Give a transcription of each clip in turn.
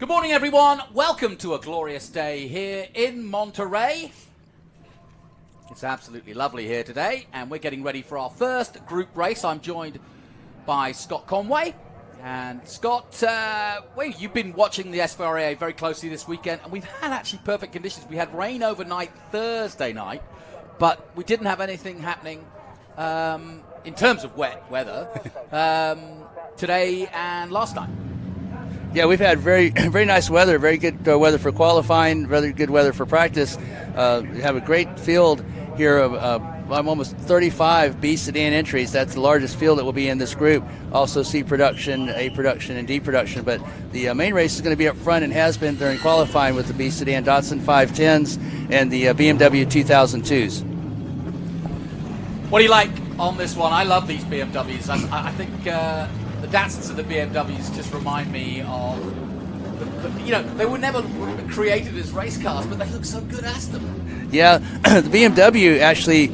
Good morning, everyone. Welcome to a glorious day here in Monterey. It's absolutely lovely here today, and we're getting ready for our first group race. I'm joined by Scott Conway. And Scott, you've been watching the SVRA very closely this weekend, and we've had actually perfect conditions. We had rain overnight Thursday night, but we didn't have anything happening in terms of wet weather today and last night. Yeah, we've had very nice weather, very good weather for qualifying, very good weather for practice. We have a great field here of almost 35 B sedan entries. That's the largest field that will be in this group. Also C production, A production, and D production. But the main race is going to be up front and has been during qualifying with the B sedan Datsun 510s and the BMW 2002s. What do you like on this one? I love these BMWs. I think the Datsuns and the BMWs just remind me of, they were never created as race cars, but they look so good as them. Yeah, the BMW actually,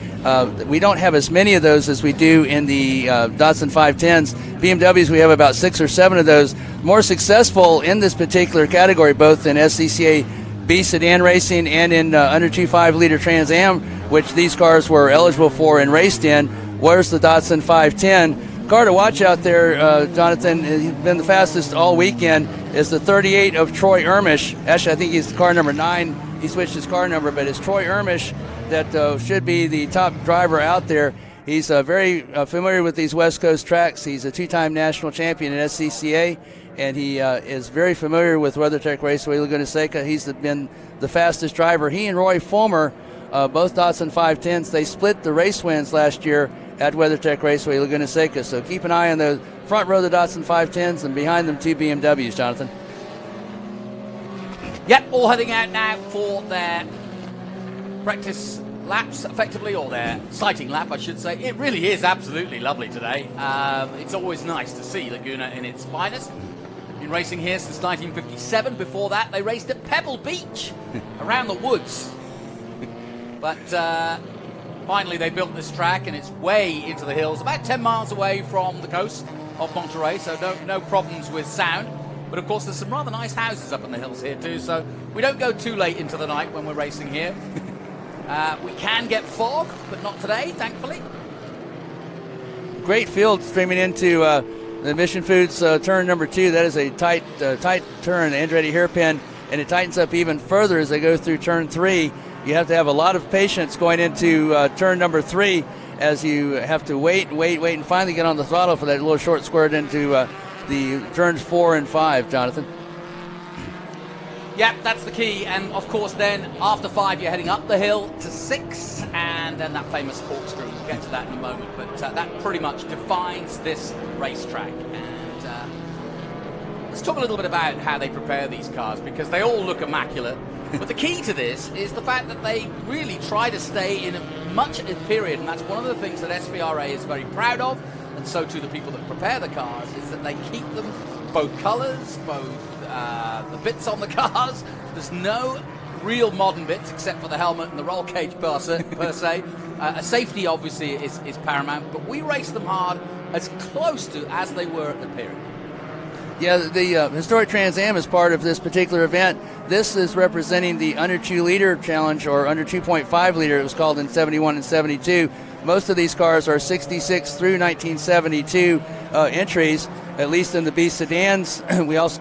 we don't have as many of those as we do in the Datsun 510s. BMWs, we have about 6 or 7 of those. More successful in this particular category, both in SCCA B sedan racing and in under 2.5 liter Trans Am, which these cars were eligible for and raced in. Where's the Datsun 510? Car to watch out there, Jonathan, he's been the fastest all weekend, is the 38 of Troy Ermish. Actually, I think he's car number 9. He switched his car number, but it's Troy Ermish that should be the top driver out there. He's very familiar with these West Coast tracks. He's a 2-time national champion in SCCA, and he is very familiar with WeatherTech Raceway Laguna Seca. He's been the fastest driver. He and Roy Fulmer, both Datsun 510s, they split the race wins last year at WeatherTech Raceway Laguna Seca. So keep an eye on the front row of the Datsun 510s and behind them 2 BMWs, Jonathan. Yep, all heading out now for their practice laps, effectively, or their sighting lap, I should say. It really is absolutely lovely today. It's always nice to see Laguna in its finest. Been racing here since 1957. Before that, they raced at Pebble Beach, around the woods. But finally, they built this track, and it's way into the hills, about 10 miles away from the coast of Monterey, so no problems with sound. But of course, there's some rather nice houses up in the hills here too, so we don't go too late into the night when we're racing here. We can get fog, but not today, thankfully. Great field streaming into the Mission Foods turn number 2. That is a tight turn, the Andretti hairpin, and it tightens up even further as they go through turn 3. You have to have a lot of patience going into turn number 3 as you have to wait, and finally get on the throttle for that little short squirt into the turns 4 and 5, Jonathan. Yeah, that's the key. And of course, then after 5, you're heading up the hill to 6, and then that famous corkscrew. We'll get to that in a moment. But that pretty much defines this racetrack. And let's talk a little bit about how they prepare these cars, because they all look immaculate. But the key to this is the fact that they really try to stay in much a period, and that's one of the things that SVRA is very proud of, and so too the people that prepare the cars, is that they keep them both colors, both the bits on the cars. There's no real modern bits except for the helmet and the roll cage per se. Safety obviously is paramount, but we race them hard as close to as they were at the period. Yeah, the historic Trans Am is part of this particular event. This is representing the under 2 liter challenge, or under 2.5 liter, it was called in 71 and 72. Most of these cars are 66 through 1972 entries, at least in the B sedans. We also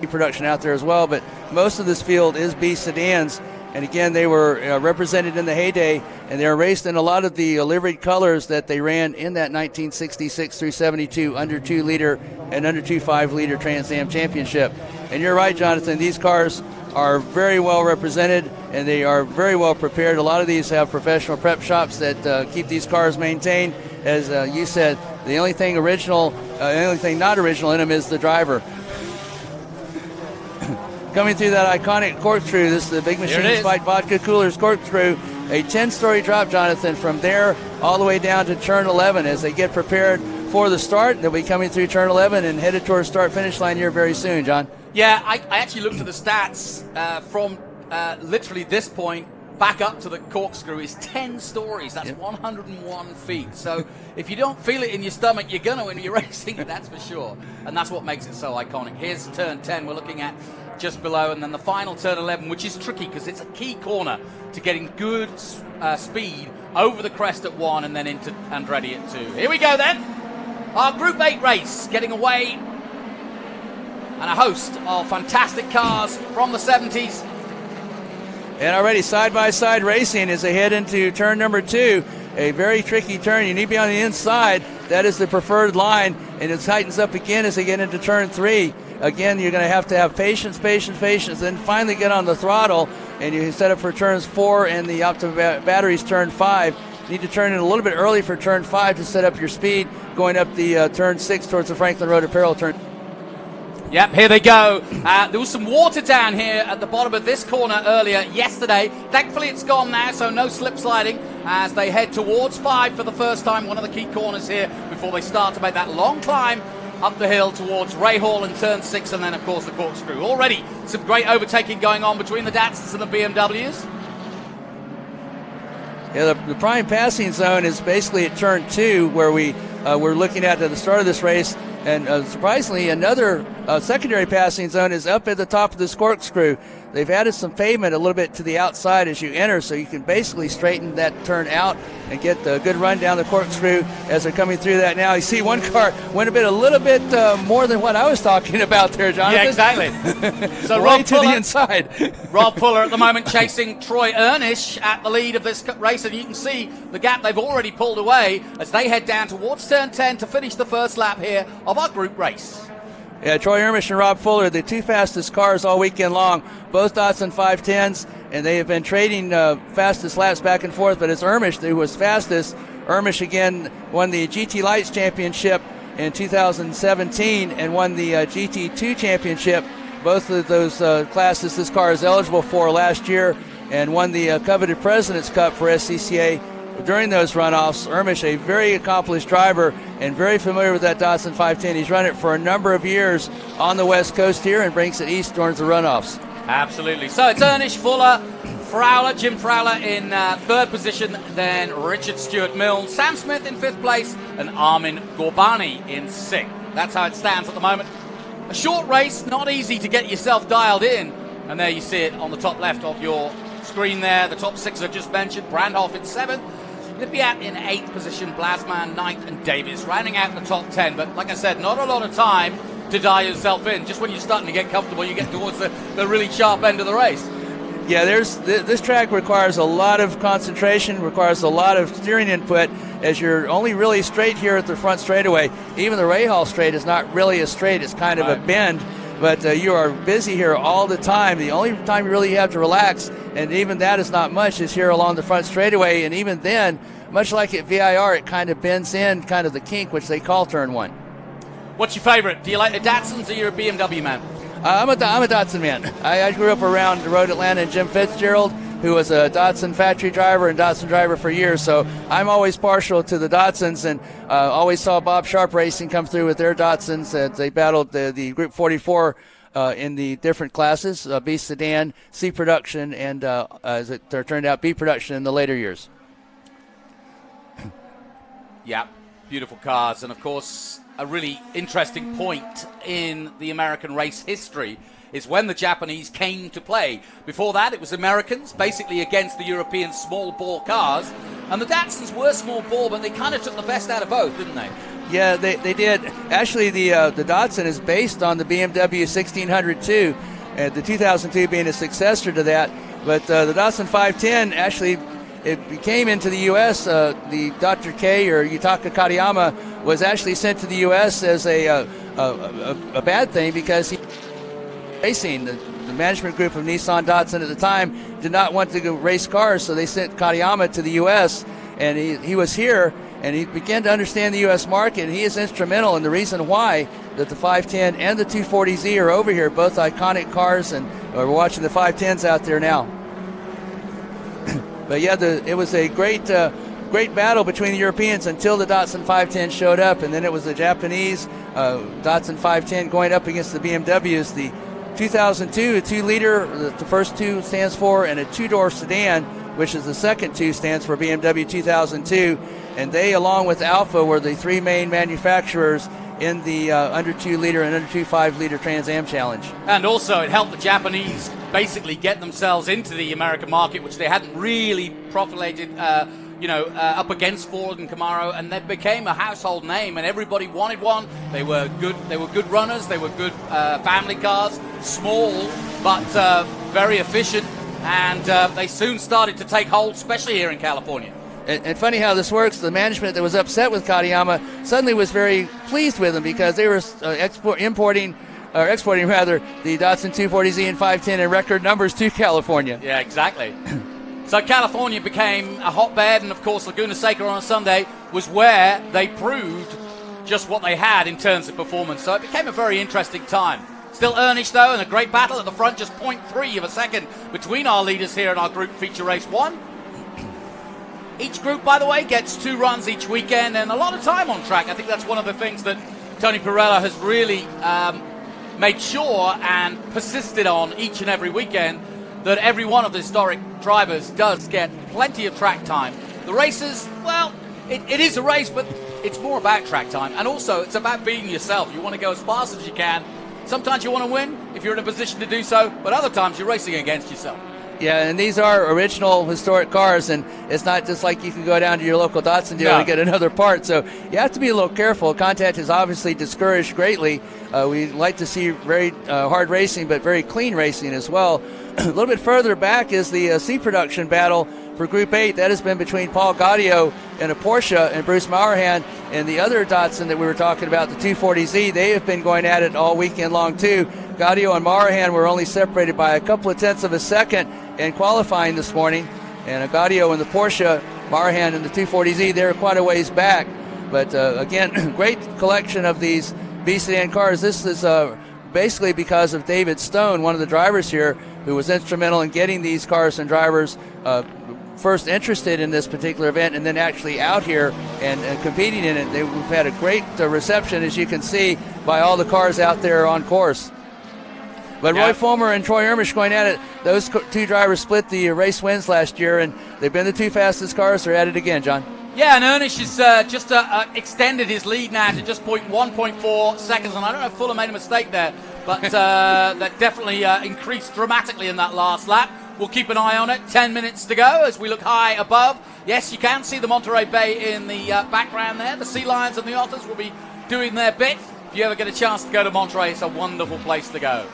have production out there as well, but most of this field is B sedans. And again, they were represented in the heyday, and they were raced in a lot of the liveried colors that they ran in that 1966 through 72 under 2 liter and under 2.5 liter Trans Am championship. And you're right, Jonathan, these cars are very well represented, and they are very well prepared. A lot of these have professional prep shops that keep these cars maintained. As you said, the only thing not original in them is the driver. Coming through that iconic corkscrew, this is the Big Machine Spike Vodka Coolers corkscrew, a 10-story drop, Jonathan, from there all the way down to turn 11 as they get prepared for the start. They'll be coming through turn 11 and headed towards start-finish line here very soon, John. Yeah, I actually looked at the stats from literally this point back up to the corkscrew is 10 stories. That's 101 feet. So if you don't feel it in your stomach, you're going to when you're racing, that's for sure. And that's what makes it so iconic. Here's turn 10 we're looking at just below, and then the final turn 11, which is tricky because it's a key corner to getting good speed over the crest at 1 and then into Andretti at 2. Here we go then. Our Group 8 race getting away, and a host of fantastic cars from the 70s. And already side-by-side racing as they head into turn number 2. A very tricky turn. You need to be on the inside. That is the preferred line. And it tightens up again as they get into turn 3. Again, you're going to have patience, then finally get on the throttle. And you set up for turns 4 and the optimal batteries turn 5. You need to turn in a little bit early for turn 5 to set up your speed going up the turn 6 towards the Franklin Road Apparel turn. Yep, here they go. There was some water down here at the bottom of this corner earlier yesterday. Thankfully, it's gone now, so no slip sliding as they head towards 5 for the first time, one of the key corners here before they start to make that long climb up the hill towards Ray Hall and turn 6, and then, of course, the corkscrew. Already some great overtaking going on between the Datsuns and the BMWs. Yeah, the prime passing zone is basically at turn 2 where we're looking at the start of this race. And surprisingly, another secondary passing zone is up at the top of this corkscrew. They've added some pavement a little bit to the outside as you enter, so you can basically straighten that turn out and get a good run down the corkscrew as they're coming through that now. You see one car went a little bit more than what I was talking about there, Jonathan. Yeah, exactly. So Rob to the inside. Rob Fuller at the moment chasing Troy Ernish at the lead of this race, and you can see the gap they've already pulled away as they head down towards turn 10 to finish the first lap here of our group race. Yeah, Troy Ermish and Rob Fuller, the two fastest cars all weekend long, both Datsun 510s, and they have been trading fastest laps back and forth, but it's Ermish who was fastest. Ermish again won the GT Lights Championship in 2017 and won the GT2 Championship, both of those classes this car is eligible for last year, and won the coveted President's Cup for SCCA during those runoffs. Ermish, a very accomplished driver and very familiar with that Datsun 510. He's run it for a number of years on the West Coast here and brings it east towards the runoffs. Absolutely. So it's Ernish, Fuller, Fowler, Jim Fowler in third position, then Richard Stewart Mills, Sam Smith in fifth place, and Armin Gorbani in sixth. That's how it stands at the moment. A short race, not easy to get yourself dialed in. And there you see it on the top left of your screen there. The top 6 I've just mentioned. Brandhoff in 7th. Lippiat in 8th position, Blasman 9th, and Davis rounding out the top 10. But like I said, not a lot of time to dial yourself in. Just when you're starting to get comfortable, you get towards the really sharp end of the race. Yeah, this track requires a lot of concentration, requires a lot of steering input, as you're only really straight here at the front straightaway. Even the Ray Hall straight is not really a straight, it's kind of a bend. But you are busy here all the time. The only time you really have to relax, and even that is not much, is here along the front straightaway. And even then, much like at VIR, it kind of bends in kind of the kink, which they call turn 1. What's your favorite? Do you like the Datsuns or you're a BMW man? I'm a Datsun man. I grew up around the Road Atlanta and Jim Fitzgerald, who was a Datsun factory driver and Datsun driver for years. So I'm always partial to the Datsuns, and always saw Bob Sharp Racing come through with their Datsuns. They battled the Group 44 in the different classes, B Sedan, C Production, and as it turned out, B Production in the later years. Yeah, beautiful cars. And of course, a really interesting point in the American race history is when the Japanese came to play. Before that, it was Americans, basically against the European small bore cars. And the Datsuns were small bore, but they kind of took the best out of both, didn't they? Yeah, they did. Actually, the Datsun is based on the BMW 1602, the 2002 being a successor to that. But the Datsun 510 actually, it came into the U.S. The Dr. K or Yutaka Katayama was actually sent to the U.S. as a bad thing because he racing. The management group of Nissan Datsun at the time did not want to go race cars, so they sent Katayama to the U.S. and he was here and he began to understand the U.S. market, and he is instrumental in the reason why that the 510 and the 240Z are over here, both iconic cars, and we're watching the 510s out there now. But yeah, it was a great battle between the Europeans until the Datsun 510 showed up, and then it was the Japanese Datsun 510 going up against the BMWs. The 2002, a 2-liter, the first 2 stands for, and a 2-door sedan which is the second 2 stands for BMW 2002. And they, along with Alpha, were the 3 main manufacturers in the under 2 liter and under 2.5 liter Trans Am Challenge. And also it helped the Japanese basically get themselves into the American market, which they hadn't really profiliated up against Ford and Camaro, and they became a household name, and everybody wanted one. They were good runners, they were good family cars, small but very efficient, and they soon started to take hold, especially here in California. And funny how this works, the management that was upset with Katayama suddenly was very pleased with him, because they were exporting the Datsun 240Z and 510 in record numbers to California. Yeah, exactly. So California became a hotbed, and of course Laguna Seca on a Sunday was where they proved just what they had in terms of performance. So it became a very interesting time. Still Ernish though, and a great battle at the front, just 0.3 of a second between our leaders here in our group feature race 1. Each group, by the way, gets 2 runs each weekend and a lot of time on track. I think that's one of the things that Tony Pirelli has really made sure and persisted on each and every weekend, that every one of the historic drivers does get plenty of track time. The races, well, it is a race, but it's more about track time. And also, it's about being yourself. You want to go as fast as you can. Sometimes you want to win if you're in a position to do so, but other times you're racing against yourself. Yeah, and these are original historic cars, and it's not just like you can go down to your local Datsun dealer and get another part. So you have to be a little careful. Contact is obviously discouraged greatly. We like to see very hard racing, but very clean racing as well. A little bit further back is the C production battle for Group 8. That has been between Paul Gaudio in a Porsche and Bruce Maurhan and the other Datsun that we were talking about, the 240Z. They have been going at it all weekend long too. Gaudio and Maurhan were only separated by a couple of tenths of a second in qualifying this morning. And Gaudio in the Porsche, Maurhan in the 240Z, they're quite a ways back. But again, great collection of these B-Sedan cars. This is basically because of David Stone, one of the drivers here, who was instrumental in getting these cars and drivers first interested in this particular event and then actually out here and competing in it. We've had a great reception, as you can see, by all the cars out there on course. But Roy Fulmer and Troy Ermish going at it. Those 2 drivers split the race wins last year, and they've been the 2 fastest cars. They're at it again, John. Yeah, and Ernish has just extended his lead now to just 1.4 seconds, and I don't know if Fuller made a mistake there, but that definitely increased dramatically in that last lap. We'll keep an eye on it. 10 minutes to go as we look high above. Yes, you can see the Monterey Bay in the background there. The Sea Lions and the Otters will be doing their bit. If you ever get a chance to go to Monterey, it's a wonderful place to go.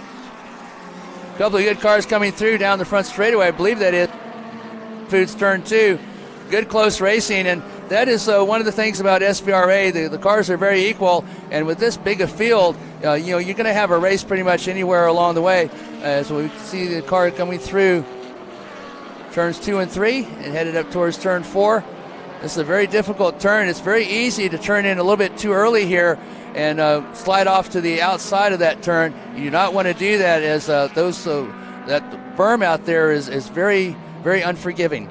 A couple of good cars coming through down the front straightaway. I believe that is Foods turn 2. Good close racing, and that is one of the things about SVRA. The cars are very equal, and with this big a field, you're going to have a race pretty much anywhere along the way. So we see the car coming through turns 2 and 3 and headed up towards turn 4. This is a very difficult turn. It's very easy to turn in a little bit too early here and slide off to the outside of that turn. You do not want to do that, as that berm out there is very, very unforgiving.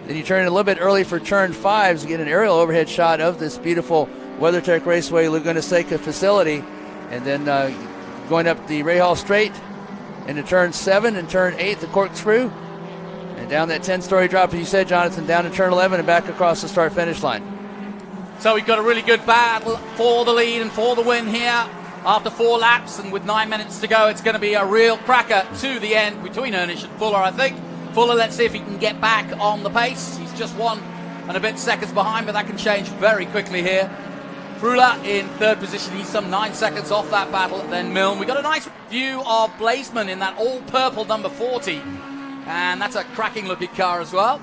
Then you turn in a little bit early for turn 5 to get an aerial overhead shot of this beautiful WeatherTech Raceway Laguna Seca facility. And then going up the Rahal Straight into turn 7 and turn 8, the corkscrew. And down that 10-story drop, as you said, Jonathan, down to turn 11 and back across the start-finish line. So we've got a really good battle for the lead and for the win here after 4 laps. And with 9 minutes to go, it's going to be a real cracker to the end between Ernish and Fuller, I think. Fuller, let's see if he can get back on the pace. He's just 1 and a bit seconds behind, but that can change very quickly here. Frula in 3rd position. He's some 9 seconds off that battle. Then Milne. We got a nice view of Blazeman in that all-purple number 40. And that's a cracking-looking car as well.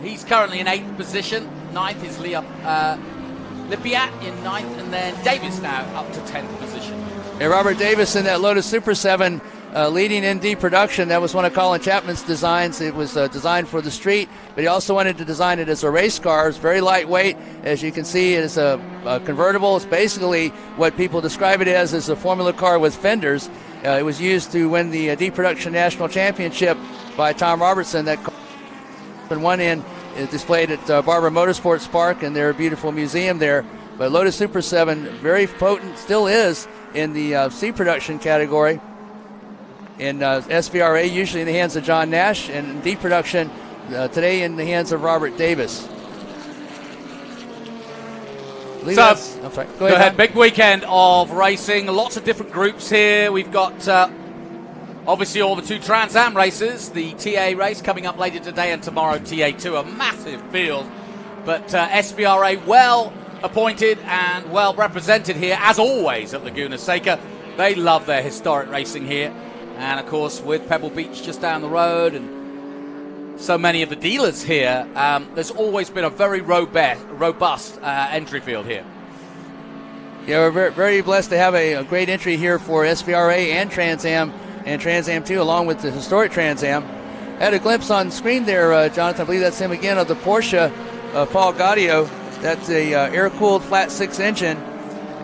He's currently in 8th position. 9th is Lipiat in 9th. And then Davis now up to 10th position. Hey, Robert Davis in that Lotus Super 7 leading in D production. That was one of Colin Chapman's designs. It was designed for the street, but he also wanted to design it as a race car. It's very lightweight. As you can see, it is a convertible. It's basically what people describe it as is a Formula car with fenders. It was used to win the D production national championship by Tom Robertson. That car won in is displayed at Barber Motorsports Park in their beautiful museum there. But Lotus Super 7, very potent, still is in the C production category. In SVRA, usually in the hands of John Nash, and in D production, today in the hands of Robert Davis. I'm sorry. Go ahead. Big weekend of racing. Lots of different groups here. We've got obviously all the 2 Trans Am races. The TA race coming up later today and tomorrow TA2, a massive field. But SVRA well appointed and well represented here, as always, at Laguna Seca. They love their historic racing here. And, of course, with Pebble Beach just down the road and so many of the dealers here, there's always been a very robust entry field here. Yeah, we're very, very blessed to have a great entry here for SVRA and Trans Am 2, along with the historic Trans Am. I had a glimpse on screen there, Jonathan. I believe that's him again, of the Porsche Paul Gaudio. That's a air-cooled flat 6 engine.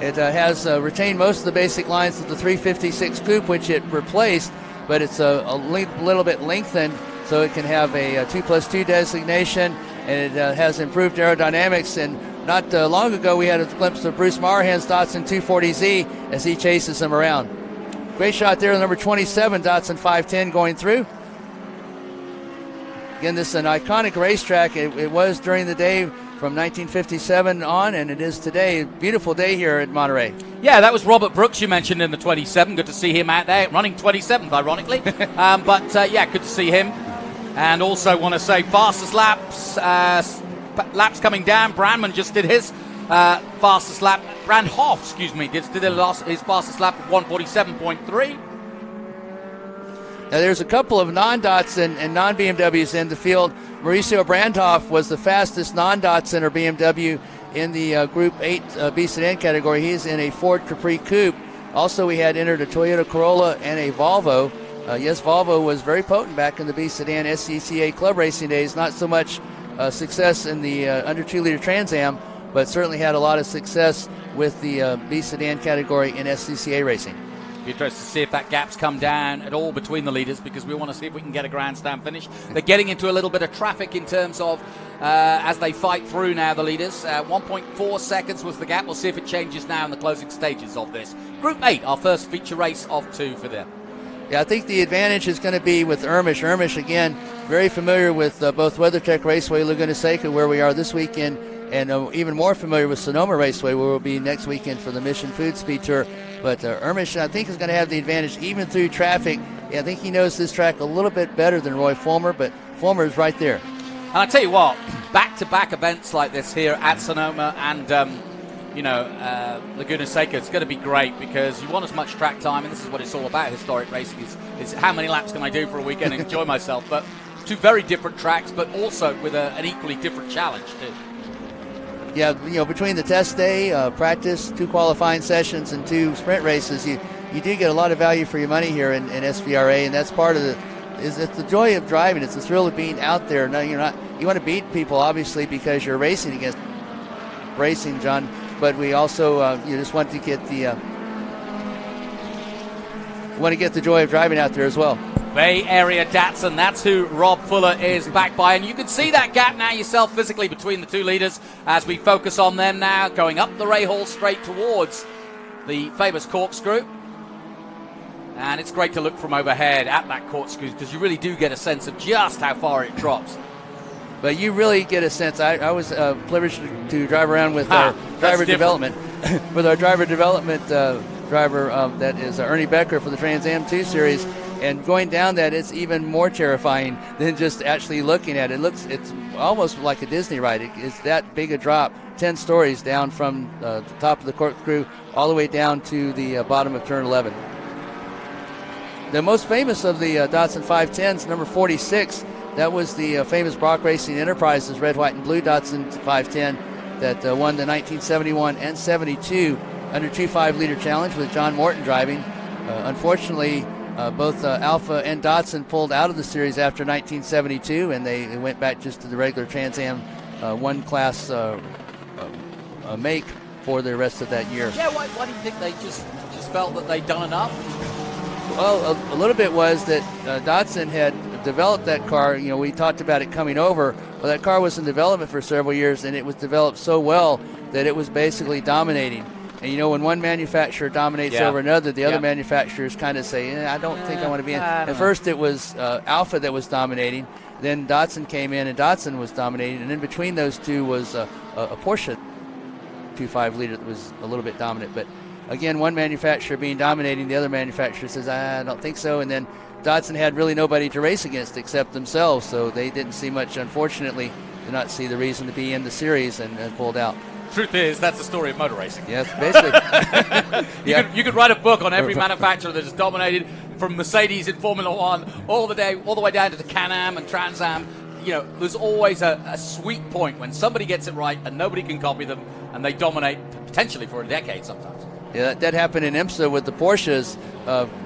It has retained most of the basic lines of the 356 coupe, which it replaced, but it's a little bit lengthened, so it can have a 2+2 designation, and it has improved aerodynamics. And not long ago, we had a glimpse of Bruce Marhan's Datsun 240Z as he chases him around. Great shot there, number 27, Datsun 510 going through. Again, this is an iconic racetrack. It was during the day from 1957 on, and it is today. Beautiful day here at Monterey. Yeah, that was Robert Brooks you mentioned in the 27. Good to see him out there, running 27th, ironically. Yeah, good to see him. And also want to say fastest laps, laps coming down. Brandman just did his fastest lap. Brandhoff, did his fastest lap of 147.3. Now, there's a couple of non-Datsun and non-BMWs in the field. Mauricio Brandhoff was the fastest non-Datsun or BMW in the Group 8 B Sedan category. He's in a Ford Capri Coupe. Also, we had entered a Toyota Corolla and a Volvo. Yes, Volvo was very potent back in the B Sedan SCCA club racing days. Not so much success in the under 2-liter Trans Am, but certainly had a lot of success with the B Sedan category in SCCA racing. Be interested to see if that gap's come down at all between the leaders, because we want to see if we can get a grandstand finish. They're getting into a little bit of traffic in terms of as they fight through now, the leaders. 1.4 seconds was the gap. We'll see if it changes now in the closing stages of this. Group 8, our first feature race of 2 for them. Yeah, I think the advantage is going to be with Ermish. Ermish, again, very familiar with both WeatherTech Raceway Laguna Seca, where we are this weekend, and even more familiar with Sonoma Raceway, where we'll be next weekend for the Mission Food Speed Tour. But Ermish, I think, is going to have the advantage even through traffic. Yeah, I think he knows this track a little bit better than Roy Fulmer, but Fulmer is right there. And I tell you what, back-to-back events like this here at Sonoma and Laguna Seca, it's going to be great because you want as much track time, and this is what it's all about. Historic racing is how many laps can I do for a weekend and enjoy myself. But 2 very different tracks, but also with an equally different challenge too. Yeah, between the test day, practice, 2 qualifying sessions, and 2 sprint races, you do get a lot of value for your money here in SVRA, and that's part of it's the joy of driving. It's the thrill of being out there. No, you want to beat people, obviously, because you're racing against racing, John. But we also you just want to get the joy of driving out there as well. Bay Area Datsun, that's who Rob Fuller is backed by. And you can see that gap now yourself physically between the 2 leaders as we focus on them now, going up the Ray Hall straight towards the famous corkscrew. And it's great to look from overhead at that corkscrew because you really do get a sense of just how far it drops. But you really get a sense. I was privileged to drive around with our driver development, driver that is Ernie Becker for the Trans Am 2 series. And going down that, it's even more terrifying than just actually looking at it. It's almost like a Disney ride. It's that big a drop, 10 stories down from the top of the corkscrew all the way down to the bottom of turn 11. The most famous of the Datsun 510s, number 46, that was the famous Brock Racing Enterprises red, white, and blue Datsun 510 that won the 1971 and 72 under 2.5-liter challenge with John Morton driving. Unfortunately, both Alpha and Datsun pulled out of the series after 1972, and they went back just to the regular Trans Am 1 class make for the rest of that year. Yeah, why do you think they just felt that they'd done enough? Well, a little bit was that Datsun had developed that car. We talked about it coming over. Well, that car was in development for several years, and it was developed so well that it was basically dominating. And when one manufacturer dominates over another, the other manufacturers kind of say, I don't think I want to be in. At first it was Alpha that was dominating. Then Datsun came in, and Datsun was dominating. And in between those two was a Porsche 2.5 liter that was a little bit dominant. But again, one manufacturer being dominating, the other manufacturer says, I don't think so. And then Datsun had really nobody to race against except themselves, so they didn't see much, unfortunately, to not see the reason to be in the series and pulled out. Truth is, that's the story of motor racing. Yes, basically. You could write a book on every manufacturer that has dominated, from Mercedes in Formula One all the way down to the Can Am and Trans Am. You know, there's always a sweet point when somebody gets it right and nobody can copy them, and they dominate potentially for a decade sometimes. Yeah, that happened in IMSA with the Porsches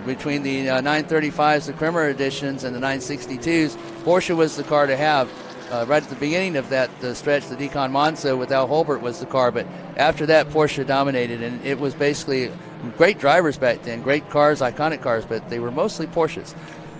between the 935s, the Kremer editions, and the 962s. Porsche was the car to have. Right at the beginning of that stretch, the Decon Monza with Al Holbert was the car, but after that, Porsche dominated, and it was basically great drivers back then, great cars, iconic cars, but they were mostly Porsches.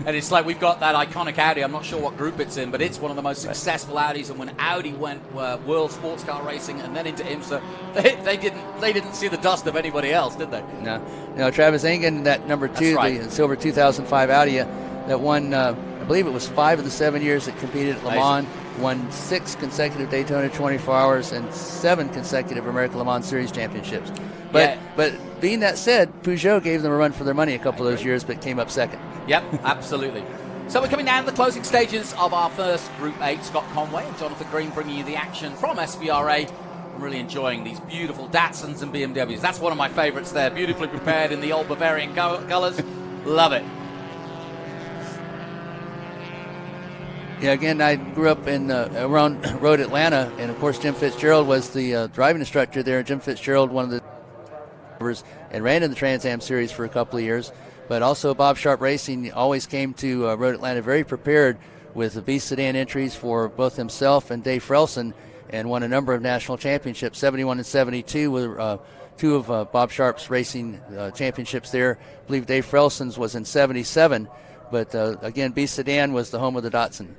And it's like we've got that iconic Audi. I'm not sure what group it's in, but it's one of the most successful Audis. And when Audi went World Sports Car Racing and then into IMSA, they didn't see the dust of anybody else, did they? No. Travis Engen, that number 2, right. The silver 2005 Audi, that won, I believe it was 5 of the 7 years that competed at Le Mans, won 6 consecutive Daytona 24 Hours and 7 consecutive American Le Mans Series championships. But being that said, Peugeot gave them a run for their money a couple of those years, but came up second. Yep, absolutely. So we're coming down to the closing stages of our first Group 8. Scott Conway and Jonathan Green bringing you the action from SVRA. I'm really enjoying these beautiful Datsuns and BMWs. That's one of my favorites there, beautifully prepared in the old Bavarian colors. Love it. Yeah, again, I grew up in around Road Atlanta, and of course Jim Fitzgerald was the driving instructor there. Jim Fitzgerald, one of the drivers, and ran in the Trans Am series for a couple of years. But also Bob Sharp Racing always came to Road Atlanta very prepared with the B Sedan entries for both himself and Dave Frelson, and won a number of national championships. 71 and 72 were two of Bob Sharp's racing championships there. I believe Dave Frelson's was in 77. But again, B Sedan was the home of the Datsun.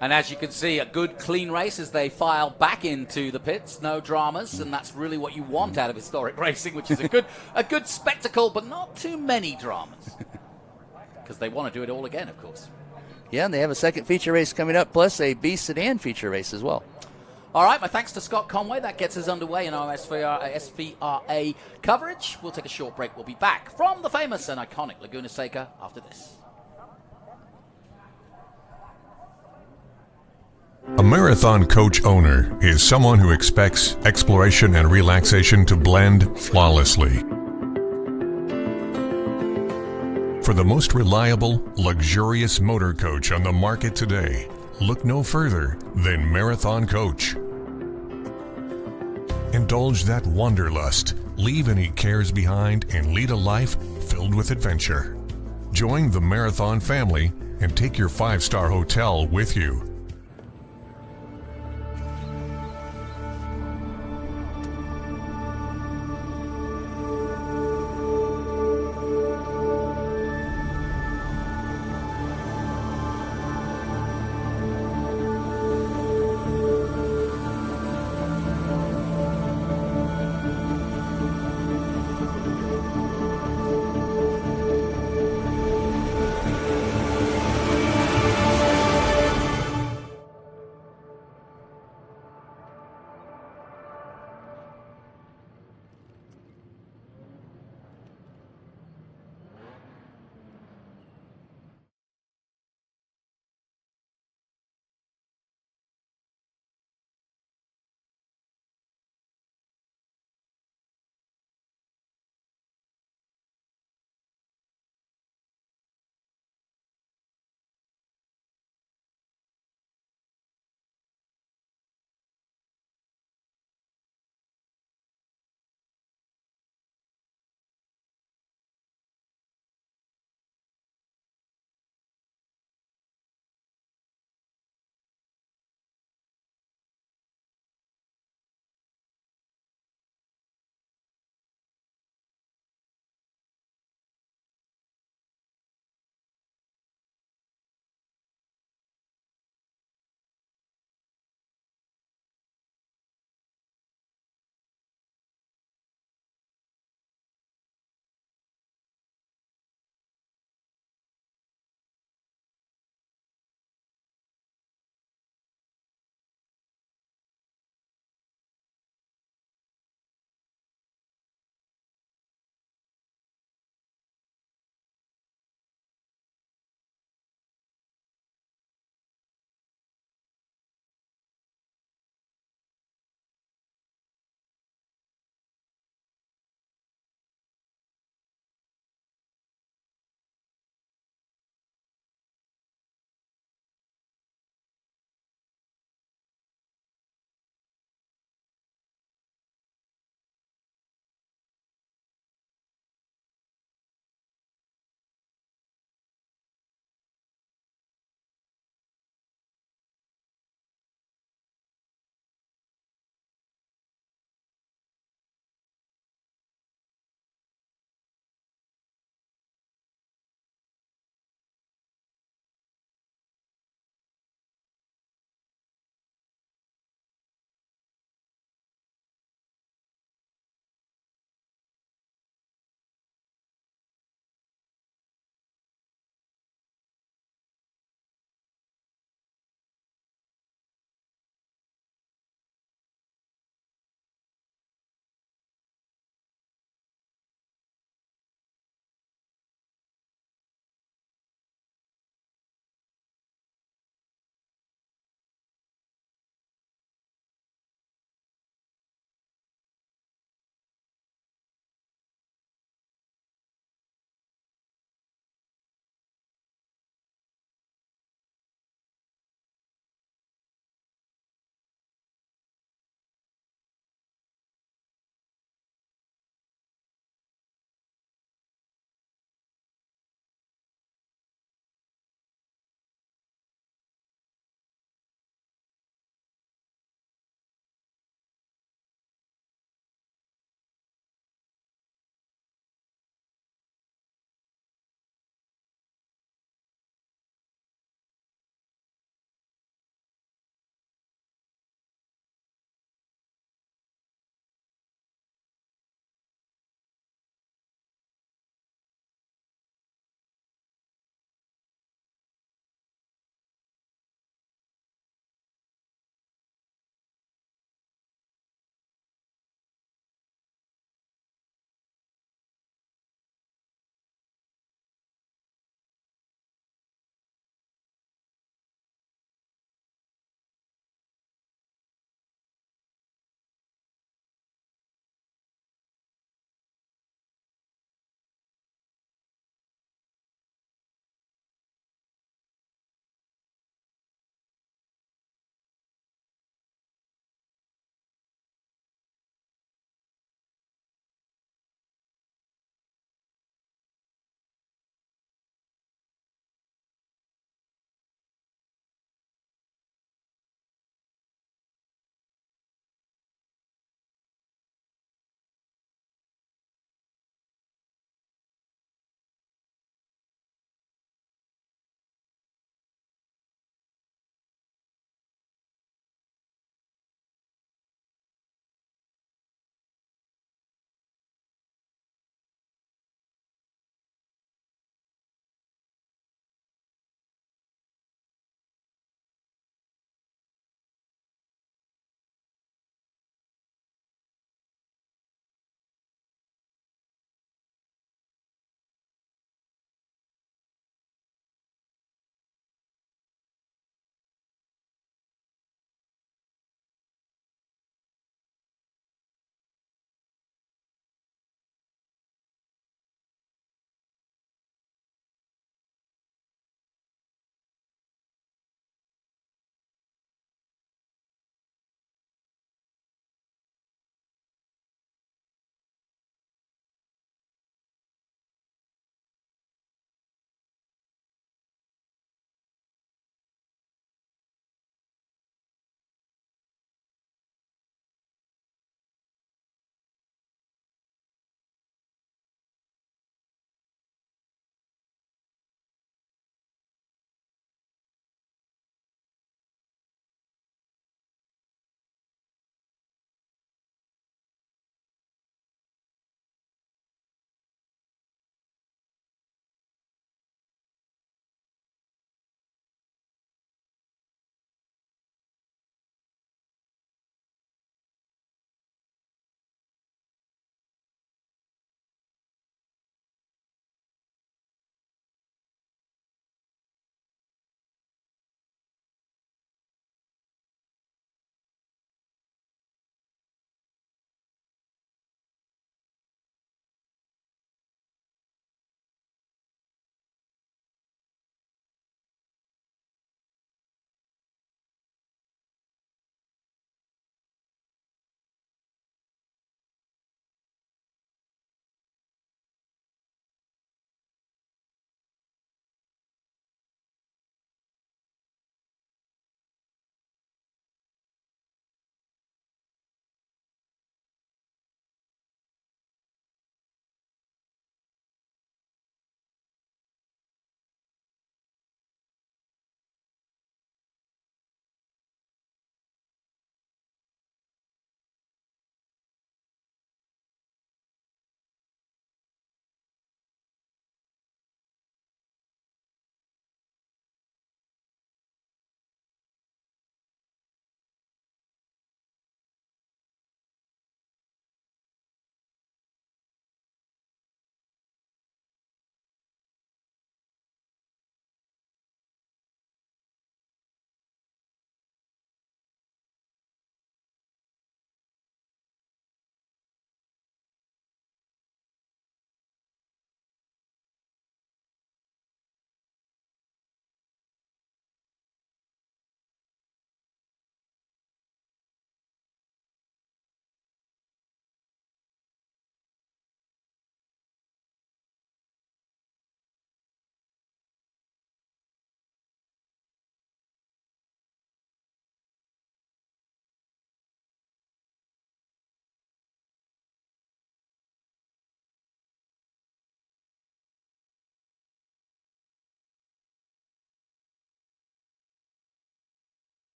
And as you can see, a good, clean race as they file back into the pits. No dramas, and that's really what you want out of historic racing, which is a good spectacle, but not too many dramas. Because they want to do it all again, of course. Yeah, and they have a second feature race coming up, plus a B Sedan feature race as well. All right, my thanks to Scott Conway. That gets us underway in our SVRA coverage. We'll take a short break. We'll be back from the famous and iconic Laguna Seca after this. A marathon coach owner is someone who expects exploration and relaxation to blend flawlessly. For the most reliable, luxurious motor coach on the market today, look no further than Marathon Coach. Indulge that wanderlust, leave any cares behind, and lead a life filled with adventure. Join the Marathon family and take your 5-star hotel with you.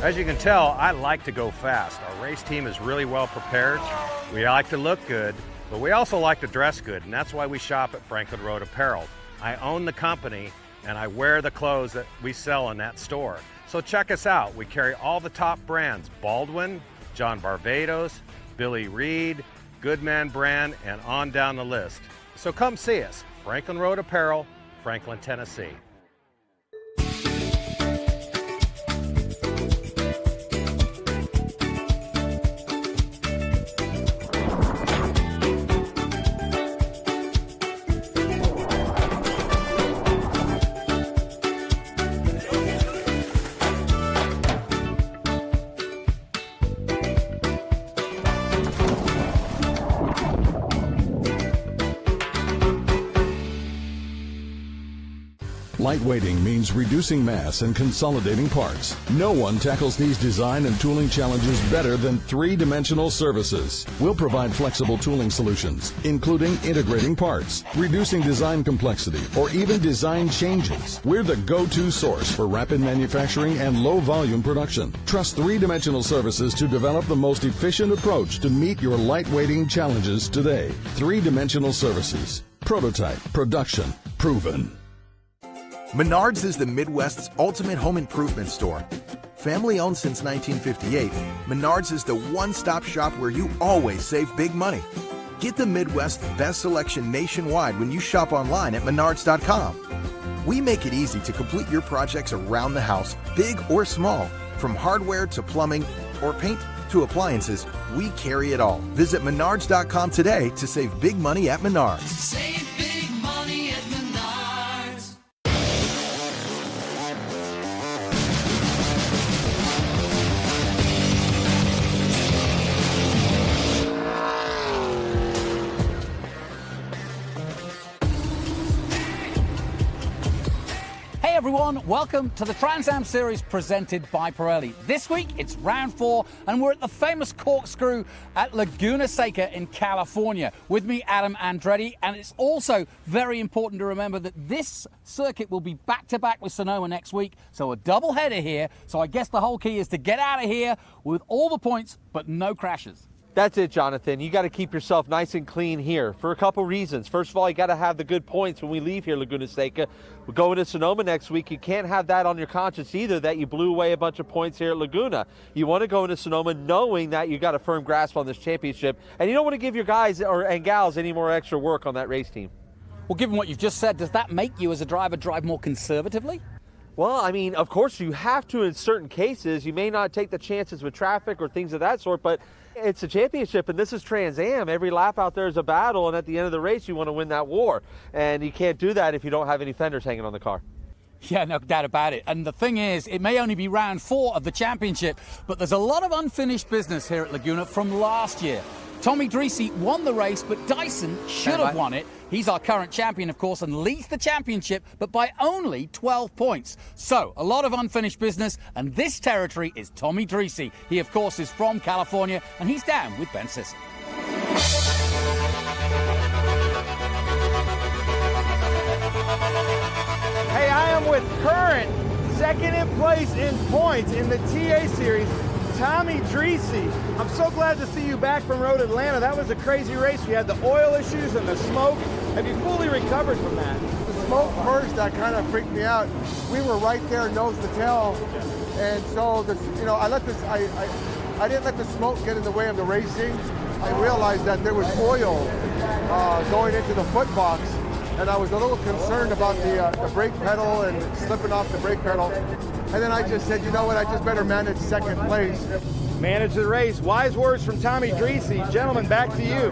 As you can tell, I like to go fast. Our race team is really well prepared. We like to look good, but we also like to dress good, and that's why we shop at Franklin Road Apparel. I own the company, and I wear the clothes that we sell in that store. So check us out. We carry all the top brands: Baldwin, John Barbados, Billy Reed, Goodman brand, and on down the list. So come see us. Franklin Road Apparel, Franklin, Tennessee. Lightweighting means reducing mass and consolidating parts. No one tackles these design and tooling challenges better than three-dimensional services. We'll provide flexible tooling solutions, including integrating parts, reducing design complexity, or even design changes. We're the go-to source for rapid manufacturing and low-volume production. Trust three-dimensional services to develop the most efficient approach to meet your lightweighting challenges today. Three-dimensional services. Prototype, production, proven. Menards is the Midwest's ultimate home improvement store. Family owned since 1958, Menards is the one-stop shop where you always save big money. Get the Midwest's best selection nationwide when you shop online at Menards.com. We make it easy to complete your projects around the house, big or small. From hardware to plumbing or paint to appliances, we carry it all. Visit Menards.com today to save big money at Menards. Save big money at Menards. Hey everyone, welcome to the Trans Am series presented by Pirelli. This week it's round 4 and we're at the famous corkscrew at Laguna Seca in California. With me, Adam Andretti, and it's also very important to remember that this circuit will be back-to-back with Sonoma next week, so a double header here. So I guess the whole key is to get out of here with all the points but no crashes. That's it, Jonathan. You got to keep yourself nice and clean here for a couple reasons. First of all, you got to have the good points when we leave here, Laguna Seca. We're going to Sonoma next week. You can't have that on your conscience either, that you blew away a bunch of points here at Laguna. You want to go into Sonoma knowing that you got a firm grasp on this championship, and you don't want to give your guys and gals any more extra work on that race team. Well, given what you've just said, does that make you as a driver drive more conservatively? Well, I mean, of course you have to in certain cases. You may not take the chances with traffic or things of that sort, but it's a championship, and this is Trans Am. Every lap out there is a battle, and at the end of the race, you want to win that war. And you can't do that if you don't have any fenders hanging on the car. Yeah, no doubt about it. And the thing is, it may only be round 4 of the championship, but there's a lot of unfinished business here at Laguna from last year. Tommy Dreese won the race, but Dyson should have won it. He's our current champion, of course, and leads the championship, but by only 12 points. So, a lot of unfinished business, and this territory is Tommy Dreese. He, of course, is from California, and he's down with Ben Sissel. Hey, I am with current second in place in points in the TA Series, Tommy Dreese. I'm so glad to see you back from Road Atlanta. That was a crazy race. You had the oil issues and the smoke. Have you fully recovered from that? The smoke first, that kind of freaked me out. We were right there, nose to tail, and so I didn't let the smoke get in the way of the racing. I realized that there was oil going into the foot box, and I was a little concerned about the brake pedal and slipping off the brake pedal. And then I just said, you know what, I just better manage second place. Manage the race. Wise words from Tommy Dreese. Gentlemen, back to you.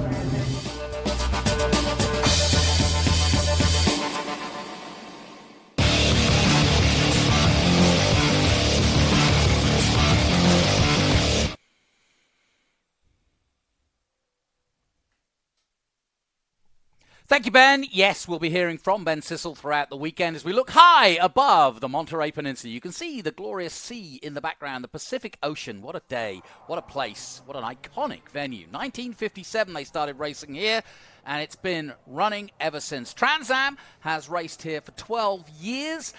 Thank you, Ben. Yes, we'll be hearing from Ben Sissel throughout the weekend as we look high above the Monterey Peninsula. You can see the glorious sea in the background, the Pacific Ocean. What a day, what a place, what an iconic venue. 1957 they started racing here, and it's been running ever since. Trans Am has raced here for 12 years,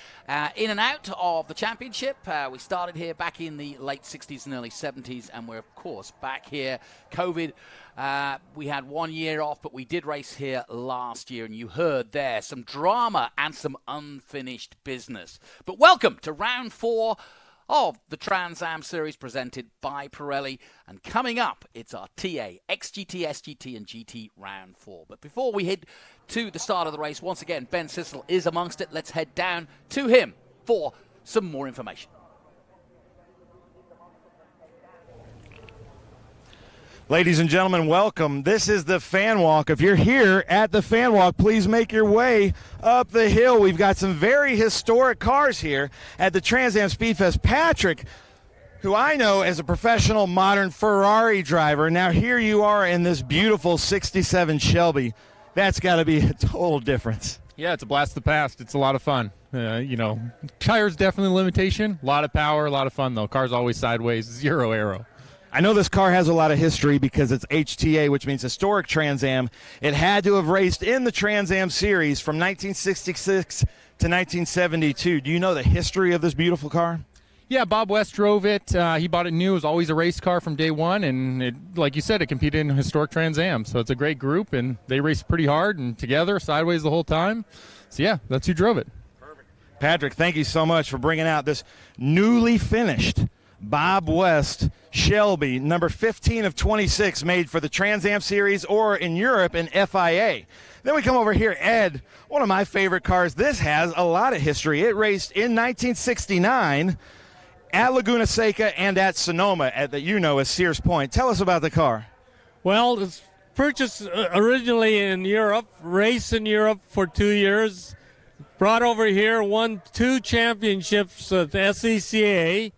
in and out of the championship. We started here back in the late 60s and early 70s, and we're, of course, back here. COVID, we had 1 year off, but we did race here last year, and you heard there some drama and some unfinished business. But welcome to round 4 of the Trans Am series presented by Pirelli. And coming up, it's our TA, XGT, SGT, and GT round 4. But before we head to the start of the race, once again, Ben Sissel is amongst it. Let's head down to him for some more information. Ladies and gentlemen, welcome. This is the Fan Walk. If you're here at the Fan Walk, please make your way up the hill. We've got some very historic cars here at the Trans Am SpeedFest. Patrick, who I know as a professional modern Ferrari driver, now here you are in this beautiful 67 Shelby. That's got to be a total difference. Yeah, it's a blast of the past. It's a lot of fun. Tires definitely a limitation. A lot of power, a lot of fun, though. Car's always sideways, 0 aero. I know this car has a lot of history because it's HTA, which means historic Trans Am. It had to have raced in the Trans Am series from 1966 to 1972. Do you know the history of this beautiful car? Yeah, Bob West drove it. He bought it new. It was always a race car from day one, and it, like you said, it competed in historic Trans Am. So it's a great group, and they raced pretty hard and together, sideways the whole time. So, yeah, that's who drove it. Perfect. Patrick, thank you so much for bringing out this newly finished Bob West Shelby, number 15 of 26, made for the Trans Am Series or in Europe in FIA. Then we come over here, Ed, one of my favorite cars. This has a lot of history. It raced in 1969 at Laguna Seca and at Sonoma, as Sears Point. Tell us about the car. Well, it's purchased originally in Europe, raced in Europe for 2 years, brought over here, won 2 championships at the SECA,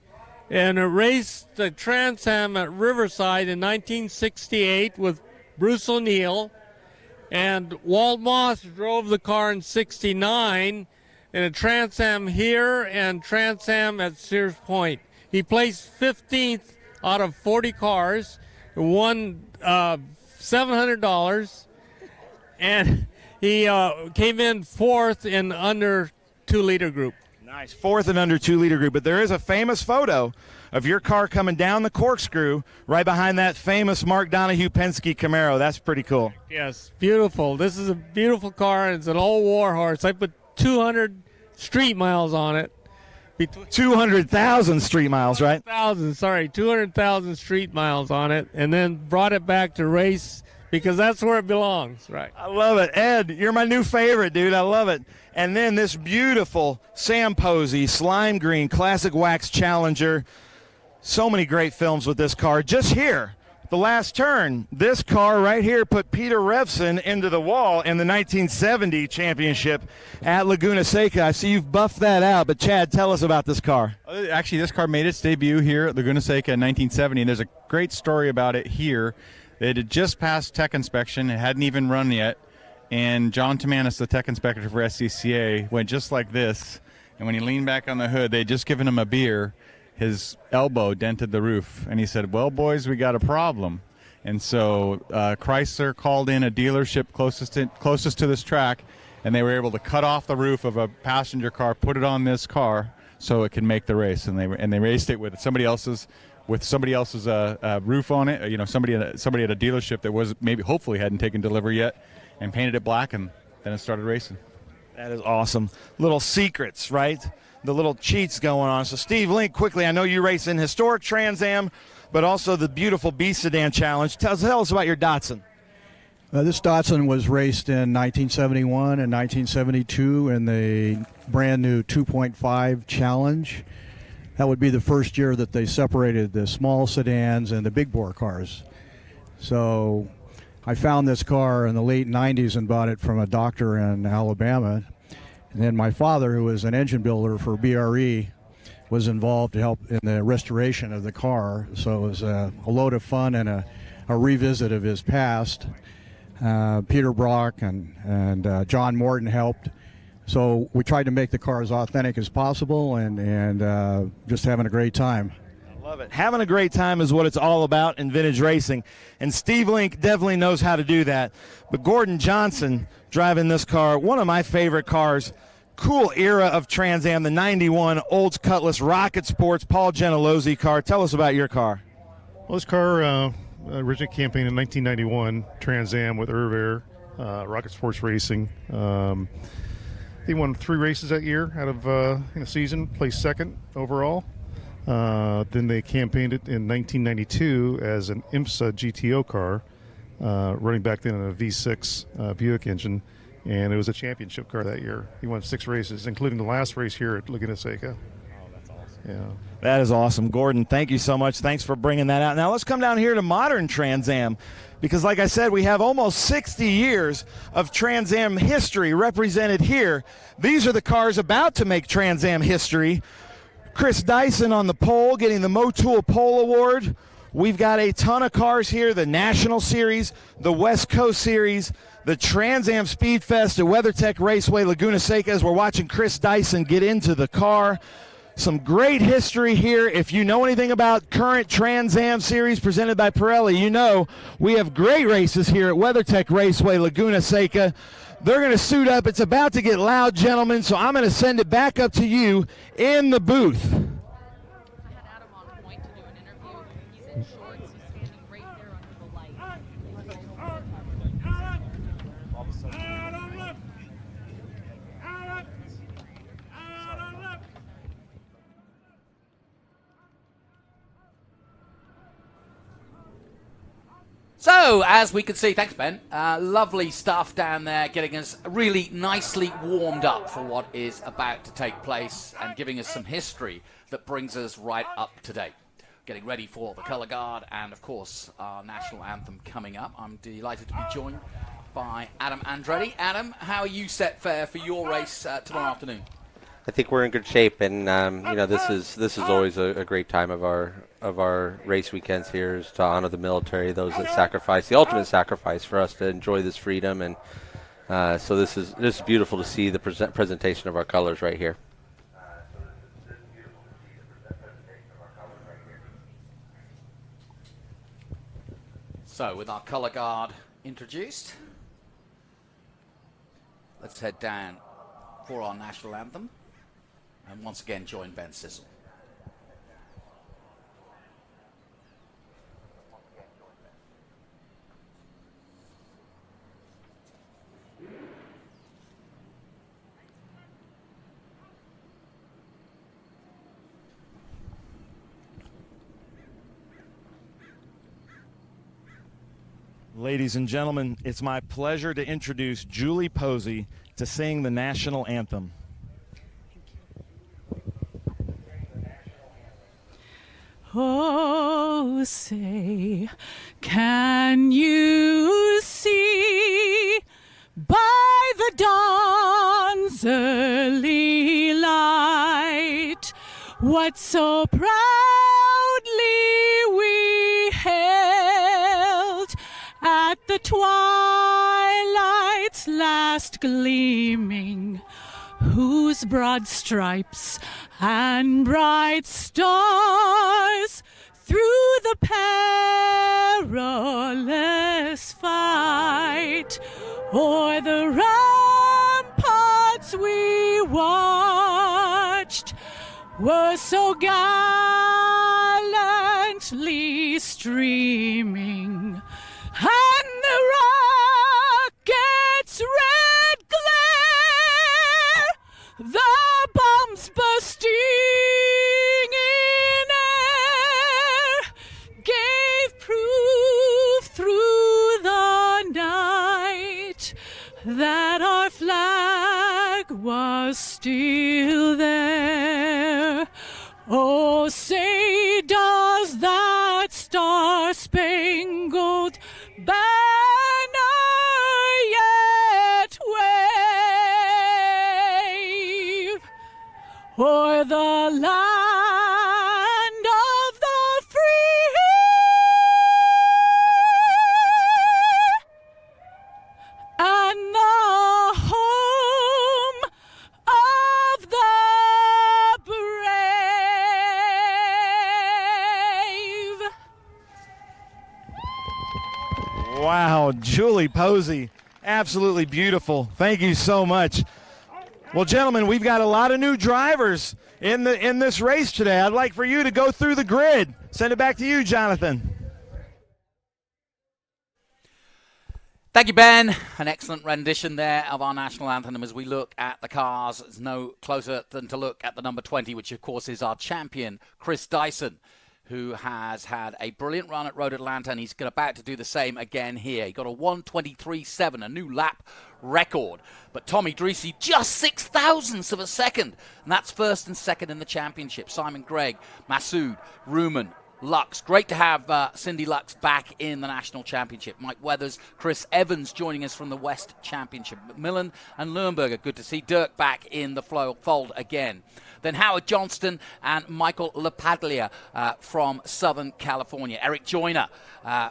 and raced the Trans Am at Riverside in 1968 with Bruce O'Neill. And Walt Moss drove the car in 69 in a Trans Am here and Trans Am at Sears Point. He placed 15th out of 40 cars, won $700, and he came in 4th in under 2-liter group. Nice, 4th and under 2-liter group. But there is a famous photo of your car coming down the corkscrew right behind that famous Mark Donahue Penske Camaro. That's pretty cool. Yes, beautiful. This is a beautiful car. It's an old warhorse. I put 200 street miles on it. 200,000 street miles, right? 200,000 street miles on it, and then brought it back to race because that's where it belongs, right? I love it. Ed, you're my new favorite, dude. I love it. And then this beautiful Sam Posey Slime Green Classic Wax Challenger. So many great films with this car. Just here, the last turn, this car right here put Peter Revson into the wall in the 1970 championship at Laguna Seca. I see you've buffed that out, but Chad, tell us about this car. Actually, this car made its debut here at Laguna Seca in 1970, and there's a great story about it here. It had just passed tech inspection. It hadn't even run yet. And John Tamanis, the tech inspector for SCCA, went just like this. And when he leaned back on the hood, they'd just given him a beer. His elbow dented the roof. And he said, well, boys, we got a problem. And so Chrysler called in a dealership closest to this track, and they were able to cut off the roof of a passenger car, put it on this car so it could make the race. And they raced it with somebody else's roof on it. Somebody at a dealership that hopefully hadn't taken delivery yet, and painted it black, and then it started racing. That is awesome. Little secrets, right? The little cheats going on. So, Steve Link, quickly, I know you race in historic Trans Am, but also the beautiful B Sedan Challenge. Tell us about your Datsun. This Datsun was raced in 1971 and 1972 in the brand new 2.5 Challenge. That would be the first year that they separated the small sedans and the big bore cars. So I found this car in the late 90s and bought it from a doctor in Alabama. And then my father, who was an engine builder for BRE, was involved to help in the restoration of the car. So it was a load of fun and a revisit of his past. Peter Brock and John Morton helped. So we tried to make the car as authentic as possible and just having a great time. I Love it. Having a great time is what it's all about in vintage racing, and Steve Link definitely knows how to do that. But Gordon Johnson driving this car, one of my favorite cars, cool era of Trans Am, the 91 Olds Cutlass Rocket Sports Paul Gentillosi car. Tell us about your car. Well, this car originally campaigned in 1991, Trans Am with Irv Air, Rocket Sports Racing. He won 3 races that year out of in the season, placed second overall. Then they campaigned it in 1992 as an IMSA GTO car, running back then in a V6 Buick engine, and it was a championship car that year. He won 6 races, including the last race here at Laguna Seca. Oh, that's awesome. Yeah. That is awesome. Gordon, thank you so much. Thanks for bringing that out. Now let's come down here to modern Trans Am, because like I said, we have almost 60 years of Trans Am history represented here. These are the cars about to make Trans Am history. Chris Dyson on the pole, getting the Motul Pole Award. We've got a ton of cars here, the National Series, the West Coast Series, the Trans Am SpeedFest at WeatherTech Raceway Laguna Seca, as we're watching Chris Dyson get into the car. Some great history here. If you know anything about current Trans Am Series presented by Pirelli, you know we have great races here at WeatherTech Raceway Laguna Seca. They're going to suit up. It's about to get loud, gentlemen, so I'm going to send it back up to you in the booth. So, as we can see, thanks Ben, lovely stuff down there, getting us really nicely warmed up for what is about to take place and giving us some history that brings us right up to date. Getting ready for the colour guard and, of course, our national anthem coming up. I'm delighted to be joined by Adam Andretti. Adam, how are you set for your race tomorrow afternoon? I think we're in good shape, and you know, this is always a great time of our race weekends here, is to honor the military, those that sacrifice, the ultimate sacrifice for us to enjoy this freedom, and so this is beautiful to see the presentation of our colors right here. So, with our colour guard introduced, let's head down for our national anthem. And once again, join Ben Sissel. Ladies and gentlemen, it's my pleasure to introduce Julie Posey to sing the national anthem. Oh, say, can you see by the dawn's early light what so proudly we held at the twilight's last gleaming, whose broad stripes and bright stars through the perilous fight o'er the ramparts we watched were so gallantly streaming, and the rocket's red glare, the bombs bursting in air, gave proof through the night that our flag was still there. Oh, say, does that star-spangled banner yet wave o'er the land of the free and the home of the brave? Wow, Julie Posey, absolutely beautiful. Thank you so much. Well, gentlemen, we've got a lot of new drivers in this race today. I'd like for you to go through the grid. Send it back to you, Jonathan. Thank you, Ben. An excellent rendition there of our national anthem as we look at the cars. It's no closer than to look at the number 20, which, of course, is our champion, Chris Dyson, who has had a brilliant run at Road Atlanta, and he's about to do the same again here. He got a 1:23.7, a new lap record. But Tommy Dreesy, just 6,000ths of a second, and that's first and second in the championship. Simon Gregg, Masood, Ruman, Lux. Great to have Cindy Lux back in the national championship. Mike Weathers, Chris Evans joining us from the West Championship. McMillan and Leuenberger, good to see Dirk back in the fold again. Then Howard Johnston and Michael LaPaglia from Southern California. Eric Joyner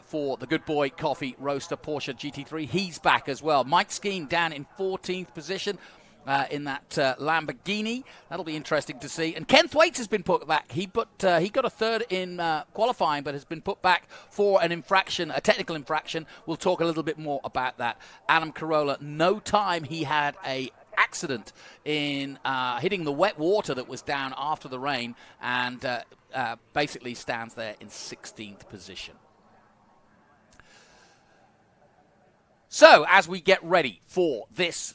for the Good Boy Coffee Roaster Porsche GT3. He's back as well. Mike Skeen down in 14th position. In that Lamborghini. That'll be interesting to see. And Ken Thwaites has been put back. He got a third in qualifying, but has been put back for an infraction, a technical infraction. We'll talk a little bit more about that. Adam Carolla, no time. He had a accident in hitting the wet water that was down after the rain, and basically stands there in 16th position. So as we get ready for this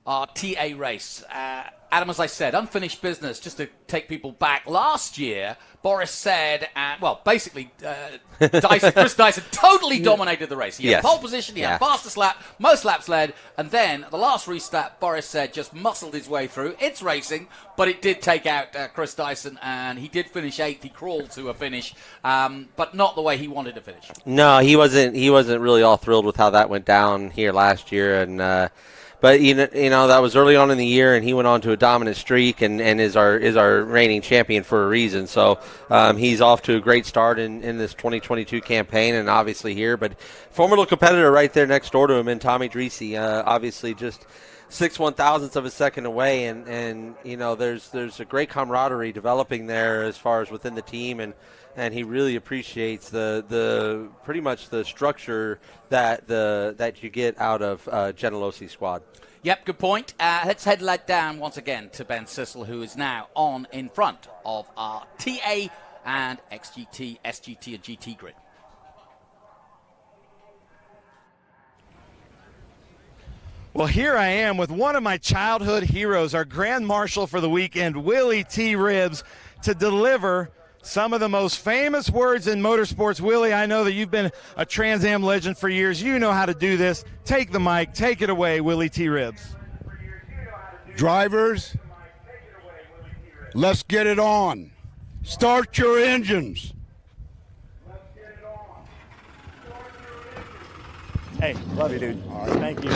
our TA race. Adam, as I said, unfinished business, just to take people back. Last year, Boris said, basically, Chris Dyson totally dominated the race. He had pole position, he had fastest lap, most laps led, and then the last restart, Boris said, just muscled his way through. It's racing, but it did take out Chris Dyson, and he did finish 8th. He crawled to a finish, but not the way he wanted to finish. No, he wasn't really all thrilled with how that went down here last year, and but you know that was early on in the year, and he went on to a dominant streak, and is our reigning champion for a reason. So he's off to a great start in this 2022 campaign, and obviously here. But formidable competitor right there next door to him, and Tommy Dreesy, obviously just 6/1000ths of a second away, and you know there's a great camaraderie developing there as far as within the team, and he really appreciates the pretty much the structure that you get out of Gentillosi squad. Yep, good point. Let's head down once again to Ben Sissel, who is now on in front of our TA and XGT, SGT, and GT grid. Well, here I am with one of my childhood heroes, our Grand Marshal for the weekend, Willie T. Ribbs, to deliver some of the most famous words in motorsports. Willie, I know that you've been a Trans Am legend for years. You know how to do this. Take the mic. Take it away, Willie T. Ribbs. Drivers, let's get it on. Start your engines. Hey, love you, dude. All right, thank you.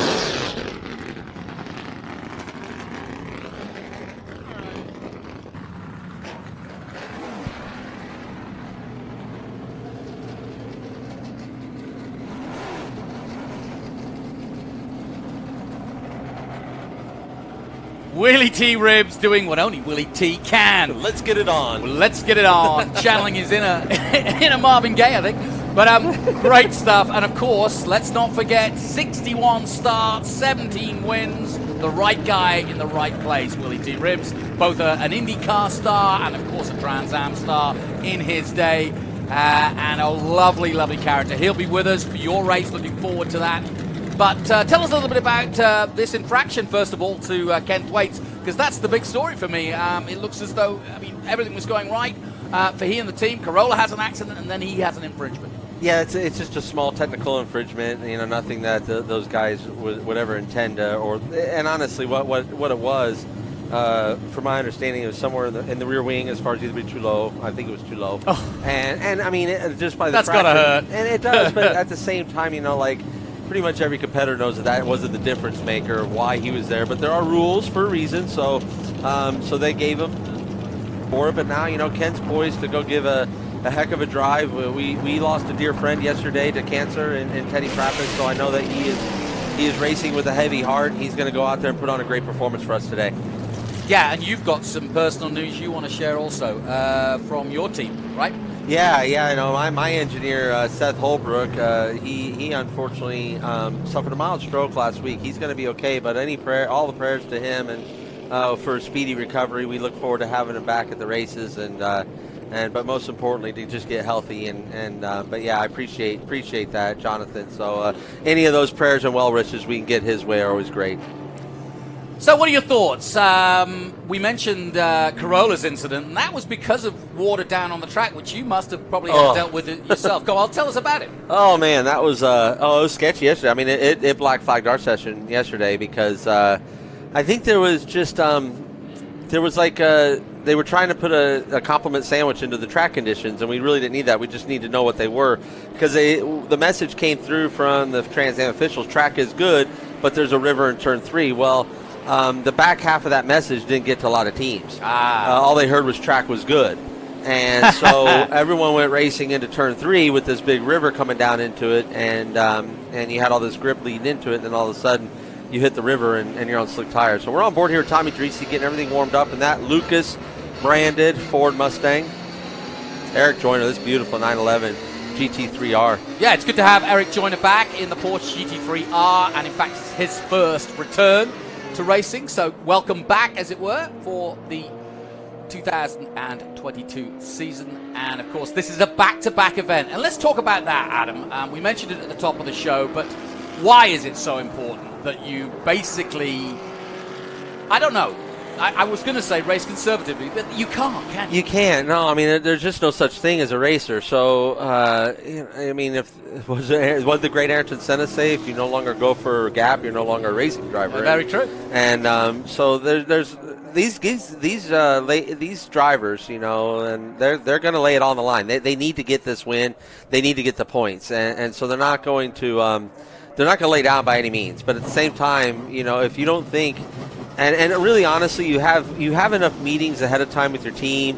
Willie T. Ribbs doing what only Willie T. can. Let's get it on. Well, let's get it on. Channeling his inner Marvin Gaye, I think. But great stuff. And, of course, let's not forget 61 starts, 17 wins. The right guy in the right place, Willie T. Ribbs. Both an IndyCar star and, of course, a Trans Am star in his day. And a lovely, lovely character. He'll be with us for your race. Looking forward to that. But tell us a little bit about this infraction, first of all, to Ken Thwaites, because that's the big story for me. It looks as though, everything was going right for he and the team. Carolla has an accident, and then he has an infringement. Yeah, it's just a small technical infringement. You know, nothing that those guys would ever intend to, and honestly, what it was, from my understanding, it was somewhere in the rear wing as far as either be too low. I think it was too low. Oh. And I mean, just by the that's gotta hurt. And it does, but at the same time, you know, like, pretty much every competitor knows that wasn't the difference maker of why he was there, but there are rules for a reason, so they gave him for it. But now, you know, Ken's poised to go give a heck of a drive. We lost a dear friend yesterday to cancer in Teddy Trappist, so I know that he is racing with a heavy heart. He's going to go out there and put on a great performance for us today. Yeah, and you've got some personal news you want to share also from your team, right? Yeah, you know, my engineer, Seth Holbrook, he unfortunately suffered a mild stroke last week. He's going to be okay, but all the prayers to him and for a speedy recovery. We look forward to having him back at the races, but most importantly, to just get healthy. But yeah, I appreciate that, Jonathan. So any of those prayers and well wishes we can get his way are always great. So what are your thoughts? We mentioned Carolla's incident, and that was because of water down on the track, which you must have probably dealt with it yourself. Go on, tell us about it. Oh, man, that was it was sketchy yesterday. I mean, it black flagged our session yesterday because I think there was just there was like they were trying to put a compliment sandwich into the track conditions, and we really didn't need that. We just need to know what they were because the message came through from the Trans Am officials, track is good, but there's a river in turn 3. Well, the back half of that message didn't get to a lot of teams. All they heard was track was good. And so everyone went racing into turn 3 with this big river coming down into it, and you had all this grip leading into it, and then all of a sudden you hit the river and you're on slick tires. So we're on board here with Tommy Dreese getting everything warmed up in that Lucas branded Ford Mustang. Eric Joyner, this beautiful 911 GT3R. Yeah, it's good to have Eric Joyner back in the Porsche GT3R, and in fact it's his first return to racing, so welcome back, as it were, for the 2022 season. And of course this is a back-to-back event, and let's talk about that, Adam. We mentioned it at the top of the show, but why is it so important that you basically, I don't know, I was going to say race conservatively, but you can't, can you? You can't. No, I mean, there's just no such thing as a racer. So, I mean, what did the great Ayrton Senna say? If you no longer go for a gap, you're no longer a racing driver. Very true. And so there's these drivers, you know, and they're going to lay it on the line. They need to get this win. They need to get the points, and so they're not going to lay down by any means. But at the same time, you know, if you don't think. And really, honestly, you have enough meetings ahead of time with your team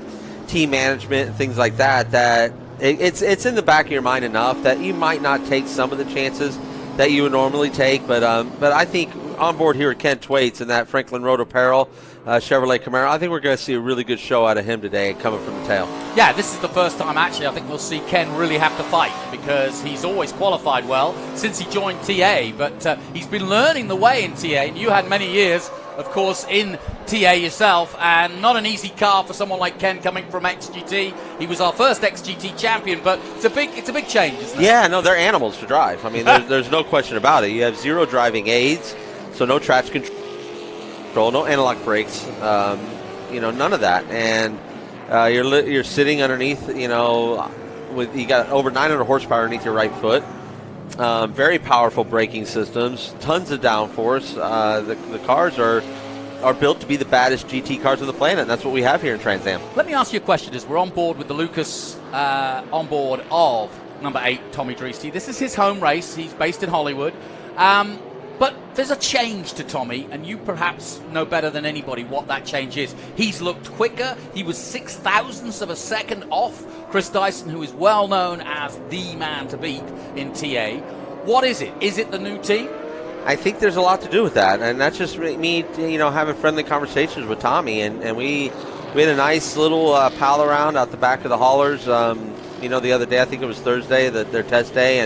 management, and things like that. That it's in the back of your mind enough that you might not take some of the chances that you would normally take. But I think on board here at Ken Thwaites in that Franklin Road Apparel Chevrolet Camaro, I think we're going to see a really good show out of him today, coming from the tail. Yeah, this is the first time actually I think we'll see Ken really have to fight, because he's always qualified well since he joined TA, but he's been learning the way in TA, and you had many years, of course, in TA yourself, and not an easy car for someone like Ken coming from XGT. He was our first XGT champion, but it's a big change, isn't it? Yeah, no, they're animals to drive. I mean, there's no question about it. You have 0 driving aids, so no traction control, no analog brakes, you know, none of that, and you're sitting underneath, you know, you got over 900 horsepower underneath your right foot. Very powerful braking systems, tons of downforce. The cars are built to be the baddest GT cars on the planet, and that's what we have here in Trans Am. Let me ask you a question as we're on board with the Lucas on board of number 8, Tommy Dreese. This is his home race. He's based in Hollywood. But there's a change to Tommy, and you perhaps know better than anybody what that change is. He's looked quicker. He was 0.06 of a second off Chris Dyson, who is well known as the man to beat in TA. What is it? Is it the new team? I think there's a lot to do with that, and that's just me, you know, having friendly conversations with Tommy, and we had a nice little pal around out the back of the haulers, you know, the other day. I think it was Thursday, their test day,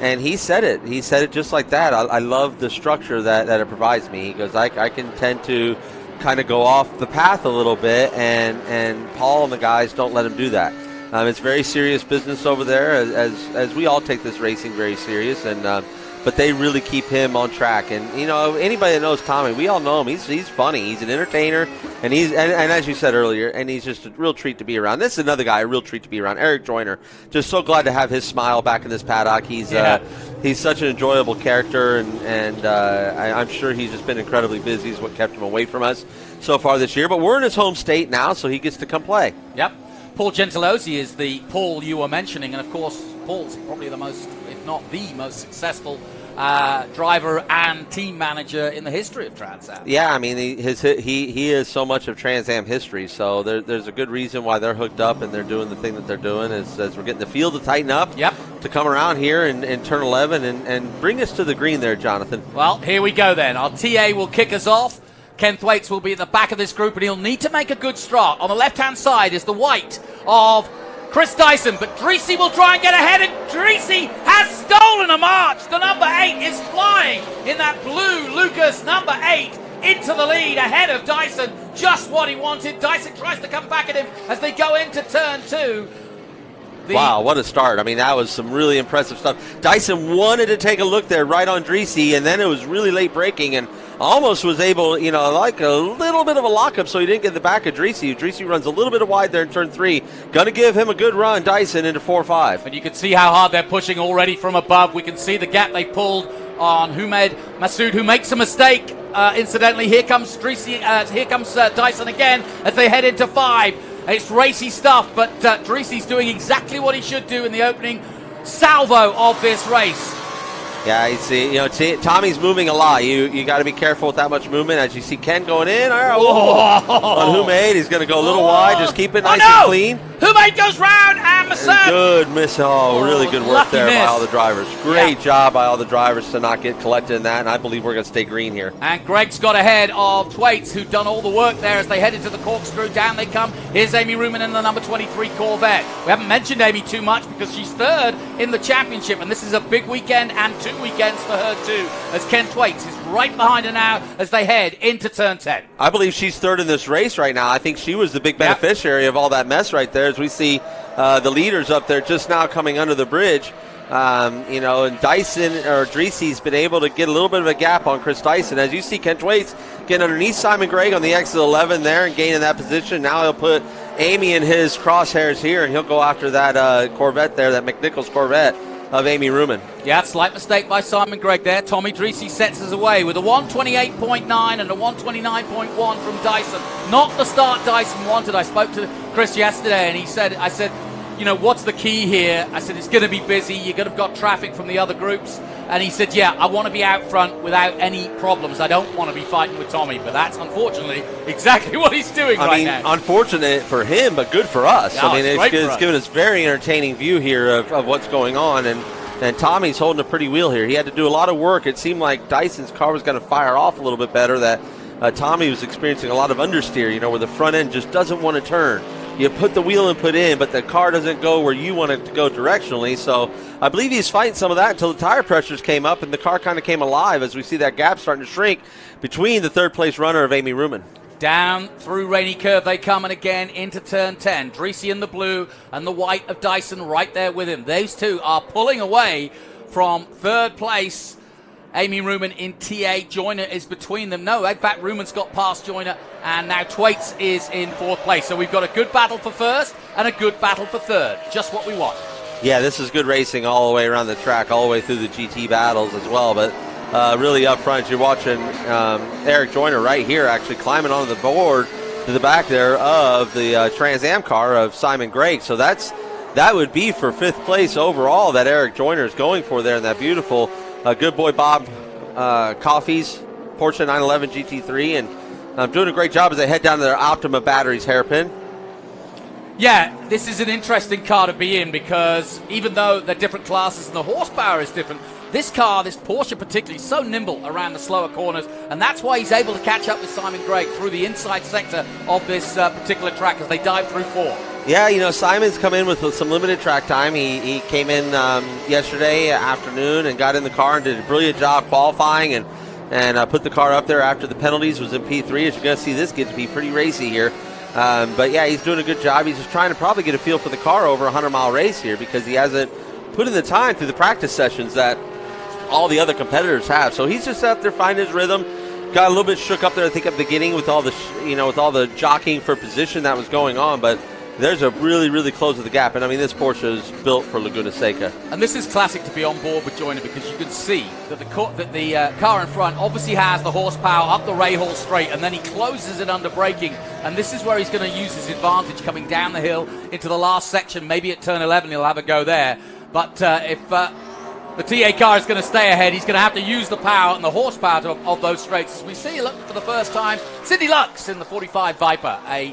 and he said it. He said it just like that. I love the structure that it provides me. He goes, I can tend to kind of go off the path a little bit, and Paul and the guys don't let him do that. It's very serious business over there, as we all take this racing very serious, and but they really keep him on track. And you know, anybody that knows Tommy, we all know him. He's funny. He's an entertainer, and and as you said earlier, and he's just a real treat to be around. This is another guy, a real treat to be around. Eric Joyner, just so glad to have his smile back in this paddock. He's such an enjoyable character, and I'm sure he's just been incredibly busy. Is what kept him away from us so far this year. But we're in his home state now, so he gets to come play. Yep. Paul Gentillosi is the Paul you were mentioning, and of course Paul's probably the most, if not the most successful driver and team manager in the history of Trans Am. Yeah, I mean, he is so much of Trans Am history, so there's a good reason why they're hooked up and they're doing the thing that they're doing as we're getting the field to tighten up. Yep. To come around here in turn 11 and bring us to the green there, Jonathan. Well, here we go then. Our TA will kick us off. Ken Thwaites will be at the back of this group, and he'll need to make a good start. On the left-hand side is the white of Chris Dyson, but Dreesy will try and get ahead, and Dreesy has stolen a march. The number 8 is flying in that blue Lucas number 8 into the lead ahead of Dyson. Just what he wanted. Dyson tries to come back at him as they go into turn 2. Wow, what a start. I mean, that was some really impressive stuff. Dyson wanted to take a look there right on Dreesy, and then it was really late braking, and almost was able, you know, like a little bit of a lockup, so he didn't get the back of Dreesy. Dreesy runs a little bit wide there in turn 3. Going to give him a good run, Dyson, into 4-5. And you can see how hard they're pushing already from above. We can see the gap they pulled on Humed Masood, who makes a mistake. Incidentally, here comes Dreesy, here comes Dyson again as they head into 5. It's racy stuff, but Dreesy's doing exactly what he should do in the opening salvo of this race. Yeah, you see, you know, Tommy's moving a lot. You got to be careful with that much movement. As you see Ken going in. On Humed, he's going to go a little wide. Just keep it nice and clean. Humed goes round, and Masood. Good miss. Oh, really good work there by all the drivers. Great job by all the drivers to not get collected in that, and I believe we're going to stay green here. And Greg's got ahead of Thwaites, who've done all the work there as they head into the corkscrew. Down they come. Here's Amy Ruman in the number 23 Corvette. We haven't mentioned Amy too much because she's third in the championship, and this is a big weekend and 2 weekends for her too, as Ken Thwaites is right behind her now as they head into turn 10. I believe she's third in this race right now. I think she was the big beneficiary of all that mess right there, as we see the leaders up there just now coming under the bridge. You know, and Dyson or Dreesy's been able to get a little bit of a gap on Chris Dyson. As you see, Ken Thwaites getting underneath Simon Gregg on the exit 11 there and gaining that position. Now he'll put Amy in his crosshairs here, and he'll go after that Corvette there, that McNichols Corvette of Amy Ruman. Yeah, slight mistake by Simon Gregg there. Tommy Dreesy sets us away with a 128.9 and a 129.1 from Dyson. Not the start Dyson wanted. I spoke to Chris yesterday, and I said, you know, what's the key here? I said, it's going to be busy. You're going to have got traffic from the other groups. And he said, yeah, I want to be out front without any problems. I don't want to be fighting with Tommy. But that's unfortunately exactly what he's doing right now. Unfortunate for him, but good for us. Yeah, I mean, it's given us very entertaining view here of what's going on. And Tommy's holding a pretty wheel here. He had to do a lot of work. It seemed like Dyson's car was going to fire off a little bit better. That Tommy was experiencing a lot of understeer, you know, where the front end just doesn't want to turn. You put the wheel input in, but the car doesn't go where you want it to go directionally. So I believe he's fighting some of that until the tire pressures came up and the car kind of came alive as we see that gap starting to shrink between the third place runner of Amy Ruman. Down through Rainy Curve they come, and again into turn 10. Dreesy in the blue and the white of Dyson right there with him. Those two are pulling away from third place. Amy Ruman in TA. Joyner is between them. No, in fact, Ruman's got past Joyner, and now Thwaites is in fourth place. So we've got a good battle for first and a good battle for third. Just what we want. Yeah, this is good racing all the way around the track, all the way through the GT battles as well. But really up front, you're watching Eric Joyner right here actually climbing onto the board to the back there of the Trans Am car of Simon Gregg. So that would be for fifth place overall that Eric Joyner is going for there in that beautiful Good Boy Bob Coffee's Porsche 911 GT3, and doing a great job as they head down to their Optima batteries hairpin. Yeah, this is an interesting car to be in because even though they're different classes and the horsepower is different, this car, this Porsche particularly, is so nimble around the slower corners, and that's why he's able to catch up with Simon Gregg through the inside sector of this particular track as they dive through 4. Yeah, you know, Simon's come in with some limited track time. He came in yesterday afternoon and got in the car and did a brilliant job qualifying and put the car up there after the penalties, was in P3. As you're going to see, this gets to be pretty racy here. But, yeah, he's doing a good job. He's just trying to probably get a feel for the car over a 100-mile race here because he hasn't put in the time through the practice sessions that all the other competitors have. So he's just out there finding his rhythm. Got a little bit shook up there, I think, at the beginning with all the, with all the jockeying for position that was going on. But there's a really, really close of the gap. And, I mean, this Porsche is built for Laguna Seca. And this is classic to be on board with Joyner because you can see that the car in front obviously has the horsepower up the Rahal straight, and then he closes it under braking. And this is where he's going to use his advantage coming down the hill into the last section. Maybe at turn 11 he'll have a go there. But if the TA car is going to stay ahead, he's going to have to use the power and the horsepower of those straights. As we see, look, for the first time, Cindy Lux in the 45 Viper, a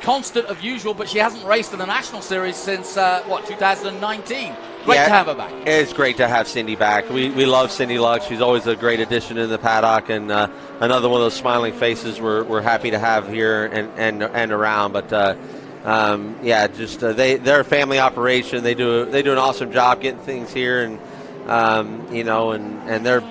constant of usual, but she hasn't raced in the National Series since, 2019. Great to have her back. It's great to have Cindy back. We love Cindy Lux. She's always a great addition in the paddock, and another one of those smiling faces we're happy to have here and around. But, yeah, just they're a family operation. They do an awesome job getting things here, and and they're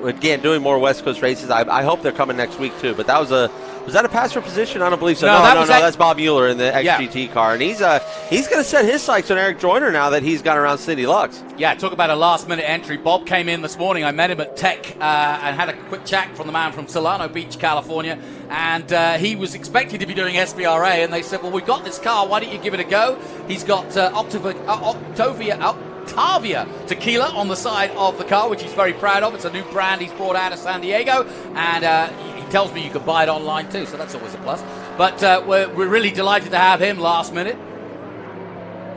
again doing more West Coast races. I hope they're coming next week too. But was that a pass for position? I don't believe so. No, that's Bob Mueller in the XGT car, and he's going to set his sights on Eric Joyner now that he's got around Cindy Lux. Yeah, talk about a last-minute entry. Bob came in this morning. I met him at Tech and had a quick chat from the man from Solano Beach, California, and he was expected to be doing SVRA, and they said, well, we've got this car. Why don't you give it a go? He's got Octavia Tequila on the side of the car, which he's very proud of. It's a new brand he's brought out of San Diego, and he tells me you can buy it online too, so that's always a plus. But we're really delighted to have him last minute.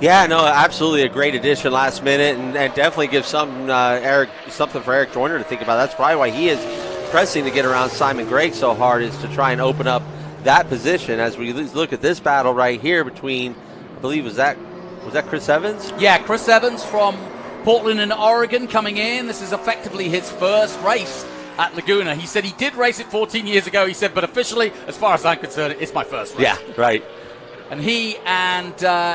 Yeah, no, absolutely a great addition last minute, and definitely gives something for Eric Joyner to think about. That's probably why he is pressing to get around Simon Gregg so hard, is to try and open up that position. As we look at this battle right here between, I believe, was that Chris Evans? Yeah, Chris Evans from Portland in Oregon coming in. This is effectively his first race at Laguna. He said he did race it 14 years ago. He said, but officially, as far as I'm concerned, it's my first race. Yeah, right. And he and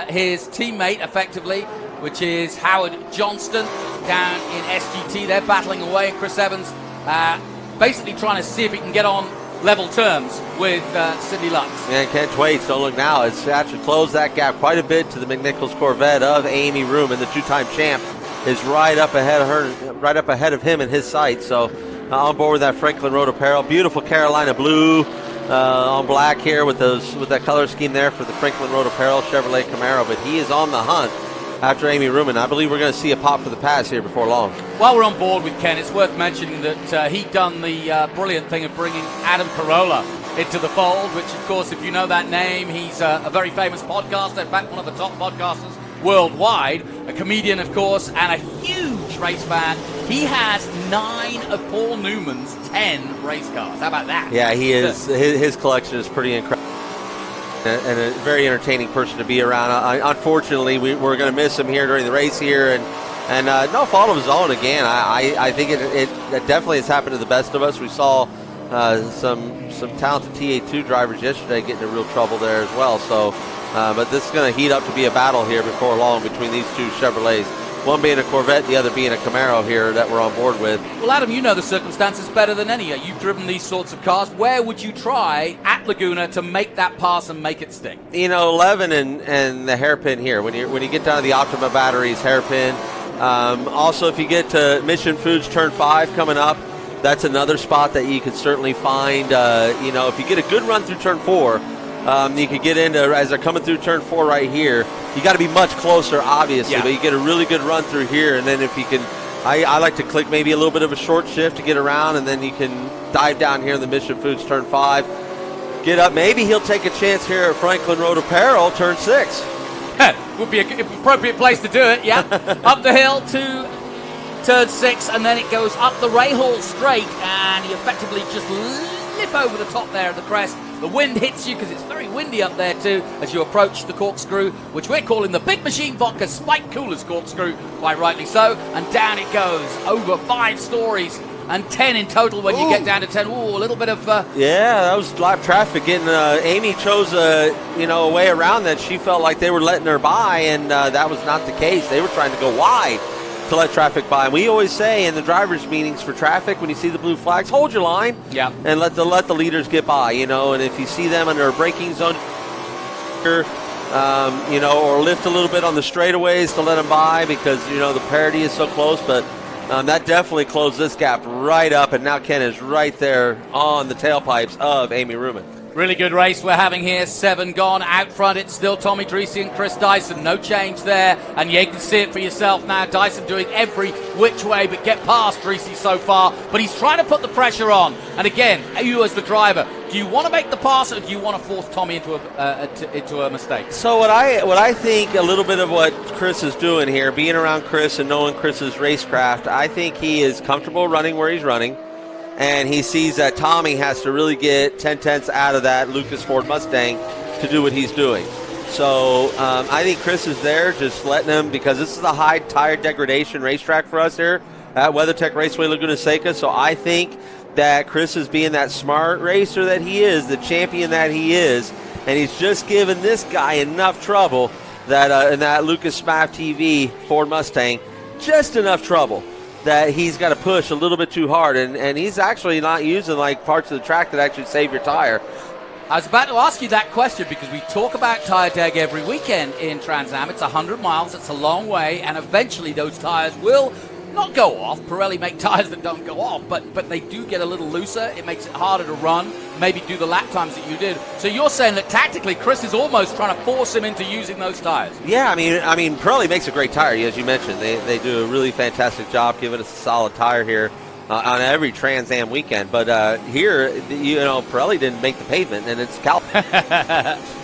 his teammate, effectively, which is Howard Johnston, down in SGT, they're battling away. And Chris Evans basically trying to see if he can get on level terms with Cindy Lux. Yeah, can't wait. So look now, it's actually closed that gap quite a bit to the McNichols Corvette of Amy Ruman, the two-time champ, is right up ahead of him in his sights. So on board with that Franklin Road apparel, beautiful Carolina blue on black here with that color scheme there for the Franklin Road apparel Chevrolet Camaro. But he is on the hunt after Amy Ruman. I believe we're going to see a pop for the pass here before long. While we're on board with Ken, it's worth mentioning that he'd done the brilliant thing of bringing Adam Carolla into the fold, which, of course, if you know that name, he's a very famous podcaster, in fact, one of the top podcasters worldwide, a comedian, of course, and a huge race fan. He has 9 of Paul Newman's 10 race cars. How about that? Yeah, he is. His collection is pretty incredible. And a very entertaining person to be around. Unfortunately, we're going to miss him here during the race here, and no fault of his own. Again, I think it definitely has happened to the best of us. We saw some talented TA2 drivers yesterday get into real trouble there as well. So, but this is going to heat up to be a battle here before long between these two Chevrolets. One being a Corvette, the other being a Camaro here that we're on board with. Well, Adam, you know the circumstances better than any. You've driven these sorts of cars. Where would you try at Laguna to make that pass and make it stick? 11 and the hairpin here. When you get down to the Optima batteries, hairpin. Also, if you get to Mission Foods Turn 5 coming up, that's another spot that you could certainly find. If you get a good run through Turn 4, you could get into, as they're coming through Turn 4 right here, you got to be much closer, obviously, but you get a really good run through here, and then if you can, I like to click maybe a little bit of a short shift to get around, and then you can dive down here in the Mission Foods Turn 5, get up. Maybe he'll take a chance here at Franklin Road Apparel, Turn 6. Would be an appropriate place to do it, yeah. Up the hill to Turn 6, and then it goes up the Rahal straight, and you effectively just lip over the top there of the crest. The wind hits you because it's very windy up there too as you approach the corkscrew, which we're calling the Big Machine Vodka Spike Coolers corkscrew, quite rightly so. And down it goes over 5 stories and 10 in total when you get down to 10. Ooh, a little bit of... Yeah, that was live traffic. Getting Amy chose a way around that. She felt like they were letting her by, and that was not the case. They were trying to go wide to let traffic by. And we always say in the drivers' meetings for traffic, when you see the blue flags, hold your line, and let the leaders get by. And if you see them under a braking zone, or lift a little bit on the straightaways to let them by because the parity is so close. But that definitely closed this gap right up, and now Ken is right there on the tailpipes of Amy Ruman. Really good race we're having here. 7 gone. Out front, it's still Tommy Dreese and Chris Dyson. No change there. And you can see it for yourself now. Dyson doing every which way but get past Dreese so far. But he's trying to put the pressure on. And again, you as the driver, do you want to make the pass or do you want to force Tommy into a mistake? So what I think a little bit of what Chris is doing here, being around Chris and knowing Chris's racecraft, I think he is comfortable running where he's running. And he sees that Tommy has to really get 10/10ths out of that Lucas Ford Mustang to do what he's doing. So I think Chris is there just letting him, because this is a high tire degradation racetrack for us here at WeatherTech Raceway Laguna Seca. So I think that Chris is being that smart racer that he is, the champion that he is and he's just given this guy enough trouble that in that Lucas Smaff TV Ford Mustang, just enough trouble that he's got to push a little bit too hard, and he's actually not using like parts of the track that actually save your tire. I was about to ask you that question because we talk about tire deg every weekend in Trans Am. It's 100 miles, it's a long way, and eventually those tires will not go off. Pirelli make tires that don't go off, but they do get a little looser. It makes it harder to run, maybe do the lap times that you did. So you're saying that tactically Chris is almost trying to force him into using those tires. Yeah, I mean Pirelli makes a great tire, as you mentioned. They do a really fantastic job giving us a solid tire here on every Trans Am weekend. But here, Pirelli didn't make the pavement, and it's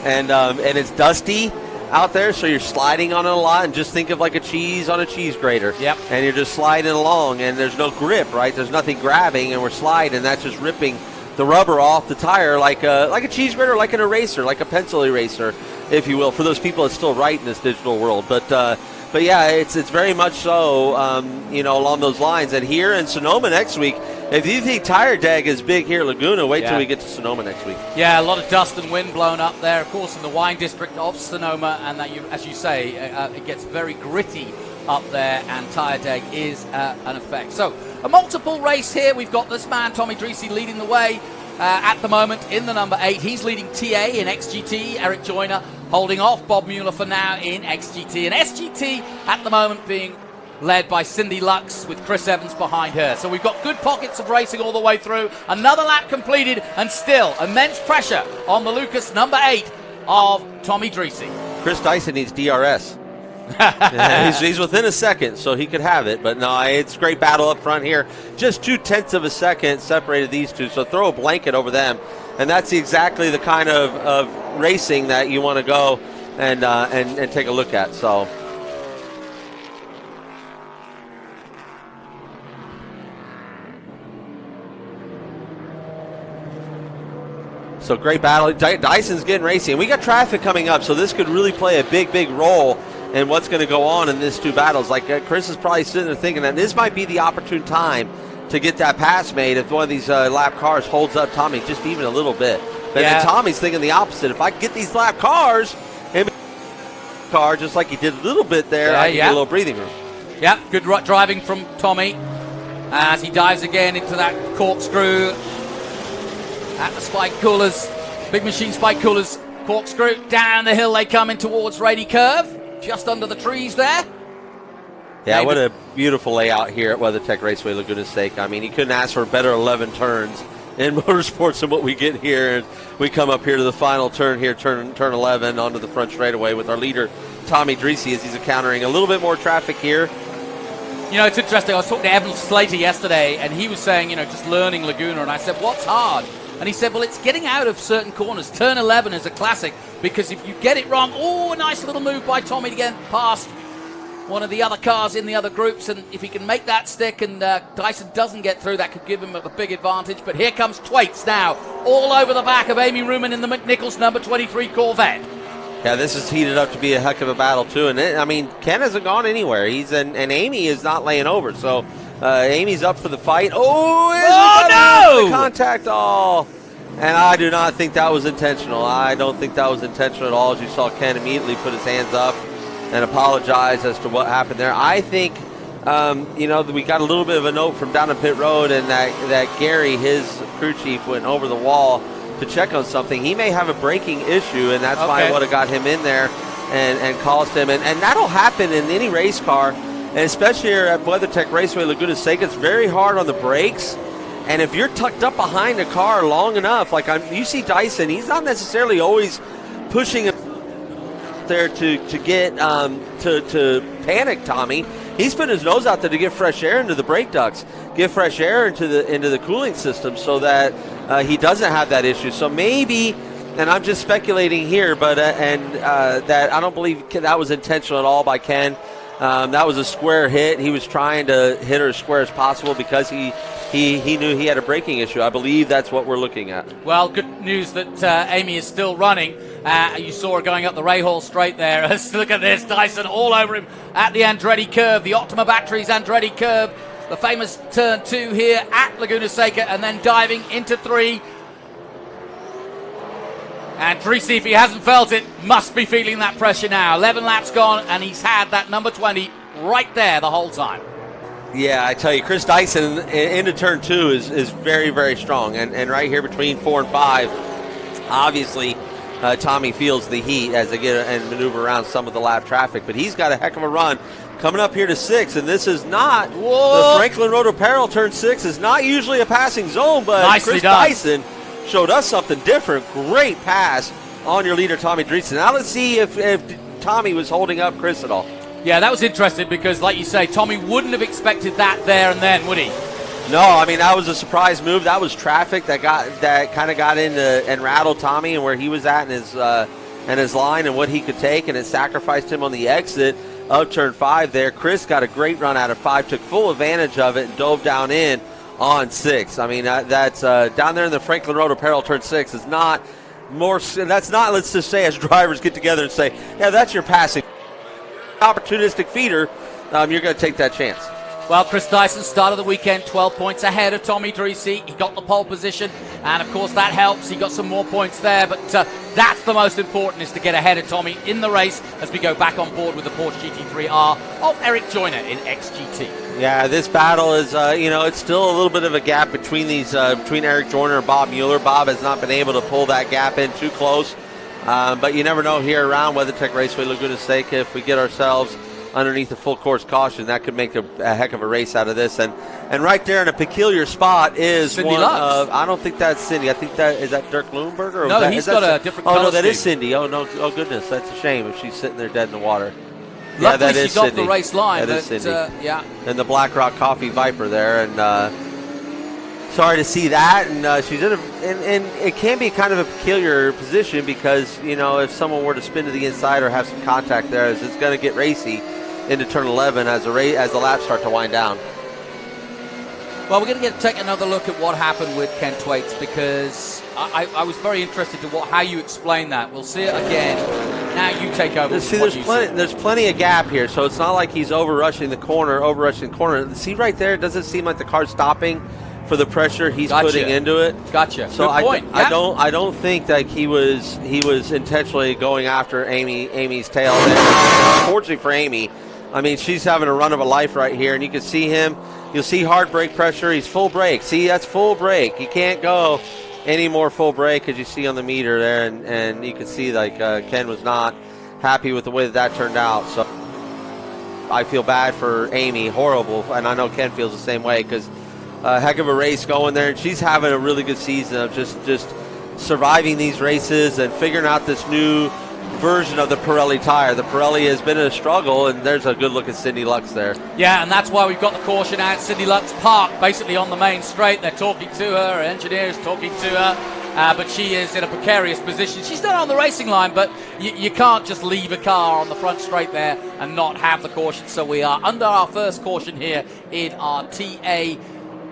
and it's dusty out there, so you're sliding on it a lot, and just think of like a cheese on a cheese grater. Yep. And you're just sliding along, and there's no grip, right? There's nothing grabbing, and we're sliding, and that's just ripping the rubber off the tire like a cheese grater, like an eraser, like a pencil eraser, if you will, for those people that still write in this digital world. But yeah, it's very much so, along those lines. And here in Sonoma next week, if you think tire deg is big here at Laguna, wait till we get to Sonoma next week. Yeah, a lot of dust and wind blown up there, of course, in the wine district of Sonoma, and that, as you say, it gets very gritty up there, and tire deg is an effect. So, a multiple race here. We've got this man, Tommy Dreese, leading the way at the moment in the number 8. He's leading TA in XGT. Eric Joyner holding off Bob Mueller for now in XGT. And SGT at the moment being led by Cindy Lux with Chris Evans behind her. So we've got good pockets of racing all the way through. Another lap completed, and still immense pressure on the Lucas number 8 of Tommy Dreese. Chris Dyson needs DRS. He's within a second, so he could have it. But no, it's a great battle up front here. Just 0.2 of a second separated these two, so throw a blanket over them. And that's exactly the kind of racing that you want to go and take a look at. So great battle. Dyson's getting racing. We got traffic coming up, so this could really play a big role in what's going to go on in these two battles. Like Chris is probably sitting there thinking that this might be the opportune time to get that pass made if one of these lap cars holds up Tommy just even a little bit. But then Tommy's thinking the opposite. If I get these lap cars, just like he did a little bit there, I can get a little breathing room. Yeah, good driving from Tommy as he dives again into that corkscrew at the spike coolers. Big machine spike coolers. Corkscrew down the hill they come in towards Rady Curve, just under the trees there. Yeah, what a beautiful layout here at WeatherTech Raceway Laguna Seca. I mean, you couldn't ask for a better 11 turns in motorsports than what we get here. And we come up here to the final turn here, turn 11, onto the front straightaway with our leader, Tommy Dreese, as he's encountering a little bit more traffic here. You know, it's interesting. I was talking to Evan Slater yesterday, and he was saying, just learning Laguna. And I said, what's hard? And he said, well, it's getting out of certain corners. Turn 11 is a classic, because if you get it wrong, a nice little move by Tommy to get past one of the other cars in the other groups, and if he can make that stick and Dyson doesn't get through, that could give him a big advantage. But here comes Thwaites now, all over the back of Amy Ruman in the McNichols number 23 Corvette. Yeah, this is heated up to be a heck of a battle, too. And, Ken hasn't gone anywhere. And Amy is not laying over. So Amy's up for the fight. No! Contact. And I do not think that was intentional. I don't think that was intentional at all, as you saw Ken immediately put his hands up and apologize as to what happened there. I think, we got a little bit of a note from down on pit road, and that Gary, his crew chief, went over the wall to check on something. He may have a braking issue, and that's why what got him in there and caused him. And that'll happen in any race car, and especially here at WeatherTech Raceway Laguna Seca. It's very hard on the brakes. And if you're tucked up behind a car long enough, you see Dyson, he's not necessarily always pushing there to get to panic Tommy. He's putting his nose out there to get fresh air into the brake ducts, get fresh air into the cooling system, so that he doesn't have that issue. So maybe, and I'm just speculating here, but that I don't believe that was intentional at all by Ken. That was a square hit. He was trying to hit her as square as possible because he knew he had a braking issue. I believe that's what we're looking at. Well, good news that Amy is still running. You saw her going up the Rahal straight there. Look at this, Dyson all over him at the Andretti curve, the Optima Batteries Andretti curve, the famous turn 2 here at Laguna Seca, and then diving into 3. And Dreesy, if he hasn't felt it, must be feeling that pressure now. 11 laps gone, and he's had that number 20 right there the whole time. Yeah, I tell you, Chris Dyson into turn 2 is very, very strong. And right here between 4 and 5, obviously, Tommy feels the heat as they get and maneuver around some of the lap traffic. But he's got a heck of a run coming up here to 6. And this is not, the Franklin Road Apparel turn 6 is not usually a passing zone. But Nicely Chris done. Dyson showed us something different. Great pass on your leader, Tommy Dreesen. Now let's see if Tommy was holding up Chris at all. Yeah, that was interesting because, like you say, Tommy wouldn't have expected that there and then, would he? No, I mean, that was a surprise move. That was traffic that kind of got into and rattled Tommy and where he was at in his line and what he could take, and it sacrificed him on the exit of turn 5 there. Chris got a great run out of 5, took full advantage of it, and dove down in on 6. I mean, that's down there in the Franklin Road Apparel turn 6 is not more. That's not, let's just say, as drivers get together and say, yeah, that's your passing opportunistic feeder. You're going to take that chance. Well, Chris Dyson started the weekend 12 points ahead of Tommy Dreesy. He got the pole position, and of course that helps. He got some more points there, but that's the most important, is to get ahead of Tommy in the race as we go back on board with the Porsche GT3R of Eric Joyner in XGT. Yeah, this battle is, it's still a little bit of a gap between these, between Eric Joyner and Bob Mueller. Bob has not been able to pull that gap in too close, but you never know here around WeatherTech Raceway Laguna Seca if we get ourselves underneath the full course caution, that could make a heck of a race out of this. And right there in a peculiar spot is Cindy one Lux. of, I don't think that's Cindy. I think that, is that Dirk Lundberger? Or No, is he's that, got a different Oh, color no, that is scheme. Cindy. Oh, no. Oh, goodness. That's a shame if she's sitting there dead in the water. Luckily, yeah, that is she's off Cindy. the race line. That is but, Cindy. yeah. And the Black Rock Coffee Viper there. And sorry to see that. And she's in and it can be kind of a peculiar position because, if someone were to spin to the inside or have some contact there, it's going to get racy into turn 11 as the laps start to wind down. Well, we're going to take another look at what happened with Ken Thwaites, because I was very interested to how you explain that. We'll see it again. Now you take over. There's plenty of gap here, so it's not like he's overrushing the corner. See right there, it doesn't seem like the car's stopping for the pressure he's putting into it. Gotcha. So Good point. I don't think that he was intentionally going after Amy's tail there. Unfortunately for Amy, I mean, she's having a run of a life right here, and you can see him. You'll see hard brake pressure. He's full brake. See, that's full brake. You can't go any more full brake, as you see on the meter there, and you can see like Ken was not happy with the way that turned out. So I feel bad for Amy, horrible, and I know Ken feels the same way because a heck of a race going there, and she's having a really good season of just surviving these races and figuring out this new version of the Pirelli tire. The Pirelli has been a struggle, and there's a good look at Cindy Lux there. Yeah, and that's why we've got the caution out. Cindy Lux parked basically on the main straight. They're talking to her, her engineer's talking to her, but she is in a precarious position. She's not on the racing line, but you can't just leave a car on the front straight there and not have the caution. So we are under our first caution here in our TA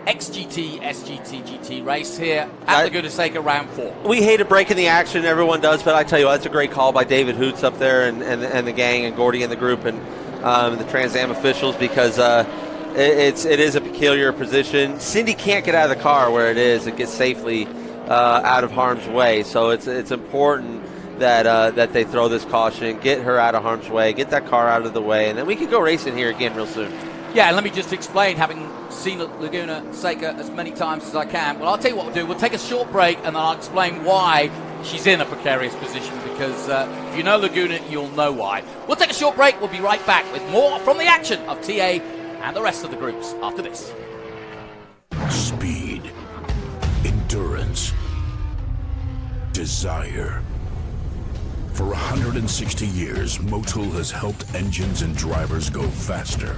XGT SGT GT race here at Laguna Seca round 4. We hate a break in the action, everyone does, but I tell you what, that's a great call by David Hoots up there and the gang and Gordy and the group and the Trans Am officials, because it is a peculiar position. Cindy can't get out of the car where it is and get safely out of harm's way, so it's important that they throw this caution, get her out of harm's way, get that car out of the way, and then we can go racing here again real soon. Yeah, and let me just explain, having seen Laguna Seca as many times as I can. Well, I'll tell you what we'll do. We'll take a short break, and then I'll explain why she's in a precarious position, because if you know Laguna, you'll know why. We'll take a short break. We'll be right back with more from the action of TA and the rest of the groups after this. Speed, endurance, desire. For 160 years, Motul has helped engines and drivers go faster,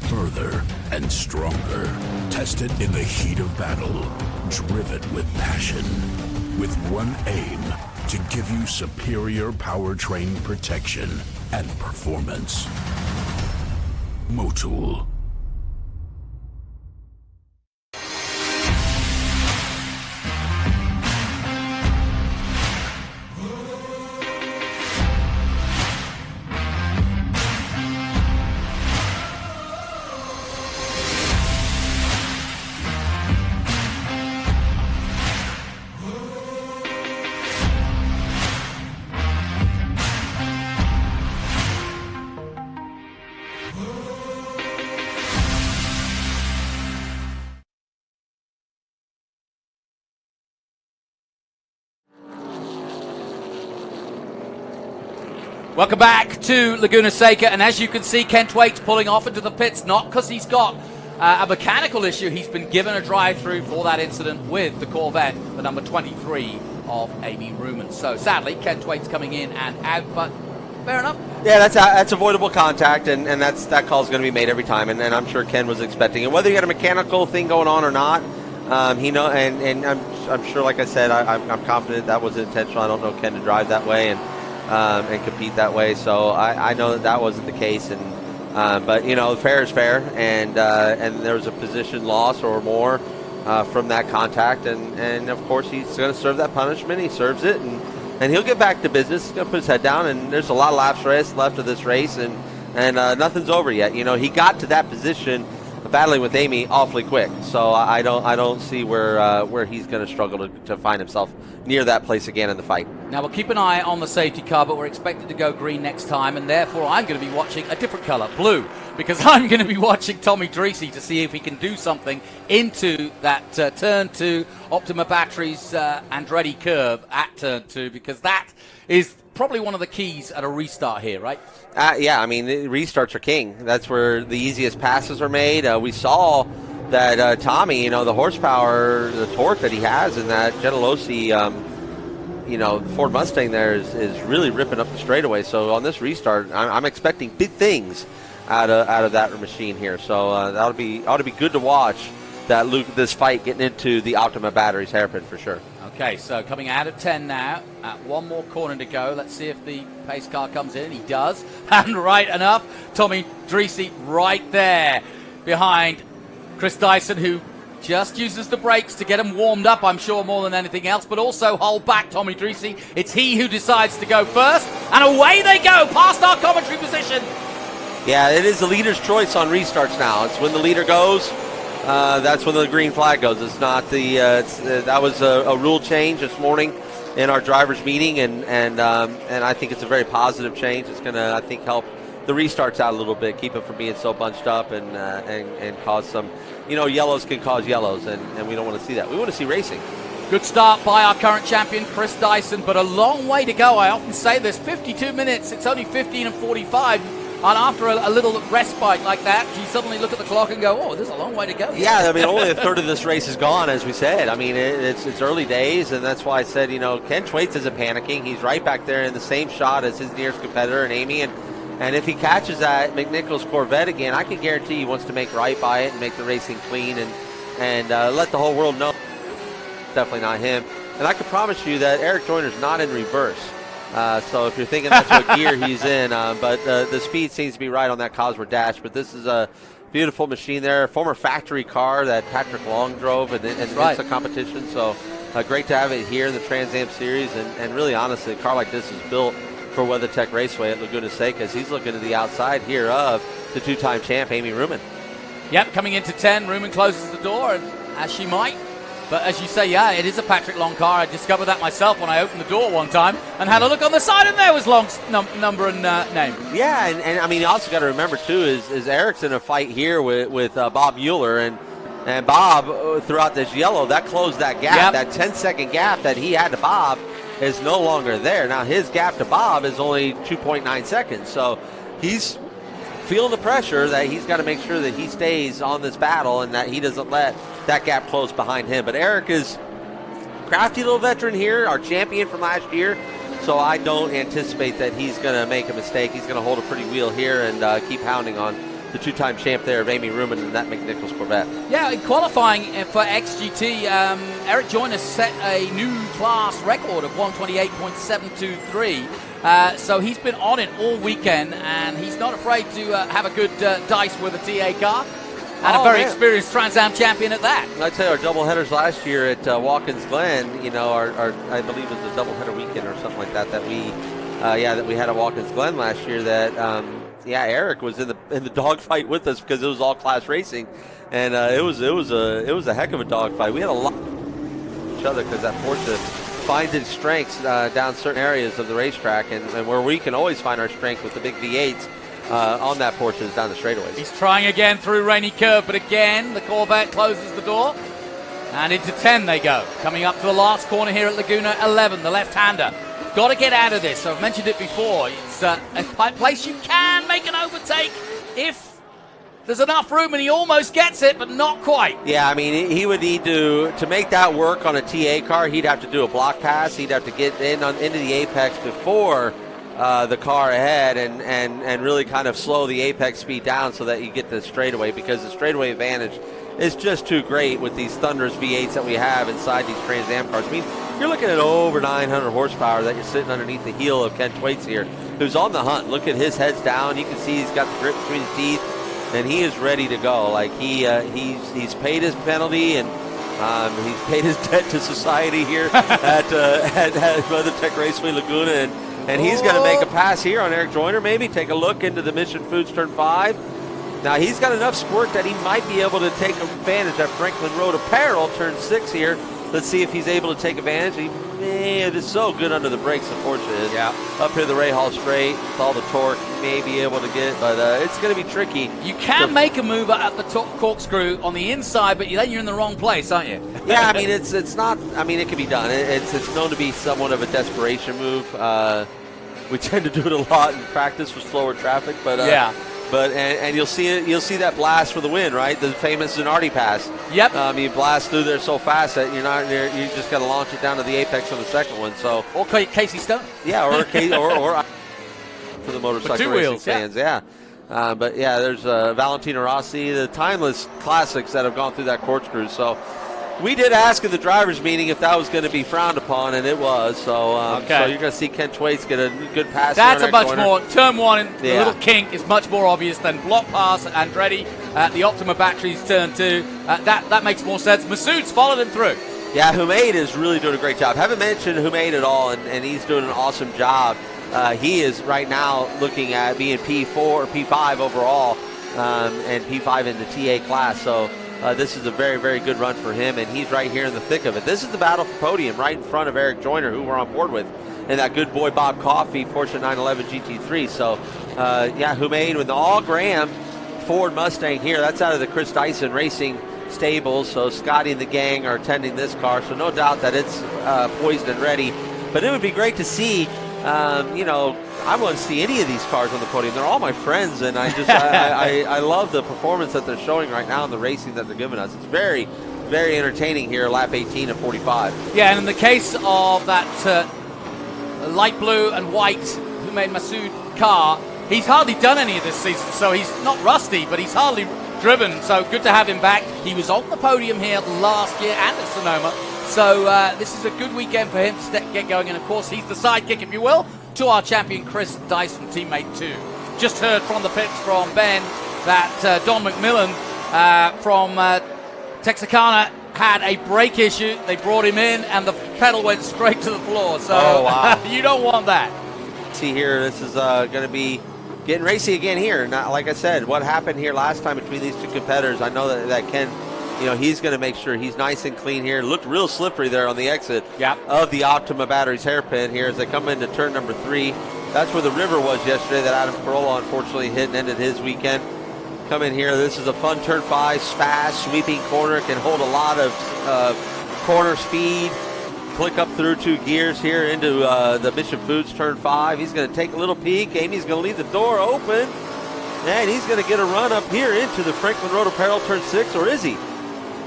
further, and stronger. Tested in the heat of battle, driven with passion, with one aim: to give you superior powertrain protection and performance. Motul. Welcome back to Laguna Seca, and as you can see, Ken Twaite's pulling off into the pits, not because he's got a mechanical issue. He's been given a drive-through for that incident with the Corvette, the number 23 of Amy Ruman. So sadly, Ken Twaite's coming in and out, but fair enough. Yeah, that's avoidable contact, and that call's going to be made every time, and I'm sure Ken was expecting it. Whether you had a mechanical thing going on or not, he know, and I'm sure, like I said, I'm confident that was intentional. I don't know Ken to drive that way and compete that way, so I know that wasn't the case. And but you know, fair is fair, and there was a position loss or more from that contact, and of course he's going to serve that punishment. He serves it, and he'll get back to business. He's going to put his head down, and there's a lot of laps left of this race, and nothing's over yet. You know, he got to that position battling with Amy awfully quick, so I don't see where he's going to struggle to find himself near that place again in the fight. Now we'll keep an eye on the safety car, but we're expected to go green next time, and therefore I'm going to be watching a different color, blue, because I'm going to be watching Tommy Dreese to see if he can do something into that turn 2 Optima Batteries Andretti curve at turn 2, because that is probably one of the keys at a restart here, right? Yeah, I mean, restarts are king. That's where the easiest passes are made. We saw that Tommy, you know, the horsepower, the torque that he has in that Gentillosi, you know, Ford Mustang there is really ripping up the straightaway. So on this restart, I'm expecting big things out of that machine here. So that ought to be good to watch. This fight getting into the Optima Batteries hairpin for sure. Okay, so coming out of 10 now, one more corner to go. Let's see if the pace car comes in. He does, and right enough, Tommy Dreese right there behind Chris Dyson, who just uses the brakes to get him warmed up, I'm sure, more than anything else, but also hold back Tommy Dreese. It's he who decides to go first, and away they go, past our commentary position. Yeah, it is the leader's choice on restarts now. It's when the leader goes. That's when the green flag goes. It's not the. That was a rule change this morning in our drivers' meeting, and I think it's a very positive change. It's going to, I think, help the restarts out a little bit, keep it from being so bunched up, and cause some, you know, yellows can cause yellows, and we don't want to see that. We want to see racing. Good start by our current champion, Chris Dyson, but a long way to go. I often say this, 52 minutes. It's only 15 and 45. And after a little respite like that, you suddenly look at the clock and go, oh, there's a long way to go. Yeah, I mean, only a third of this race is gone, as we said. I mean, it's early days, and that's why I said, you know, Ken Twaite isn't panicking. He's right back there in the same shot as his nearest competitor, and Amy. And if he catches that McNichol's Corvette again, I can guarantee he wants to make right by it and make the racing clean and let the whole world know. Definitely not him. And I can promise you that Eric Joyner's not in reverse. So if you're thinking that's what gear he's in, but the speed seems to be right on that Cosworth dash. But this is a beautiful machine there, former factory car that Patrick Long drove, and it's a competition. So great to have it here in the Trans Am Series, and really honestly, a car like this is built for WeatherTech Raceway at Laguna Seca, as he's looking to the outside here of the two-time champ, Amy Ruman. Yep, coming into 10, Ruman closes the door, and as she might. But as you say, yeah, it is a Patrick Long car. I discovered that myself when I opened the door one time and had a look on the side, and there was Long's number and name. Yeah, and I mean, you also got to remember, too, is Eric's in a fight here with Bob Mueller, and Bob, throughout this yellow, that closed that gap. That 10-second gap that he had to Bob is no longer there. Now, his gap to Bob is only 2.9 seconds, so he's feeling the pressure that he's got to make sure that he stays on this battle and that he doesn't let that gap close behind him. But Eric is a crafty little veteran here, our champion from last year, so I don't anticipate that he's going to make a mistake. He's going to hold a pretty wheel here and keep hounding on the two-time champ there of Amy Ruman and that McNichol's Corvette. Yeah, in qualifying for XGT, Eric Joyner set a new class record of 128.723. So he's been on it all weekend, and he's not afraid to have a good dice with a TA car. And a very experienced Trans Am champion at that. I'd say our doubleheaders last year at Watkins Glen, you know, our I believe it was a doubleheader weekend or something like that that we had at Watkins Glen last year. That Eric was in the dogfight with us because it was all class racing, and it was a heck of a dogfight. We had a lot of each other because that Porsche finds its strengths down certain areas of the racetrack, and where we can always find our strength with the big V8s. On that Porsche is down the straightaways. He's trying again through Rainy Curve, but again, the Corvette closes the door. And into 10 they go. Coming up to the last corner here at Laguna 11, the left-hander. Got to get out of this. I've mentioned it before. It's a place you can make an overtake if there's enough room, and he almost gets it, but not quite. Yeah, I mean, he would need to make that work on a TA car. He'd have to do a block pass. He'd have to get into the apex before the car ahead and really kind of slow the apex speed down so that you get the straightaway, because the straightaway advantage is just too great with these thunderous V8s that we have inside these Trans Am cars. I mean, you're looking at over 900 horsepower that you're sitting underneath the heel of Ken Thwaites here, who's on the hunt. Look at his head's down. You can see he's got the grip between his teeth, and he is ready to go. Like he's paid his penalty, and he's paid his debt to society here at WeatherTech Raceway Laguna, and he's going to make a pass here on Eric Joyner. Maybe take a look into the Mission Foods turn 5. Now he's got enough squirt that he might be able to take advantage at Franklin Road Apparel turn 6 here. Let's see if he's able to take advantage. It is so good under the brakes, unfortunately. Yeah. Up here the Rahal straight, with all the torque he may be able to get, but it's going to be tricky. You can make a move at the top corkscrew on the inside, but then you're in the wrong place, aren't you? Yeah, I mean, it's not, I mean, it can be done. It's known to be somewhat of a desperation move. We tend to do it a lot in practice for slower traffic, but yeah. But and you'll see it. You'll see that blast for the win, right? The famous Zanardi pass. Yep. You blast through there so fast that you're not there. You just got to launch it down to the apex on the second one. So or Casey Stone. Yeah, or for the motorcycle racing fans. Yeah. But yeah, there's Valentino Rossi, the timeless classics that have gone through that corkscrew. So we did ask in the drivers' meeting if that was going to be frowned upon, and it was. So, so you're going to see Ken Thwaites get a good pass. That's a much more, turn 1, the little kink is much more obvious than block pass at Andretti at the Optima Batteries turn 2. That makes more sense. Masood's followed him through. Yeah, Humaid is really doing a great job. Haven't mentioned Humaid at all, and he's doing an awesome job. He is right now looking at being P4 or P5 overall, and P5 in the TA class. So this is a very, very good run for him, and he's right here in the thick of it. This is the battle for podium right in front of Eric Joyner, who we're on board with, and that good boy Bob Coffey Porsche 911 GT3. So, yeah, Humaid with the all-Graham Ford Mustang here. That's out of the Chris Dyson Racing stables. So Scotty and the gang are attending this car. So no doubt that it's poised and ready. But it would be great to see, you know, I want to see any of these cars on the podium. They're all my friends, and I just I love the performance that they're showing right now in the racing that they're giving us. It's very, very entertaining here, lap 18 of 45. Yeah, and in the case of that light blue and white Humaid Masood car, he's hardly done any of this season, so he's not rusty, but he's hardly driven, so good to have him back. He was on the podium here last year and at Sonoma, so this is a good weekend for him to get going, and of course he's the sidekick, if you will, to our champion Chris Dyson, teammate 2. Just heard from the pits from Ben that Don McMillan from Texarkana had a brake issue. They brought him in and the pedal went straight to the floor, so you don't want that. See here, this is going to be getting racy again here. Now, like I said, what happened here last time between these two competitors, I know that Ken, you know, he's going to make sure he's nice and clean here. Looked real slippery there on the exit of the Optima Batteries hairpin here as they come into turn number 3. That's where the river was yesterday that Adam Carolla unfortunately hit and ended his weekend. Come in here. This is a fun turn 5, fast, sweeping corner. Can hold a lot of corner speed. Click up through 2 gears here into the Mission Foods turn 5. He's going to take a little peek. Amy's going to leave the door open. And he's going to get a run up here into the Franklin Road Apparel turn 6, or is he?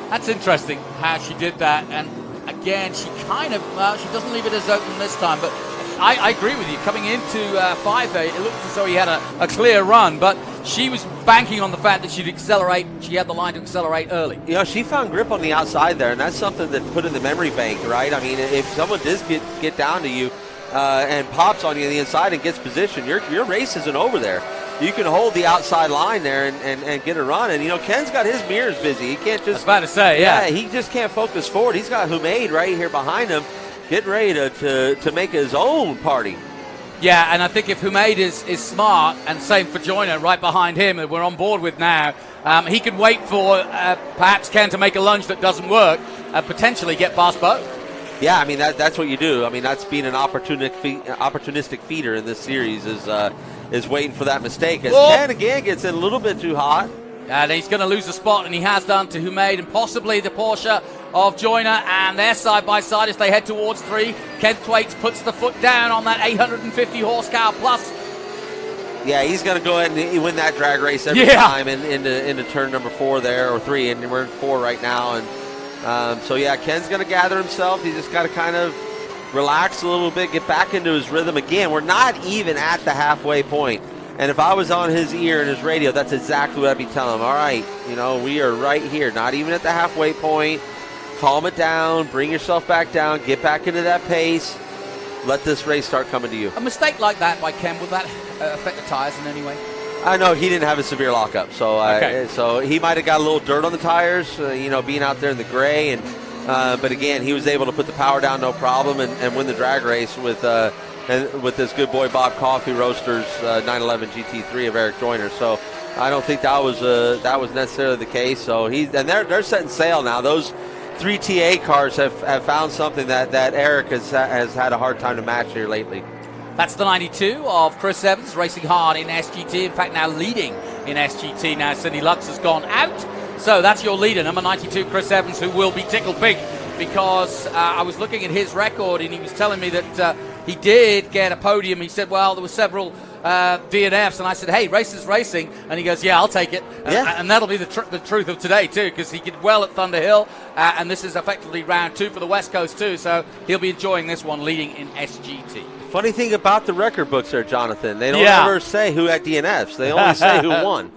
That's interesting how she did that. And again, she kind of, she doesn't leave it as open this time, but I agree with you. Coming into 5, it looked as though he had a clear run, but she was banking on the fact that she'd accelerate. She had the line to accelerate early. You know, she found grip on the outside there, and that's something that put in the memory bank, right? I mean, if someone does get down to you and pops on you on the inside and gets position, your race isn't over there. You can hold the outside line there and get a run. And, you know, Ken's got his mirrors busy. He can't just... I was about to say, yeah. He just can't focus forward. He's got Humaid right here behind him, getting ready to make his own party. Yeah, and I think if Humaid is smart, and same for Joyner right behind him that we're on board with now, he could wait for perhaps Ken to make a lunge that doesn't work, potentially get past both. Yeah, I mean, that's what you do. I mean, that's being an opportunistic feeder in this series is waiting for that mistake. As Ken again gets in a little bit too hot. And he's going to lose the spot, and he has done to Humaid and possibly the Porsche of Joyner, and they're side by side as they head towards 3. Ken Thwaites puts the foot down on that 850 horsepower plus Yeah, he's going to go ahead and win that drag race every time into turn number 4 there, or 3, and we're in 4 right now. And so, yeah, Ken's going to gather himself. He's just got to kind of relax a little bit, get back into his rhythm. Again, we're not even at the halfway point. And if I was on his ear and his radio, that's exactly what I'd be telling him. All right, we are right here, not even at the halfway point. Calm it down, bring yourself back down, get back into that pace. Let this race start coming to you. A mistake like that by Ken, would that affect the tires in any way? I know he didn't have a severe lockup, so Okay. so he might have got a little dirt on the tires, being out there in the gray. And but again, he was able to put the power down no problem and win the drag race with this good boy Bob Coffey Roasters 911 GT3 of Eric Joyner. So I don't think that was necessarily the case. So they're setting sail now. Those 3 TA cars have found something that Eric has had a hard time to match here lately. That's the 92 of Chris Evans, racing hard in SGT. In fact, now leading in SGT. Now Sidney Lux has gone out. So that's your leader, number 92, Chris Evans, who will be tickled pink because I was looking at his record and he was telling me that he did get a podium. He said, well, there were several DNFs, and I said, hey, race is racing. And he goes, yeah, I'll take it. And that'll be the truth of today, too, because he did well at Thunder Hill, and this is effectively round 2 for the West Coast, too. So he'll be enjoying this one, leading in SGT. Funny thing about the record books there, Jonathan, they don't ever say who had DNFs. They only say who won.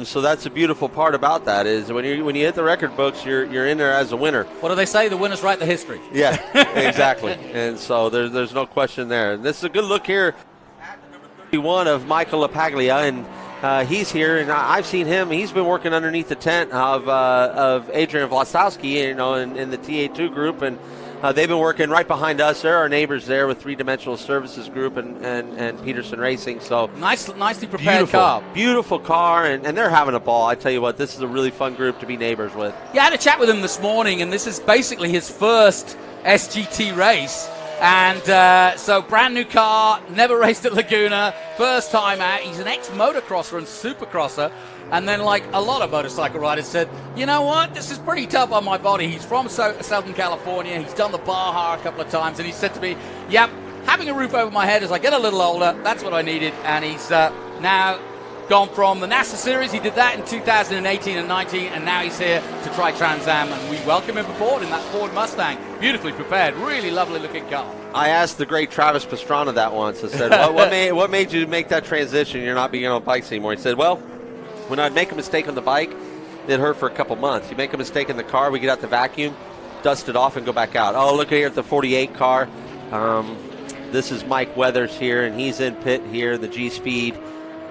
So that's the beautiful part about that is when you hit the record books, you're in there as a winner. What do they say? The winners write the history. Yeah, exactly. And so there's no question there. And this is a good look here at the number 31 of Michael LaPaglia, and he's here, and I've seen him. He's been working underneath the tent of Adrian Vlastowski, in the TA2 group, and they've been working right behind us. They're our neighbors there with Three Dimensional Services Group and Peterson Racing. So nicely prepared car. Beautiful car, and they're having a ball. I tell you what, this is a really fun group to be neighbors with. Yeah, I had a chat with him this morning, and this is basically his first SGT race. And so brand new car, never raced at Laguna, first time out. He's an ex-motocrosser and supercrosser. And then, like a lot of motorcycle riders said, you know what, this is pretty tough on my body. He's from Southern California. He's done the Baja a couple of times. And he said to me, yep, having a roof over my head as I get a little older, that's what I needed. And he's now gone from the NASA Series. He did that in 2018 and 19. And now he's here to try Trans Am. And we welcome him aboard in that Ford Mustang. Beautifully prepared. Really lovely looking car. I asked the great Travis Pastrana that once. I said, what made you make that transition? You're not being on bikes anymore. He said, well, when I'd make a mistake on the bike, it hurt for a couple months. You make a mistake in the car, we get out the vacuum, dust it off, and go back out. Oh, look here at the 48 car. This is Mike Weathers here, and he's in pit here, the G-Speed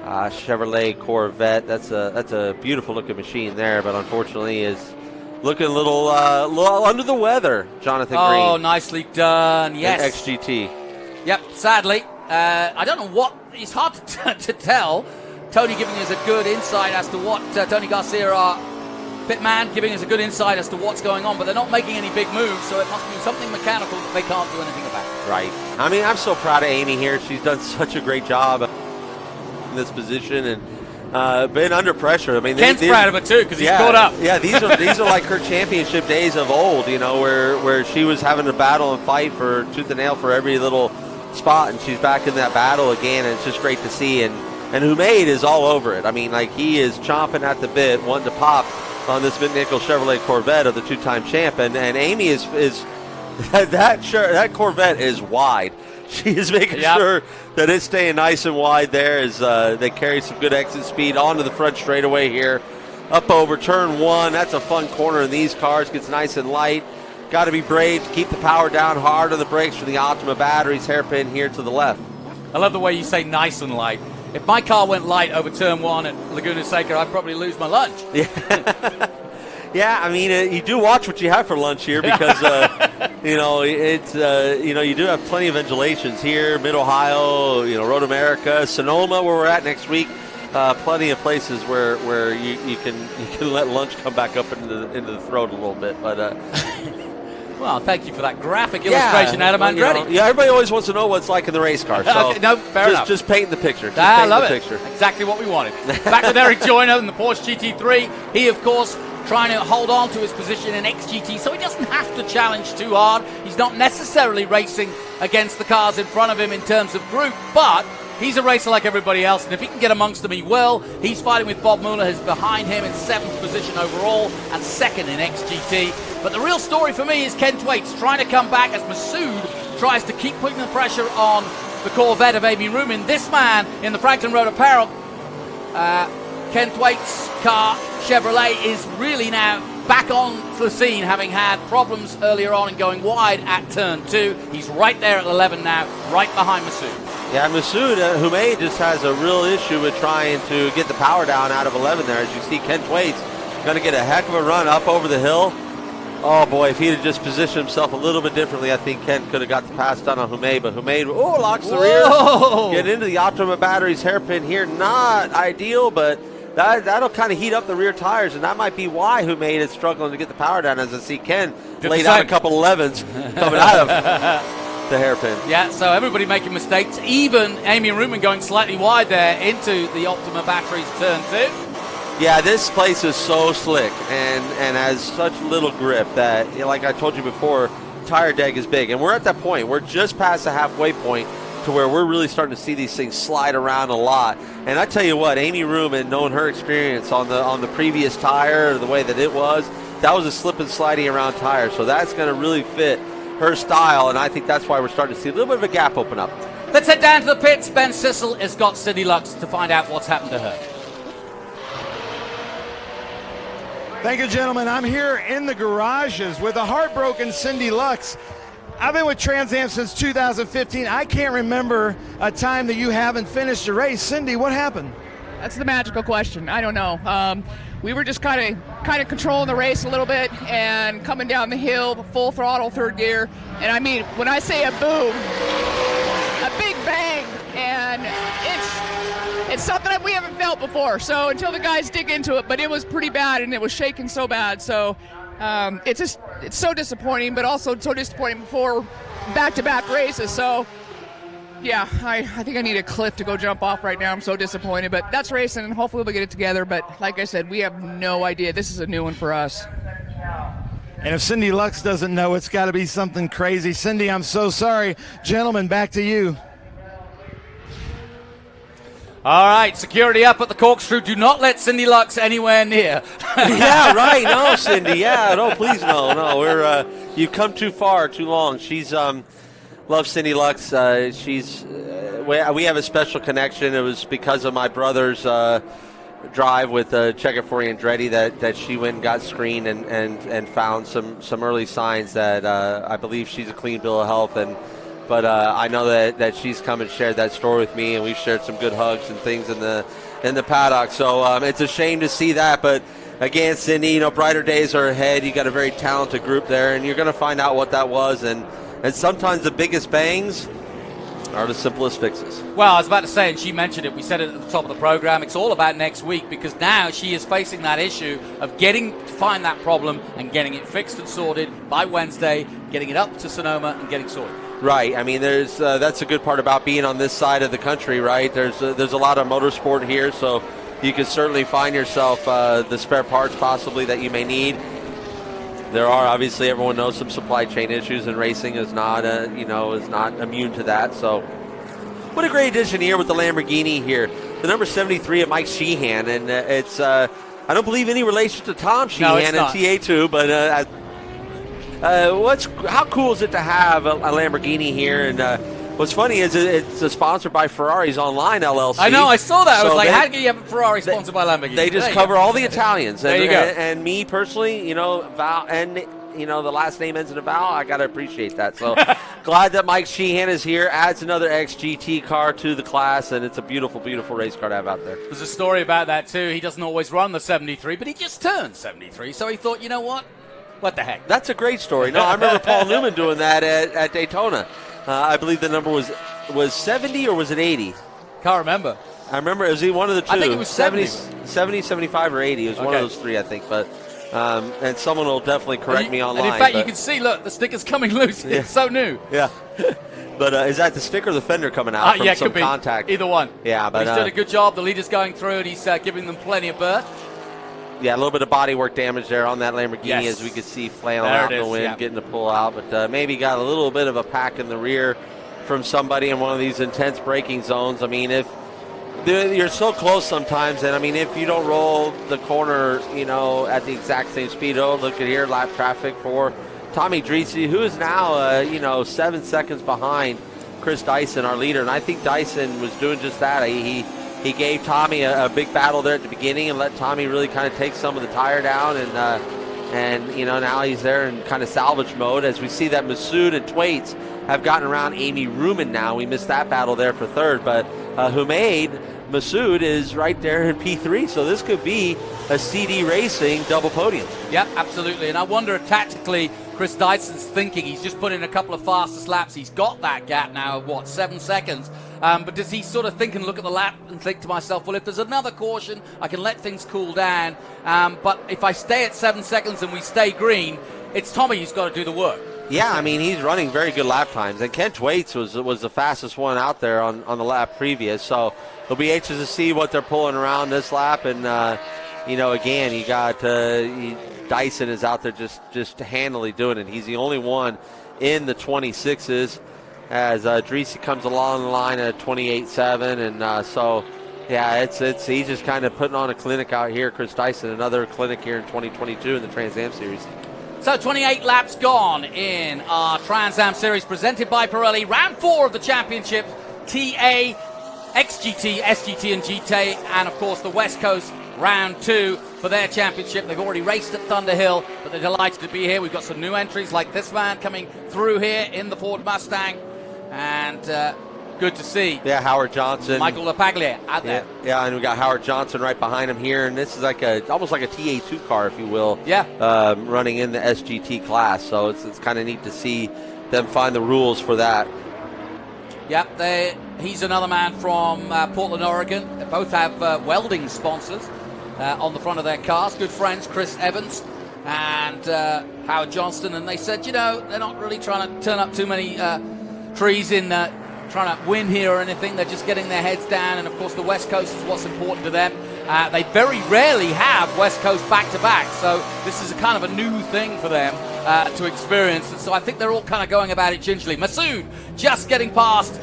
Chevrolet Corvette. That's a beautiful looking machine there, but unfortunately is looking a little under the weather, Jonathan Green. Oh, nicely done, yes. XGT. Yep, sadly. I don't know what, it's hard to tell. Tony giving us a good insight as to what, Tony Garcia, our pitman, giving us a good insight as to what's going on, but they're not making any big moves, so it must be something mechanical that they can't do anything about. Right. I mean, I'm so proud of Amy here. She's done such a great job in this position and been under pressure. I mean, Ken's proud of it too because he's caught up. Yeah, these are like her championship days of old, where she was having to battle and fight for tooth and nail for every little spot, and she's back in that battle again, and it's just great to see. And Humaid is all over it. I mean, like, he is chomping at the bit, wanting to pop on this Nichols Chevrolet Corvette of the two-time champ. And Amy is that Corvette is wide. She is making sure that it's staying nice and wide there as they carry some good exit speed onto the front straightaway here. Up over turn 1. That's a fun corner in these cars. Gets nice and light. Got to be brave to keep the power down hard on the brakes for the Optima batteries. Hairpin here to the left. I love the way you say nice and light. If my car went light over turn 1 at Laguna Seca, I'd probably lose my lunch. Yeah, I mean, you do watch what you have for lunch here because, it's you do have plenty of undulations here, Mid-Ohio, Road America, Sonoma, where we're at next week. Plenty of places where you can let lunch come back up into the throat a little bit, but. Well, thank you for that graphic illustration, Adam Andretti. Everybody always wants to know what it's like in the race car. So okay, no, fair enough. Just painting the picture. I love it. Exactly what we wanted. Back with Eric Joyner in the Porsche GT3. He, of course, trying to hold on to his position in XGT, so he doesn't have to challenge too hard. He's not necessarily racing against the cars in front of him in terms of group, but He's a racer like everybody else, and if he can get amongst them, he will. He's fighting with Bob Mueller, who's behind him in 7th position overall and 2nd in XGT. But the real story for me is Ken Thwaites trying to come back as Masood tries to keep putting the pressure on the Corvette of Amy Rumin. This man in the Franklin Road Apparel, Ken Thwaites' car, Chevrolet, is really now back on the scene, having had problems earlier on and going wide at turn 2. He's right there at 11 now, right behind Masood. Yeah, Masood Humay just has a real issue with trying to get the power down out of 11 there. As you see, Ken Thwaites going to get a heck of a run up over the hill. Oh boy, if he had just positioned himself a little bit differently, I think Ken could have got the pass done on Humay, but Humay, locks the rear. Get into the Optima batteries hairpin here. Not ideal, but that'll kind of heat up the rear tires, and that might be why Humay is struggling to get the power down, as I see Ken laid out a couple 11s coming out of the hairpin. Yeah, so everybody making mistakes, even Amy Rumin going slightly wide there into the Optima batteries turn 2. Yeah, this place is so slick and has such little grip that, like I told you before, tire deg is big. And we're at that point. We're just past the halfway point to where we're really starting to see these things slide around a lot. And I tell you what, Amy Rumin, knowing her experience on the previous tire, the way that it was, that was a slip and sliding around tire. So that's going to really fit her style, and I think that's why we're starting to see a little bit of a gap open up. Let's head down to the pits. Ben Sissel has got Cindy Lux to find out what's happened to her. Thank you, gentlemen. I'm here in the garages with a heartbroken Cindy Lux. I've been with Trans Am since 2015. I can't remember a time that you haven't finished a race. Cindy, what happened? That's the magical question. I don't know. We were just kind of controlling the race a little bit and coming down the hill, full throttle, third gear. And I mean, when I say a boom, a big bang, and it's something that we haven't felt before. So until the guys dig into it, but it was pretty bad, and it was shaking so bad. So it's so disappointing, but also so disappointing before back-to-back races. So yeah, I think I need a cliff to go jump off right now. I'm so disappointed, but that's racing, and hopefully we'll get it together. But like I said, we have no idea. This is a new one for us. And if Cindy Lux doesn't know, it's got to be something crazy. Cindy, I'm so sorry. Gentlemen, back to you. All right, security up at the corkscrew. Do not let Cindy Lux anywhere near. Yeah, right. No, Cindy. Yeah, no, please, no. We're you've come too far, too long. She's love Cindy Lux. She's we have a special connection. It was because of my brother's drive with Checker for Andretti that she went and got screened and found some early signs that I believe she's a clean bill of health. But I know that she's come and shared that story with me, and we've shared some good hugs and things in the paddock. So it's a shame to see that. But again, Cindy, brighter days are ahead. You got a very talented group there, and you're going to find out what that was. And sometimes the biggest bangs are the simplest fixes. Well, I was about to say, and she mentioned it, we said it at the top of the program, it's all about next week, because now she is facing that issue of getting to find that problem and getting it fixed and sorted by Wednesday, getting it up to Sonoma and getting sorted. Right. I mean, there's that's a good part about being on this side of the country, right? There's a lot of motorsport here, so you can certainly find yourself the spare parts possibly that you may need. There are, obviously, everyone knows some supply chain issues, and racing is not immune to that. So, what a great addition here with the Lamborghini here. The number 73 of Mike Sheehan, and it's I don't believe any relation to Tom Sheehan in TA2, but how cool is it to have a Lamborghini here? And what's funny is it's sponsored by Ferraris Online LLC. I know, I saw that. I was like, how can you have a Ferrari sponsored by Lamborghini? They just cover all the Italians. There you go. And me personally, Val, and the last name ends in a vowel. I got to appreciate that. So glad that Mike Sheehan is here. Adds another XGT car to the class, and it's a beautiful, beautiful race car to have out there. There's a story about that too. He doesn't always run the 73, but he just turned 73, so he thought, you know what? What the heck? That's a great story. No, I remember Paul Newman doing that at Daytona. I believe the number was 70 or was it 80? Can't remember. I remember it was one of the two. I think it was 70. 75, or 80. It was one of those three, I think. But and someone will definitely correct me online. And in fact, you can see, look, the sticker's coming loose. Yeah. It's so new. Yeah. But is that the sticker or the fender coming out from some could be. contact? Either one. Yeah, but he's done a good job. The leader's going through, and he's giving them plenty of berth. Yeah, a little bit of bodywork damage there on that Lamborghini, as we could see flailing out in the wind, getting to pull out. But maybe got a little bit of a pack in the rear from somebody in one of these intense braking zones. I mean, if you're so close sometimes, and I mean, if you don't roll the corner, at the exact same speed. Oh, look at here, lap traffic for Tommy Dreese, who is now, 7 seconds behind Chris Dyson, our leader. And I think Dyson was doing just that. He gave Tommy a big battle there at the beginning and let Tommy really kind of take some of the tire down. And now he's there in kind of salvage mode, as we see that Masood and Thwaites have gotten around Amy Ruman now. We missed that battle there for third, but Masood is right there in P3, so this could be a CD Racing double podium. Yep, absolutely. And I wonder tactically, Chris Dyson's thinking he's just put in a couple of fastest laps. He's got that gap now of 7 seconds. But does he sort of think and look at the lap and think to myself, well, if there's another caution, I can let things cool down. But if I stay at 7 seconds and we stay green, it's Tommy who's got to do the work. Yeah, I mean, he's running very good lap times. And Ken Thwaites was the fastest one out there on the lap previous. So it'll be anxious to see what they're pulling around this lap. And, again, you got Dyson is out there just handily doing it. He's the only one in the 26s as Dreese comes along the line at 28.7. And he's just kind of putting on a clinic out here. Chris Dyson, another clinic here in 2022 in the Trans Am Series. So 28 laps gone in our Trans Am Series presented by Pirelli. Round 4 of the championship, TA, XGT, SGT and GT, and of course the West Coast round 2 for their championship. They've already raced at Thunderhill, but they're delighted to be here. We've got some new entries like this man coming through here in the Ford Mustang, and good to see. Yeah, Howard Johnson. Michael LaPaglia out there. Yeah, and we got Howard Johnson right behind him here, and this is like almost like a TA2 car, if you will. Yeah. Running in the SGT class, so it's kind of neat to see them find the rules for that. Yep, he's another man from Portland, Oregon. They both have welding sponsors on the front of their cars. Good friends, Chris Evans and Howard Johnston, and they said, they're not really trying to turn up too many trees in trying to win here or anything. They're just getting their heads down, and of course the West Coast is what's important to them. They very rarely have West Coast back-to-back, so this is a kind of a new thing for them to experience, and so I think they're all kind of going about it gingerly. Masood just getting past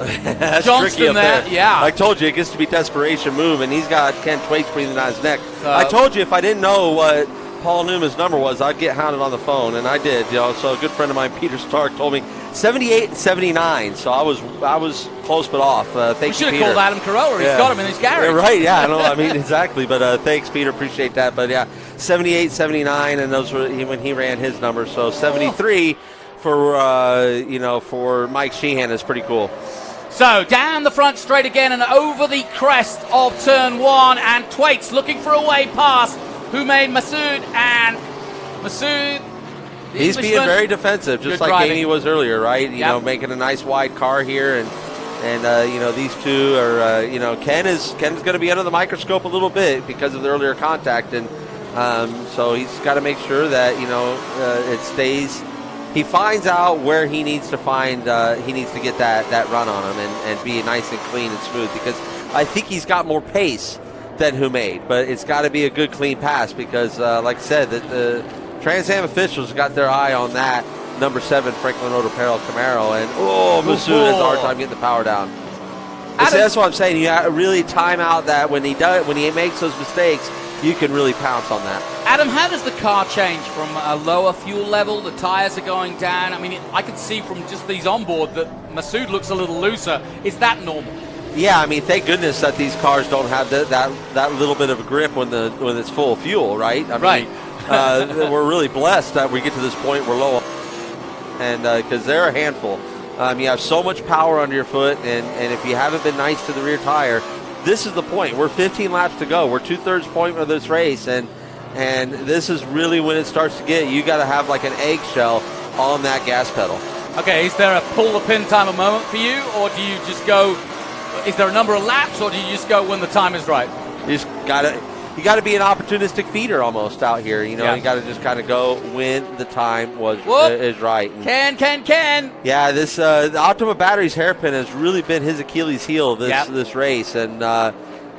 Johnston there. Yeah, I told you, it gets to be desperation move, and he's got Ken Thwaites breathing on his neck. I told you if I didn't know what Paul Newman's number was, I'd get hounded on the phone, and I did. So a good friend of mine, Peter Stark, told me 78-79. So I was close but off. Thanks, Peter. We should have called Adam Carolla. He's got him in his garage. Yeah, right? Yeah, I mean exactly. But thanks, Peter. Appreciate that. But yeah, 78-79, and those were when he ran his numbers. So 73 for Mike Sheehan is pretty cool. So down the front straight again and over the crest of turn 1, and Thwaites looking for a way past. Who made Masood, and Masood. He's being very defensive, just like driving. Amy was earlier, right? You know, making a nice wide car here, and these two are, Ken's going to be under the microscope a little bit because of the earlier contact, and so he's got to make sure that it stays. He finds out where he needs to find. He needs to get that run on him and be nice and clean and smooth, because I think he's got more pace than who made, but it's got to be a good clean pass, because like I said, the Trans Am officials got their eye on that number 7 Franklin Road Apparel Camaro, and Masood has a hard time getting the power down. That's what I'm saying. You got to really time out that when he makes those mistakes, you can really pounce on that. Adam, how does the car change from a lower fuel level? The tires are going down. I mean, I can see from just these onboard that Masood looks a little looser. Is that normal? Yeah, I mean, thank goodness that these cars don't have that little bit of a grip when it's full of fuel, right? I mean, we're really blessed that we get to this point we're low, and because they're a handful. You have so much power under your foot, and if you haven't been nice to the rear tire, this is the point. We're 15 laps to go. We're 2/3 point of this race, and this is really when it starts to get. You got to have like an eggshell on that gas pedal. Okay, is there a pull the pin time a moment for you, or do you just go? Is there a number of laps, or do you just go when the time is right? You got to be an opportunistic feeder almost out here. You got to just kind of go when the time is right. And Ken. Yeah, this the Optima Batteries hairpin has really been his Achilles heel this race, and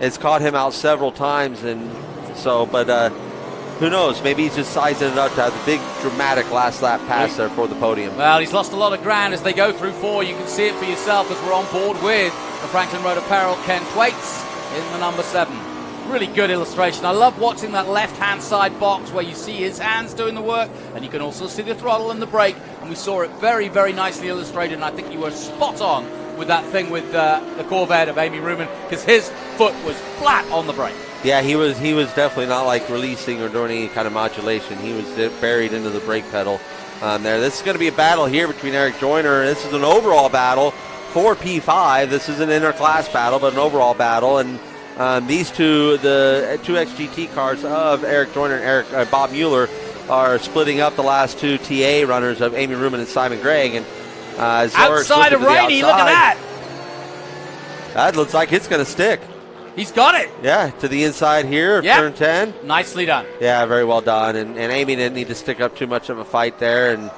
it's caught him out several times. And so, but who knows? Maybe he's just sizing it up to have the big, dramatic last lap pass there for the podium. Well, he's lost a lot of ground as they go through 4. You can see it for yourself as we're on board with the Franklin Road Apparel Ken Thwaites in the number 7. Really good illustration. I love watching that left-hand side box where you see his hands doing the work, and you can also see the throttle and the brake, and we saw it very, very nicely illustrated, and I think you were spot on with that thing with the Corvette of Amy Ruman, because his foot was flat on the brake. Yeah, he was definitely not like releasing or doing any kind of modulation. He was buried into the brake pedal there. This is going to be a battle here between Eric Joyner. This is an overall battle for P5. This is an inter-class battle, but an overall battle, and these two, the 2 XGT cars of Eric Joyner and Bob Mueller, are splitting up the last 2 TA runners of Amy Ruman and Simon Gregg. And outside of Rooney, look at that. That looks like it's going to stick. He's got it. Yeah, to the inside here, turn 10. Nicely done. Yeah, very well done. And Amy didn't need to stick up too much of a fight there. And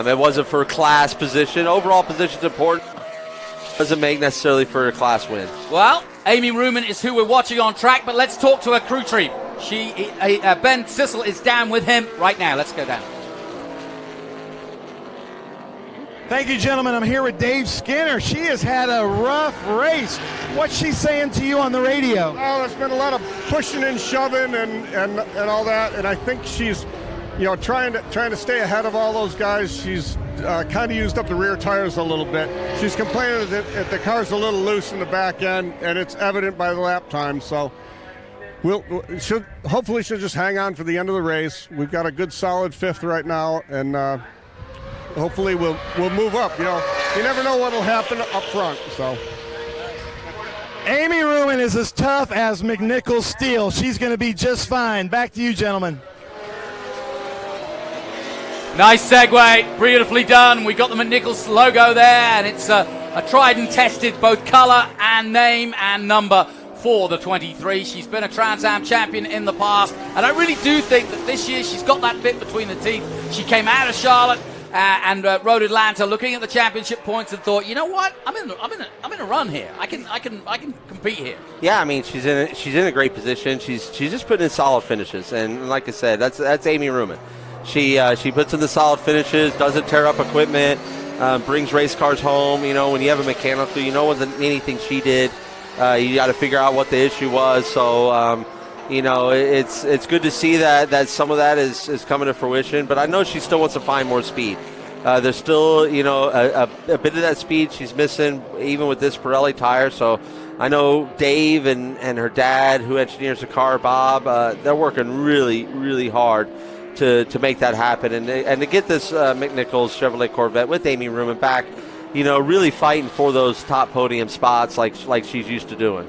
it wasn't for class position. Overall position's important. Doesn't make necessarily for a class win. Well, Amy Ruman is who we're watching on track, but let's talk to her crew chief. Ben Sissel is down with him right now. Let's go down. Thank you, gentlemen. I'm here with Dave Skinner. She has had a rough race. What's she saying to you on the radio? Oh, there's been a lot of pushing and shoving and all that, and I think she's, trying to stay ahead of all those guys. She's kind of used up the rear tires a little bit. She's complaining that the car's a little loose in the back end, and it's evident by the lap time. So hopefully she'll just hang on for the end of the race. We've got a good solid 5th right now, and hopefully we'll move up. You never know what will happen up front. So Amy Ruman is as tough as McNichols steel. She's going to be just fine. Back to you, gentlemen. Nice segue, beautifully done. We got the McNichols logo there, and it's a tried and tested both color and name and number for the 23. She's been a Trans Am champion in the past, and I really do think that this year she's got that bit between the teeth. She came out of Charlotte and Road Atlanta, looking at the championship points, and thought, you know what, I'm in a run here. I can compete here. Yeah, I mean she's in a great position. She's just putting in solid finishes, and like I said, that's Amy Ruman. She puts in the solid finishes, doesn't tear up equipment, brings race cars home. When you have a mechanical, wasn't anything she did. You got to figure out what the issue was. So, it's good to see that some of that is coming to fruition. But I know she still wants to find more speed. There's still, a bit of that speed she's missing, even with this Pirelli tire. So I know Dave and her dad, who engineers the car, Bob, they're working really, really hard to make that happen, and to get this McNichols Chevrolet Corvette with Amy Ruman back, really fighting for those top podium spots like she's used to doing.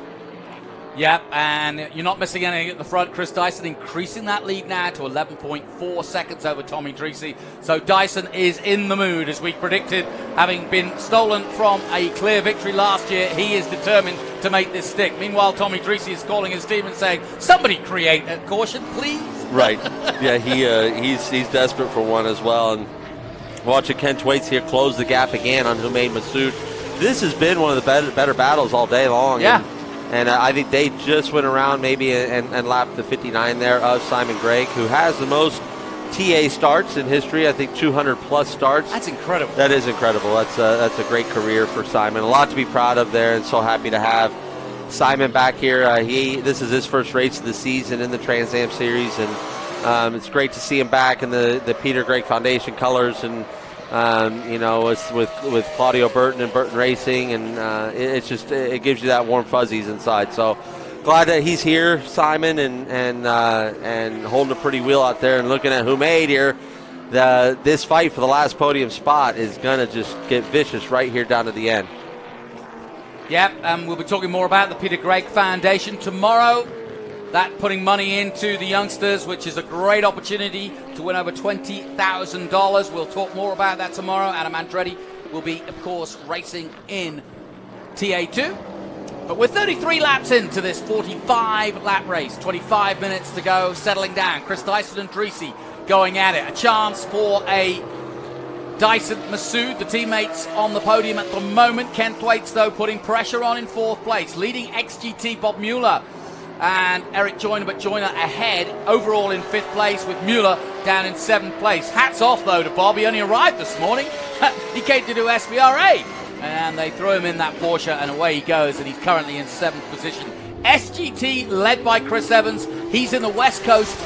Yep, and you're not missing anything at the front. Chris Dyson increasing that lead now to 11.4 seconds over Tommy Dreese. So Dyson is in the mood, as we predicted. Having been stolen from a clear victory last year, he is determined to make this stick. Meanwhile, Tommy Dreese is calling his team and saying, somebody create a caution, please. Right. Yeah, he's desperate for one as well. And watching Ken Thwaites here close the gap again on Humaid Massoud. This has been one of the better battles all day long. Yeah. And I think they just went around maybe and lapped the 59 there of Simon Gregg, who has the most TA starts in history. I think 200-plus starts. That's incredible. That is incredible. That's a great career for Simon. A lot to be proud of there, and so happy to have Simon back here. This is his first race of the season in the Trans Am Series, and it's great to see him back in the Peter Gregg Foundation colors, and with Claudio Burton and Burton Racing, and it gives you that warm fuzzies inside. So glad that he's here, Simon, and holding a pretty wheel out there, and looking at Humaid here. This fight for the last podium spot is gonna just get vicious right here down to the end. Yep, we'll be talking more about the Peter Gregg Foundation tomorrow. That putting money into the youngsters, which is a great opportunity to win over $20,000. We'll talk more about that tomorrow. Adam Andretti will be, of course, racing in TA2. But we're 33 laps into this 45-lap race. 25 minutes to go, settling down. Chris Dyson and Dreese going at it. A chance for a Dyson Massoud, the teammates on the podium at the moment. Ken Thwaites, though, putting pressure on in 4th place. Leading XGT Bob Mueller and Eric Joyner, but Joyner ahead overall in 5th place with Mueller down in 7th place. Hats off, though, to Bob. He only arrived this morning. He came to do SVRA, and they throw him in that Porsche, and away he goes, and he's currently in 7th position. SGT led by Chris Evans. He's in the West Coast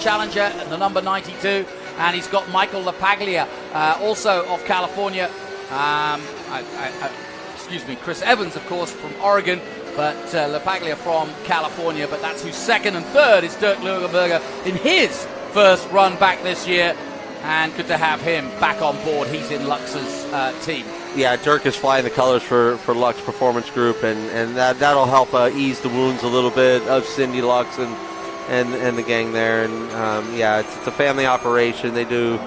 Challenger, the number 92, and he's got Michael LaPaglia, also of California. Chris Evans, of course, from Oregon, but LaPaglia from California. But that's who's second, and third is Dirk Lugenberger in his first run back this year, and good to have him back on board. He's in Lux's team. Yeah, Dirk is flying the colors for Lux Performance Group, and that'll help ease the wounds a little bit of Cindy Lux and the gang there. And it's a family operation. They do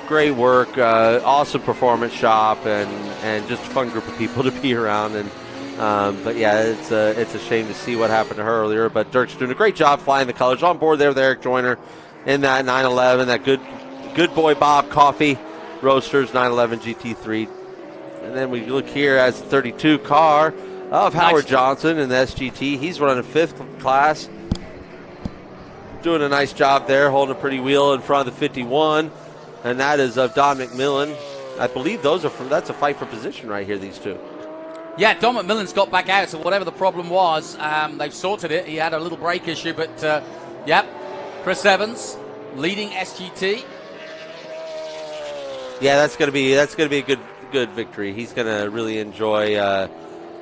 great work, awesome performance shop, and just a fun group of people to be around. And but yeah, it's a shame to see what happened to her earlier. But Dirk's doing a great job flying the colors on board there with Eric Joyner in that 911, that good boy Bob Coffee Roasters 911 GT3. And then we look here as the 32 car of Howard Johnson in the SGT. He's running 5th class. Doing a nice job there, holding a pretty wheel in front of the 51. And that is of Don McMillan. I believe that's a fight for position right here, these two. Yeah, Don McMillan's got back out, so whatever the problem was, they've sorted it. He had a little brake issue, but Chris Evans leading SGT. Yeah, that's gonna be a good victory. He's going to really enjoy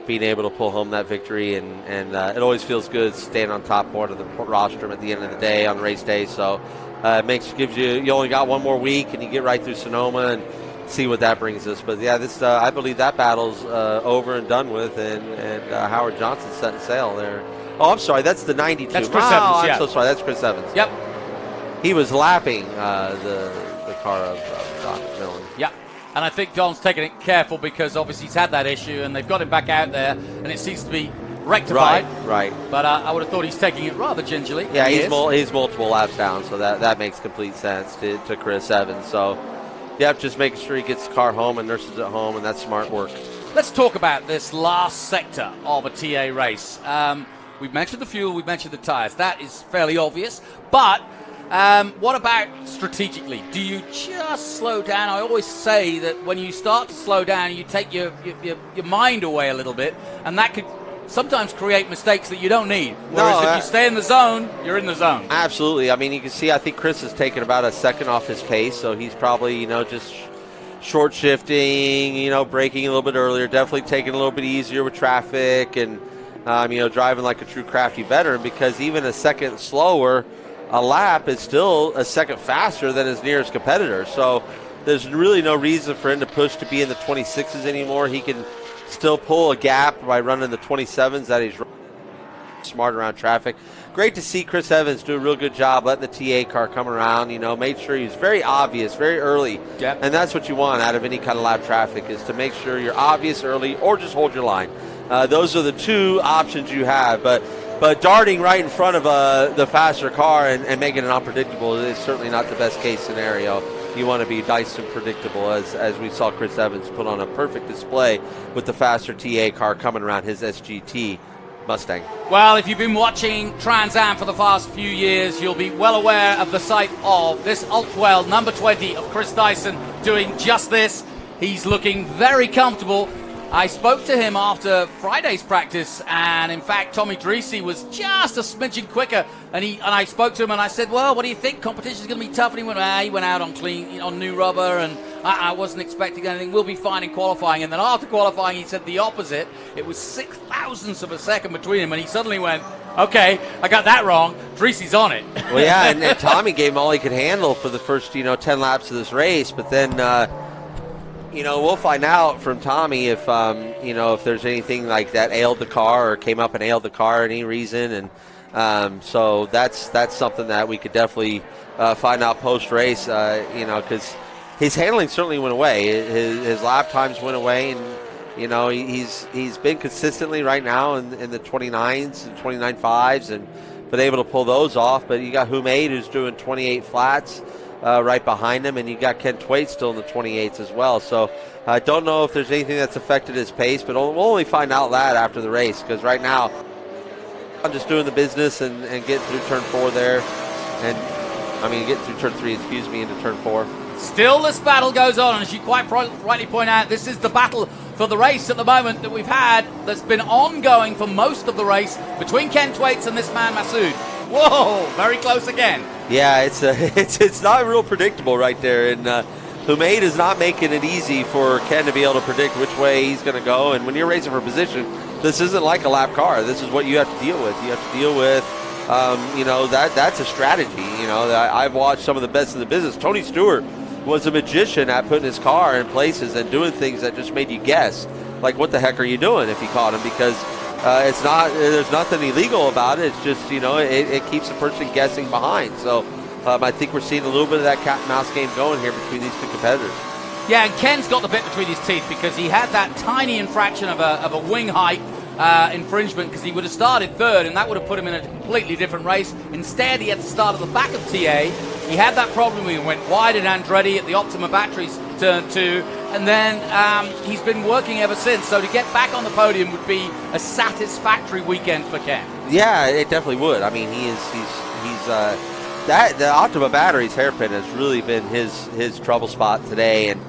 being able to pull home that victory, and it always feels good staying on top part of the rostrum at the end of the day on race day. So you only got one more week, and you get right through Sonoma and see what that brings us. But yeah, this I believe that battle's over and done with, and Howard Johnson setting sail there. Oh, I'm sorry, that's the 92. That's Chris Evans. I'm so sorry, that's Chris Evans. Yep. He was lapping the car of Don McMillan. Yep. And I think Don's taking it careful because obviously he's had that issue, and they've got him back out there, and it seems to be rectified. Right. But I would have thought he's taking it rather gingerly. Yeah, he's multiple laps down, so that makes complete sense to Chris Evans. So, just making sure he gets the car home and nurses it home, and that's smart work. Let's talk about this last sector of a TA race. We've mentioned the fuel, we've mentioned the tires. That is fairly obvious, but what about strategically? Do you just slow down? I always say that when you start to slow down, you take your mind away a little bit, and that could sometimes create mistakes that you don't need. Whereas if you stay in the zone, you're in the zone. Absolutely. I mean, you can see, I think Chris has taken about a second off his pace, so he's probably, just short shifting, braking a little bit earlier, definitely taking a little bit easier with traffic, and, driving like a true crafty veteran, because even a second slower a lap is still a second faster than his nearest competitor. So there's really no reason for him to push to be in the 26s anymore. He can still pull a gap by running the 27s that he's smart around traffic. Great to see Chris Evans do a real good job letting the TA car come around, made sure he's very obvious, very early. Yep. And that's what you want out of any kind of lap traffic, is to make sure you're obvious early or just hold your line. Those are the two options you have. But darting right in front of the faster car and making it unpredictable is certainly not the best case scenario. You want to be nice and predictable, as we saw Chris Evans put on a perfect display with the faster TA car coming around his SGT Mustang. Well, if you've been watching Trans Am for the past few years, you'll be well aware of the sight of this Altwell number 20 of Chris Dyson doing just this. He's looking very comfortable. I spoke to him after Friday's practice, and in fact, Tommy Dreesy was just a smidgen quicker. And I spoke to him, and I said, "Well, what do you think? Competition's going to be tough." And he went out on clean, on new rubber, and I wasn't expecting anything. We'll be fine in qualifying. And then after qualifying, he said the opposite. It was 0.006 of a second between him, and he suddenly went, "Okay, I got that wrong. Dreesy's on it." Well, yeah, and Tommy gave him all he could handle for the first 10 laps of this race, but then. We'll find out from Tommy if there's anything like that ailed the car or came up and ailed the car for any reason, and so that's something that we could definitely find out post race. Because his handling certainly went away, his lap times went away, and he's been consistently right now in the 29s and 29.5s and been able to pull those off. But you got Humaid who's doing 28 flats. Right behind him, and you got Ken Twait still in the 28s as well. So I don't know if there's anything that's affected his pace, but we'll only find out that after the race, because right now I'm just doing the business and getting through turn 4 there. And, getting through turn 3, into turn 4. Still this battle goes on, and as you quite rightly point out, this is the battle for the race at the moment that we've had that's been ongoing for most of the race between Ken Thwaites and this man Masood. Whoa, very close again. Yeah, it's not real predictable right there, and Humaid is not making it easy for Ken to be able to predict which way he's going to go. And when you're racing for position, this isn't like a lap car. This is what you have to deal with. You have to deal with, that's a strategy. I've watched some of the best in the business. Tony Stewart was a magician at putting his car in places and doing things that just made you guess, like what the heck are you doing if you caught him, because there's nothing illegal about it. It's just, it keeps the person guessing behind. So I think we're seeing a little bit of that cat and mouse game going here between these two competitors. Yeah, and Ken's got the bit between his teeth because he had that tiny infraction of a wing height infringement, because he would have started third and that would have put him in a completely different race. Instead, he had to start at the back of TA. He had that problem when he went wide at Andretti at the Optima Batteries turn 2, and then he's been working ever since. So to get back on the podium would be a satisfactory weekend for Ken. Yeah, it definitely would. The Optima Batteries hairpin has really been his trouble spot today, and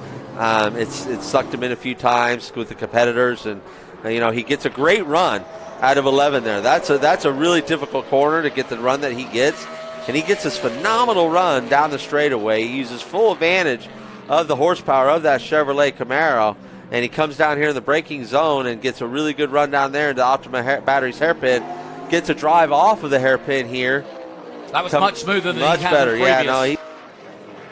it's sucked him in a few times with the competitors, and he gets a great run out of 11 there. That's a really difficult corner to get the run that he gets, and he gets this phenomenal run down the straightaway. He uses full advantage of the horsepower of that Chevrolet Camaro, and he comes down here in the braking zone and gets a really good run down there into Optima Batteries hairpin, gets a drive off of the hairpin here. That was much smoother than much he had better. in previous. Yeah, no, he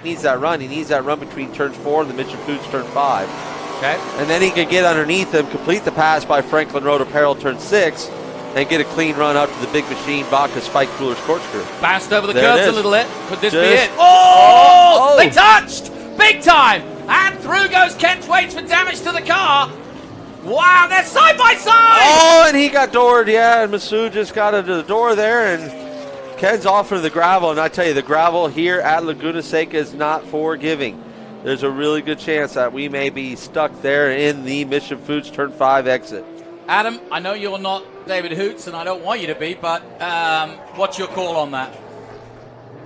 needs that run. He needs that run between turn 4 and the Mission Foods turn 5. Okay. And then he could get underneath him, complete the pass by Franklin Road Apparel turn 6, and get a clean run up to the Big Machine Baca Spike Cooler Corkscrew. Bounced over the There it curbs a is. little bit. Could this be Just- it? Oh! They touched! Big time! And through goes Ken Thwaites for damage to the car. Wow, they're side by side! Oh, and he got doored, yeah, and Masood just got into the door there, and Ken's off into the gravel. And I tell you, the gravel here at Laguna Seca is not forgiving. There's a really good chance that we may be stuck there in the Mission Foods turn 5 exit. Adam, I know you're not David Hoots, and I don't want you to be, but what's your call on that?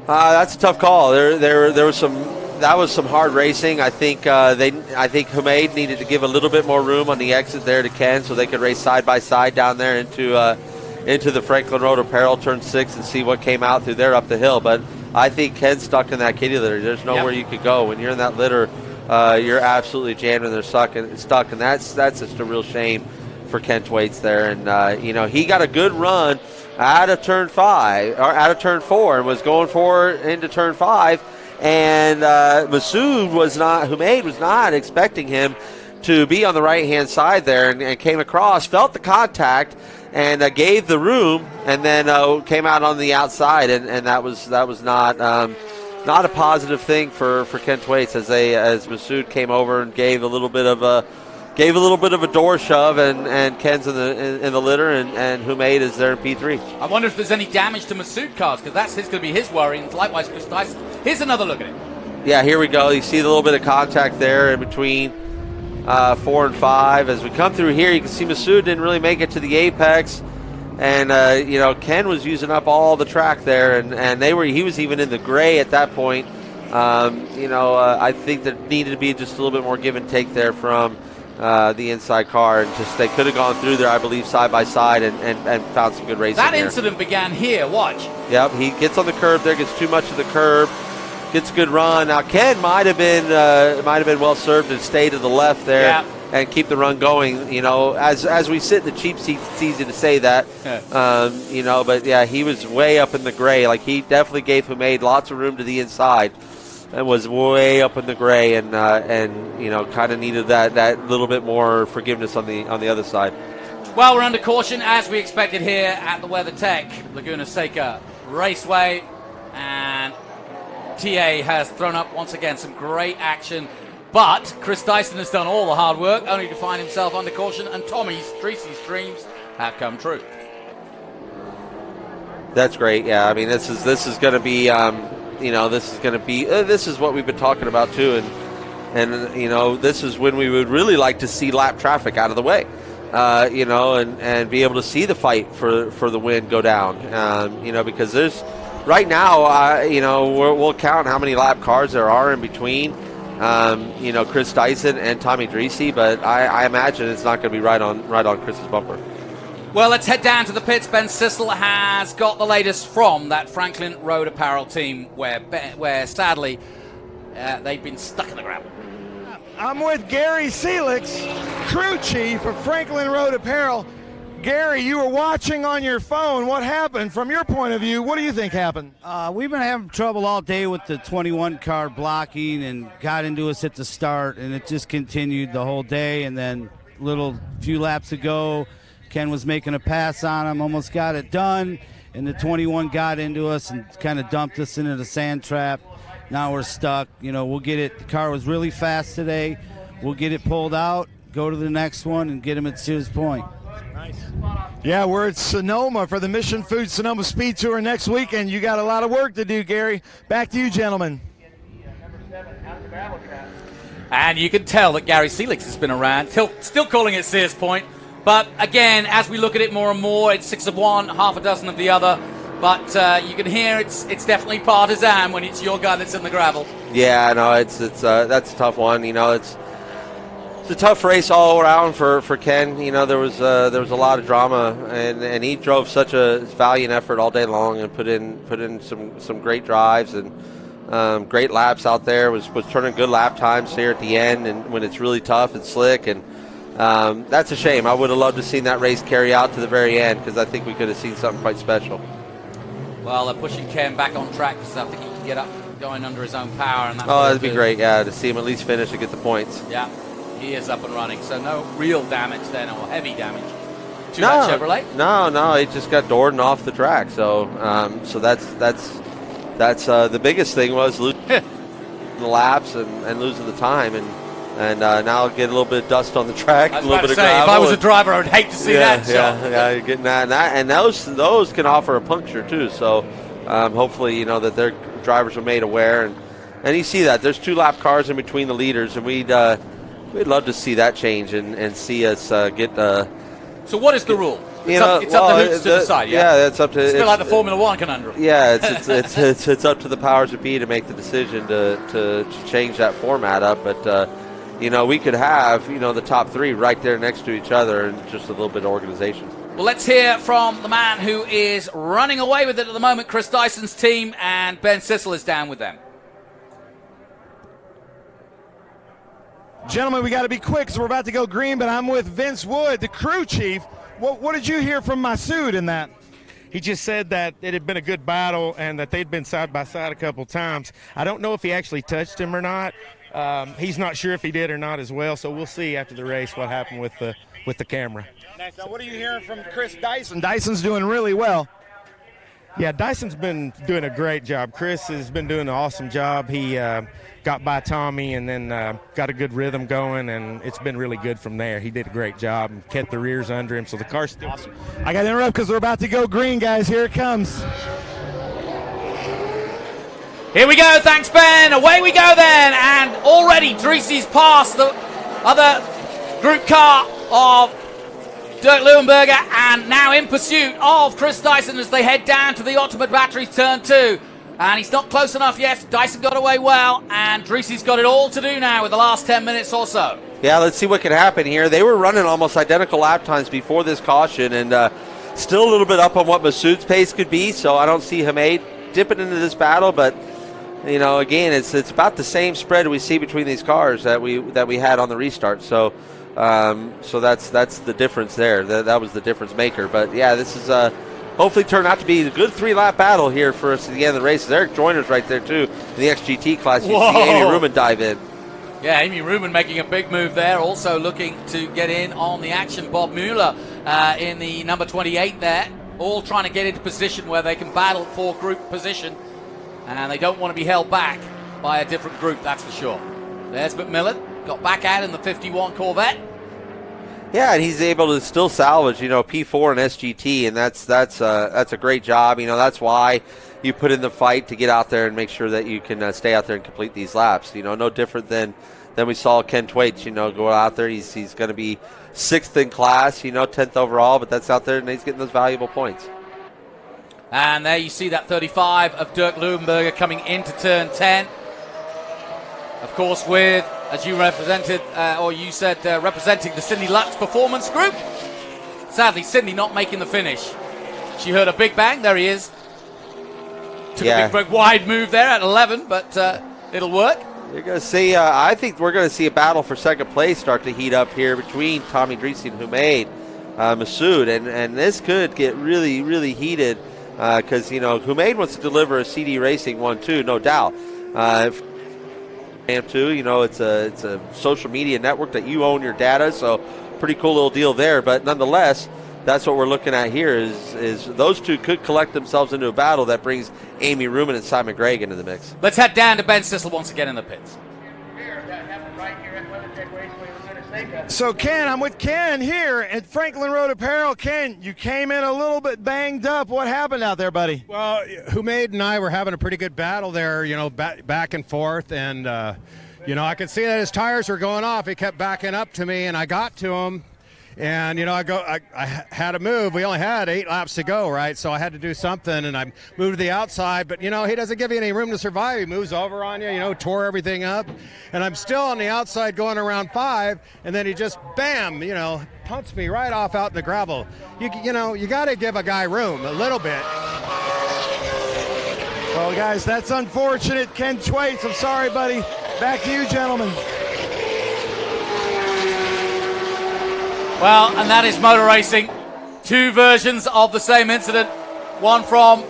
That's a tough call. There was some hard racing. I think Humaid needed to give a little bit more room on the exit there to Ken, so they could race side by side down there into the Franklin Road Apparel turn 6 and see what came out through there up the hill. But I think Ken's stuck in that kitty litter. There's nowhere you could go when you're in that litter. You're absolutely jammed and they're stuck, and that's just a real shame for Ken Thwaites there. And he got a good run out of turn 5 or out of turn 4 and was going forward into turn 5. And Humaid was not expecting him to be on the right hand side there, and came across, felt the contact, and gave the room, and then came out on the outside, and that was not a positive thing for Ken Thwaites as Masood came over and gave a little bit of a door shove, and Ken's in the litter, and Humaid is there in P3. I wonder if there's any damage to Masood cars, because that's going to be his worry, and likewise Chris Dyson. Here's another look at it. Yeah, here we go. You see the little bit of contact there in between 4 and 5. As we come through here, you can see Masood didn't really make it to the apex, and Ken was using up all the track there, and he was even in the gray at that point. I think there needed to be just a little bit more give and take there from the inside car, and just they could have gone through there, I believe, side by side, and found some good racing. That there. incident began here. Watch. Yep, he gets on the curb there, gets too much of the curb, gets a good run. Now Ken might have been well served to stay to the left there and keep the run going. As we sit in the cheap seats, it's easy to say that. But yeah, he was way up in the gray. Like, he definitely gave Humaid lots of room to the inside, and was way up in the gray, and kind of needed that little bit more forgiveness on the other side. Well, we're under caution, as we expected here at the WeatherTech Laguna Seca Raceway, and TA has thrown up once again some great action, but Chris Dyson has done all the hard work, only to find himself under caution, and Tracy's dreams have come true. That's great. Yeah, I mean, this is going to be. This is what we've been talking about too, and this is when we would really like to see lap traffic out of the way. and be able to see the fight for the win go down. Because there's right now, we'll count how many lap cars there are in between. Chris Dyson and Tommy Dreese, but I imagine it's not going to be right on Chris's bumper. Well, let's head down to the pits. Ben Sissel has got the latest from that Franklin Road Apparel team where sadly, they've been stuck in the gravel. I'm with Gary Seelix, crew chief of Franklin Road Apparel. Gary, you were watching on your phone. What happened? From your point of view, what do you think happened? We've been having trouble all day with the 21 car blocking and got into us at the start, and it just continued the whole day. And then few laps ago, Ken was making a pass on him, almost got it done, and the 21 got into us and kind of dumped us into the sand trap. Now we're stuck. We'll get it. The car was really fast today. We'll get it pulled out, go to the next one, and get him at Sears Point. Nice. Yeah, we're at Sonoma for the Mission Foods Sonoma Speed Tour next weekend. You got a lot of work to do, Gary. Back to you, gentlemen. And you can tell that Gary Seelix has been around, still calling it Sears Point. But again, as we look at it more and more, it's 6 of one, half a dozen of the other. But you can hear it's definitely partisan when it's your guy that's in the gravel. Yeah, no, it's that's a tough one. It's a tough race all around for Ken. There was a lot of drama, and he drove such a valiant effort all day long and put in some great drives and great laps out there. Was turning good lap times here at the end, and when it's really tough and slick, and that's a shame. I would have loved to have seen that race carry out to the very end, because I think we could have seen something quite special. Well, they're pushing Ken back on track because I think he can get up going under his own power. And that'd be great, to see him at least finish and get the points. Yeah, he is up and running. So no real damage then, or heavy damage to that Chevrolet? No, he just got Dorden off the track. So that's the biggest thing was losing the laps and losing the time. And now get a little bit of dust on the track, a little bit of gravel. If I was a driver, I would hate to see that. Yeah, you're getting that, and those can offer a puncture too. So hopefully, that their drivers are made aware, and you see that there's 2 lap cars in between the leaders, and we'd love to see that change and see us get. So what is the rule? It's up to hoops to decide. Yeah, it's up to. It's a bit like the Formula One conundrum. Yeah, it's up to the powers that be to make the decision to change that format up, but. We could have, the top 3 right there next to each other and just a little bit of organization. Well, let's hear from the man who is running away with it at the moment, Chris Dyson's team, and Ben Sissel is down with them. Gentlemen, we got to be quick because we're about to go green, but I'm with Vince Wood, the crew chief. What did you hear from Masood in that? He just said that it had been a good battle and that they'd been side by side a couple times. I don't know if he actually touched him or not. He's not sure if he did or not as well, so we'll see after the race what happened with the camera. So what are you hearing from Chris Dyson? Dyson's doing really well. Yeah, Dyson's been doing a great job. Chris has been doing an awesome job. He got by Tommy and then got a good rhythm going, and it's been really good from there. He did a great job and kept the rears under him, so the car's still awesome. I got to interrupt because we're about to go green, guys. Here it comes. Here we go, thanks Ben, away we go then, and already Dreese's passed the other group car of Dirk Leuenberger, and now in pursuit of Chris Dyson as they head down to the Ultimate Batteries turn 2, and he's not close enough yet. Dyson got away well, and Dreese's got it all to do now with the last 10 minutes or so. Yeah, let's see what can happen here. They were running almost identical lap times before this caution, and still a little bit up on what Masood's pace could be, so I don't see Hamid dipping into this battle, but again, it's about the same spread we see between these cars that we had on the restart. So that's the difference there. That was the difference maker. But yeah, this is hopefully turn out to be a good 3-lap battle here for us at the end of the race. Eric Joyner's right there too in the XGT class. You see Amy Ruben dive in. Yeah, Amy Ruben making a big move there. Also looking to get in on the action. Bob Mueller in the number 28 there. All trying to get into position where they can battle for group position. And they don't want to be held back by a different group, that's for sure. There's McMillan, got back out in the 51 Corvette. Yeah, and he's able to still salvage, P4 and SGT, and that's a great job. That's why, you put in the fight to get out there and make sure that you can stay out there and complete these laps. No different than we saw Ken Twaits, go out there. He's going to be 6th in class, 10th overall, but that's out there and he's getting those valuable points. And there you see that 35 of Dirk Leubenberger coming into turn 10. Of course, with, as you represented, representing the Cindy Lux Performance Group. Sadly, Cindy not making the finish. She heard a big bang. There he is. Took a big wide move there at 11, but it'll work. You're going to see, I think we're going to see a battle for second place start to heat up here between Tommy Dreese and Humaid Massoud. And this could get really, really heated because, Humaid wants to deliver a CD Racing 1-2, no doubt. Am too, it's a social media network that you own your data, so pretty cool little deal there. But nonetheless, that's what we're looking at here is those two could collect themselves into a battle that brings Amy Ruman and Simon Gregg into the mix. Let's head down to Ben Sissel once again in the pits. So Ken, I'm with Ken here at Franklin Road Apparel. Ken, you came in a little bit banged up. What happened out there, buddy? Well, Humaid and I were having a pretty good battle there, back and forth, and I could see that his tires were going off. He kept backing up to me, and I got to him. And, I had to move. We only had 8 laps to go, right? So I had to do something, and I moved to the outside. But, he doesn't give you any room to survive. He moves over on you, tore everything up. And I'm still on the outside going around 5, and then he just, bam, punts me right off out in the gravel. You got to give a guy room a little bit. Well, guys, that's unfortunate. Ken Twaits, I'm sorry, buddy. Back to you, gentlemen. Well, and that is motor racing. 2 versions of the same incident. One from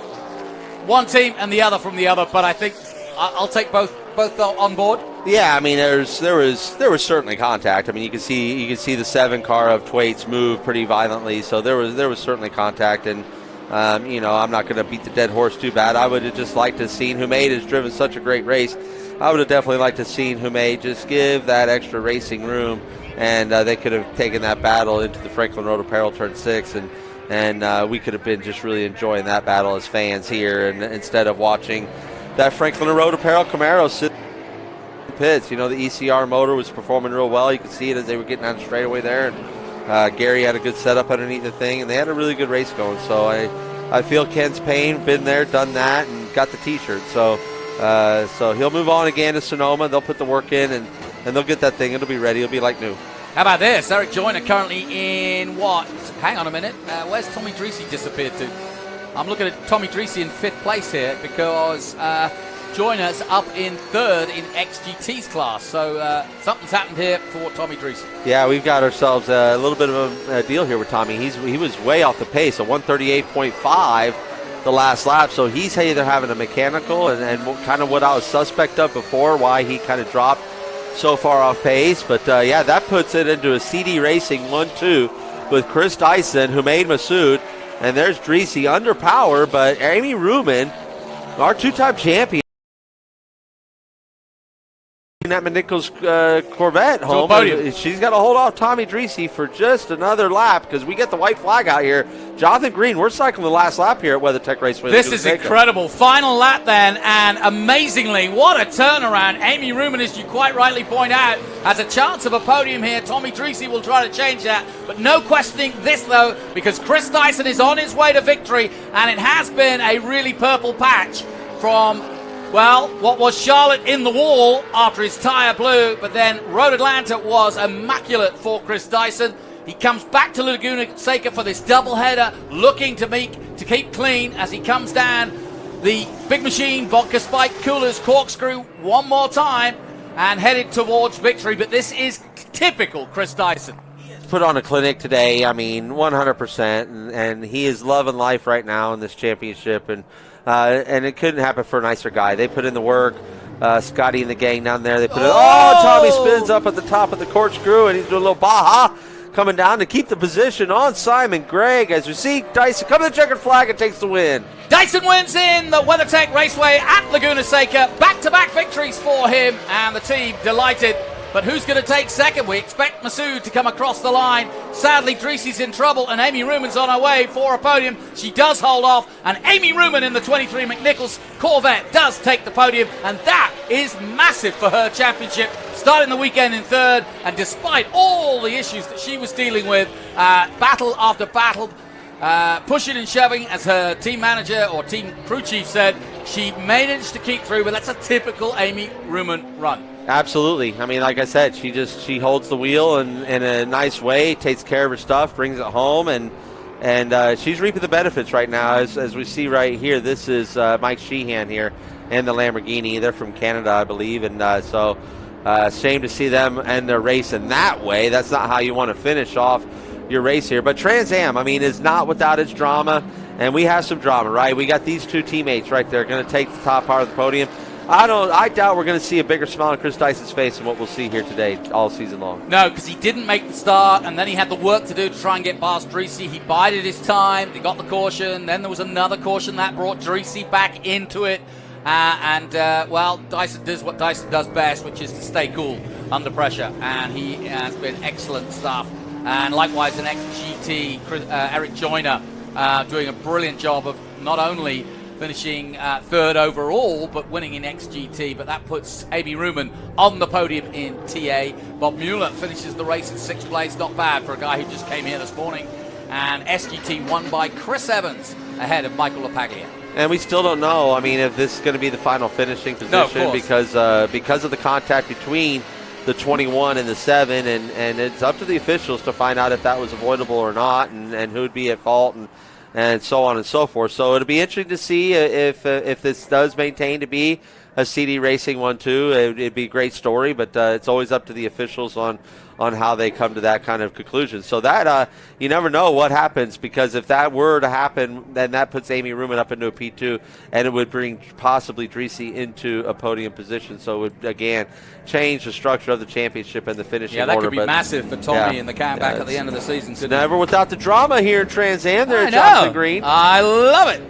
one team and the other from the other. But I think I'll take both on board. Yeah, I mean, there was certainly contact. I mean, you can see the 7 car of Twaits move pretty violently. So there was certainly contact. And I'm not going to beat the dead horse too bad. I would have just liked to have seen Humaid has driven such a great race. I would have definitely liked to have seen Humaid just give that extra racing room. And they could have taken that battle into the Franklin Road Apparel turn 6, and we could have been just really enjoying that battle as fans here, and instead of watching that Franklin Road Apparel Camaro sit in the pits. The ECR motor was performing real well. You could see it as they were getting on the straightaway there, and Gary had a good setup underneath the thing, and they had a really good race going. So I feel Ken's pain, been there, done that, and got the T-shirt. So he'll move on again to Sonoma. They'll put the work in, and they'll get that thing. It'll be ready. It'll be like new. How about this? Eric Joyner currently in what? Hang on a minute. Where's Tommy Dreese disappeared to? I'm looking at Tommy Dreese in 5th place here because Joyner's up in 3rd in XGT's class. So something's happened here for Tommy Dreese. Yeah, we've got ourselves a little bit of a deal here with Tommy. He was way off the pace, a 138.5 the last lap. So he's either having a mechanical and kind of what I was suspect of before, why he kind of dropped so far off pace. But that puts it into a CD Racing 1-2 with Chris Dyson, Humaid Massoud, and there's Dreese under power, but Amy Ruman, our 2-time champion, that Nichols Corvette home. She's got to hold off Tommy Dreese for just another lap because we get the white flag out here. Jonathan Green, we're cycling the last lap here at WeatherTech Raceway. This is incredible. Final lap then, and amazingly, what a turnaround. Amy Ruman, as you quite rightly point out, has a chance of a podium here. Tommy Dreese will try to change that, but no questioning this though, because Chris Dyson is on his way to victory, and it has been a really purple patch from, well, what was Charlotte in the wall after his tyre blew, but then Road Atlanta was immaculate for Chris Dyson. He comes back to Laguna Seca for this doubleheader, looking to keep clean as he comes down the Big Machine Vodka Spike Coolers corkscrew one more time and headed towards victory. But this is typical Chris Dyson. Put on a clinic today, I mean, 100%, and he is loving life right now in this championship, and it couldn't happen for a nicer guy. They put in the work. Scotty and the gang down there, they put it. Oh, Tommy spins up at the top of the corkscrew, and he's doing a little baja coming down to keep the position on Simon Gregg. As you see, Dyson come to the checkered flag and takes the win. Dyson wins in the WeatherTech Raceway at Laguna Seca. Back-to-back victories for him, and the team delighted. But who's going to take second? We expect Masood to come across the line. Sadly, Dreesy's in trouble, and Amy Ruman's on her way for a podium. She does hold off, and Amy Ruman in the 23 McNichols Corvette does take the podium, and that is massive for her championship. Starting the weekend in third, and despite all the issues that she was dealing with, battle after battle, pushing and shoving, as her team manager or team crew chief said, she managed to keep through, but that's a typical Amy Ruman run. Absolutely. I mean, like I said, she holds the wheel in a nice way, takes care of her stuff, brings it home, and she's reaping the benefits right now. As we see right here, this is Mike Sheehan here and the Lamborghini. They're from Canada, I believe, and so shame to see them end their race in that way. That's not how you want to finish off your race here. But Trans Am, I mean, is not without its drama, and we have some drama, right? We got these two teammates right there going to take the top part of the podium. I doubt we're going to see a bigger smile on Chris Dyson's face than what we'll see here today all season long. No, because he didn't make the start, and then he had the work to do to try and get past Dreesy. He bided his time. He got the caution. Then there was another caution that brought Dreesy back into it. Well, Dyson does what Dyson does best, which is to stay cool under pressure, and he has been excellent stuff. And likewise, an XGT, Eric Joyner, doing a brilliant job of not only finishing third overall, but winning in XGT. But that puts Amy Ruman on the podium in TA. Bob Mueller finishes the race in 6th place. Not bad for a guy who just came here this morning. And SGT won by Chris Evans ahead of Michael LaPaglia. And we still don't know, I mean, if this is going to be the final finishing position, because of the contact between the 21 and the 7, and it's up to the officials to find out if that was avoidable or not, and who would be at fault, and so on and so forth. So it'll be interesting to see if this does maintain to be a CD Racing 1-2. It'd be a great story, but it's always up to the officials on how they come to that kind of conclusion. So that you never know what happens, because if that were to happen, then that puts Amy Ruman up into a P2, and it would bring possibly Dreesy into a podium position. So it would, again, change the structure of the championship and the finishing order. Yeah, that could be massive for Tommy in the comeback at the end of the season. Never without the drama here in Trans Am there at Johnson Green. I love it.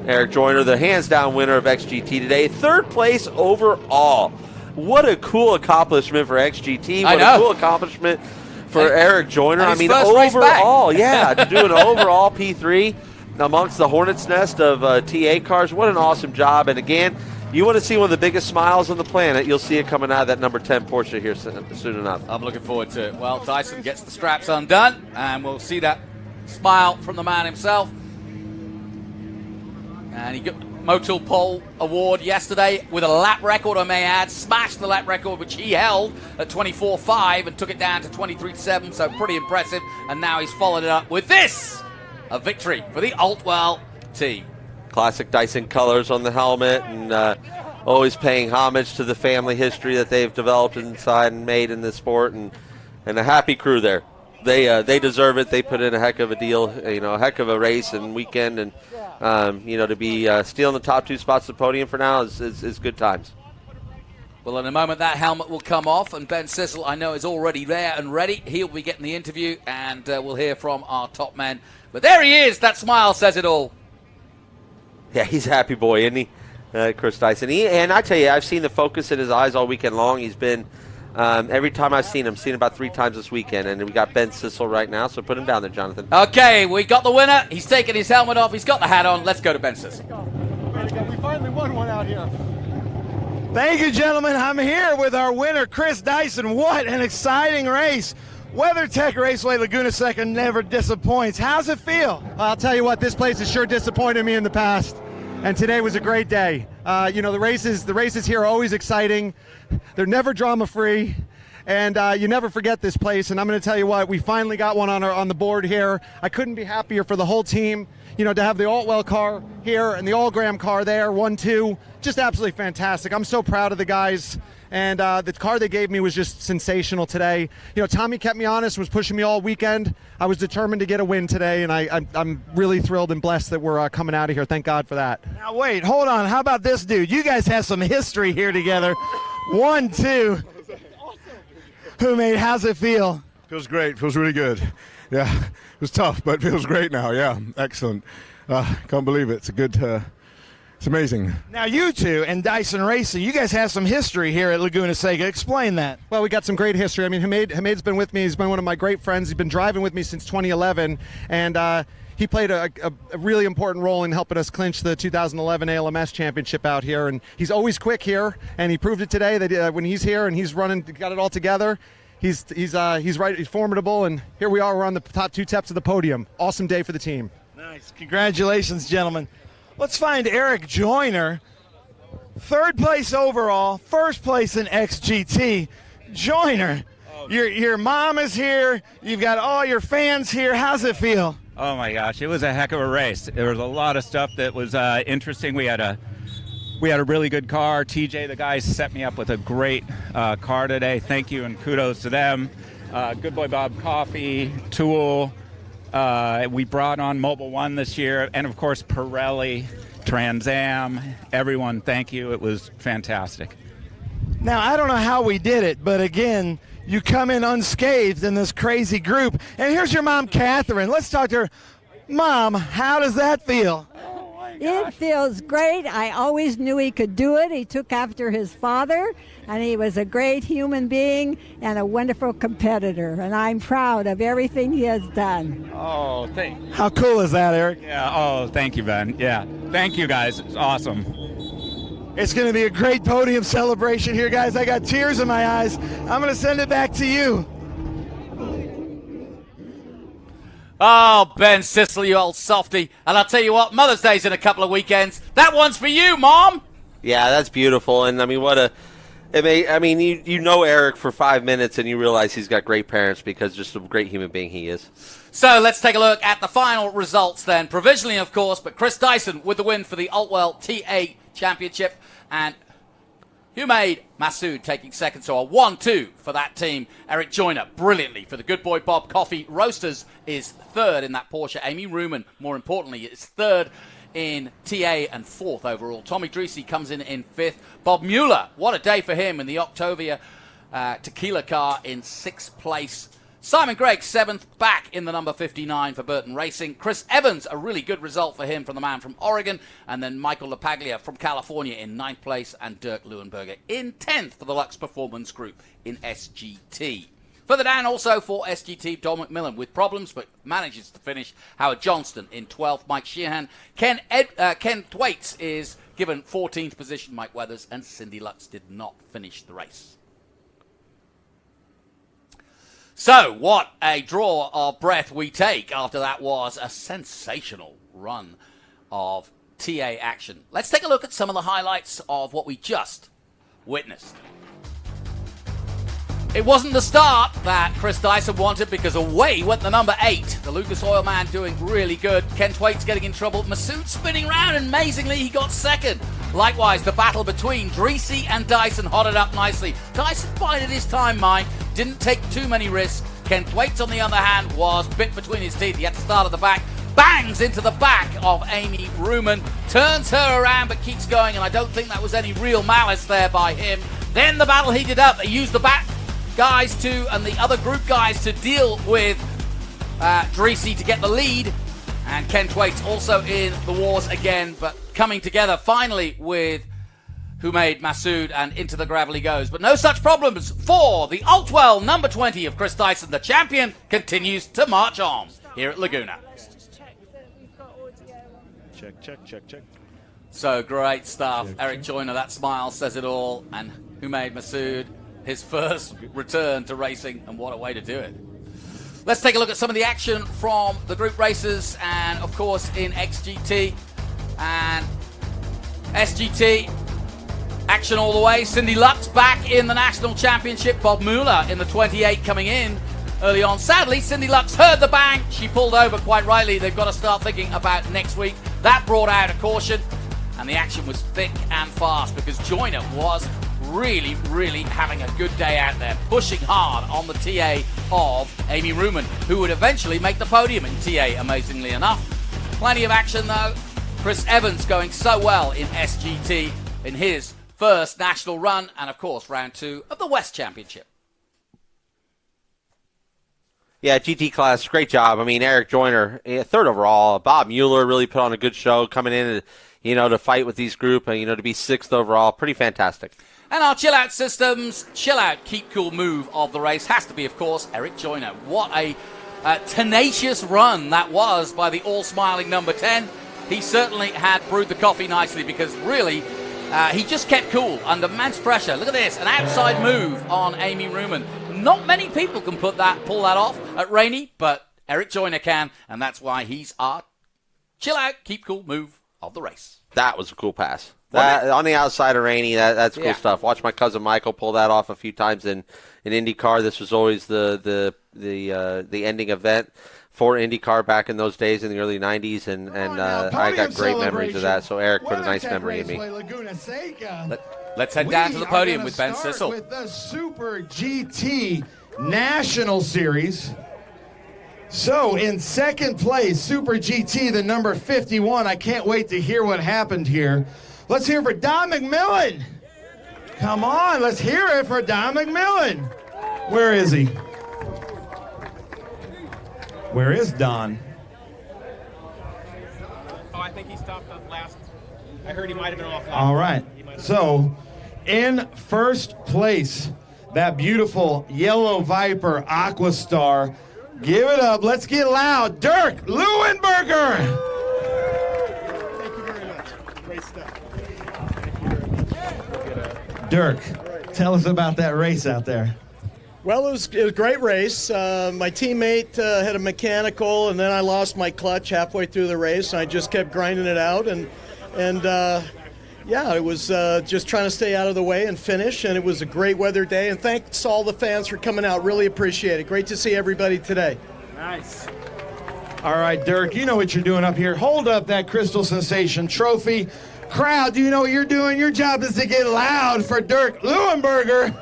Eric Joyner, the hands-down winner of XGT today. 3rd place overall. What a cool accomplishment for XGT. What a cool accomplishment for Eric Joyner. I mean, overall, yeah, to do an overall P3 amongst the Hornet's nest of TA cars. What an awesome job. And again, you want to see one of the biggest smiles on the planet, you'll see it coming out of that number 10 Porsche here soon enough. I'm looking forward to it. Well, Dyson gets the straps undone, and we'll see that smile from the man himself. And he got Motul Pole Award yesterday with a lap record, I may add. Smashed the lap record, which he held at 24.5 and took it down to 23.7, so pretty impressive. And now he's followed it up with this, a victory for the Altwell team. Classic Dyson colors on the helmet, and always paying homage to the family history that they've developed inside and made in this sport, and a happy crew there. They deserve it. They put in a heck of a deal, a heck of a race and weekend, and to be stealing the top 2 spots at the podium for now is good times. Well, in a moment that helmet will come off, and Ben Sissel, I know, is already there and ready. He'll be getting the interview, and we'll hear from our top men. But there he is. That smile says it all. Yeah, he's a happy boy, isn't he, Chris Dyson? And I tell you, I've seen the focus in his eyes all weekend long. He's been, every time I've seen him about 3 times this weekend. And we got Ben Sissel right now, so put him down there, Jonathan. Okay, we got the winner. He's taking his helmet off. He's got the hat on. Let's go to Ben Sissel. We finally won one out here. Thank you, gentlemen. I'm here with our winner, Chris Dyson. What an exciting race. WeatherTech Raceway Laguna Seca never disappoints. How's it feel? I'll tell you what, this place has sure disappointed me in the past, and today was a great day. The races here are always exciting. They're never drama-free, and you never forget this place. And I'm going to tell you what, we finally got one on the board here. I couldn't be happier for the whole team. To have the Altwell car here and the Allgram car there, 1-2, just absolutely fantastic. I'm so proud of the guys. And the car they gave me was just sensational today. Tommy kept me honest, was pushing me all weekend. I was determined to get a win today, and I'm really thrilled and blessed that we're coming out of here. Thank God for that. Now, wait, hold on. How about this dude? You guys have some history here together. 1-2. How's it feel? Feels great. Feels really good. Yeah, it was tough, but it feels great now. Yeah, excellent. Can't believe it. It's a good It's amazing. Now, you two and Dyson Racing, you guys have some history here at Laguna Seca. Explain that. Well, we got some great history. I mean, Hamid's been with me. He's been one of my great friends. He's been driving with me since 2011, and he played a really important role in helping us clinch the 2011 ALMS championship out here. And he's always quick here, and he proved it today that when he's here and he's running, got it all together. He's formidable, and here we are. We're on the top 2 steps of the podium. Awesome day for the team. Nice. Congratulations, gentlemen. Let's find Eric Joyner, 3rd place overall, 1st place in XGT. Joyner, your mom is here. You've got all your fans here. How's it feel? Oh my gosh, it was a heck of a race. There was a lot of stuff that was interesting. We had a really good car. TJ, the guys, set me up with a great car today. Thank you and kudos to them. Good Boy Bob Coffee, Tool. We brought on Mobile One this year, and of course Pirelli, Trans Am. Everyone, thank you. It was fantastic. Now, I don't know how we did it, but again, you come in unscathed in this crazy group. And here's your mom, Catherine. Let's talk to her. Mom, how does that feel? It feels great. I always knew he could do it. He took after his father, and he was a great human being and a wonderful competitor. And I'm proud of everything he has done. Oh, How cool is that, Eric? Yeah. Oh, thank you, Ben. Yeah. Thank you, guys. It's awesome. It's going to be a great podium celebration here, guys. I got tears in my eyes. I'm going to send it back to you. Oh, Ben Sicily, you old softy. And I'll tell you what, Mother's Day's in a couple of weekends. That one's for you, Mom. Yeah, that's beautiful. And, I mean, you know Eric for 5 minutes and you realize he's got great parents because just a great human being he is. So let's take a look at the final results then. Provisionally, of course, but Chris Dyson with the win for the Altwell TA Championship. And Humaid Masood taking second, so a 1-2 for that team. Eric Joyner brilliantly for the Good Boy Bob Coffee Roasters is 3rd in that Porsche. Amy Ruman, more importantly, is 3rd in TA and 4th overall. Tommy Dreesy comes in 5th. Bob Mueller, what a day for him in the Octavia Tequila car in 6th place. Simon Gregg, 7th, back in the number 59 for Burton Racing. Chris Evans, a really good result for him from the man from Oregon. And then Michael LaPaglia from California in 9th place. And Dirk Leuenberger in 10th for the Lux Performance Group in SGT. Further down also for SGT, Don McMillan with problems, but manages to finish. Howard Johnston in 12th. Mike Sheehan. Ken Thwaites is given 14th position. Mike Weathers and Cindy Lutz did not finish the race. So, what a draw of breath we take after that was a sensational run of TA action. Let's take a look at some of the highlights of what we just witnessed. It wasn't the start that Chris Dyson wanted because away went the number 8. The Lucas Oil man doing really good. Ken Thwaites getting in trouble. Masood spinning round and amazingly he got second. Likewise, the battle between Dreesy and Dyson hotted up nicely. Dyson bided his time, mind. Didn't take too many risks. Ken Thwaites, on the other hand, was bit between his teeth. He had to start at the back. Bangs into the back of Amy Ruman. Turns her around but keeps going, and I don't think that was any real malice there by him. Then the battle heated up. They used the back guys and the other group guys to deal with Dreesy to get the lead. And Ken Thwaites also in the wars again, but coming together finally with Humaid Masood, and into the gravel he goes. But no such problems for the Altwell number 20 of Chris Dyson. The champion continues to march on here at Laguna. Check. So great stuff. Eric Joyner, that smile says it all. And Humaid Masood, his first return to racing, and what a way to do it. Let's take a look at some of the action from the group races and, of course, in XGT and SGT. Action all the way. Cindy Lutz back in the National Championship. Bob Mueller in the 28 coming in early on. Sadly, Cindy Lutz heard the bang. She pulled over quite rightly. They've got to start thinking about next week. That brought out a caution, and the action was thick and fast because Joyner was really having a good day out there, pushing hard on the TA of Amy Ruman, who would eventually make the podium in TA, amazingly enough. Plenty of action, though. Chris Evans going so well in SGT in his first national run, and of course round 2 of the West Championship. Yeah, GT class, great job. I mean, Eric Joyner, third overall. Bob Mueller really put on a good show coming in, to fight with these group, to be sixth overall. Pretty fantastic. And our Chill Out Systems, Chill Out, Keep Cool move of the race has to be, of course, Eric Joyner. What a tenacious run that was by the all-smiling number 10. He certainly had brewed the coffee nicely because really he just kept cool under immense pressure. Look at this, an outside move on Amy Ruman. Not many people can pull that off at Rainey, but Eric Joyner can, and that's why he's our Chill Out, Keep Cool move of the race. That was a cool pass. That, on the outside of Rainey, that's cool stuff. Watch my cousin Michael pull that off a few times in IndyCar. This was always the ending event for IndyCar back in those days in the early 90s, and I got great memories of that. So Eric put a nice memory in me. Laguna Seca. Let's head down to the podium with Ben Sissel. With the Super GT National Series. So in second place, Super GT, the number 51. I can't wait to hear what happened here. Let's hear for Don McMillan. Come on, let's hear it for Don McMillan. Where is he? Where is Don? Oh, I think he stopped up last. I heard he might have been off last. All right. So in first place, that beautiful yellow Viper Aquastar. Give it up. Let's get loud. Dirk Leuenberger. Thank you very much. Great stuff. Dirk, tell us about that race out there. Well, it was a great race. My teammate had a mechanical, and then I lost my clutch halfway through the race, and I just kept grinding it out. And it was just trying to stay out of the way and finish, and it was a great weather day. And thanks all the fans for coming out. Really appreciate it. Great to see everybody today. Nice. All right, Dirk, you know what you're doing up here. Hold up that Crystal Sensation trophy. Crowd, do you know what you're doing? Your job is to get loud for Dirk Leuenberger.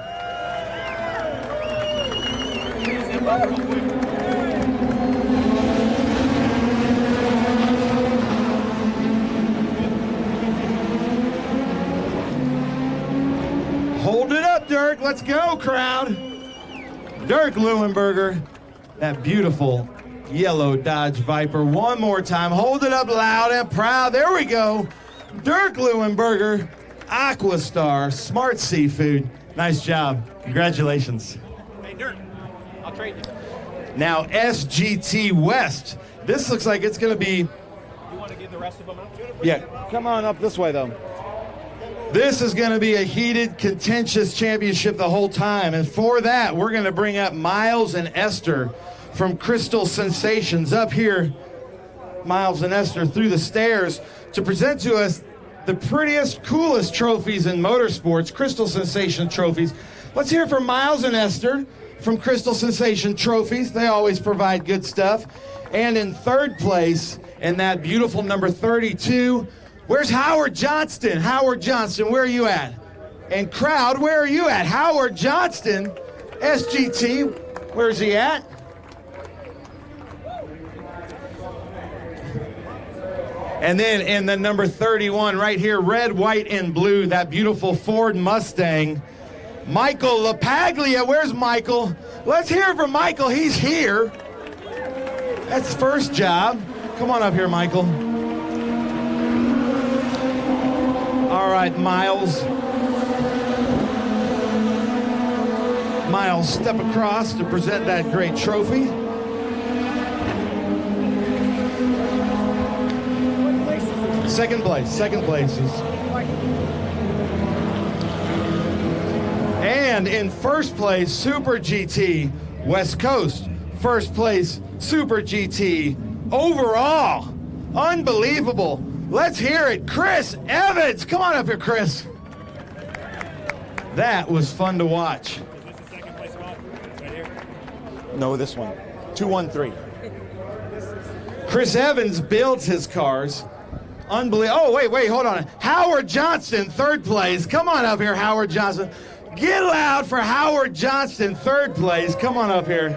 Hold it up, Dirk. Let's go, crowd. Dirk Leuenberger, that beautiful yellow Dodge Viper. One more time. Hold it up loud and proud. There we go. Dirk Leuenberger, Aquastar, Smart Seafood. Nice job. Congratulations. Hey, Dirk, I'll trade you. Now, SGT West. This looks like it's going to be... You want to give the rest of them out? Yeah, come on up this way, though. This is going to be a heated, contentious championship the whole time. And for that, we're going to bring up Miles and Esther from Crystal Sensations up here. Miles and Esther through the stairs to present to us the prettiest, coolest trophies in motorsports, Crystal Sensation trophies. Let's hear from Miles and Esther from Crystal Sensation Trophies. They always provide good stuff. And in third place, in that beautiful number 32, where's Howard Johnston? Howard Johnston, where are you at? And crowd, where are you at? Howard Johnston, SGT, where's he at? And then in the number 31 right here, red, white, and blue, that beautiful Ford Mustang, Michael LaPaglia. Where's Michael? Let's hear it from Michael. He's here. That's first job. Come on up here, Michael. All right, Miles. Miles, step across to present that great trophy. Second place is. And in first place, Super GT West Coast. First place, Super GT overall. Unbelievable. Let's hear it. Chris Evans. Come on up here, Chris. That was fun to watch. Is this the second place one? Right here? No, this one. 213. Chris Evans builds his cars. Unbelievable. Oh, wait, hold on. Howard Johnston, third place. Come on up here, Howard Johnston. Get loud for Howard Johnston, third place. Come on up here.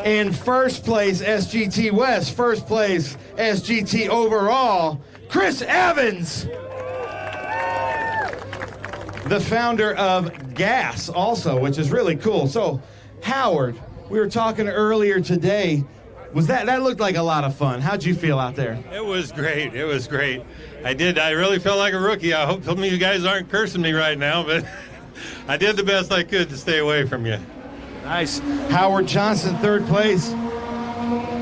In first place, SGT West. First place, SGT overall, Chris Evans. The founder of Gas also, which is really cool. So, Howard, We were talking earlier today. That looked like a lot of fun. How'd you feel out there? It was great. It was great. I really felt like a rookie. I hope some of you guys aren't cursing me right now, but I did the best I could to stay away from you. Nice. Howard Johnson, third place.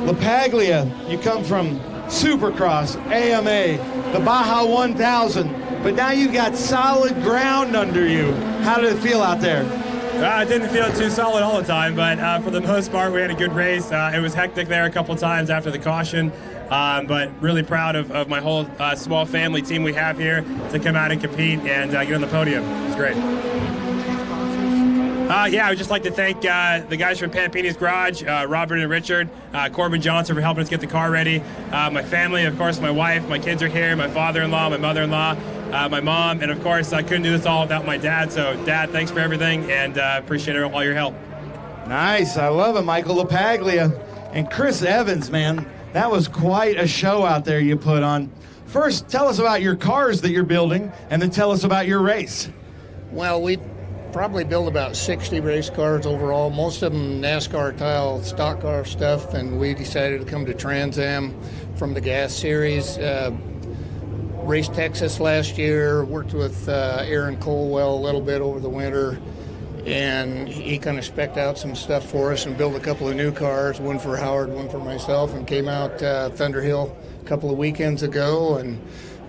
LaPaglia, you come from Supercross, AMA, the Baja 1000, but now you've got solid ground under you. How did it feel out there? I didn't feel too solid all the time, but for the most part, we had a good race. It was hectic there a couple times after the caution, but really proud of my whole small family team we have here to come out and compete and get on the podium. It's great. I would just like to thank the guys from Pampini's Garage, Robert and Richard, Corbin Johnson for helping us get the car ready, my family, of course, my wife, my kids are here, my father-in-law, my mother-in-law, my mom, and of course, I couldn't do this all without my dad. So, Dad, thanks for everything, and appreciate all your help. Nice. I love it, Michael LaPaglia. And Chris Evans, man, that was quite a show out there you put on. First, tell us about your cars that you're building, and then tell us about your race. Well, we probably built about 60 race cars overall, most of them NASCAR-style stock car stuff, and we decided to come to Trans Am from the gas series. Raced Texas last year, worked with Aaron Colwell a little bit over the winter, and he kind of spec'd out some stuff for us and built a couple of new cars, one for Howard, one for myself, and came out Thunder Hill a couple of weekends ago, and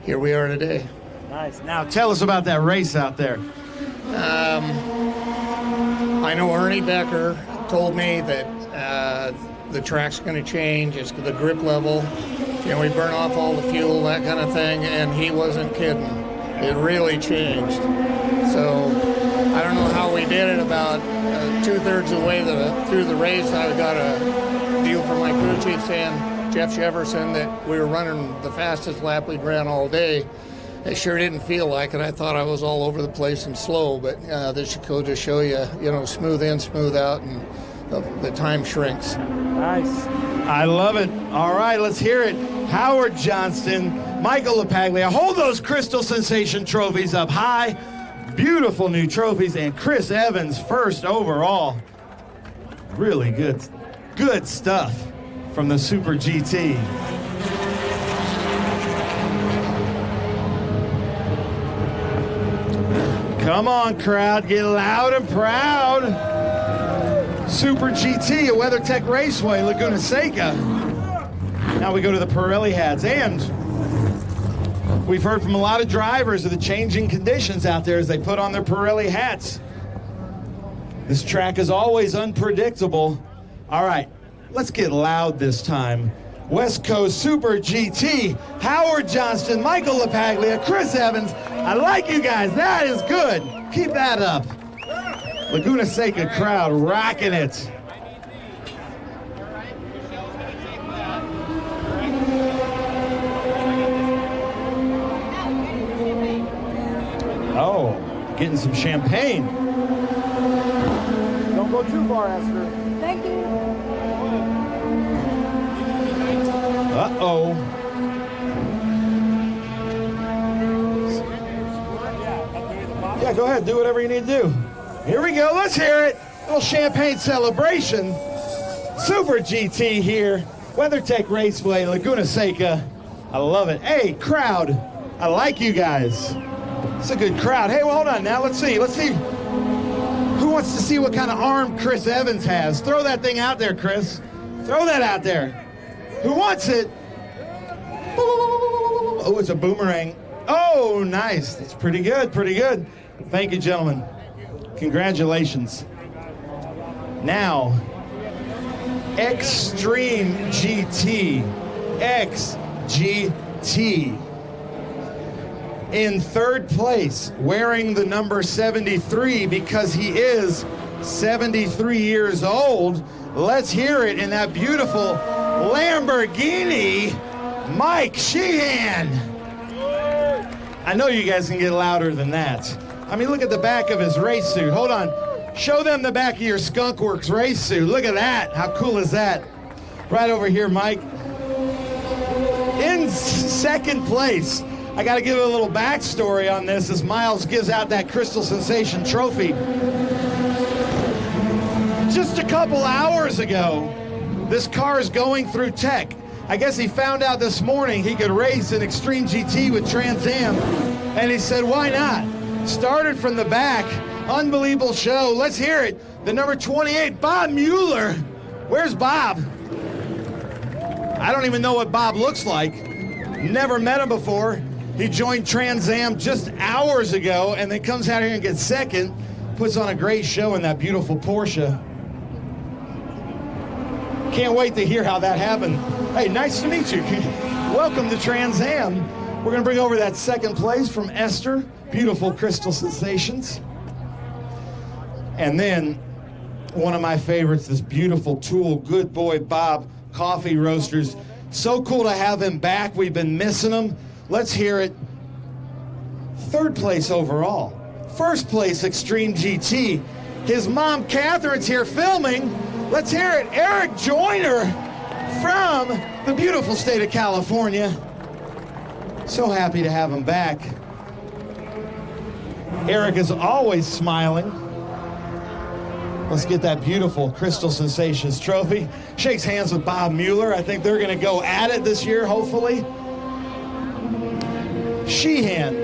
here we are today. Nice. Now tell us about that race out there. I know Ernie Becker told me that the track's going to change. It's the grip level. We burn off all the fuel, that kind of thing, and he wasn't kidding. It really changed. So I don't know how we did it. About 2/3 of the way through the race, I got a deal from my crew chief saying, Jeff Sheverson, that we were running the fastest lap we'd ran all day. It sure didn't feel like it. I thought I was all over the place and slow, but this should go to show you, smooth in, smooth out, and the time shrinks. Nice. I love it. All right, let's hear it. Howard Johnston, Michael LaPaglia. Hold those Crystal Sensation trophies up high. Beautiful new trophies. And Chris Evans, first overall. Really good stuff from the Super GT. Come on, crowd, get loud and proud. Super GT at WeatherTech Raceway Laguna Seca. Now we go to the Pirelli hats, and we've heard from a lot of drivers of the changing conditions out there as they put on their Pirelli hats. This track is always unpredictable. All right, let's get loud this time. West Coast Super GT, Howard Johnston, Michael LaPaglia, Chris Evans. I like you guys. That is good. Keep that up. Laguna Seca crowd rocking it. Oh, getting some champagne. Don't go too far, Esther. Thank you. Uh-oh. Yeah, go ahead. Do whatever you need to do. Here we go. Let's hear it. A little champagne celebration. Super GT here. WeatherTech Raceway, Laguna Seca. I love it. Hey, crowd. I like you guys. It's a good crowd. Hey, well, hold on now. Let's see. Who wants to see what kind of arm Chris Evans has? Throw that thing out there, Chris. Throw that out there. Who wants it? Oh, it's a boomerang. Oh, nice. That's pretty good, pretty good. Thank you, gentlemen. Congratulations. Now, Extreme GT. XGT. In third place, wearing the number 73 because he is 73 years old. Let's hear it in that beautiful Lamborghini, Mike Sheehan. I know you guys can get louder than that. I mean, look at the back of his race suit. Hold on. Show them the back of your Skunk Works race suit. Look at that. How cool is that? Right over here, Mike. In second place, I got to give a little backstory on this as Miles gives out that Crystal Sensation trophy. just a couple hours ago, this car is going through tech. I guess he found out this morning he could race an Extreme GT with Trans Am, and he said, why not? Started from the back. Unbelievable show. Let's hear it. The number 28, Bob Mueller. Where's Bob? I don't even know what Bob looks like. Never met him before. He joined Trans Am just hours ago and then comes out here and gets second. Puts on a great show in that beautiful Porsche. Can't wait to hear how that happened. Hey, nice to meet you. Welcome to Trans Am. We're going to bring over that second place from Esther. Beautiful Crystal Sensations. And then one of my favorites, this beautiful Tool Good Boy Bob Coffee Roasters. So cool to have him back. We've been missing him. Let's hear it. Third place overall. First place Extreme GT. His mom Catherine's here filming. Let's hear it. Eric Joyner from the beautiful state of California. So happy to have him back. Eric is always smiling. Let's get that beautiful Crystal Sensations trophy. Shakes hands with Bob Mueller. I think they're going to go at it this year, hopefully. Sheehan,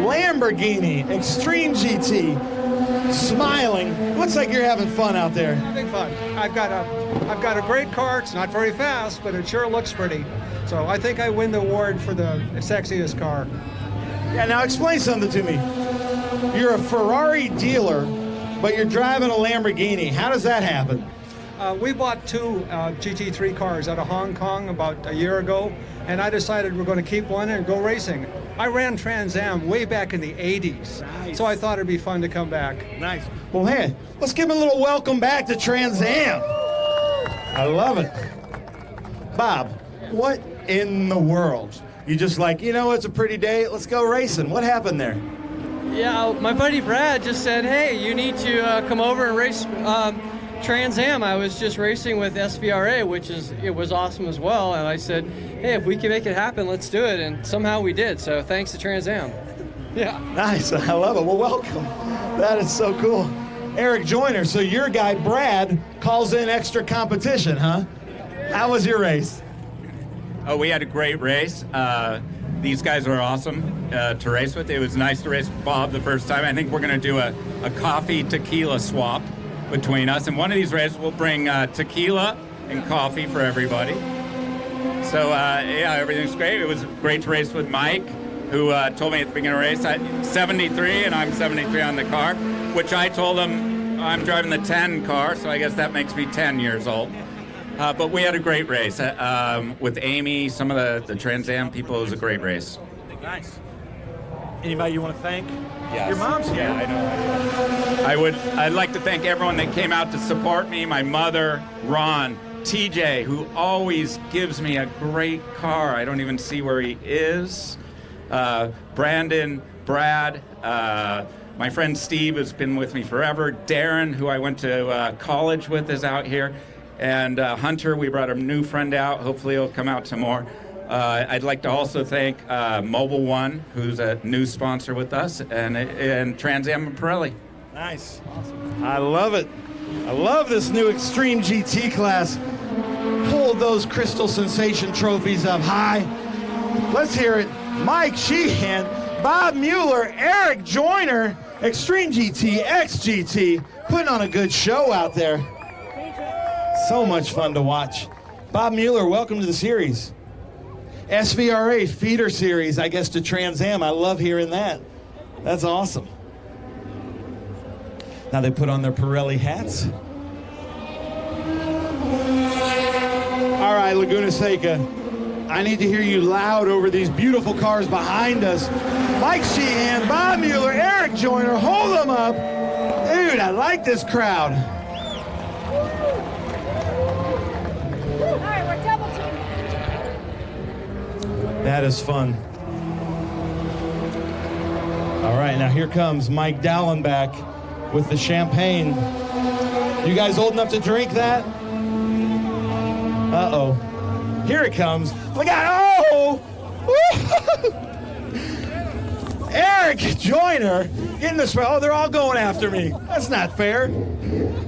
Lamborghini, Extreme GT, smiling. Looks like you're having fun out there. Having fun. I've got a great car. It's not very fast, but it sure looks pretty. So I think I win the award for the sexiest car. Yeah, now explain something to me. You're a Ferrari dealer, but you're driving a Lamborghini. How does that happen? We bought two GT3 cars out of Hong Kong about a year ago, and I decided we're going to keep one and go racing. I ran Trans Am way back in the 80s, so I thought it'd be fun to come back. Nice. Well, hey, let's give him a little welcome back to Trans Am. I love it. Bob, what in the world? You just like, you know, it's a pretty day, let's go racing. What happened there? Yeah, my buddy Brad just said, hey, you need to come over and race Trans Am. I was just racing with SVRA, it was awesome as well. And I said, hey, if we can make it happen, let's do it. And somehow we did. So thanks to Trans Am. Yeah. Nice. I love it. Well, welcome. That is so cool. Eric Joyner, so your guy Brad calls in extra competition, huh? How was your race? Oh, we had a great race. These guys were awesome to race with. It was nice to race with Bob the first time. I think we're going to do a coffee tequila swap between us. And one of these races we'll bring tequila and coffee for everybody. So, yeah, everything's great. It was great to race with Mike, who told me at the beginning of the race, I'm 73 and I'm 73 on the car, which I told him I'm driving the 10 car, so I guess that makes me 10 years old. But we had a great race with Amy, some of the Trans Am people. It was a great race. Nice. Anybody you want to thank? Yes. Your mom's here. Yeah, I know. I'd like to thank everyone that came out to support me. My mother, Ron, TJ, who always gives me a great car. I don't even see where he is. Brandon, Brad, my friend Steve has been with me forever. Darren, who I went to college with, is out here. And Hunter, we brought a new friend out. Hopefully he'll come out some more. I'd like to also thank Mobile One, who's a new sponsor with us, and Trans Am and Pirelli. Nice. Awesome. I love it. I love this new Extreme GT class. Hold those Crystal Sensation trophies up high. Let's hear it. Mike Sheehan, Bob Mueller, Eric Joyner, Extreme GT, XGT, putting on a good show out there. So much fun to watch. Bob Mueller, welcome to the series. SVRA feeder series, I guess, to Trans Am. I love hearing that. That's awesome. Now they put on their Pirelli hats. All right, Laguna Seca, I need to hear you loud over these beautiful cars behind us. Mike Sheehan, Bob Mueller, Eric Joyner, hold them up. Dude, I like this crowd. That is fun. All right, now here comes Mike Dallenbach with the champagne. You guys old enough to drink that? Uh-oh. Here it comes. Look out. Oh! Eric Joyner Get in the spot. Oh, they're all going after me. That's not fair.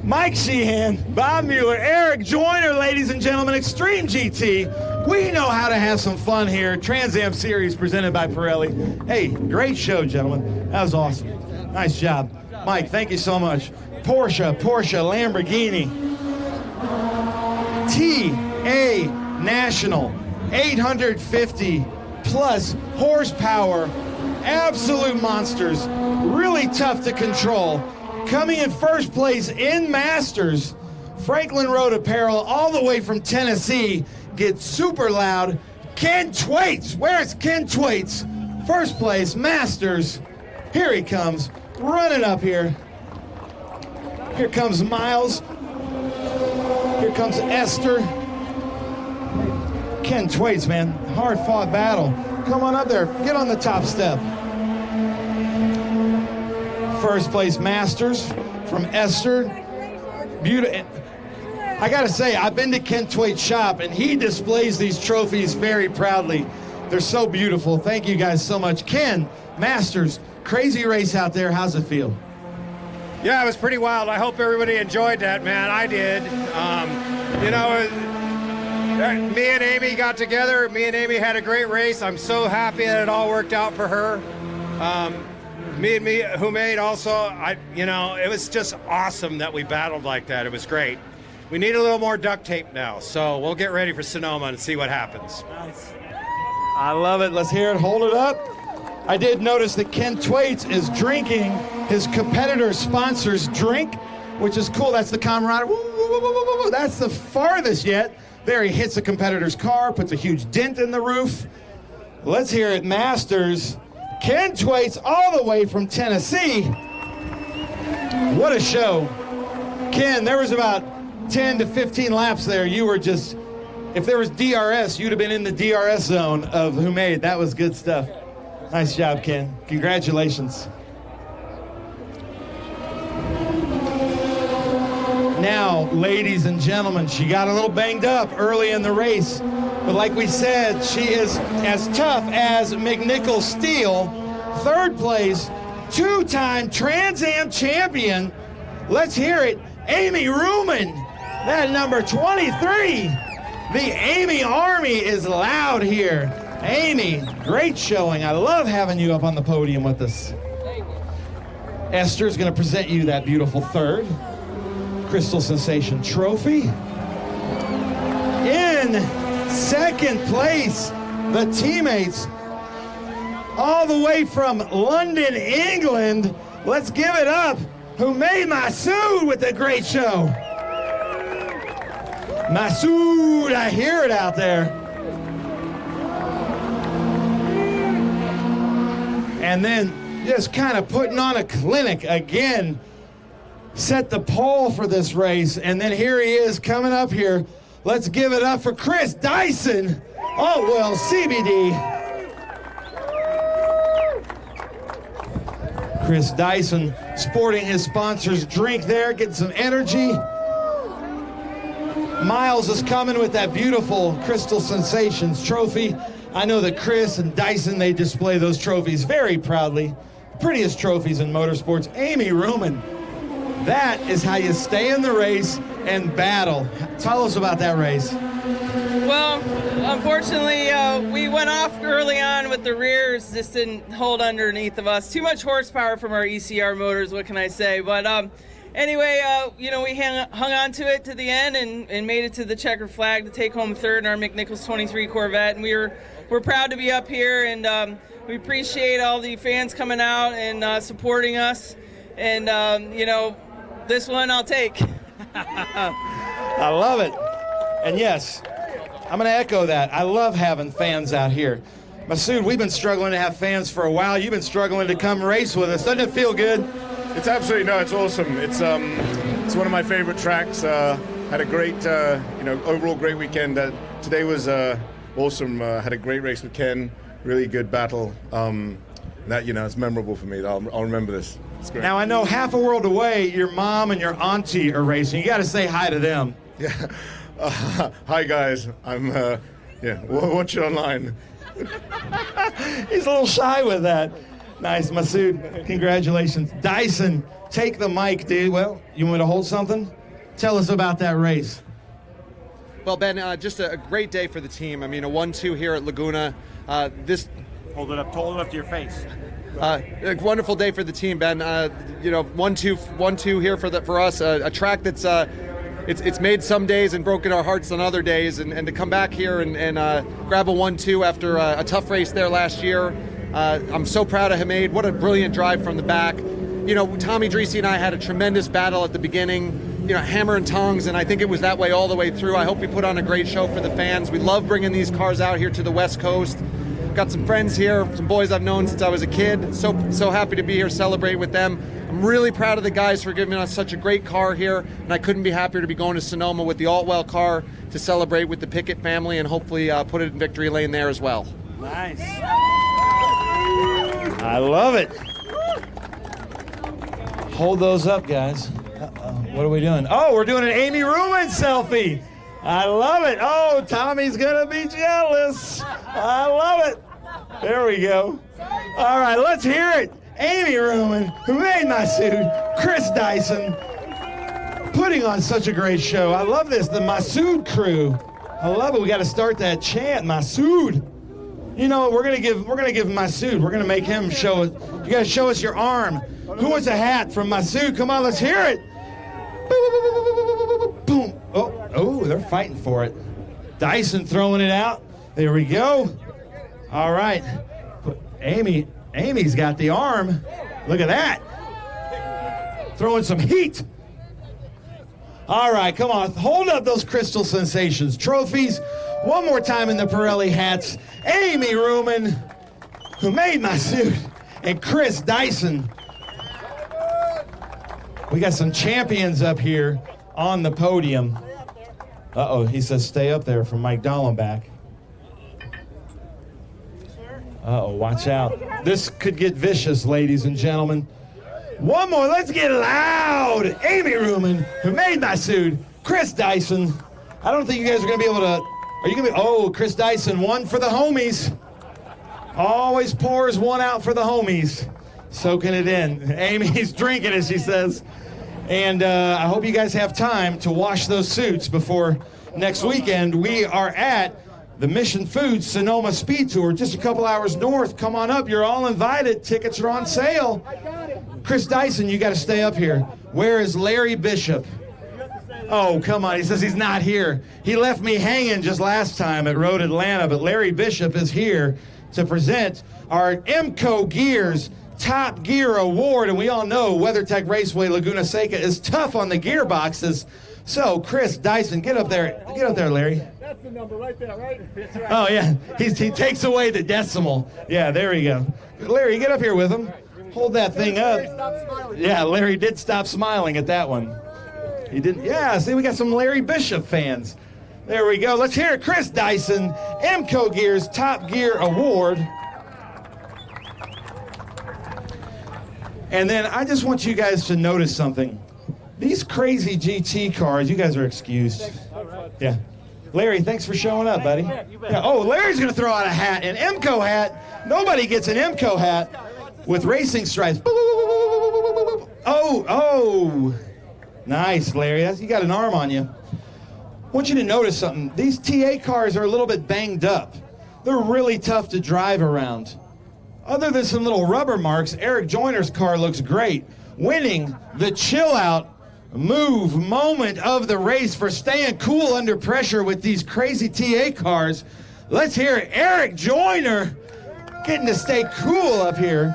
Mike Sheehan, Bob Mueller, Eric Joyner, ladies and gentlemen, Extreme GT. We know how to have some fun here. Trans Am Series presented by Pirelli. Hey, great show, gentlemen. That was awesome. Nice job. Mike, thank you so much. Porsche, Lamborghini. TA National, 850 plus horsepower. Absolute monsters, really tough to control. Coming in first place in Masters, Franklin Road Apparel, all the way from Tennessee, gets super loud. Ken Twaits, where's Ken Twaits? First place, Masters. Here he comes, running up here. Here comes Miles. Here comes Esther. Ken Twaits, man, hard-fought battle. Come on up there, get on the top step. First place Masters from Esther. Beautiful. I gotta say, I've been to Ken Twait's shop and he displays these trophies very proudly. They're so beautiful. Thank you guys so much. Ken, Masters, crazy race out there. How's it feel? Yeah, it was pretty wild. I hope everybody enjoyed that, man. I did. You know, me and Amy got together. Me and Amy had a great race. I'm so happy that it all worked out for her. Me, who made also, you know, it was just awesome that we battled like that. It was great. We need a little more duct tape now, so we'll get ready for Sonoma and see what happens. Nice. I love it. Let's hear it. Hold it up. I did notice that Ken Twaits is drinking his competitor sponsor's drink, which is cool. That's the camaraderie. Woo, woo, woo, woo, woo, woo. That's the farthest yet. There he hits a competitor's car, puts a huge dent in the roof. Let's hear it, Masters. Ken Twaits all the way from Tennessee. What a show. Ken, there was about 10 to 15 laps there. You were just, if there was DRS, you'd have been in the DRS zone of who made. That was good stuff. Nice job, Ken. Congratulations. Now, ladies and gentlemen, she got a little banged up early in the race, but like we said, she is as tough as McNichol Steel. Third place, two-time Trans Am champion. Let's hear it, Amy Ruman. That number 23. The Amy Army is loud here. Amy, great showing. I love having you up on the podium with us. Esther's going to present you that beautiful third Crystal Sensation trophy. In second place, the teammates all the way from London, England. Let's give it up. Who made Masood with a great show. Masood, I hear it out there. And then just kind of putting on a clinic again. Set the pole for this race, and then here he is coming up here. Let's give it up for Chris Dyson. Oh, well, CBD. Chris Dyson sporting his sponsor's drink there, getting some energy. Miles is coming with that beautiful Crystal Sensations trophy. I know that Chris and Dyson, they display those trophies very proudly. Prettiest trophies in motorsports. Amy Ruman. That is how you stay in the race and battle. Tell us about that race. Well, unfortunately, we went off early on with the rears, just didn't hold underneath of us. Too much horsepower from our ECR motors, what can I say? But anyway, you know, we hung on to it to the end and made it to the checker flag to take home third in our McNichols 23 Corvette. And we're proud to be up here, and we appreciate all the fans coming out and supporting us. And, you know, this one I'll take. I love it. And yes, I'm going to echo that. I love having fans out here. Masood, we've been struggling to have fans for a while. You've been struggling to come race with us. Doesn't it feel good? It's absolutely, no, it's awesome. It's one of my favorite tracks. Had a great, you know, overall great weekend. Today was awesome. Had a great race with Ken. Really good battle. That, you know, it's memorable for me. I'll remember this. It's great. Now, I know half a world away, your mom and your auntie are racing. You got to say hi to them. Yeah. Hi, guys. I'm, yeah, watch it online. He's a little shy with that. Nice, Masood. Congratulations. Dyson, take the mic, dude. Well, you want me to hold something? Tell us about that race. Well, Ben, just a great day for the team. I mean, a 1-2 here at Laguna. Hold it up to your face. A wonderful day for the team, Ben. 1-2 here for us. A track that's it's made some days and broken our hearts on other days, and to come back here and grab a 1-2 after a tough race there last year. I'm so proud of Hamid. What a brilliant drive from the back. Tommy Dreese and I had a tremendous battle at the beginning. Hammer and tongs, and I think it was that way all the way through. I hope we put on a great show for the fans. We love bringing these cars out here to the West Coast. Got some friends here, some boys I've known since I was a kid. So happy to be here celebrating with them. I'm really proud of the guys for giving us such a great car here, and I couldn't be happier to be going to Sonoma with the Altwell car to celebrate with the Pickett family and hopefully put it in victory lane there as well. Nice. I love it. Hold those up, guys. What are we doing? Oh, we're doing an Amy Ruman selfie. I love it. Oh, Tommy's going to be jealous. I love it. There we go. All right, let's hear it. Amy Ruman, who made my suit, Chris Dyson, putting on such a great show. I love this, the Masood crew. I love it. We got to start that chant, Masood. We're gonna give Masood. We're gonna make him show it. You guys show us your arm. Who wants a hat from Masood? Come on, let's hear it. Boom. Oh, they're fighting for it. Dyson throwing it out. There we go. All right. Amy's got the arm. Look at that. Throwing some heat. All right, come on. Hold up those Crystal Sensations trophies. One more time in the Pirelli hats. Amy Ruman, who made my suit, and Chris Dyson. We got some champions up here on the podium. Uh-oh, he says stay up there from Mike Dallenbach. Uh-oh, watch out. This could get vicious, ladies and gentlemen. One more, let's get loud. Amy Ruman, who made my suit, Chris Dyson. I don't think you guys are going to be able to, Chris Dyson, one for the homies. Always pours one out for the homies. Soaking it in. Amy's drinking it, she says. And I hope you guys have time to wash those suits before next weekend. We are at the Mission Foods Sonoma SpeedTour, just a couple hours north. Come on up, you're all invited. Tickets are on sale. Chris Dyson, you got to stay up here. Where is Larry Bishop? Oh, come on, he says he's not here. He left me hanging just last time at Road Atlanta, but Larry Bishop is here to present our MCO Gears Top Gear Award, and we all know WeatherTech Raceway Laguna Seca is tough on the gearboxes. So, Chris Dyson, get up there, Larry. That's the number right there, right? That's right. Oh yeah, he takes away the decimal. Yeah, there we go. Larry, get up here with him. Hold that thing up. Yeah, Larry did stop smiling at that one. He didn't. Yeah, see, we got some Larry Bishop fans. There we go. Let's hear it. Chris Dyson, MCO Gears Top Gear Award. And then I just want you guys to notice something. These crazy GT cars, you guys are excused. Yeah. Larry, thanks for showing up, buddy. Yeah. Oh, Larry's going to throw out a hat, an MCO hat. Nobody gets an MCO hat with racing stripes. Oh. Nice, Larry. You got an arm on you. I want you to notice something. These TA cars are a little bit banged up. They're really tough to drive around. Other than some little rubber marks, Eric Joyner's car looks great. Winning the chill out move moment of the race for staying cool under pressure with these crazy TA cars. Let's hear it. Eric Joyner getting to stay cool up here.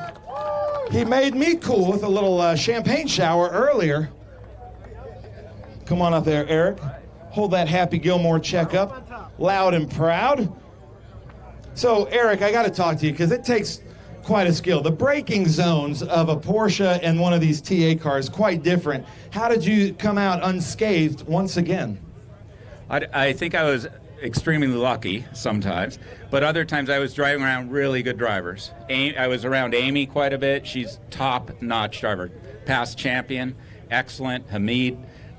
He made me cool with a little champagne shower earlier. Come on up there, Eric. Hold that Happy Gilmore check up, loud and proud. So, Eric, I got to talk to you because it takes quite a skill. The braking zones of a Porsche and one of these TA cars, quite different. How did you come out unscathed once again? I think I was extremely lucky sometimes, but other times I was driving around really good drivers. I was around Amy quite a bit. She's top-notch driver. Past champion, excellent. Hamid.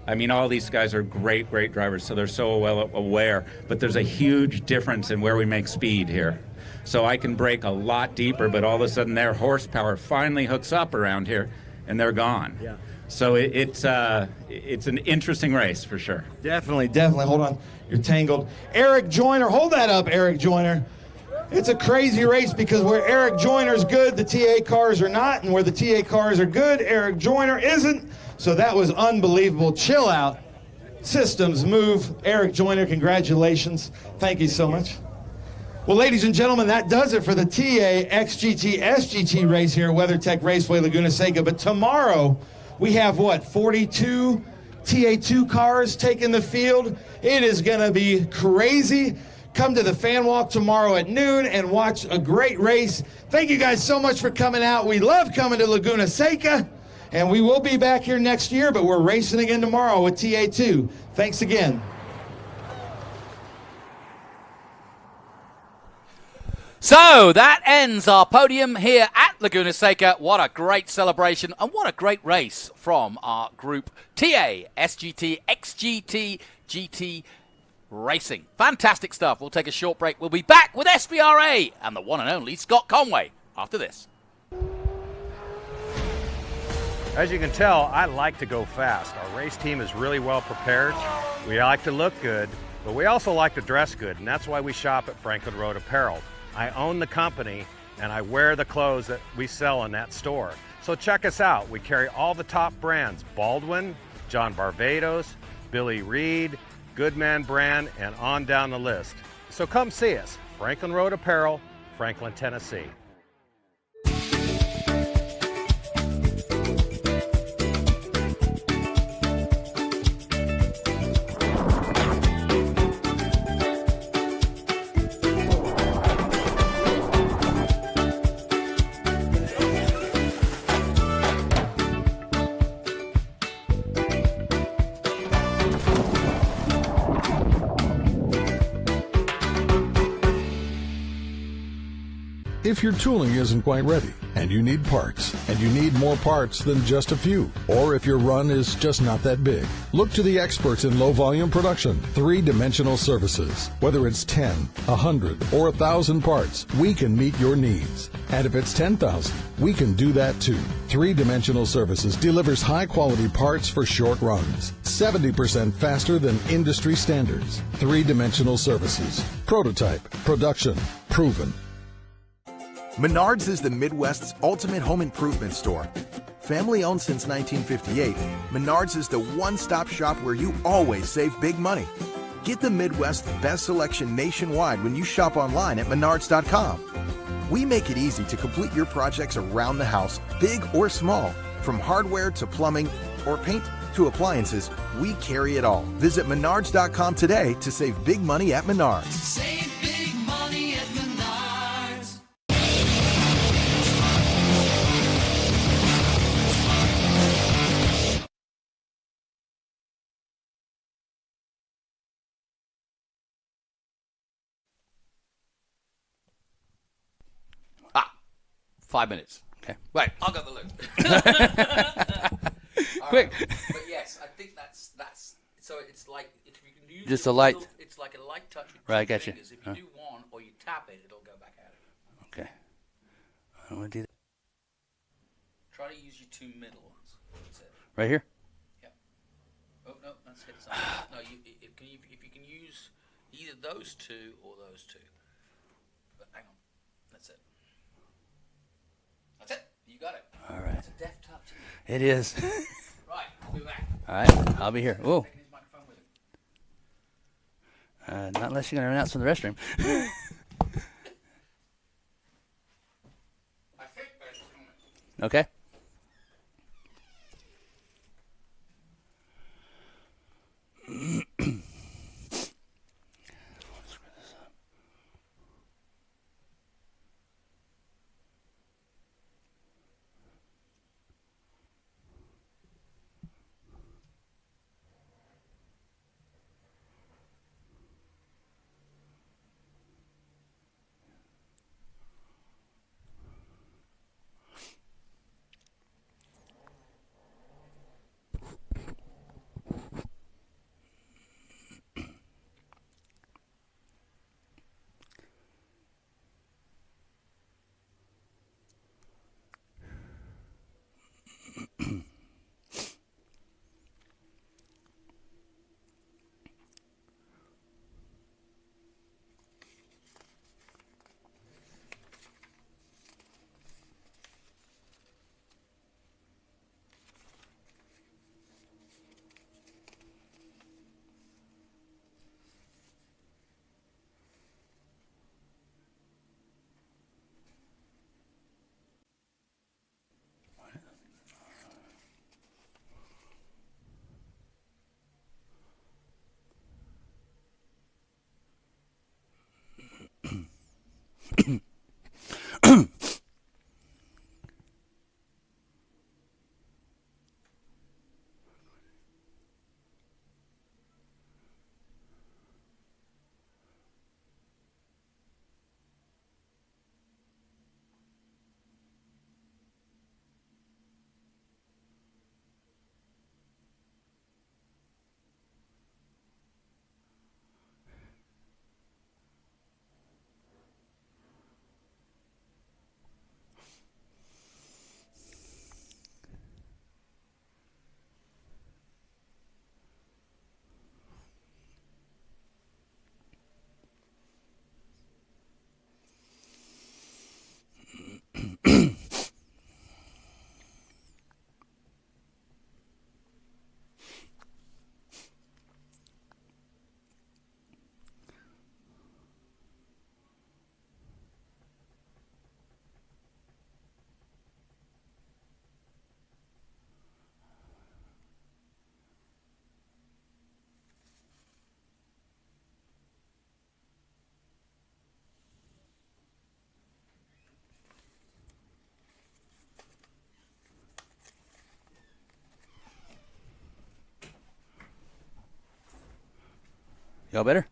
I mean, all these guys are great, great drivers, so they're so well aware. But there's a huge difference in where we make speed here. so I can brake a lot deeper, but all of a sudden their horsepower finally hooks up around here, and they're gone. Yeah. So it's an interesting race for sure. Definitely. Hold on. You're tangled. Eric Joyner, hold that up, Eric Joyner. It's a crazy race because where Eric Joyner's good, the TA cars are not, and where the TA cars are good, Eric Joyner isn't. So that was unbelievable. Chill out. Systems move. Eric Joyner, congratulations. Thank you so much. Well, ladies and gentlemen, that does it for the TA XGT SGT race here at WeatherTech Raceway Laguna Seca. But tomorrow, we have, 42 TA2 cars taking the field. It is going to be crazy. Come to the fan walk tomorrow at noon and watch a great race. Thank you guys so much for coming out. We love coming to Laguna Seca, and we will be back here next year, but we're racing again tomorrow with TA2. Thanks again. So that ends our podium here at Laguna Seca. What a great celebration and what a great race from our group TA, SGT, XGT, GT Racing. Fantastic stuff. We'll take a short break. We'll be back with SVRA and the one and only Scott Conway after this. As you can tell, I like to go fast. Our race team is really well prepared. We like to look good, but we also like to dress good, and that's why we shop at Franklin Road Apparel. I own the company, and I wear the clothes that we sell in that store. So check us out. We carry all the top brands: Baldwin, John Barbados, Billy Reed, Goodman brand, and on down the list. So come see us. Franklin Road Apparel, Franklin, Tennessee. If your tooling isn't quite ready, and you need parts, and you need more parts than just a few, or if your run is just not that big, look to the experts in low-volume production, Three-Dimensional Services. Whether it's 10, 100, or 1,000 parts, we can meet your needs. And if it's 10,000, we can do that too. Three-Dimensional Services delivers high-quality parts for short runs, 70% faster than industry standards. Three-Dimensional Services. Prototype, production, proven. Menards is the Midwest's ultimate home improvement store. Family owned since 1958, Menards is the one-stop shop where you always save big money. Get the Midwest's best selection nationwide when you shop online at menards.com. We make it easy to complete your projects around the house, big or small. From hardware to plumbing or paint to appliances, we carry it all. Visit menards.com today to save big money at Menards. Save big money at Menards. Ah, 5 minutes. Okay. Right, I'll go the loop. Quick. But yes, I think that's so it's like if you can use Just a light. It's like a light touch with Right, I two got you. fingers. If you do one or you tap it, it'll go back at it. Okay. I don't want to do that. Try to use your two middle ones. That's it. Right here? Oh no, that's hit something. No, if you can use either those two or those two. But hang on, that's it. That's it. You got it. All right. It's a deft touch. It is. Right, I'll be back. All right, I'll be here. Whoa. Not unless you're going to run out from the restroom. Okay. Y'all better?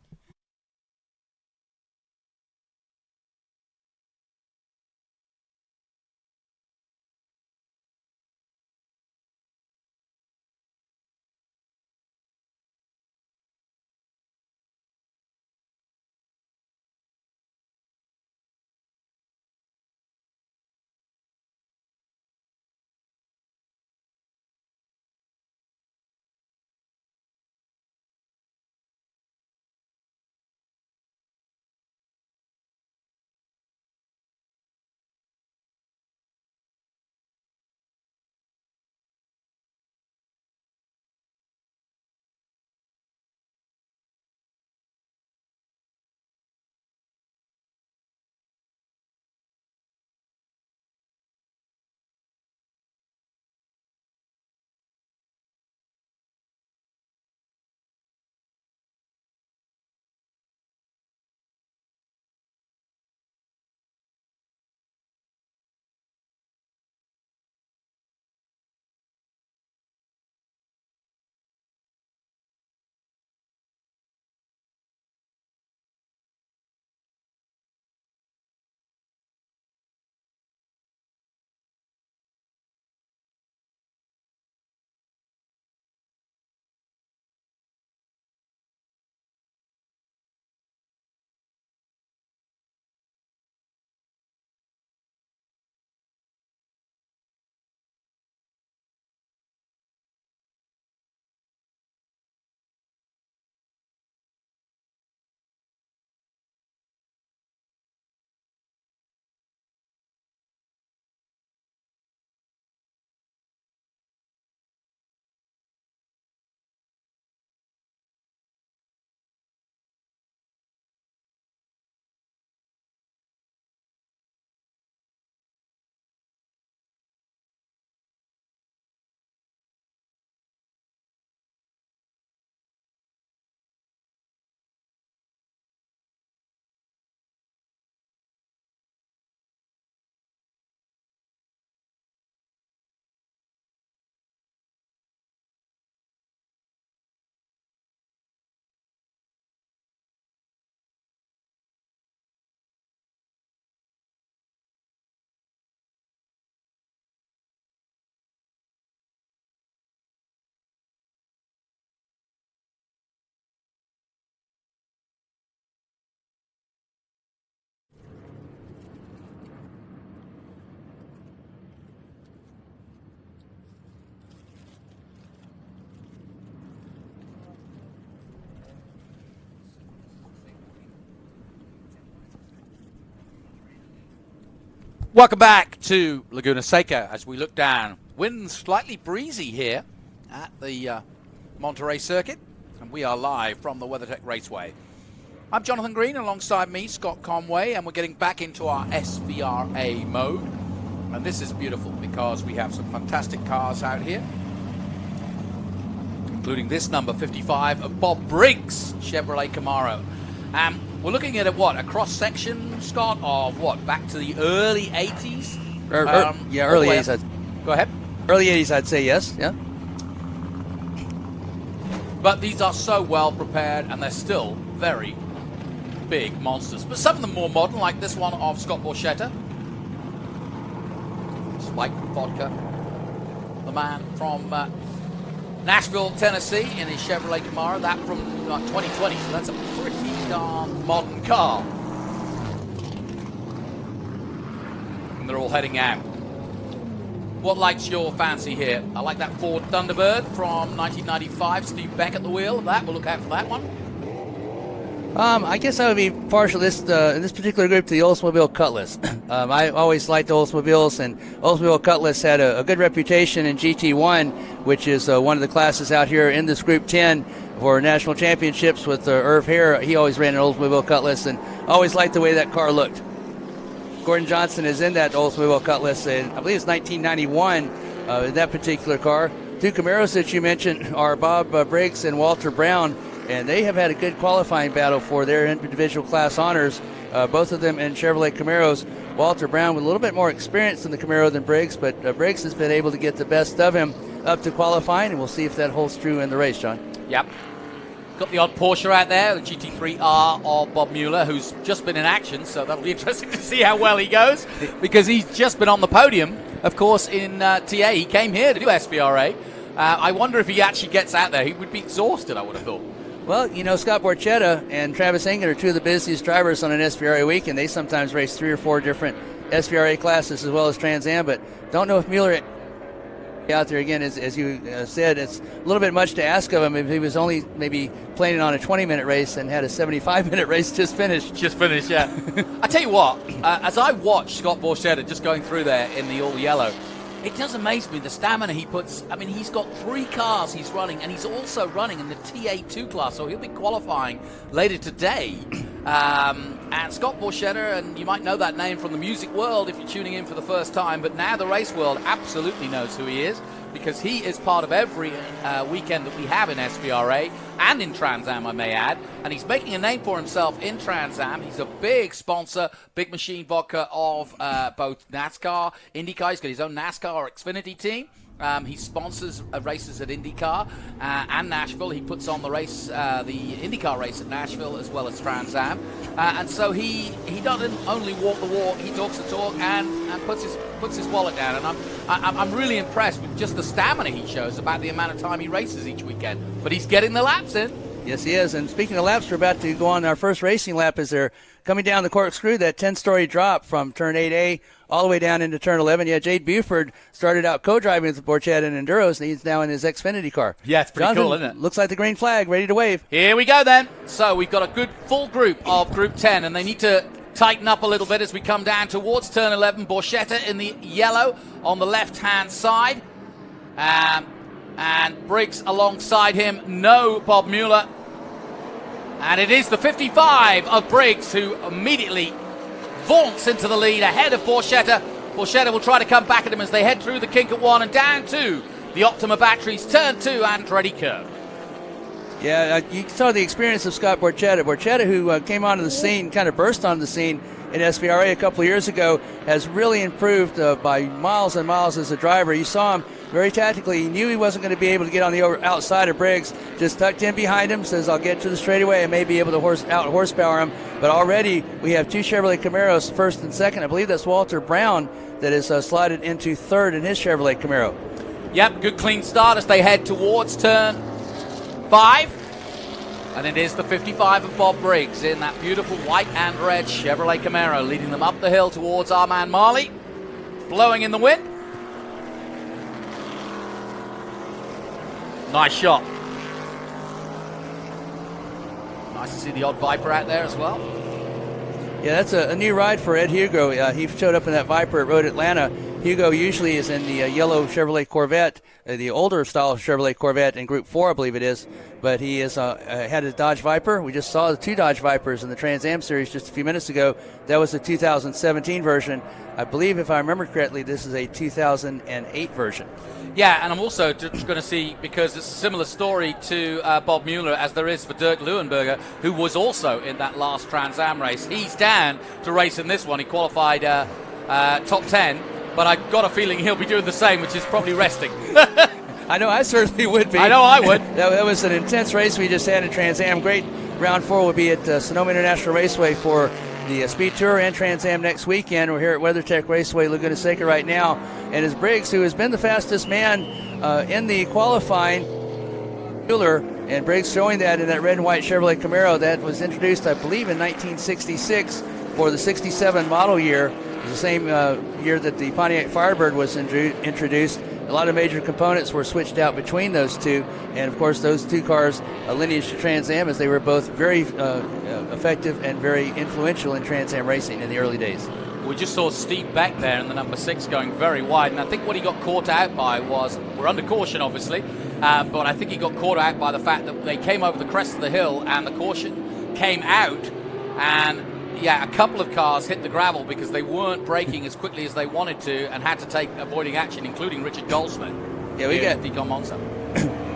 Welcome back to Laguna Seca as we look down. Wind slightly breezy here at the Monterey circuit, and we are live from the WeatherTech Raceway. I'm Jonathan Green, alongside me, Scott Conway, and we're getting back into our SVRA mode. And this is beautiful because we have some fantastic cars out here, including this number 55 of Bob Briggs Chevrolet Camaro. We're looking at a cross-section, Scott, of what, back to the early 80s? Yeah, early 80s. Go ahead. Early 80s, I'd say yes, yeah. But these are so well prepared, and they're still very big monsters. But some of them more modern, like this one of Scott Borchetta. Spike Vodka. The man from Nashville, Tennessee, in his Chevrolet Camaro. That from 2020, so that's a pretty darn modern car. And they're all heading out. What lights your fancy here? I like that Ford Thunderbird from 1995. Steve Beck at the wheel of that. We'll look out for that one. I guess I would be partial in this particular group to the Oldsmobile Cutlass. I always liked the Oldsmobiles, and Oldsmobile Cutlass had a good reputation in GT1, which is one of the classes out here in this Group 10 for national championships with Irv Hare. He always ran an Oldsmobile Cutlass, and always liked the way that car looked. Gordon Johnson is in that Oldsmobile Cutlass, and I believe it's 1991 in that particular car. Two Camaros that you mentioned are Bob Briggs and Walter Brown, and they have had a good qualifying battle for their individual class honors, both of them in Chevrolet Camaros. Walter Brown with a little bit more experience in the Camaro than Briggs, but Briggs has been able to get the best of him up to qualifying, and we'll see if that holds true in the race, John. Yep. Got the odd Porsche out there, the GT3R of Bob Mueller, who's just been in action, so that'll be interesting to see how well he goes, because he's just been on the podium, of course, in TA. He came here to do SVRA. I wonder if he actually gets out there. He would be exhausted, I would have thought. Well, you know, Scott Borchetta and Travis Engen are two of the busiest drivers on an SVRA week, and they sometimes race 3 or 4 different SVRA classes as well as Trans Am, but don't know if Mueller out there again, as you said, it's a little bit much to ask of him if he was only maybe planning on a 20-minute race and had a 75-minute race just finished. Yeah. I tell you what, as I watch Scott Borchetta just going through there in the all-yellow, it does amaze me the stamina he puts. I mean, he's got 3 cars he's running, and he's also running in the TA2 class, so he'll be qualifying later today. And Scott Borchetta, and you might know that name from the music world if you're tuning in for the first time, but now the race world absolutely knows who he is, because he is part of every weekend that we have in SVRA and in Trans Am, I may add, and he's making a name for himself in Trans Am. He's a big sponsor, Big Machine Vodka, of both NASCAR, IndyCar. He's got his own NASCAR Xfinity team. He sponsors races at IndyCar and Nashville. He puts on the race, the IndyCar race at Nashville as well as Trans Am. And so he doesn't only walk the walk, he talks the talk and puts his wallet down. And I'm really impressed with just the stamina he shows about the amount of time he races each weekend. But he's getting the laps in. Yes, he is. And speaking of laps, we're about to go on our first racing lap as they're coming down the corkscrew, that 10-story drop from turn 8A all the way down into turn 11. Yeah, Jade Buford started out co-driving with Borchetta and Enduros, and he's now in his Xfinity car. Yeah, it's pretty Jonathan, cool, isn't it? Looks like the green flag, ready to wave. Here we go then. So we've got a good full group of Group 10, and they need to tighten up a little bit as we come down towards turn 11. Borchetta in the yellow on the left-hand side. And Briggs alongside him. No Bob Mueller. And it is the 55 of Briggs who immediately vaunts into the lead ahead of Borchetta. Borchetta will try to come back at him as they head through the kink at 1 and down to the Optima batteries, turn 2 and ready curve. Yeah, you saw the experience of Scott Borchetta. Borchetta, who came onto the scene, kind of burst onto the scene in SVRA a couple of years ago, has really improved by miles and miles as a driver. You saw him very tactically. He knew he wasn't going to be able to get on the outside of Briggs. Just tucked in behind him, says, I'll get to the straightaway and may be able to out horsepower him. But already we have 2 Chevrolet Camaros, first and second. I believe that's Walter Brown that is slotted into third in his Chevrolet Camaro. Yep, good clean start as they head towards turn 5. And it is the 55 of Bob Briggs in that beautiful white and red Chevrolet Camaro, leading them up the hill towards our man Marley, blowing in the wind. Nice shot. Nice to see the odd Viper out there as well. Yeah, that's a new ride for Ed Hugo. He showed up in that Viper at Road Atlanta. Hugo usually is in the yellow Chevrolet Corvette, the older style Chevrolet Corvette in Group 4, I believe it is. But he is had his Dodge Viper. We just saw the 2 Dodge Vipers in the Trans Am series just a few minutes ago. That was the 2017 version. I believe, if I remember correctly, this is a 2008 version. Yeah, and I'm also just going to see, because it's a similar story to Bob Mueller as there is for Dirk Leuenberger, who was also in that last Trans Am race. He's down to race in this one. He qualified top 10, but I've got a feeling he'll be doing the same, which is probably resting. I know I certainly would be. I know I would. That was an intense race we just had in Trans Am. Great round 4 will be at Sonoma International Raceway for the Speedtour and Trans Am next weekend. We're here at WeatherTech Raceway Laguna Seca right now, and it's Briggs, who has been the fastest man in the qualifying. Mueller, and Briggs showing that in that red and white Chevrolet Camaro that was introduced, I believe, in 1966 for the 67 model year. It was the same year that the Pontiac Firebird was introduced. A lot of major components were switched out between those two, and of course those 2 cars lineage to Trans Am, as they were both very effective and very influential in Trans Am racing in the early days. We just saw Steve Beck there in the number 6 going very wide, and I think what he got caught out by was, we're under caution obviously, but I think he got caught out by the fact that they came over the crest of the hill and the caution came out, and a couple of cars hit the gravel because they weren't braking as quickly as they wanted to and had to take avoiding action, including Richard Goldsmith. Yeah, we got Decon Monza.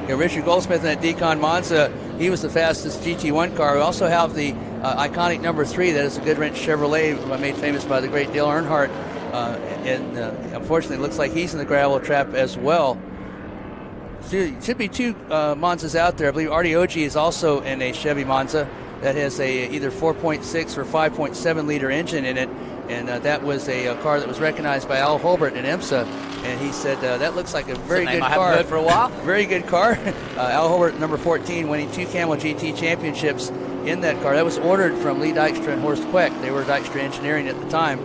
Richard Goldsmith in that Decon Monza, he was the fastest GT1 car. We also have the iconic number 3, that is a Goodwrench Chevrolet, made famous by the great Dale Earnhardt, and unfortunately it looks like he's in the gravel trap as well. Should be 2 Monzas out there. I believe Artie Ogier is also in a Chevy Monza that has a either 4.6 or 5.7 liter engine in it, and that was a car that was recognized by Al Holbrook in IMSA, and he said that looks like a very good car. I haven't heard for a while. Very good car. Al Holbrook, number 14, winning 2 Camel GT championships in that car. That was ordered from Lee Dykstra and Horst Queck. They were Dykstra Engineering at the time,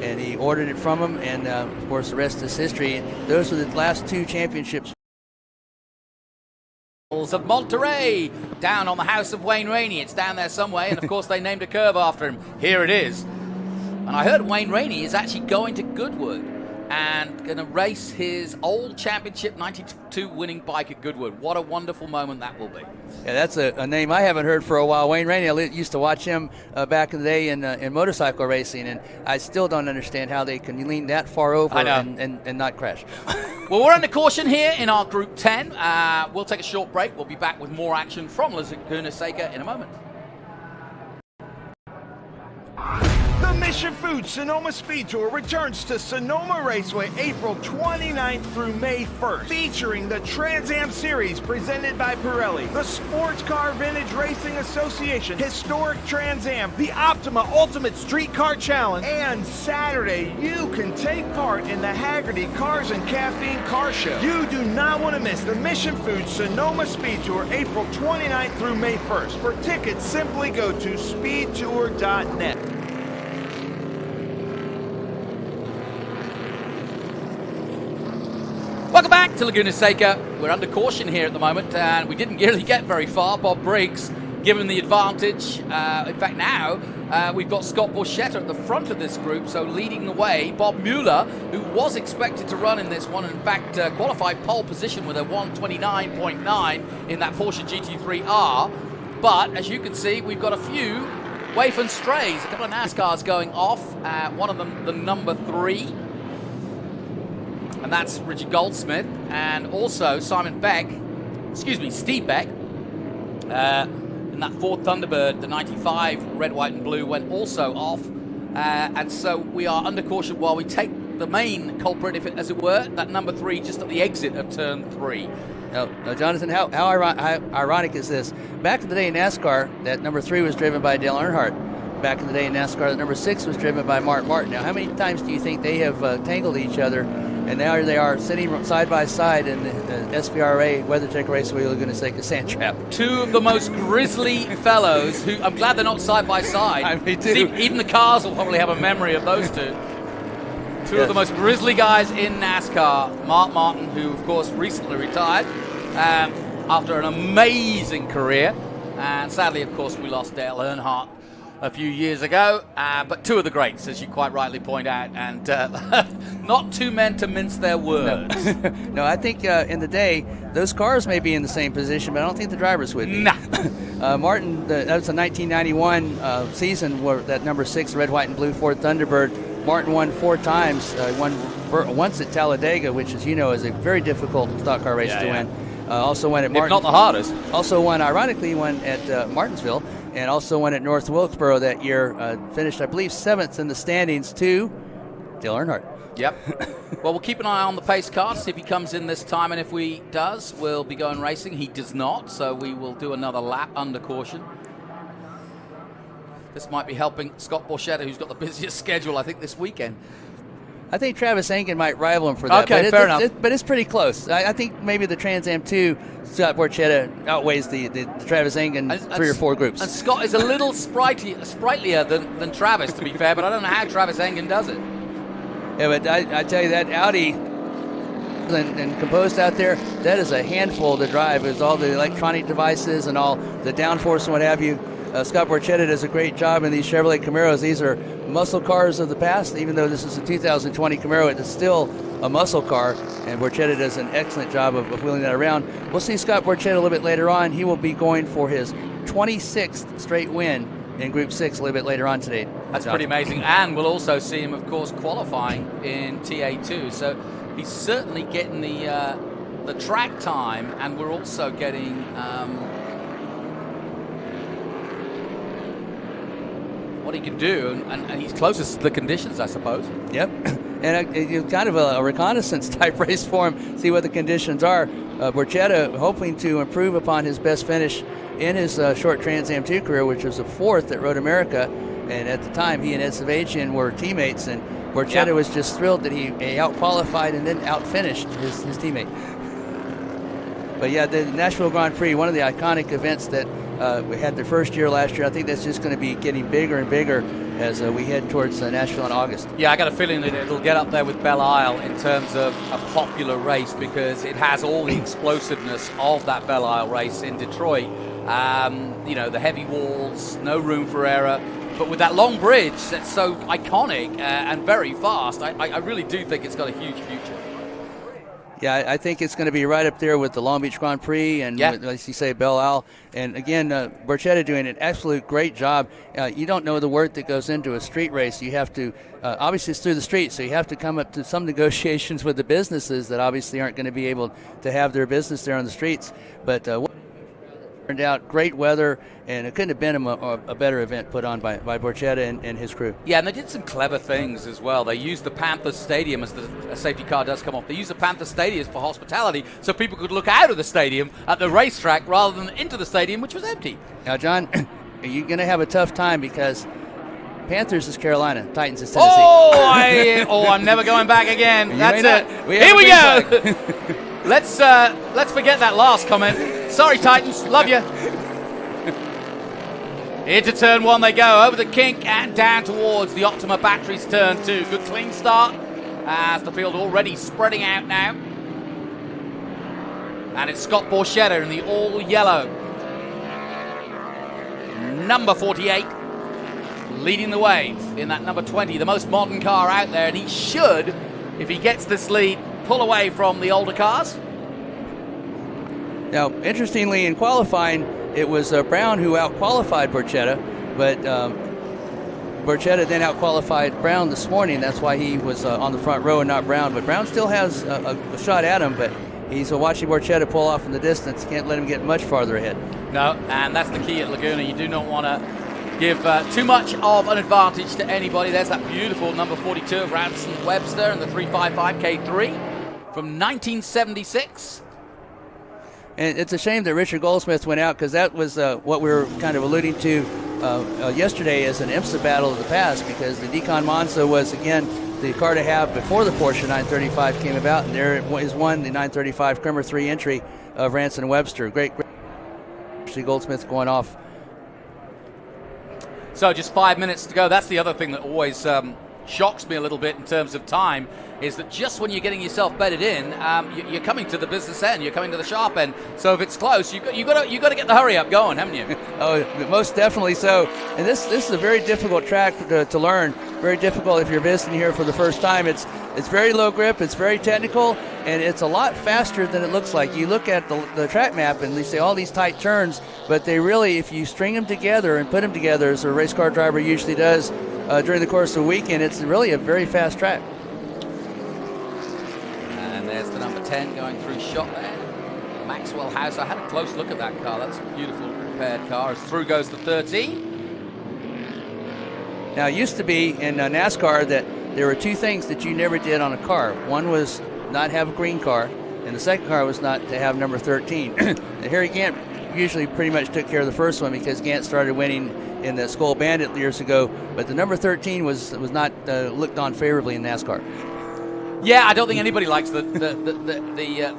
and he ordered it from him, and of course the rest is history. Those were the last 2 championships. Of Monterey, down on the house of Wayne Rainey. It's down there somewhere, and of course they named a curve after him. Here it is. And I heard Wayne Rainey is actually going to Goodwood and going to race his old championship 92 winning bike at Goodwood. What a wonderful moment that will be. Yeah, that's a name I haven't heard for a while. Wayne Rainey, I used to watch him back in the day in motorcycle racing, and I still don't understand how they can lean that far over and not crash. Well, we're under caution here in our Group 10. We'll take a short break. We'll be back with more action from Laguna Seca in a moment. The Mission Foods Sonoma Speed Tour returns to Sonoma Raceway April 29th through May 1st, featuring the Trans Am Series presented by Pirelli, the Sportscar Vintage Racing Association, Historic Trans Am, the Optima Ultimate Street Car Challenge, and Saturday you can take part in the Haggerty Cars and Caffeine Car Show. You do not want to miss the Mission Foods Sonoma Speed Tour April 29th through May 1st. For tickets, simply go to speedtour.net. Welcome back to Laguna Seca. We're under caution here at the moment, and we didn't really get very far. Bob Briggs given the advantage. In fact, now we've got Scott Borchetta at the front of this group, so leading the way. Bob Mueller, who was expected to run in this one, and in fact qualified pole position with a 129.9 in that Porsche GT3R. But as you can see, we've got a few waif and strays. A couple of NASCARs going off. One of them, the number 3. And that's Richard Goldsmith, and also Steve Beck, in that Ford Thunderbird, the 95 red, white and blue went also off. And so we are under caution while we take the main culprit, as it were, that number 3 just at the exit of turn 3. Now, Jonathan, how ironic is this? Back in the day in NASCAR, that number 3 was driven by Dale Earnhardt. Back in the day in NASCAR, the number 6 was driven by Mark Martin. Now, how many times do you think they have tangled each other? And now they are sitting side by side in the SVRA WeatherTech Raceway Laguna Seca sand trap. 2 of the most grisly fellows who, I'm glad they're not side by side. Me too. Even the cars will probably have a memory of those 2. Two of the most grisly guys in NASCAR. Mark Martin, who of course recently retired after an amazing career. And sadly, of course, we lost Dale Earnhardt a few years ago, but two of the greats, as you quite rightly point out, and not two men to mince their words. No, I think in the day, those cars may be in the same position, but I don't think the drivers would be. Nah. Martin, that was a 1991 season where that number 6 red, white, and blue Ford Thunderbird. Martin won 4 times. Won once at Talladega, which, as you know, is a very difficult stock car race to win. Also won at Martin. If not the hardest. Also won, ironically, won at Martinsville, and also won at North Wilkesboro that year. Finished, I believe, 7th in the standings to Dale Earnhardt. Yep. Well, we'll keep an eye on the pace car, see if he comes in this time, and if he does, we'll be going racing. He does not, so we will do another lap under caution. This might be helping Scott Borchetta, who's got the busiest schedule, I think, this weekend. I think Travis Engen might rival him for that. Okay, fair enough. But it's pretty close. I think maybe the Trans Am 2, Scott Borchetta outweighs the Travis Engen 3 or 4 groups. And Scott is a little sprightlier than Travis, to be fair, but I don't know how Travis Engen does it. Yeah, but I tell you, that Audi and composed out there, that is a handful to drive. It's all the electronic devices and all the downforce and what have you. Scott Borchetta does a great job in these Chevrolet Camaros. These are muscle cars of the past. Even though this is a 2020 Camaro, it is still a muscle car, and Borchetta does an excellent job of wheeling that around. We'll see Scott Borchetta a little bit later on. He will be going for his 26th straight win in Group 6 a little bit later on today. That's pretty amazing. And we'll also see him, of course, qualifying in TA2. So he's certainly getting the track time, and we're also getting what he can do, and he's closest to the conditions, I suppose. Yep. And kind of a reconnaissance type race for him, see what the conditions are. Borchetta hoping to improve upon his best finish in his short Trans Am 2 career, which was a 4th at Road America. And at the time, he and Ed Savagian were teammates, and Borchetta was just thrilled that he out-qualified and then out-finished his teammate. But yeah, the Nashville Grand Prix, one of the iconic events that we had the first year last year. I think that's just going to be getting bigger and bigger as we head towards Nashville in August. Yeah, I got a feeling that it'll get up there with Belle Isle in terms of a popular race, because it has all the explosiveness of that Belle Isle race in Detroit. You know, the heavy walls, no room for error, but with that long bridge that's so iconic and very fast, I really do think it's got a huge future. Yeah, I think it's going to be right up there with the Long Beach Grand Prix and, as you say, Belle Isle. And again, Borchetta doing an absolute great job. You don't know the work that goes into a street race. You have to, obviously it's through the street, so you have to come up to some negotiations with the businesses that obviously aren't going to be able to have their business there on the streets. But turned out great weather, and it couldn't have been a better event put on by Borchetta and his crew. Yeah, and they did some clever things as well. They used the Panther Stadium, as the safety car does come off. They used the Panther Stadium for hospitality, so people could look out of the stadium at the racetrack rather than into the stadium, which was empty. Now, John, you're going to have a tough time because Panthers is Carolina, Titans is Tennessee. I'm never going back again. That's it. Here we go. Let's forget that last comment. Sorry, Titans. Love you. Into turn 1 they go, over the kink and down towards the Optima Batteries turn 2. Good clean start as the field already spreading out now. And it's Scott Borchetta in the all-yellow. Number 48 leading the way in that number 20, the most modern car out there. And he should, if he gets this lead, pull away from the older cars. Now, interestingly, in qualifying, it was Brown who out-qualified Borchetta, but Borchetta then out-qualified Brown this morning. That's why he was on the front row and not Brown. But Brown still has a shot at him, but he's watching Borchetta pull off in the distance. Can't let him get much farther ahead. No, and that's the key at Laguna. You do not want to give too much of an advantage to anybody. There's that beautiful number 42 of Ranson Webster and the 355 K3 from 1976. And it's a shame that Richard Goldsmith went out, because that was what we were kind of alluding to yesterday as an IMSA battle of the past, because the Decon Monza was, again, the car to have before the Porsche 935 came about, and there is one, the 935 Creamer 3 entry of Ranson Webster. Great. Goldsmith going off. So just 5 minutes to go. That's the other thing that always shocks me a little bit in terms of time is that just when you're getting yourself bedded in, you're coming to the business end, you're coming to the sharp end. So if it's close, you got to get the hurry up going, haven't you? Oh, most definitely so. And this is a very difficult track to learn. Very difficult if you're visiting here for the first time. It's very low grip, it's very technical, and it's a lot faster than it looks like. You look at the track map and they say all these tight turns, but they really, if you string them together and put them together, as a race car driver usually does during the course of a weekend, it's really a very fast track. And there's the number 10 going through shot there. Maxwell House. I had a close look at that car. That's a beautiful prepared car. As through goes the 13. Now, it used to be in NASCAR that there were two things that you never did on a car. One was not have a green car, and the second car was not to have number 13. Harry Gant usually pretty much took care of the first one because Gant started winning in the Skull Bandit years ago, but the number 13 was not looked on favorably in NASCAR. Yeah, I don't think anybody likes the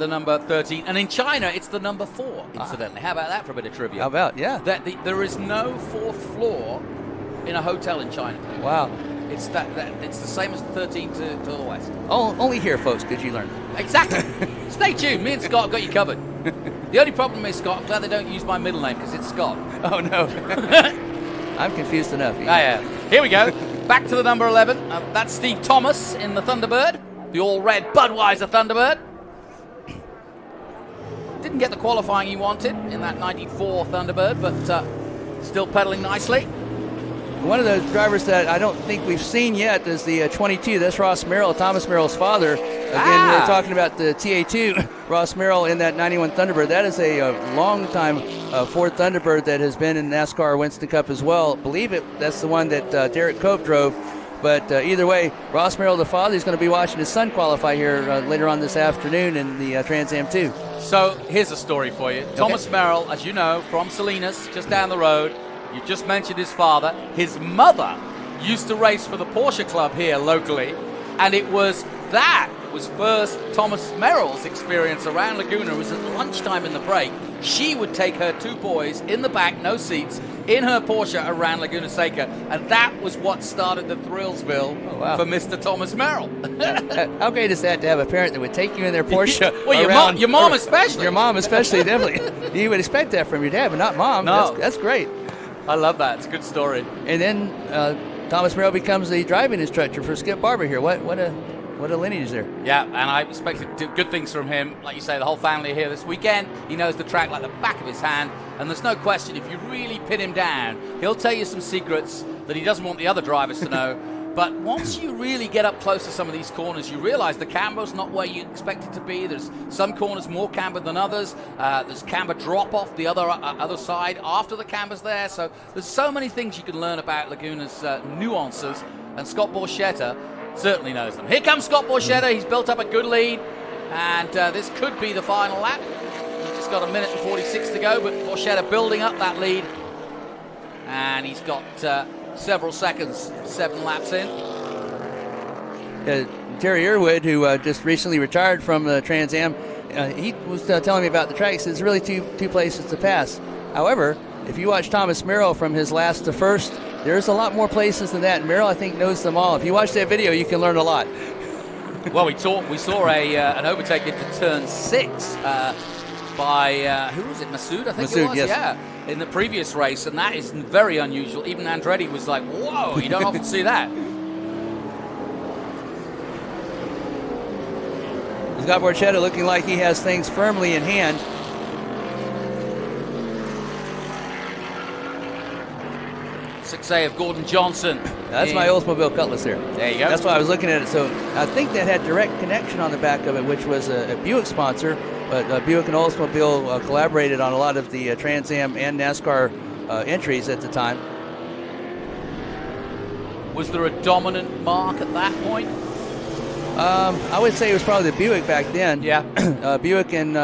number 13. And in China, it's the number 4, incidentally. How about that for a bit of trivia? How about, yeah. There is no 4th floor in a hotel in China. Wow. It's it's the same as the 13 to the west. Only here, folks, could you learn. Exactly. Stay tuned. Me and Scott have got you covered. The only problem is, Scott, I'm glad they don't use my middle name because it's Scott. Oh, no. I'm confused enough. Yeah. Here we go. Back to the number 11. That's Steve Thomas in the Thunderbird. The all-red Budweiser Thunderbird. Didn't get the qualifying he wanted in that 94 Thunderbird, but still pedaling nicely. One of the drivers that I don't think we've seen yet is the 22. That's Ross Merrill, Thomas Merrill's father. Again, we're talking about the TA2, Ross Merrill in that 91 Thunderbird. That is a long-time Ford Thunderbird that has been in NASCAR Winston Cup as well. I believe that's the one that Derek Cope drove. But either way, Ross Merrill, the father, is going to be watching his son qualify here later on this afternoon in the Trans Am 2. So here's a story for you. Okay. Thomas Merrill, as you know, from Salinas, just down the road. You just mentioned his father. His mother used to race for the Porsche Club here locally, and it was first Thomas Merrill's experience around Laguna. It was at lunchtime in the break. She would take her 2 boys in the back, no seats, in her Porsche around Laguna Seca, and that was what started the Thrillsville for Mr. Thomas Merrill. How great is that to have a parent that would take you in their Porsche? Well, your mom especially. Your mom especially, definitely. You would expect that from your dad, but not mom. No. That's great. I love that. It's a good story. And then Thomas Merrill becomes the driving instructor for Skip Barber here. What a lineage there. Yeah, and I expected good things from him. Like you say, the whole family are here this weekend. He knows the track like the back of his hand. And there's no question, if you really pin him down, he'll tell you some secrets that he doesn't want the other drivers to know. But once you really get up close to some of these corners, you realize the camber's not where you expect it to be. There's some corners more cambered than others. There's camber drop off the other side after the camber's there. So there's so many things you can learn about Laguna's nuances. And Scott Borchetta certainly knows them. Here comes Scott Borchetta. He's built up a good lead. And this could be the final lap. He's just got 1 minute and 46 to go. But Borchetta building up that lead. And he's got several seconds, 7 laps in. Terry Irwood, who just recently retired from the Trans Am, he was telling me about the track. He says there's really two places to pass. However, if you watch Thomas Merrill from his last to first, there's a lot more places than that. And Merrill, I think, knows them all. If you watch that video, you can learn a lot. Well, we saw an overtake into turn 6 by, who was it, Masood, I think Masood, it was? Yes. Yeah, in the previous race, and that is very unusual. Even Andretti was like, whoa, you don't often see that. Scott Borchetta looking like he has things firmly in hand. Success of Gordon Johnson. That's my Oldsmobile Cutlass there. There you go. That's why I was looking at it. So I think that had direct connection on the back of it, which was a Buick sponsor. But Buick and Oldsmobile collaborated on a lot of the Trans Am and NASCAR entries at the time. Was there a dominant mark at that point? I would say it was probably the Buick back then. Yeah. Buick and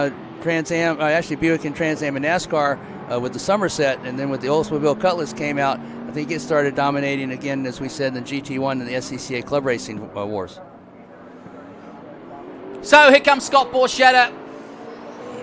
Trans Am, actually Buick and Trans Am and NASCAR with the Somerset, and then with the Oldsmobile Cutlass came out, I think it started dominating again, as we said, in the GT1 and the SCCA Club Racing wars. So here comes Scott Borchetta.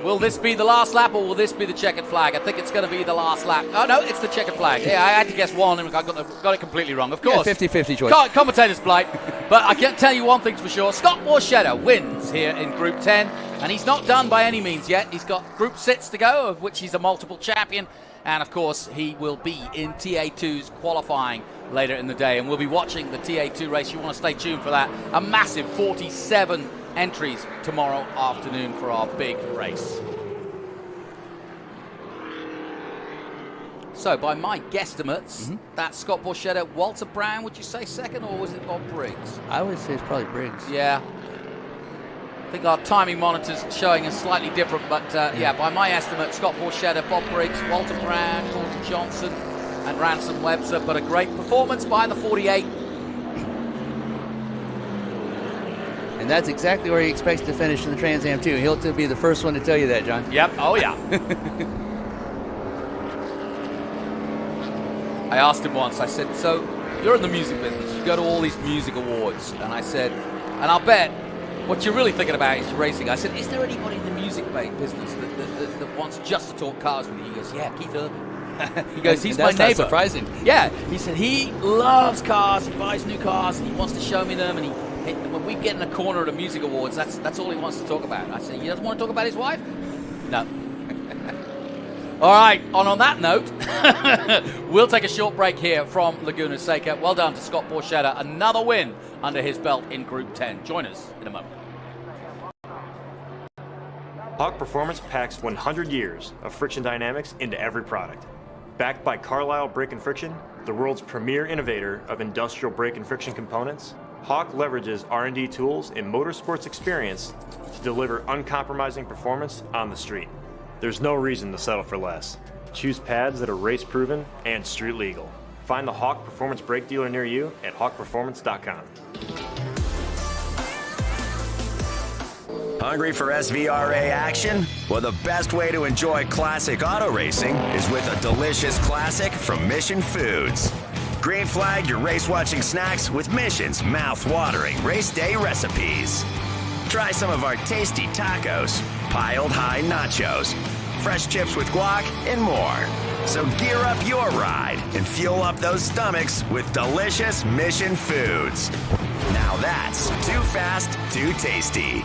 Will this be the last lap, or will this be the checkered flag? I think it's going to be the last lap. Oh, no, it's the checkered flag. Yeah, I had to guess one, and I got it completely wrong. Of course. Yeah, 50-50 choice. Commentator's blight. But I can tell you one thing's for sure. Scott Borchetta wins here in Group 10, and he's not done by any means yet. He's got Group 6 to go, of which he's a multiple champion. And, of course, he will be in TA2's qualifying later in the day. And we'll be watching the TA2 race. You want to stay tuned for that. A massive 47 entries tomorrow afternoon for our big race. So, by my guesstimates, that's Scott Borchetta. Walter Brown, would you say second, or was it Bob Briggs? I would say it's probably Briggs. Yeah. I think our timing monitor's showing us slightly different, but yeah, by my estimate, Scott Borchetta, Bob Briggs, Walter Brown, Gordon Johnson, and Ransom Webster. But a great performance by the 48. And that's exactly where he expects to finish in the Trans Am too. He'll be the first one to tell you that, John. Yep. Oh yeah. I asked him once. I said, "So you're in the music business. You go to all these music awards," and I said, "And I'll bet what you're really thinking about is racing." I said, "Is there anybody in the music business that wants just to talk cars with you?" He goes, "Yeah, Keith Urban." He goes, "He's my neighbor." That's not surprising. Yeah, he said he loves cars. He buys new cars and he wants to show me them. And when we get in a corner at the music awards, that's all he wants to talk about. I said, "He doesn't want to talk about his wife?" No. All right, on that note, we'll take a short break here from Laguna Seca. Well done to Scott Borchetta. Another win under his belt in Group 10. Join us in a moment. Hawk Performance packs 100 years of friction dynamics into every product. Backed by Carlisle Brake and Friction, the world's premier innovator of industrial brake and friction components, Hawk leverages R&D tools and motorsports experience to deliver uncompromising performance on the street. There's no reason to settle for less. Choose pads that are race-proven and street-legal. Find the Hawk Performance brake dealer near you at hawkperformance.com. Hungry for SVRA action? Well, the best way to enjoy classic auto racing is with a delicious classic from Mission Foods. Green flag your race-watching snacks with Mission's mouth-watering race day recipes. Try some of our tasty tacos, piled high nachos, fresh chips with guac, and more. So gear up your ride and fuel up those stomachs with delicious Mission Foods. Now that's too fast, too tasty.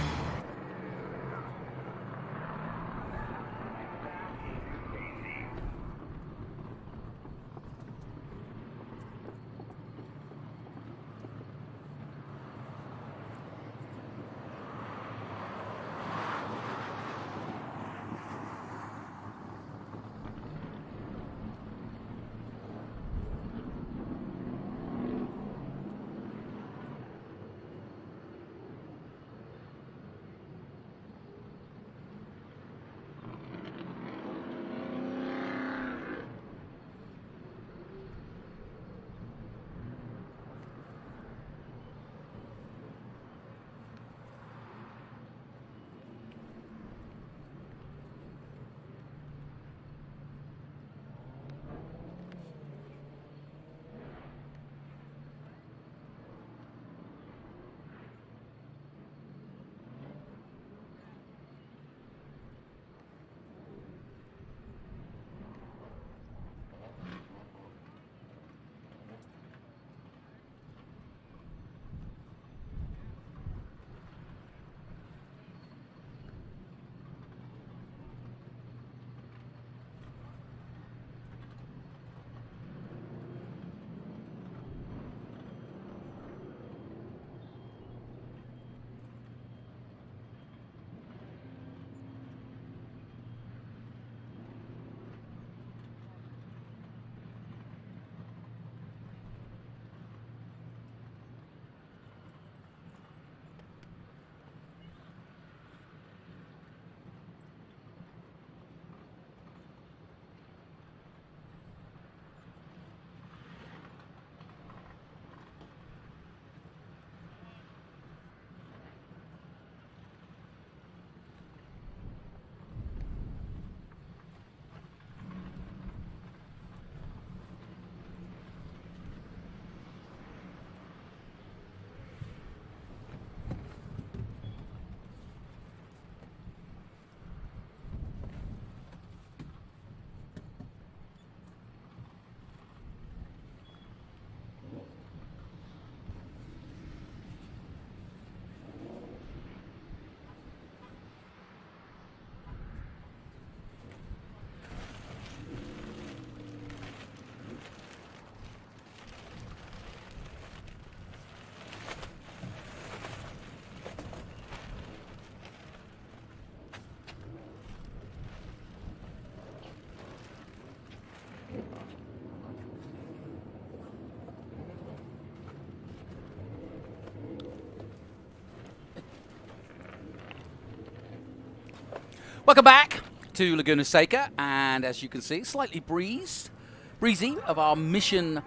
Welcome back to Laguna Seca, and as you can see, slightly breezy of our Mission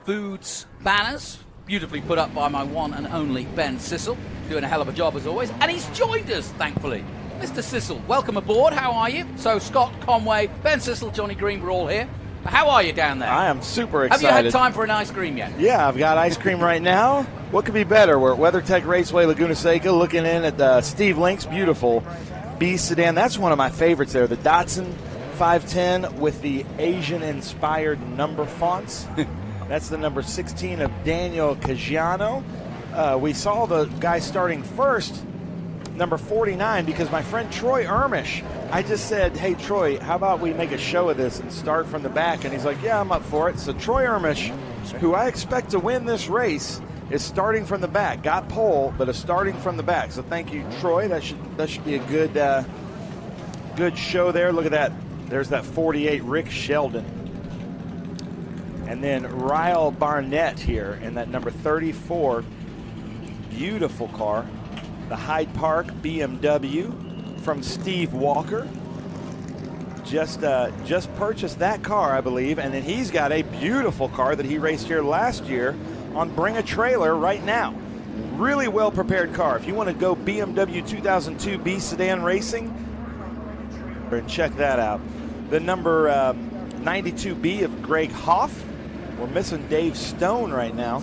Foods banners, beautifully put up by my one and only Ben Sissel, doing a hell of a job as always, and he's joined us, thankfully. Mr. Sissel, welcome aboard. How are you? So Scott Conway, Ben Sissel, Johnny Green, we're all here. How are you down there? I am super excited. Have you had time for an ice cream yet? Yeah, I've got ice cream right now. What could be better? We're at WeatherTech Raceway Laguna Seca, looking in at Steve Link's beautiful B sedan. That's one of my favorites there, the Datsun 510 with the Asian-inspired number fonts. That's the number 16 of Daniel Caggiano. We saw the guy starting first, number 49, because my friend Troy Ermish, I just said, hey, Troy, how about we make a show of this and start from the back? And he's like, yeah, I'm up for it. So Troy Ermish, who I expect to win this race, is starting from the back. Got pole, but is starting from the back. So thank you, Troy. That should be a good show there. Look at that. There's that 48 Rick Sheldon. And then Ryle Barnett here in that number 34. Beautiful car. The Hyde Park BMW from Steve Walker. Just purchased that car, I believe, and then he's got a beautiful car that he raced here last year on Bring a Trailer right now. Really well prepared car. If you want to go BMW 2002 B sedan racing, and check that out. The number 92B of Greg Hoff. We're missing Dave Stone right now.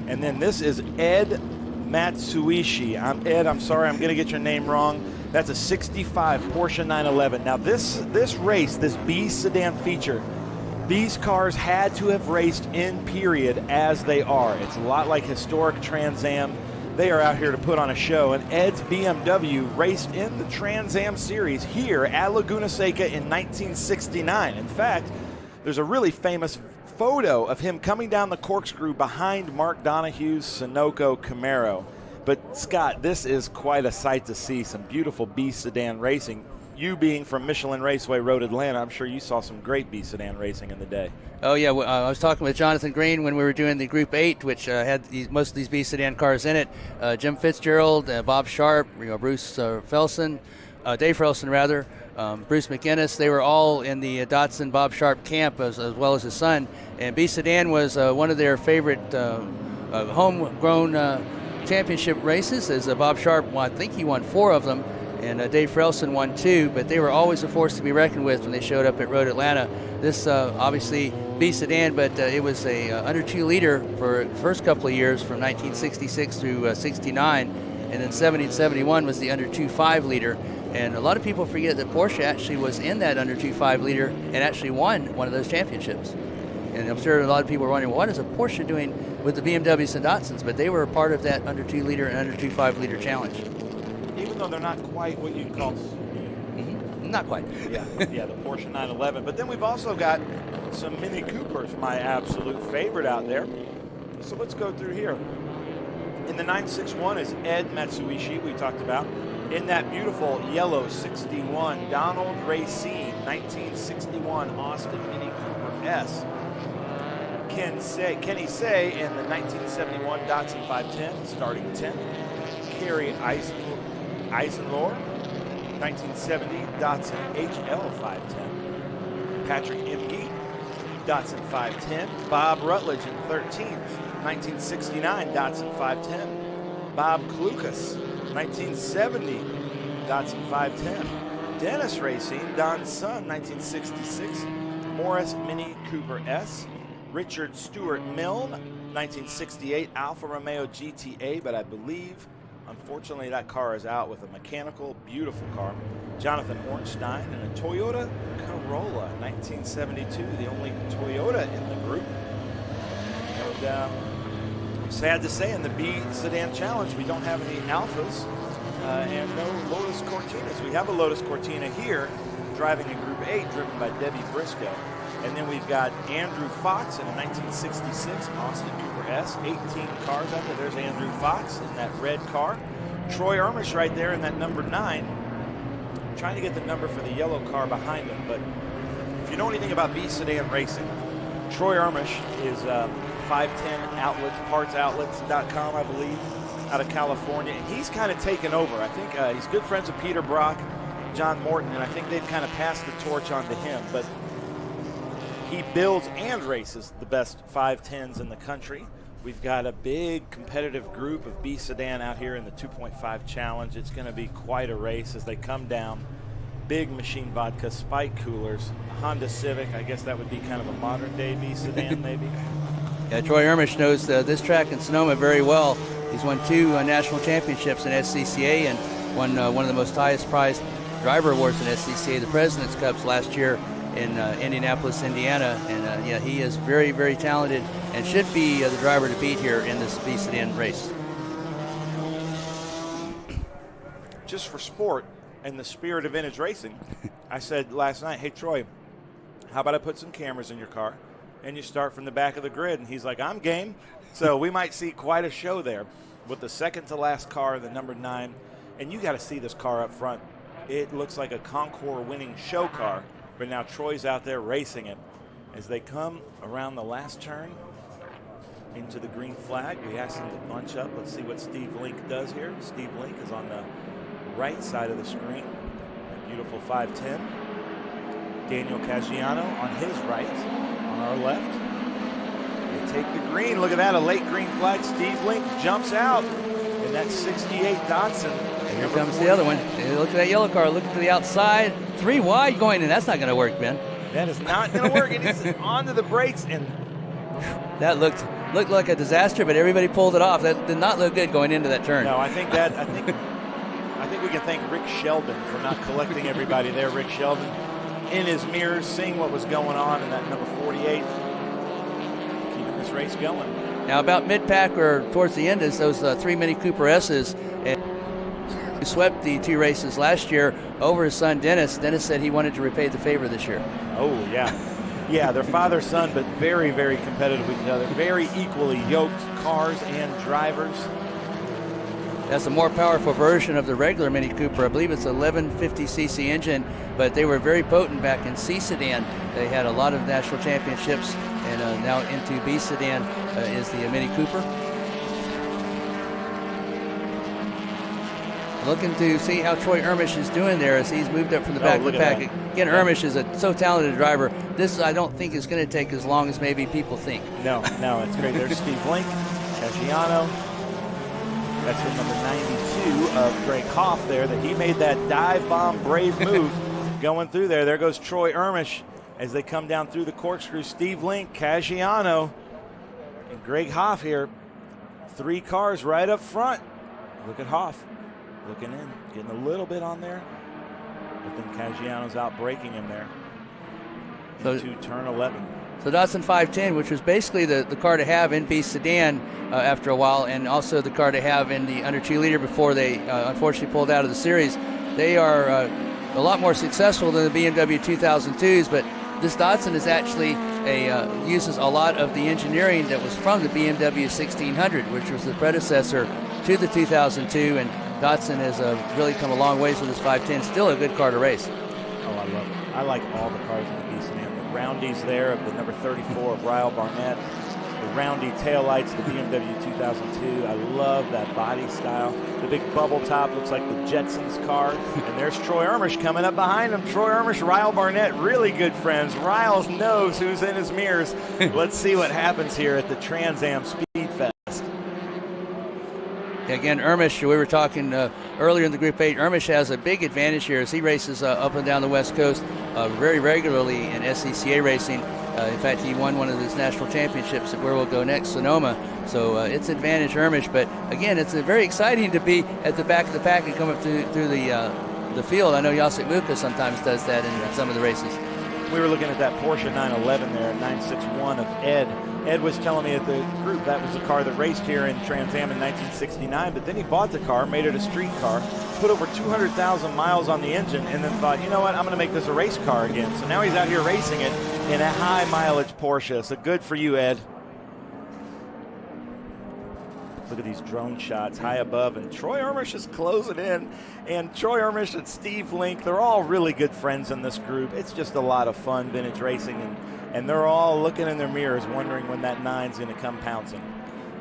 And then this is Ed Matsuishi. I'm sorry, I'm going to get your name wrong. That's a 65 Porsche 911. Now this race, this B sedan feature, these cars had to have raced in period as they are. It's a lot like historic Trans Am. They are out here to put on a show, and Ed's BMW raced in the Trans Am series here at Laguna Seca in 1969. In fact, there's a really famous photo of him coming down the corkscrew behind Mark Donahue's Sunoco Camaro. But Scott, this is quite a sight to see, some beautiful B sedan racing. You being from Michelin Raceway Road Atlanta, I'm sure you saw some great B sedan racing in the day. Oh yeah, I was talking with Jonathan Green when we were doing the Group 8, which had most of these B sedan cars in it. Jim Fitzgerald, Bob Sharp, Bruce Felson, Dave Felson rather, Bruce McInnes. They were all in the Datsun Bob Sharp camp as well as his son. And B sedan was one of their favorite homegrown championship races. As Bob Sharp, I think he won 4 of them. And Dave Frelson won 2, but they were always a force to be reckoned with when they showed up at Road Atlanta. This obviously B sedan, but it was a under 2 liter for the first couple of years from 1966 through 69, and then 70 and 71 was the under 2.5 liter. And a lot of people forget that Porsche actually was in that under 2.5 liter and actually won one of those championships. And I'm sure a lot of people were wondering, what is a Porsche doing with the BMWs and Datsuns? But they were a part of that under 2 liter and under 2.5 liter challenge. Even though they're not quite what you'd call... Not quite. Yeah, the Porsche 911. But then we've also got some Mini Coopers, my absolute favorite out there. So let's go through here. In the 961 is Ed Matsuishi, we talked about. In that beautiful yellow 61, Donald Racine, 1961 Austin Mini Cooper S. Kenny Say in the 1971 Datsun 510, starting 10. Kerry Eisenlohr, 1970 Datsun HL 510. Patrick Imke, Datsun 510. Bob Rutledge in 13th, 1969 Datsun 510. Bob Klukas, 1970 Datsun 510. Dennis Racing, Don's son, 1966 Morris Mini Cooper S. Richard Stewart Milne, 1968 Alfa Romeo GTA, but I believe unfortunately that car is out with a mechanical, beautiful car. Jonathan Ornstein and a Toyota Corolla, 1972, the only Toyota in the group. And sad to say, in the B Sedan Challenge, we don't have any Alphas and no Lotus Cortinas. We have a Lotus Cortina here, driving in Group 8, driven by Debbie Briscoe. And then we've got Andrew Fox in a 1966 Austin Cooper S. 18 cars out there. There's Andrew Fox in that red car. Troy Ermish right there in that number 9. I'm trying to get the number for the yellow car behind him. But if you know anything about B Sedan racing, Troy Ermish is 510 outlets, partsoutlets.com, I believe. out of California. He's kind of taken over. I think he's good friends with Peter Brock, John Morton, and I think they've kind of passed the torch on to him. But he builds and races the best 510s in the country. We've got a big competitive group of B Sedan out here in the 2.5 challenge. It's going to be quite a race as they come down. Big machine vodka, spike coolers, Honda Civic. I guess that would be kind of a modern day B Sedan maybe. Yeah, Troy Ermish knows this track in Sonoma very well. He's won 2 national championships in SCCA and won one of the most highest prized driver awards in SCCA, the President's Cups last year in Indianapolis, Indiana. And yeah, he is very, very talented and should be the driver to beat here in this B Sedan race. Just for sport and the spirit of vintage racing, I said last night, hey, Troy, how about I put some cameras in your car and you start from the back of the grid? And he's like, I'm game. So we might see quite a show there with the second to last car, the number 9. And you got to see this car up front. It looks like a Concours winning show car, but now Troy's out there racing it. As they come around the last turn into the green flag, we asked him to bunch up. Let's see what Steve Link does here. Steve Link is on the right side of the screen. A beautiful 510. Daniel Caggiano on his right. On our left. They take the green. Look at that, a late green flag. Steve Link jumps out in that 68 Datsun. And here comes the other one. Look at that yellow car. Look to the outside. 3 wide going in. That's not going to work, Ben. That is not going to work. It is onto the brakes, and that looked like a disaster, but everybody pulled it off. That did not look good going into that turn. No, I think we can thank Rick Sheldon for not collecting everybody there. Rick Sheldon in his mirrors, seeing what was going on in that number 48, keeping this race going. Now about mid-pack or towards the end is those 3 Mini Cooper S's. And he swept the 2 races last year over his son Dennis. Dennis said he wanted to repay the favor this year. Oh, yeah. Yeah, they're father-son, but very, very competitive with each other. Very equally yoked cars and drivers. That's a more powerful version of the regular Mini Cooper. I believe it's an 1150cc engine, but they were very potent back in C Sedan. They had a lot of national championships, and now into B Sedan is the Mini Cooper. Looking to see how Troy Ermish is doing there as he's moved up from the back of the pack. Again, Ermish is a so talented driver. This, I don't think, is going to take as long as maybe people think. No, it's great. There's Steve Link, Caggiano. That's with number 92 of Greg Hoff there, that he made that dive bomb brave move going through there. There goes Troy Ermish as they come down through the corkscrew. Steve Link, Caggiano, and Greg Hoff here. 3 cars right up front. Look at Hoff. Looking in, getting a little bit on there, but then Caggiano's out braking him there into turn 11. So Datsun 510, which was basically the car to have in B Sedan after a while, and also the car to have in the under 2 liter before they unfortunately pulled out of the series. They are a lot more successful than the BMW 2002s, but this Datsun is actually uses a lot of the engineering that was from the BMW 1600, which was the predecessor to the 2002, and Datsun has really come a long ways with this 510. Still a good car to race. Oh, I love it. I like all the cars in the B Sedan. The roundies there of the number 34 of Ryle Barnett. The roundy taillights of the BMW 2002. I love that body style. The big bubble top looks like the Jetsons car. And there's Troy Ermish coming up behind him. Troy Ermish, Ryle Barnett, really good friends. Ryle knows who's in his mirrors. Let's see what happens here at the Trans Am SpeedFest. Again, Ermish, we were talking earlier in the Group 8, Ermish has a big advantage here as he races up and down the West Coast very regularly in SCCA racing. In fact, he won one of his national championships at where we'll go next, Sonoma. So it's advantage Ermish. But again, it's very exciting to be at the back of the pack and come up through the field. I know Jacek Muka sometimes does that in some of the races. We were looking at that Porsche 911 there, 961 of Ed. Ed was telling me at the group that was the car that raced here in Trans Am in 1969, but then he bought the car, made it a street car, put over 200,000 miles on the engine, and then thought, you know what, I'm going to make this a race car again. So now he's out here racing it in a high mileage Porsche. So good for you, Ed. Look at these drone shots high above, and Troy Ermish is closing in. And Troy Ermish and Steve Link, they're all really good friends in this group. It's just a lot of fun vintage racing, and they're all looking in their mirrors wondering when that 9's going to come pouncing.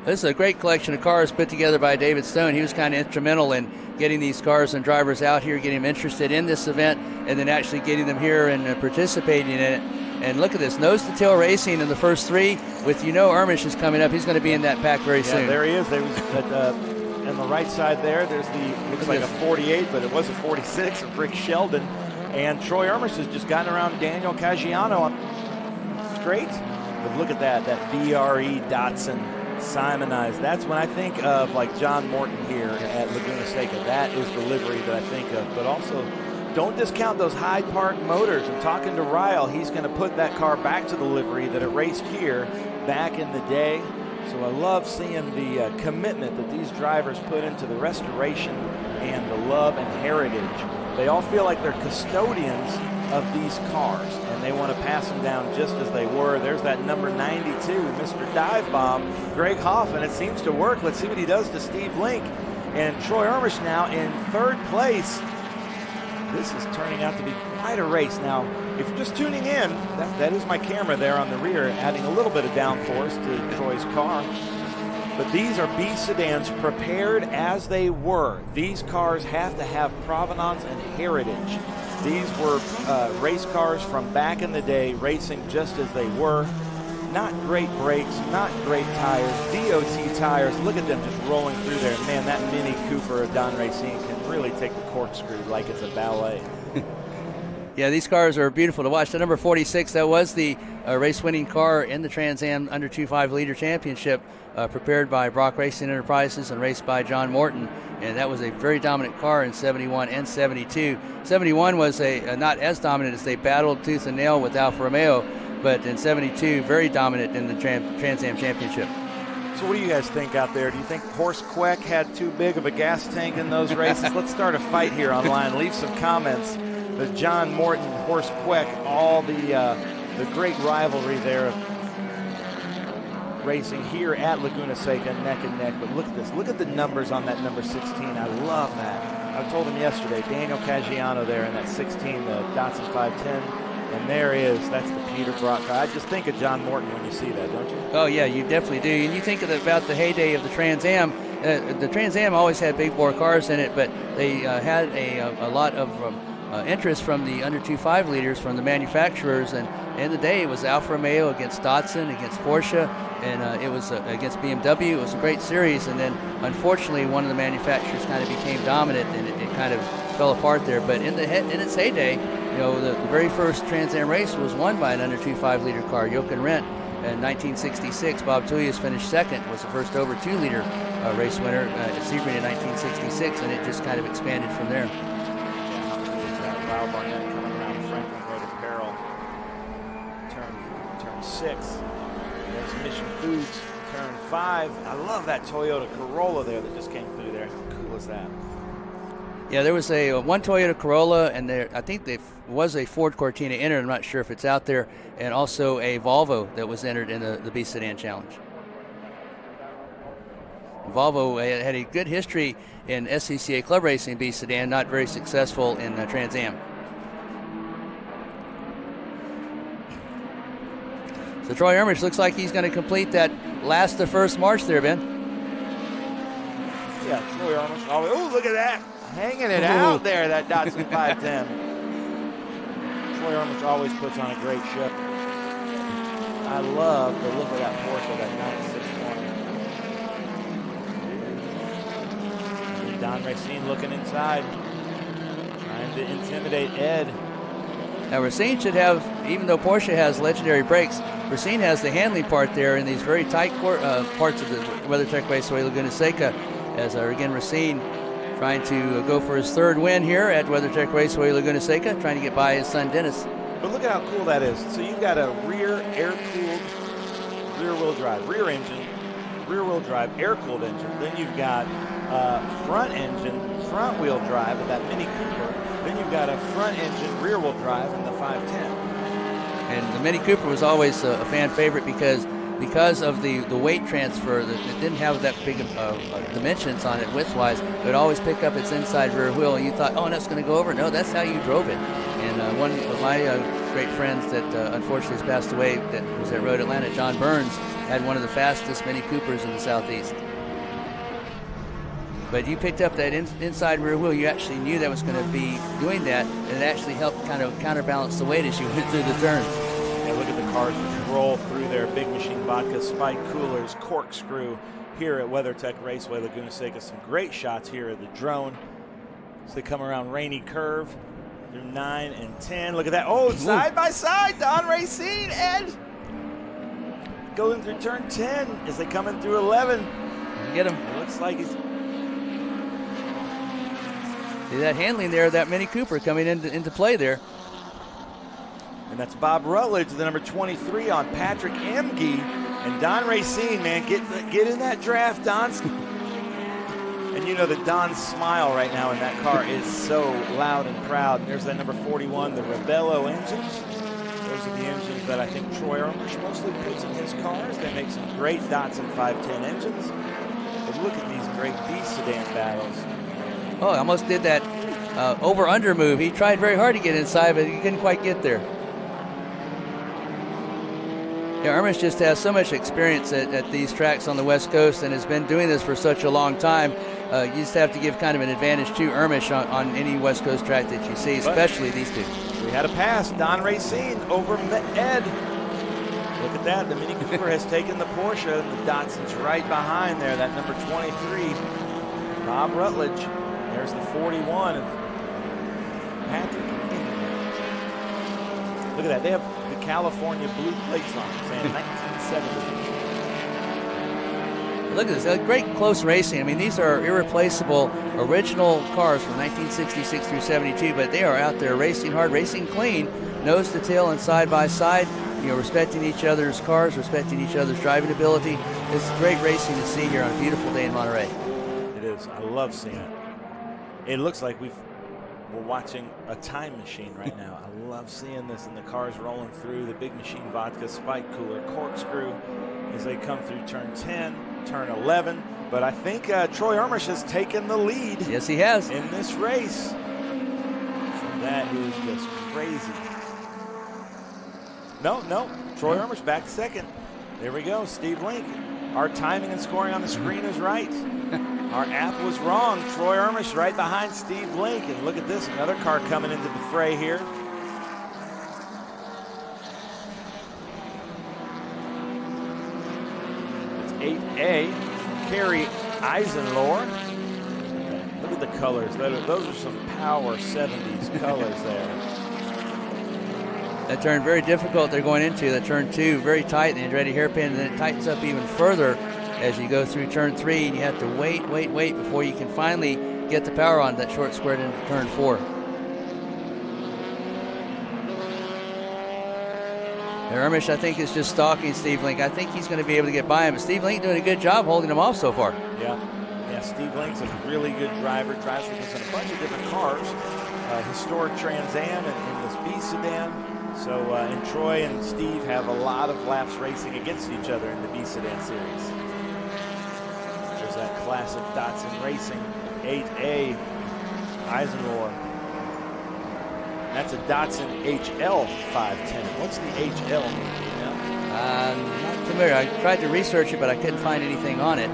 This is a great collection of cars put together by David Stone. He was kind of instrumental in getting these cars and drivers out here, getting them interested in this event, and then actually getting them here and participating in it. And look at this, nose-to-tail racing in the first three with Ermish is coming up. He's going to be in that pack very soon. There he is. There was on the right side there. There's looks like a 48, but it was a 46 of Rick Sheldon. And Troy Ermish has just gotten around Daniel Caggiano straight. But look at that VRE Datsun Simonized. That's when I think of like John Morton here at Laguna Seca. That is the livery that I think of. But also, don't discount those Hyde Park motors. I'm talking to Ryle. He's going to put that car back to the livery that it raced here back in the day. So I love seeing the commitment that these drivers put into the restoration and the love and heritage. They all feel like they're custodians of these cars, and they want to pass them down just as they were. There's that number 92, Mr. Dive Bomb, Greg Hoff, and it seems to work. Let's see what he does to Steve Link. And Troy Ermish now in third place. This is turning out to be quite a race. Now, if you're just tuning in, that is my camera there on the rear, adding a little bit of downforce to Troy's car. But these are B sedans prepared as they were. These cars have to have provenance and heritage. These were race cars from back in the day, racing just as they were. Not great brakes, not great tires, DOT tires. Look at them just rolling through there. Man, that Mini Cooper of Don Racine can really take the corkscrew like it's a ballet. Yeah, these cars are beautiful to watch. The number 46, that was the race-winning car in the Trans Am Under 2.5 Liter Championship, prepared by Brock Racing Enterprises and raced by John Morton. And that was a very dominant car in 71 and 72. 71 was not as dominant as they battled tooth and nail with Alfa Romeo, but in 72, very dominant in the Trans Am Championship. So what do you guys think out there? Do you think Horst Queck had too big of a gas tank in those races? Let's start a fight here online. Leave some comments. The John Morton, Horst Queck, all the great rivalry there of racing here at Laguna Seca, neck and neck. But look at this. Look at the numbers on that number 16. I love that. I told him yesterday, Daniel Caggiano there in that 16, the Datsun 510. And there is, that's the Peter Brock car. I just think of John Morton when you see that, don't you? Oh, yeah, you definitely do. And you think about the heyday of the Trans Am. The Trans Am always had big bore cars in it, but they had a lot of interest from the under 2.5 liters from the manufacturers. And in the day, it was Alfa Romeo against Datsun, against Porsche, and it was against BMW. It was a great series. And then, unfortunately, one of the manufacturers kind of became dominant, and it kind of fell apart there. But in its heyday, the very first Trans Am race was won by an under 2.5 liter car, Jochen Rindt. In 1966, Bob Tullius finished second, was the first over 2 liter race winner at Sebring in 1966, and it just kind of expanded from there. Lyle Barnett coming around Franklin Road Apparel, turn 6. There's Mission Foods, turn 5. I love that Toyota Corolla there that just came through there. How cool is that? Yeah, there was one Toyota Corolla, and I think there was a Ford Cortina entered. I'm not sure if it's out there, and also a Volvo that was entered in the B Sedan Challenge. Volvo had a good history in SCCA Club Racing B Sedan, not very successful in Trans Am. So Troy Ermish looks like he's going to complete that last to first march there, Ben. Yeah, Troy Ermish. Oh, look at that. Hanging it out there, that Datsun 510. Troy Ermish always puts on a great show. I love the look of that Porsche, that 9620. Don Racine looking inside, trying to intimidate Ed. Now Racine should have, even though Porsche has legendary brakes, Racine has the handling part there in these very tight parts of the WeatherTech Raceway Laguna Seca, as again Racine trying to go for his third win here at WeatherTech Raceway Laguna Seca, trying to get by his son Dennis. But look at how cool that is. So you've got a rear air-cooled rear-wheel drive, rear-wheel drive, air-cooled engine. Then you've got front engine, front-wheel drive with that Mini Cooper. Then you've got a front engine, rear-wheel drive in the 510. And the Mini Cooper was always a fan favorite because of the weight transfer. It didn't have that big dimensions on it width-wise. It would always pick up its inside rear wheel, and you thought, oh, that's going to go over. No, that's how you drove it. And one of my great friends that unfortunately has passed away that was at Road Atlanta, John Burns, had one of the fastest Mini Coopers in the Southeast. But you picked up that inside rear wheel. You actually knew that was going to be doing that, and it actually helped kind of counterbalance the weight as you went through the turns. Yeah, look at the cars just roll through their Big Machine Vodka, Spike Coolers, Corkscrew here at WeatherTech Raceway Laguna Seca. Some great shots here at the drone. So they come around Rainy Curve through 9 and 10. Look at that. Oh, side by side, Don Racine, Ed. Going through turn 10 as they come in through 11. Get him. It looks like he's... See that handling there, that Mini Cooper coming into play there. And that's Bob Rutledge, the number 23 on Patrick Emge. And Don Racine, man, get in that draft, Don. And you know that Don's smile right now in that car is so loud and proud. And there's that number 41, the Rebello engines. Those are the engines that I think Troy Ermisch mostly puts in his cars. They make some great Datsun 510 engines. But look at these great B sedan battles. Oh, I almost did that over-under move. He tried very hard to get inside, but he couldn't quite get there. Yeah, Ermisch just has so much experience at these tracks on the West Coast and has been doing this for such a long time. You just have to give kind of an advantage to Ermisch on any West Coast track that you see, especially these two. We had a pass. Don Racine over Ed. Look at that. The Mini Cooper has taken the Porsche, and the Datsun's right behind there. That number 23, Bob Rutledge. There's the 41 of Patrick. Look at that. They have the California blue plates on it, saying 1970. Look at this. Great close racing. I mean, these are irreplaceable original cars from 1966 through 72, but they are out there racing hard, racing clean, nose to tail and side by side, you know, respecting each other's cars, respecting each other's driving ability. It's great racing to see here on a beautiful day in Monterey. It is. I love seeing it. It looks like we're watching a time machine right now. I love seeing this, and the cars rolling through the Big Machine Vodka, Spike Cooler, Corkscrew as they come through turn 10, turn 11. But I think Troy Ermisch has taken the lead. Yes, he has. In this race. So that is just crazy. No. Troy Ermisch back second. There we go. Steve Link. Our timing and scoring on the screen is right. Our app was wrong. Troy Ermisch right behind Steve Link. And look at this, another car coming into the fray here. It's 8A, Kerry Eisenlohr. Look at the colors. Those are some power 70s colors there. That turn very difficult they're going into. That turn 2 very tight, and ready hairpin, and then it tightens up even further as you go through turn 3, and you have to wait before you can finally get the power on that short square into turn 4. Ermisch, I think, is just stalking Steve Link. I think he's going to be able to get by him, but Steve Link doing a good job holding him off so far. Yeah, Steve Link's a really good driver, drives with us in a bunch of different cars. Historic Trans Am and this B sedan. So, and Troy and Steve have a lot of laps racing against each other in the B sedan series. There's that classic Datsun Racing 8A Eisenlohr. That's a Datsun HL 510. What's the HL mean? Not familiar. I tried to research it, but I couldn't find anything on it.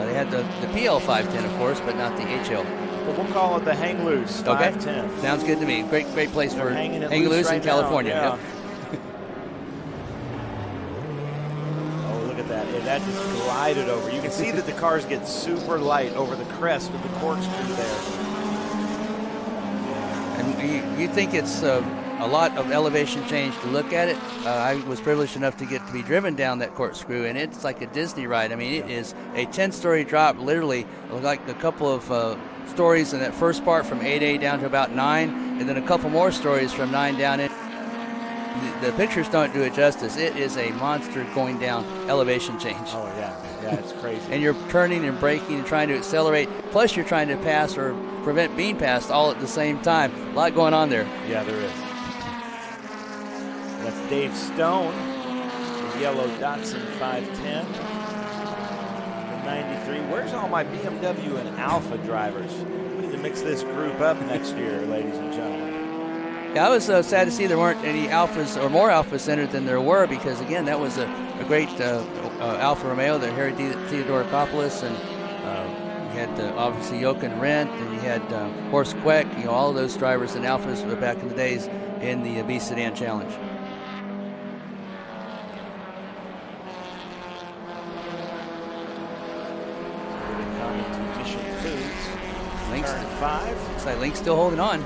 They had the PL 510, of course, but not the HL. But we'll call it the Hang Loose 510. Okay. Sounds good to me. Great place for hanging loose right in California. Now, Yep. Oh, look at that. That just glided over. You can see that the cars get super light over the crest of the corkscrew there. And you think it's a lot of elevation change to look at it. I was privileged enough to get to be driven down that corkscrew, and it's like a Disney ride. I mean, it is a 10-story drop, literally, like a couple of stories in that first part from 8A down to about 9, and then a couple more stories from 9 down in. The pictures don't do it justice. It is a monster going down elevation change. Oh, yeah, it's crazy. And you're turning and braking and trying to accelerate, plus you're trying to pass or prevent being passed all at the same time. A lot going on there. Yeah, there is. That's Dave Stone, the yellow Datsun 510. The 93. Where's all my BMW and Alpha drivers? We need to mix this group up next year, ladies and gentlemen. Yeah, I was sad to see there weren't any Alphas or more Alphas entered than there were, because again, that was a great Alfa Romeo, the Harry Theodorakopoulos, and you had obviously Jochen Rindt, and you had Horst Queck, all of those drivers in Alphas back in the days in the B Sedan Challenge. Link's Turn 5. Looks like Link's still holding on.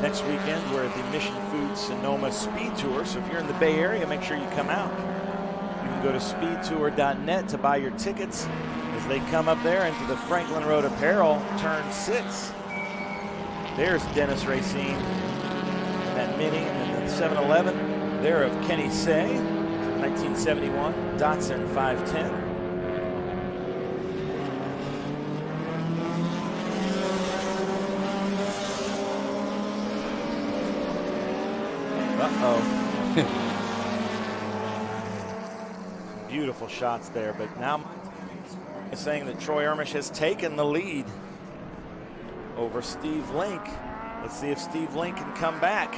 Next weekend, we're at the Mission Foods Sonoma Speed Tour, so if you're in the Bay Area, make sure you come out. You can go to speedtour.net to buy your tickets as they come up there into the Franklin Road Apparel, Turn 6. There's Dennis Racine, that Mini, and then the 711. There of Kenny Say, 1971, Datsun 510. Beautiful shots there, but now saying that Troy Ermish has taken the lead over Steve Link. Let's see if Steve Link can come back.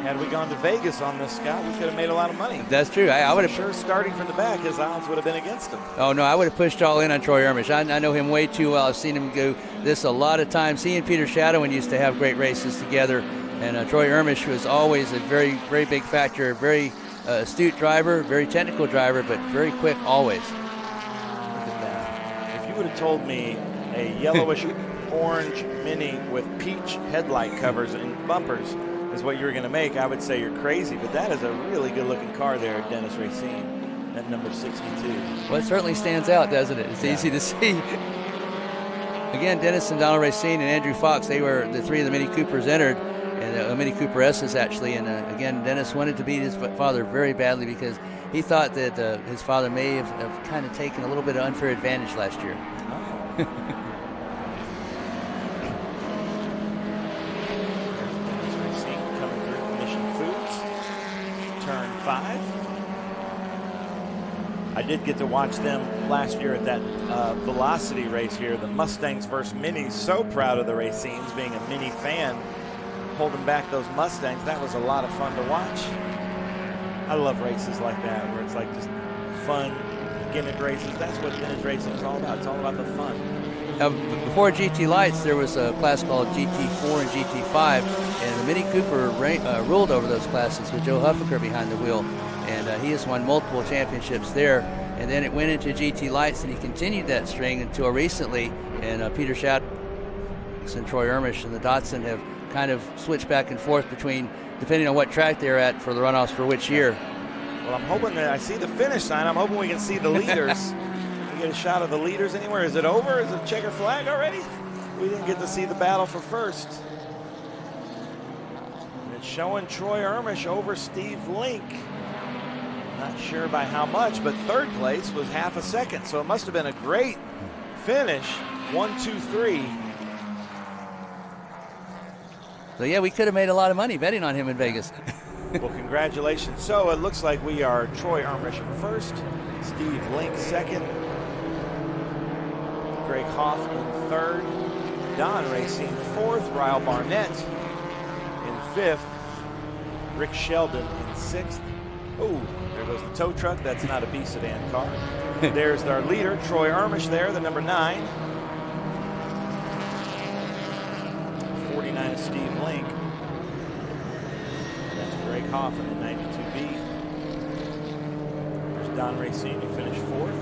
Had we gone to Vegas on this, Scott, we could have made a lot of money. That's true. I would have sure starting from the back, his odds would have been against him. Oh no, I would have pushed all in on Troy Ermish. I know him way too well. I've seen him do this a lot of times. He and Peter Shadowin used to have great races together, and Troy Ermish was always a very, very big factor. Very astute driver, very technical driver, but very quick always. Look at that. If you would have told me a yellowish orange Mini with peach headlight covers and bumpers is what you were going to make, I would say you're crazy, but that is a really good looking car there, Dennis Racine, at number 62. Well, it certainly stands out, doesn't it? It's easy to see. Again, Dennis and Donald Racine and Andrew Fox, they were the three of the Mini Coopers entered, and Mini Cooper S's actually, and again, Dennis wanted to beat his father very badly because he thought that his father may have kind of taken a little bit of unfair advantage last year. Oh. Turn 5. I did get to watch them last year at that Velocity race here, the Mustangs versus Minis. So proud of the Racines, being a Mini fan, holding back those Mustangs. That was a lot of fun to watch. I love races like that, where it's like just fun gimmick races. That's what vintage racing is all about. It's all about the fun. Before GT Lights, there was a class called GT4 and GT5, and the Mini Cooper ruled over those classes with Joe Huffaker behind the wheel, and he has won multiple championships there. And then it went into GT Lights, and he continued that string until recently, and Peter Shadd and Troy Ermish and the Datsun have kind of switched back and forth between, depending on what track they're at for the runoffs for which year. Well, I'm hoping that I see the finish sign. I'm hoping we can see the leaders. Get a shot of the leaders anywhere. Is it over? Is it checker flag already? We didn't get to see the battle for first. And it's showing Troy Ermish over Steve Link. Not sure by how much, but third place was half a second. So it must have been a great finish. 1, 2, 3. So yeah, we could have made a lot of money betting on him in Vegas. Well, congratulations. So it looks like we are Troy Ermish in first, Steve Link second, Greg Hoff in third, Don Racine fourth, Ryle Barnett in fifth, Rick Sheldon in sixth. Oh, there goes the tow truck. That's not a B Sedan car. There's our leader, Troy Ermish there, the number 9. 49 is Steve Link. That's Greg Hoff in the 92B. There's Don Racine, who finished fourth.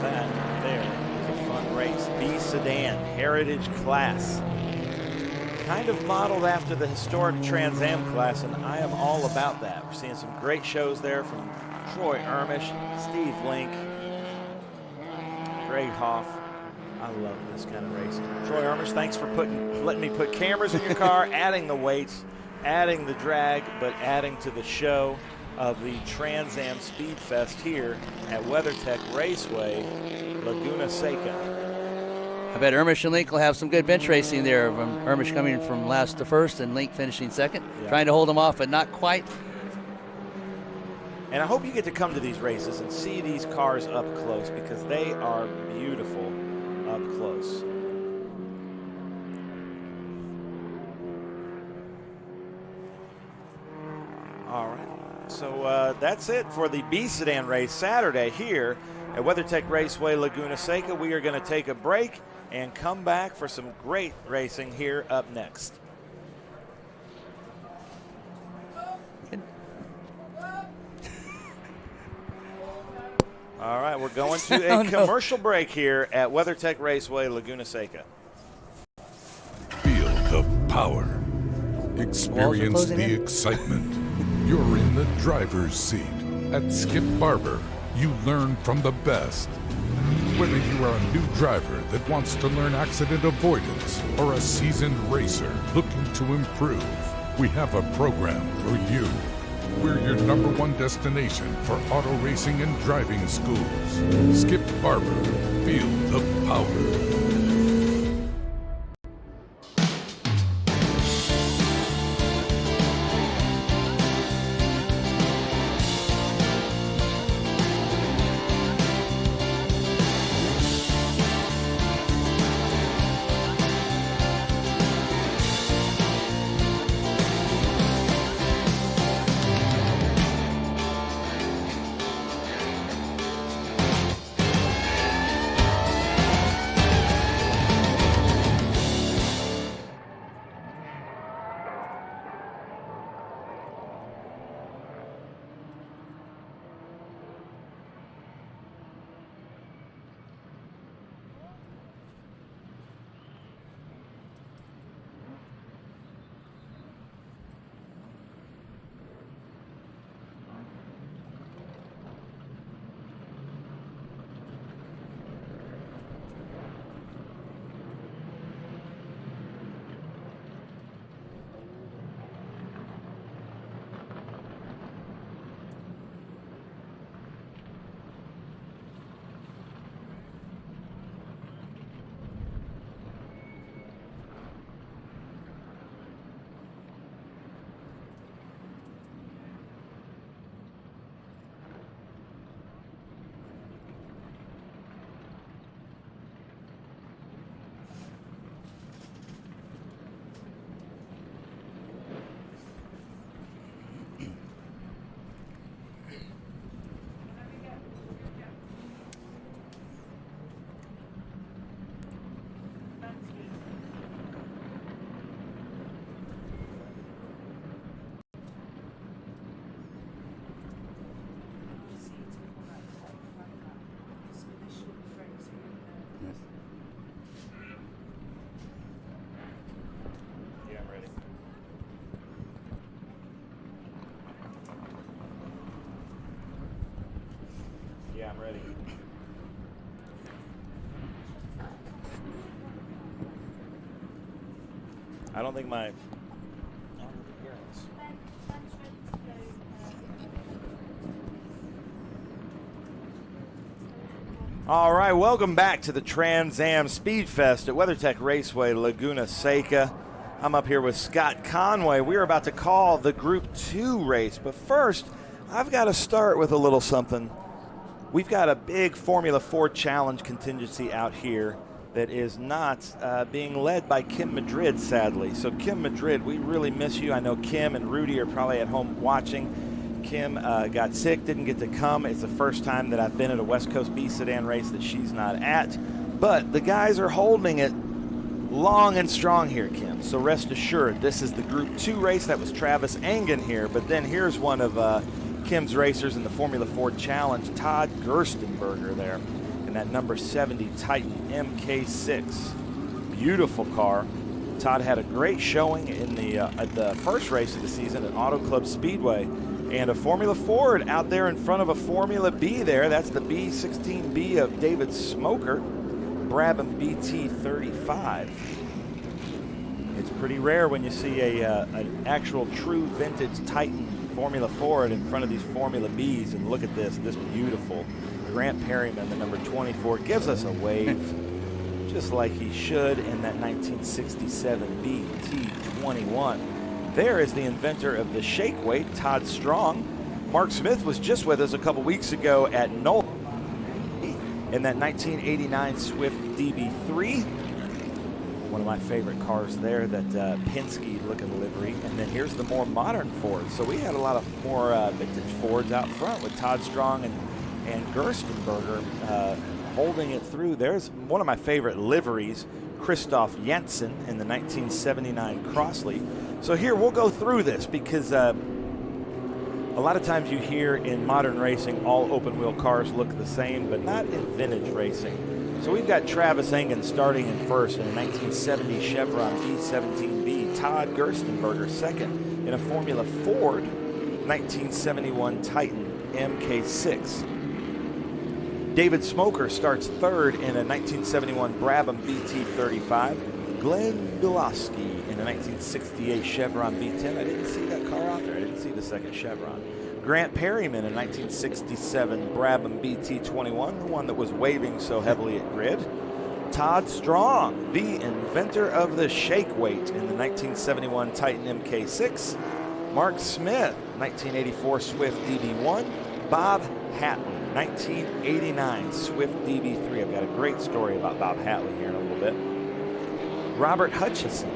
That there is a fun race. B Sedan, Heritage Class. Kind of modeled after the historic Trans Am class, and I am all about that. We're seeing some great shows there from Troy Ermish, Steve Link, Greg Hoff. I love this kind of racing. Troy Ermish, thanks for letting me put cameras in your car, adding the weights, adding the drag, but adding to the show of the Trans Am SpeedFest here at WeatherTech Raceway Laguna Seca. I bet Ermish and Link will have some good bench racing there. Ermish coming from last to first and Link finishing second. Yeah. Trying to hold them off, but not quite. And I hope you get to come to these races and see these cars up close, because they are beautiful. close. All right. So that's it for the B Sedan race Saturday here at WeatherTech Raceway Laguna Seca. We are going to take a break and come back for some great racing here up next. All right, we're going to a commercial break here at WeatherTech Raceway Laguna Seca. Feel the power. Experience the excitement. You're in the driver's seat. At Skip Barber, you learn from the best. Whether you are a new driver that wants to learn accident avoidance or a seasoned racer looking to improve, we have a program for you. We're your #1 destination for auto racing and driving schools. Skip Barber. Feel the power. Yeah, I'm ready. I don't think my... All right, welcome back to the Trans Am SpeedFest at WeatherTech Raceway Laguna Seca. I'm up here with Scott Conway. We're about to call the Group 2 race, but first, I've got to start with a little something. We've got a big Formula 4 Challenge contingency out here that is not being led by Kim Madrid, sadly. So Kim Madrid, we really miss you. I know Kim and Rudy are probably at home watching. Kim got sick, didn't get to come. It's the first time that I've been at a West Coast B Sedan race that she's not at. But the guys are holding it long and strong here, Kim. So rest assured, this is the Group 2 race. That was Travis Engen here. But then here's one of Kim's racers in the Formula 4 Challenge, Todd Gerstenberger there in that number 70 Titan MK6. Beautiful car. Todd had a great showing in the at the first race of the season at Auto Club Speedway, and a Formula Ford out there in front of a Formula B there. That's the B16B of David Smoker, Brabham BT35. It's pretty rare when you see an actual true vintage Titan Formula Ford in front of these Formula Bs, and look at this beautiful Grant Perryman, the number 24, gives us a wave just like he should in that 1967 BT21. There is the inventor of the shake weight, Todd Strong. Mark Smith was just with us a couple weeks ago at Knoll. in that 1989 Swift DB3. One of my favorite cars there, that Penske looking livery. And then here's the more modern Ford. So we had a lot of more vintage Fords out front with Todd Strong and Gerstenberger holding it through. There's one of my favorite liveries, Christoph Jensen in the 1979 Crossley. So here we'll go through this because a lot of times you hear in modern racing all open wheel cars look the same, but not in vintage racing. So we've got Travis Engen starting in first in a 1970 Chevron B17B, Todd Gerstenberger second in a Formula Ford 1971 Titan MK6. David Smoker starts third in a 1971 Brabham BT35. Glenn Bilowski in a 1968 Chevron B10. I didn't see that car out there. I didn't see the second Chevron. Grant Perryman in 1967 Brabham BT21, the one that was waving so heavily at grid. Todd Strong, the inventor of the shake weight in the 1971 Titan MK6. Mark Smith, 1984 Swift DB1. Bob Hatley, 1989 Swift DB3. I've got a great story about Bob Hatley here in a little bit. Robert Hutchison,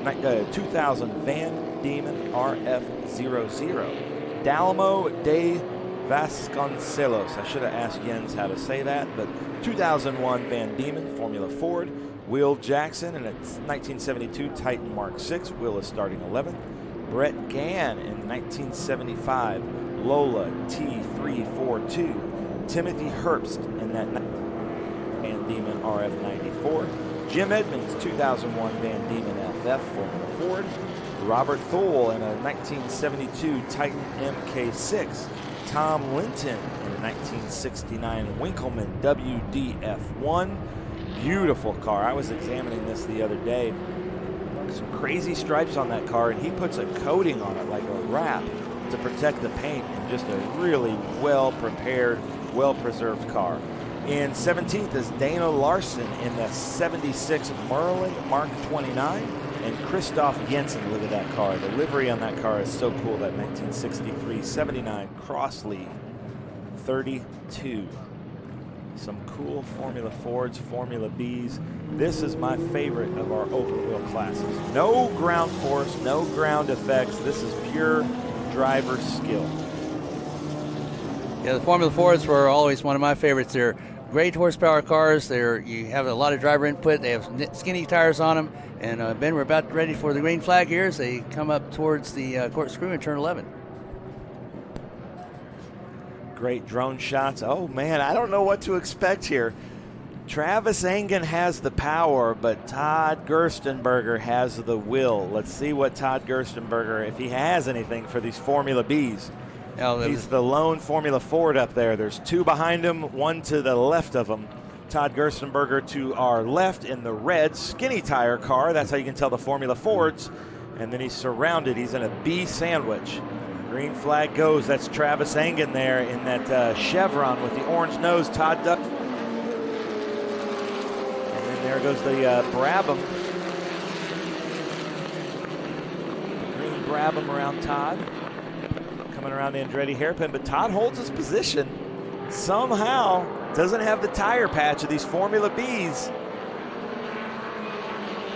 2000 Van Diemen RF00. Dalmo de Vasconcelos. I should have asked Jens how to say that, but 2001 Van Diemen Formula Ford. Will Jackson in a 1972 Titan Mark VI. Will is starting 11th. Brett Gann in 1975 Lola T342. Timothy Herbst in that Van Diemen RF94. Jim Edmonds, 2001 Van Diemen FF Formula Ford. Robert Thole in a 1972 Titan MK6. Tom Linton in a 1969 Winkleman WDF1. Beautiful car. I was examining this the other day. Some crazy stripes on that car, and he puts a coating on it like a wrap to protect the paint, and just a really well-prepared, well-preserved car. In 17th is Dana Larson in the 76 Merlin Mark 29, and Christoph Jensen. Look at that car. The livery on that car is so cool, that 1963 79 Crossley 32. Some cool Formula Fords, Formula Bs. This is my favorite of our open wheel classes. No ground force, no ground effects. This is pure driver skill. Yeah, the Formula Fords were always one of my favorites. They're great horsepower cars. You have a lot of driver input. They have skinny tires on them. And Ben, we're about ready for the green flag here as they come up towards the corkscrew in turn 11. Great drone shots. Oh man, I don't know what to expect here. Travis Engen has the power, but Todd Gerstenberger has the will. Let's see what Todd Gerstenberger, if he has anything for these Formula Bs. He's the lone Formula Ford up there. There's two behind him, one to the left of him. Todd Gerstenberger to our left in the red skinny tire car. That's how you can tell the Formula Fords. And then he's surrounded. He's in a B sandwich. Green flag goes. That's Travis Engen there in that Chevron with the orange nose. Todd Duck. And then there goes the Brabham. The green Brabham around Todd. Coming around the Andretti hairpin, but Todd holds his position. Somehow doesn't have the tire patch of these Formula Bs.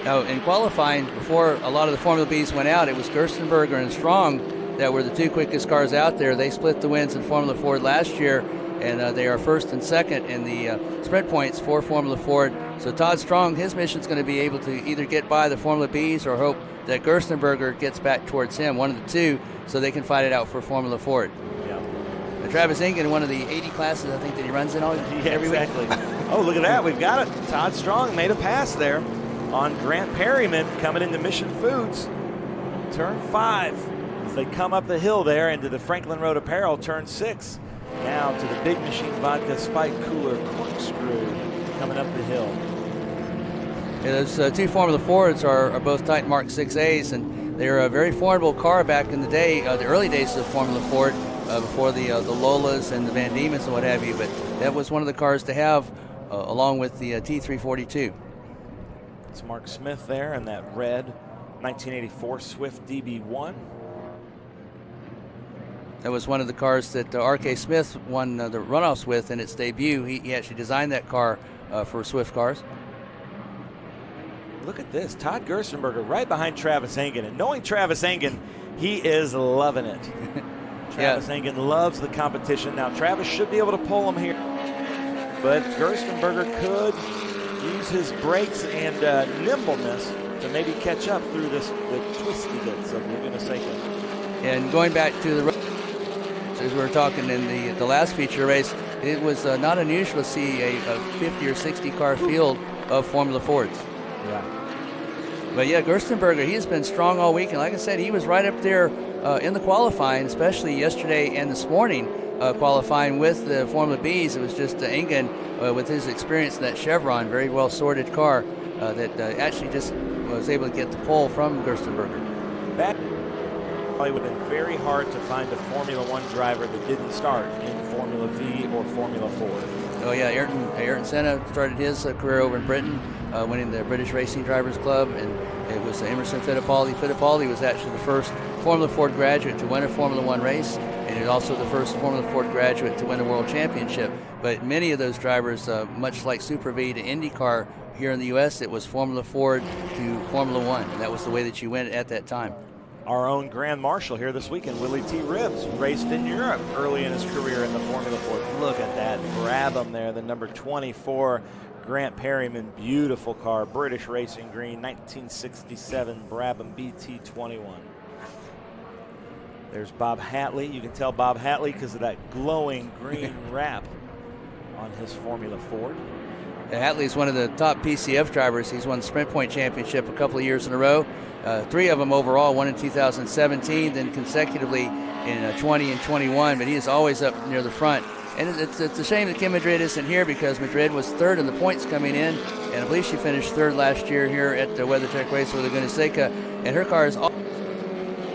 Now, in qualifying, before a lot of the Formula Bs went out, it was Gerstenberger and Strong that were the two quickest cars out there. They split the wins in Formula Ford last year, and they are first and second in the sprint points for Formula Ford. So Todd Strong, his mission is going to be able to either get by the Formula Bs or hope that Gerstenberger gets back towards him, one of the two, so they can fight it out for Formula Ford. Yeah. And Travis Engen, one of the 80 classes, I think, that he runs in every week. Exactly. Oh, look at that. We've got it. Todd Strong made a pass there on Grant Perryman coming into Mission Foods. Turn 5. As they come up the hill there into the Franklin Road Apparel, turn 6. Now to the Big Machine Vodka Spike Cooler Corkscrew coming up the hill. Yeah, those two Formula Fords are both Titan Mark 6As, and they're a very formidable car back in the day, the early days of Formula Ford, before the Lolas and the Van Diemens and what have you. But that was one of the cars to have along with the T342. It's Mark Smith there in that red 1984 Swift DB1. That was one of the cars that R.K. Smith won the runoffs with in its debut. He actually designed that car for Swift Cars. Look at this. Todd Gerstenberger right behind Travis Engen. And knowing Travis Engen, he is loving it. Travis Engen loves the competition. Now, Travis should be able to pull him here. But Gerstenberger could use his brakes and nimbleness to maybe catch up through the twisty bits of Laguna Seca. And going back to the, as we were talking in the last feature race, it was not unusual to see a 50 or 60 car field of Formula Fords. Yeah. But yeah, Gerstenberger, he has been strong all week, and like I said, he was right up there in the qualifying, especially yesterday and this morning qualifying with the Formula Bs. It was just Engen with his experience in that Chevron, very well sorted car that actually just was able to get the pole from Gerstenberger. That probably would have been very hard to find a Formula One driver that didn't start in Formula V or Formula Ford. Oh yeah, Ayrton Senna started his career over in Britain, winning the British Racing Drivers Club, and it was Emerson Fittipaldi. Fittipaldi was actually the first Formula Ford graduate to win a Formula One race, and he's also the first Formula Ford graduate to win a World Championship. But many of those drivers, much like Super V to IndyCar here in the U.S., it was Formula Ford to Formula One, and that was the way that you went at that time. Our own Grand Marshal here this weekend, Willie T. Ribbs, raced in Europe early in his career in the Formula Ford. Look at that Brabham there, the number 24 Grant Perryman, beautiful car, British Racing Green, 1967 Brabham BT21. There's Bob Hatley. You can tell Bob Hatley because of that glowing green wrap on his Formula Ford. Hatley's one of the top PCF drivers. He's won the Sprint Point Championship a couple of years in a row. 3 of them overall, one in 2017, then consecutively in 20 and 21, but he is always up near the front. And it's a shame that Kim Madrid isn't here because Madrid was 3rd in the points coming in, and I believe she finished 3rd last year here at the WeatherTech Raceway Laguna Seca, and her car is all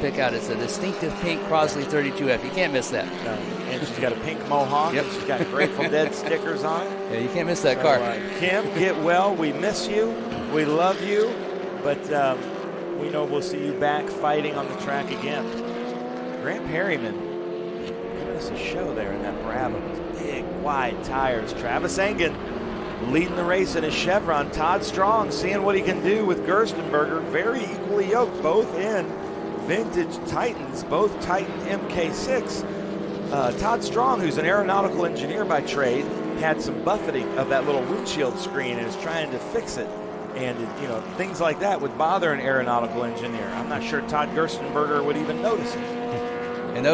pick out. It's a distinctive pink Crosley 32F. You can't miss that. No. And she's got a pink mohawk. Yep. She's got Grateful Dead stickers on it. Yeah, you can't miss that car. Kim, get well. We miss you. We love you. But we know we'll see you back fighting on the track again. Grant Perryman giving us a show there in that Brabham. Big, wide tires. Travis Engen leading the race in his Chevron. Todd Strong seeing what he can do with Gerstenberger. Very equally yoked, both in vintage Titans, both Titan MK6. Todd Strong, who's an aeronautical engineer by trade, had some buffeting of that little windshield screen and is trying to fix it. And, you know, things like that would bother an aeronautical engineer. I'm not sure Todd Gerstenberger would even notice it. And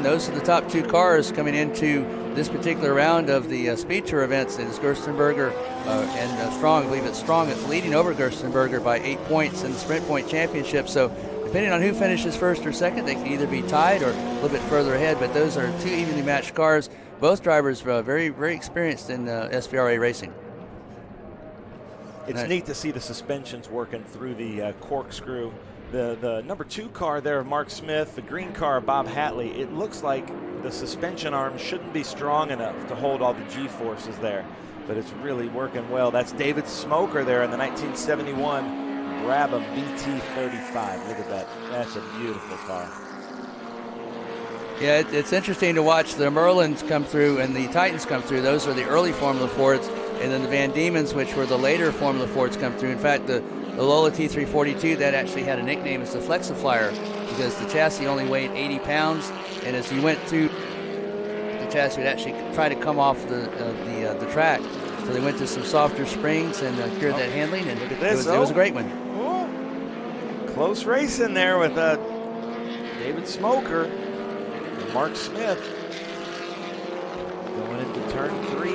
those are the top 2 cars coming into this particular round of the SpeedTour events. It's Gerstenberger and Strong. I believe it's Strong that's leading over Gerstenberger by 8 points in the Sprint Point Championship. So depending on who finishes first or second, they can either be tied or a little bit further ahead. But those are 2 evenly matched cars. Both drivers very, very experienced in SVRA racing. It's neat to see the suspensions working through the corkscrew. The number 2 car there of Mark Smith, the green car of Bob Hatley, it looks like the suspension arms shouldn't be strong enough to hold all the G-forces there, but it's really working well. That's David Smoker there in the 1971 Brabham BT35. Look at that. That's a beautiful car. Yeah, it's interesting to watch the Merlins come through and the Titans come through. Those are the early Formula Fords, and then the Van Diemens, which were the later Formula Fords, come through. In fact, the Lola T342, that actually had a nickname as the Flexiflyer because the chassis only weighed 80 pounds, and as you went through, the chassis would actually try to come off the track. So they went to some softer springs and cured that handling, and it was a great one. Close race in there with David Smoker and Mark Smith going into turn 3.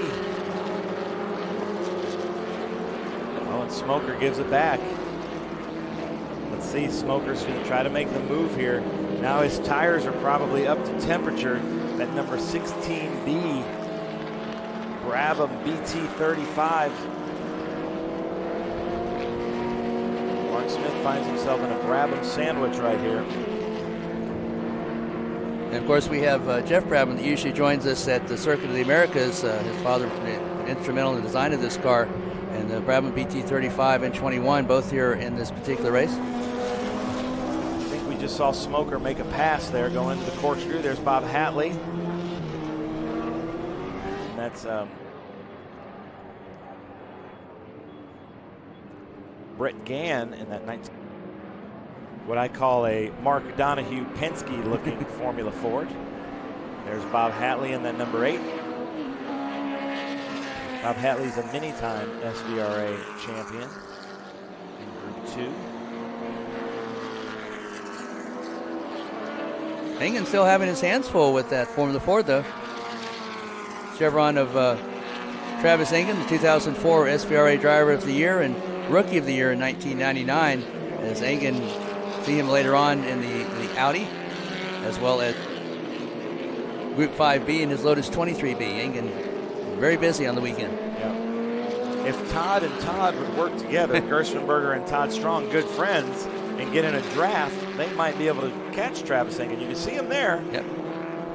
Oh, and Smoker gives it back. Let's see, Smoker's going to try to make the move here. Now his tires are probably up to temperature. That number 16B Brabham BT35. Mark Smith finds himself in a Brabham sandwich right here. And of course, we have Jeff Brabham that usually joins us at the Circuit of the Americas. His father instrumental in the design of this car, and the Brabham BT35 and 21, both here in this particular race. I think we just saw Smoker make a pass there, go into the corkscrew. There's Bob Hatley. And that's Brett Gann in that what I call a Mark Donahue Penske looking Formula Ford. There's Bob Hatley in that number 8. Bob Hatley's a many-time SVRA champion in Group 2. Engen still having his hands full with that Formula Ford, though. Chevron of Travis Engen, the 2004 SVRA Driver of the Year and Rookie of the Year in 1999. As Engen, see him later on in the Audi, as well as Group 5B in his Lotus 23B. Engen very busy on the weekend. Yeah. If Todd and Todd would work together, Gerstenberger and Todd Strong, good friends, and get in a draft, they might be able to catch Travis Engen. You can see him there. Yep.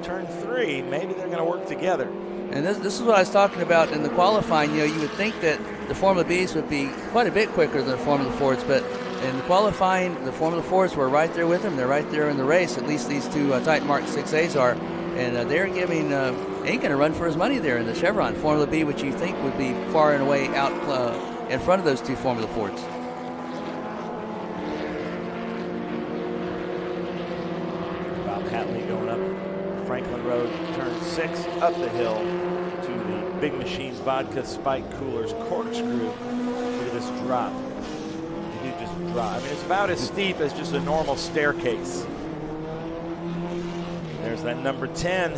Turn 3, maybe they're going to work together. And this is what I was talking about in the qualifying. You know, you would think that the Formula Bs would be quite a bit quicker than the Formula Fords, but in the qualifying, the Formula Fords were right there with them. They're right there in the race. At least these two Titan Mark 6As are. And they're giving Engen a run for his money there in the Chevron Formula B, which you think would be far and away out in front of those two Formula Fords. Bob Hatley going up Franklin Road, turn 6, up the hill to the Big Machine Vodka Spike Coolers corkscrew. Look at this drop. You just drop. I mean, it's about as steep as just a normal staircase. There's that number 10,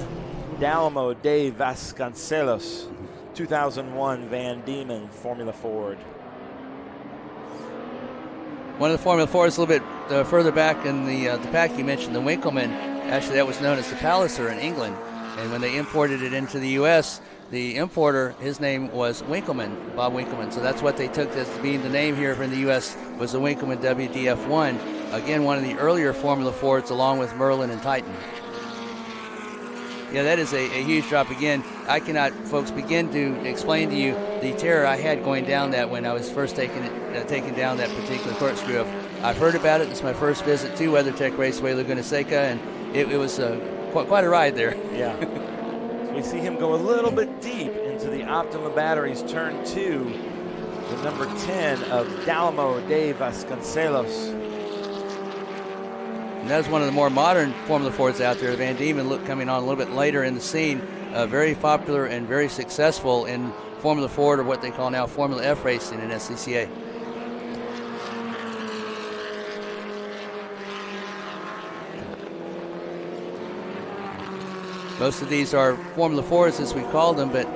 Dalamo de Vasconcelos, 2001 Van Diemen Formula Ford. One of the Formula Fords a little bit further back in the pack, you mentioned the Winkleman. Actually, that was known as the Palliser in England. And when they imported it into the U.S., the importer, his name was Winkleman, Bob Winkleman. So that's what they took as being the name here in the U.S. was the Winkleman WDF1. Again, one of the earlier Formula Fords along with Merlin and Titan. Yeah, that is a huge drop. Again, I cannot, folks, begin to explain to you the terror I had going down that when I was first taking down that particular corkscrew. I've heard about it. It's my first visit to WeatherTech Raceway Laguna Seca, and it was quite a ride there. Yeah. So we see him go a little bit deep into the Optima Batteries turn 2, the number 10 of Dalamo de Vasconcelos. And that's one of the more modern Formula Fords out there. Van Diemen coming on a little bit later in the scene. Very popular and very successful in Formula Ford, or what they call now Formula F racing in SCCA. Most of these are Formula Fords, as we call them, but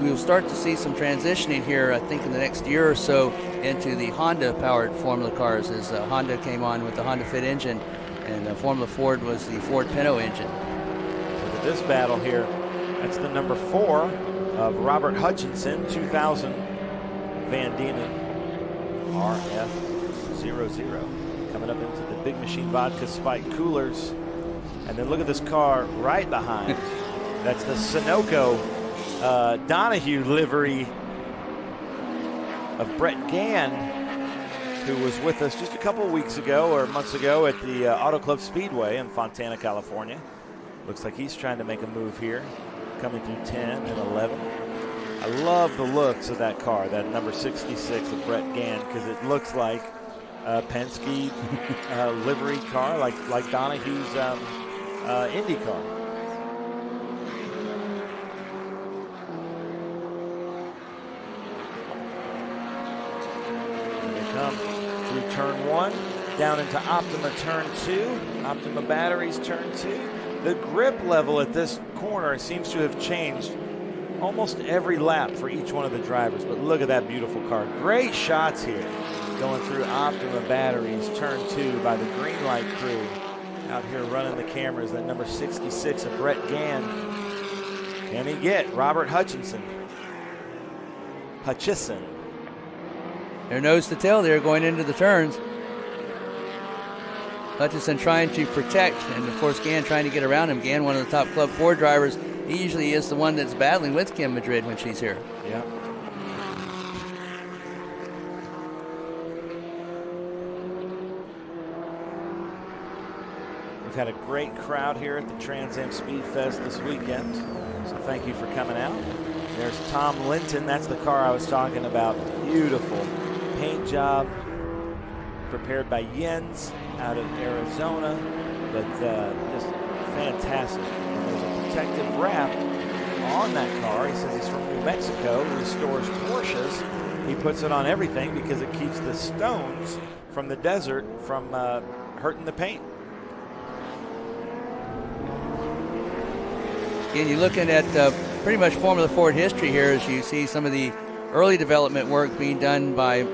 we will start to see some transitioning here, I think, in the next year or so into the Honda-powered Formula cars, as Honda came on with the Honda Fit engine, and Formula Ford was the Ford Pinto engine. Look at this battle here. That's the number 4 of Robert Hutchinson, 2000 Van Diemen RF00. Coming up into the Big Machine Vodka Spike Coolers. And then look at this car right behind. That's the Sunoco Donahue livery of Brett Gann, who was with us just a couple of weeks ago or months ago at the Auto Club Speedway in Fontana, California. Looks like he's trying to make a move here, coming through 10 and 11. I love the looks of that car, that number 66 of Brett Gann, because it looks like a Penske livery car, like Donahue's Indy car. Come through turn 1, down into Optima turn 2, Optima Batteries turn 2. The grip level at this corner seems to have changed almost every lap for each one of the drivers, but look at that beautiful car. Great shots here going through Optima Batteries turn 2 by the green light crew. Out here running the cameras, that number 66 of Brett Gann. Can he get Robert Hutchison? Their nose to tail there going into the turns. Hutchison trying to protect, and of course Gann trying to get around him. Gann, one of the top Club 4 drivers. He usually is the one that's battling with Kim Madrid when she's here. Yeah. We've had a great crowd here at the Trans Am SpeedFest this weekend, so thank you for coming out. There's Tom Linton. That's the car I was talking about. Beautiful paint job prepared by Jens out of Arizona, but just fantastic. And there's a protective wrap on that car. He says he's from New Mexico, restores Porsches. He puts it on everything because it keeps the stones from the desert from hurting the paint. Again, you're looking at pretty much Formula Ford history here as you see some of the early development work being done by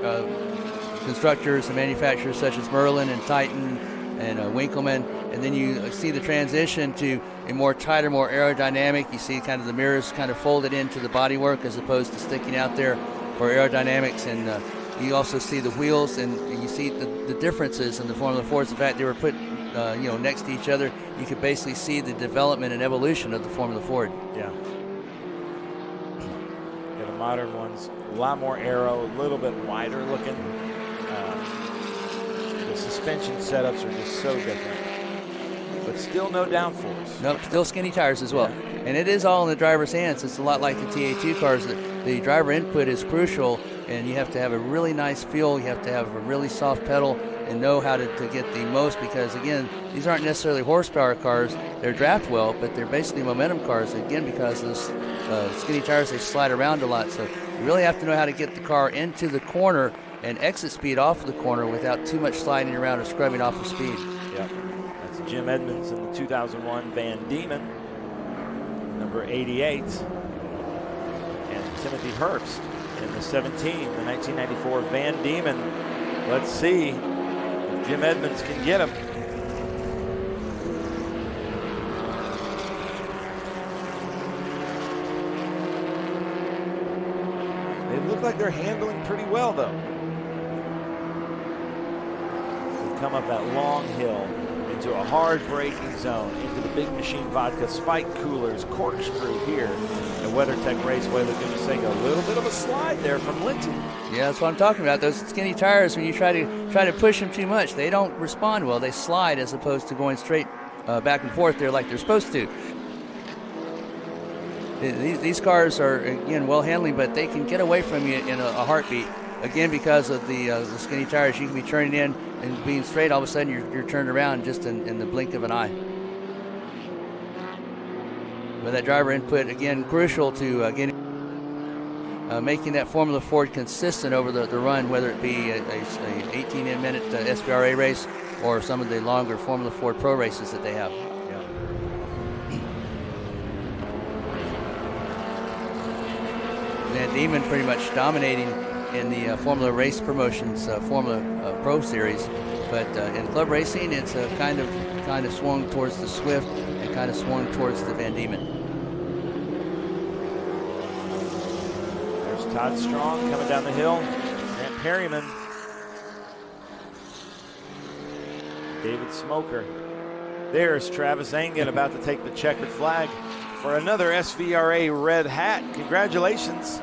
constructors and manufacturers such as Merlin and Titan and Winkleman, and then you see the transition to a more tighter, more aerodynamic. You see kind of the mirrors kind of folded into the bodywork as opposed to sticking out there for aerodynamics, and you also see the wheels, and you see the differences in the Formula Fords. In fact, they were put next to each other. You could basically see the development and evolution of the Formula Ford. Yeah. The modern ones, a lot more aero, a little bit wider looking. The suspension setups are just so different, but still no downforce. No, still skinny tires as well. Yeah. And it is all in the driver's hands. It's a lot like the TA2 cars. The driver input is crucial, and you have to have a really nice feel. You have to have a really soft pedal and know how to get the most, because again, these aren't necessarily horsepower cars. They're draft well, but they're basically momentum cars. Again, because those skinny tires, they slide around a lot. So you really have to know how to get the car into the corner and exit speed off of the corner without too much sliding around or scrubbing off of speed. Yep. That's Jim Edmonds in the 2001 Van Diemen, number 88. And Timothy Herbst in the 17, the 1994 Van Diemen. Let's see if Jim Edmonds can get him. They look like they're handling pretty well, though. They come up that long hill into a hard braking zone, into the Big Machine Vodka spike coolers, corkscrew here at WeatherTech Raceway Laguna Seca. A little bit of a slide there from Linton. Yeah, that's what I'm talking about. Those skinny tires, when you try to push them too much, they don't respond well. They slide as opposed to going straight back and forth there like they're supposed to. These cars are, again, well handling, but they can get away from you in a heartbeat. Again, because of the skinny tires, you can be turning in and being straight, all of a sudden you're turned around just in the blink of an eye. But that driver input, again, crucial to making that Formula Ford consistent over the run, whether it be a 18-minute SVRA race or some of the longer Formula Ford Pro races that they have. Yeah. Van Diemen pretty much dominating in the Formula Race Promotions Formula Pro Series, but in club racing, it's kind of swung towards the Swift and kind of swung towards the Van Diemen. There's Todd Strong coming down the hill. Grant Perryman. David Smoker. There's Travis Engen about to take the checkered flag for another SVRA red hat. Congratulations.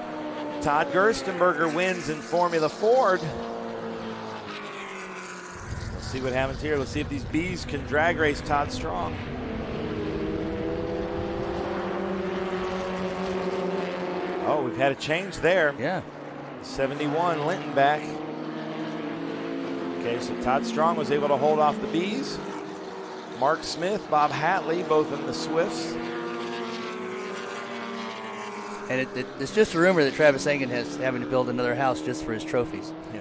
Todd Gerstenberger wins in Formula Ford. Let's see what happens here. Let's see if these bees can drag race Todd Strong. Oh, we've had a change there. Yeah. 71, Linton back. Okay, so Todd Strong was able to hold off the bees. Mark Smith, Bob Hatley, both in the Swifts. And it's just a rumor that Travis Engen has having to build another house just for his trophies. Yeah.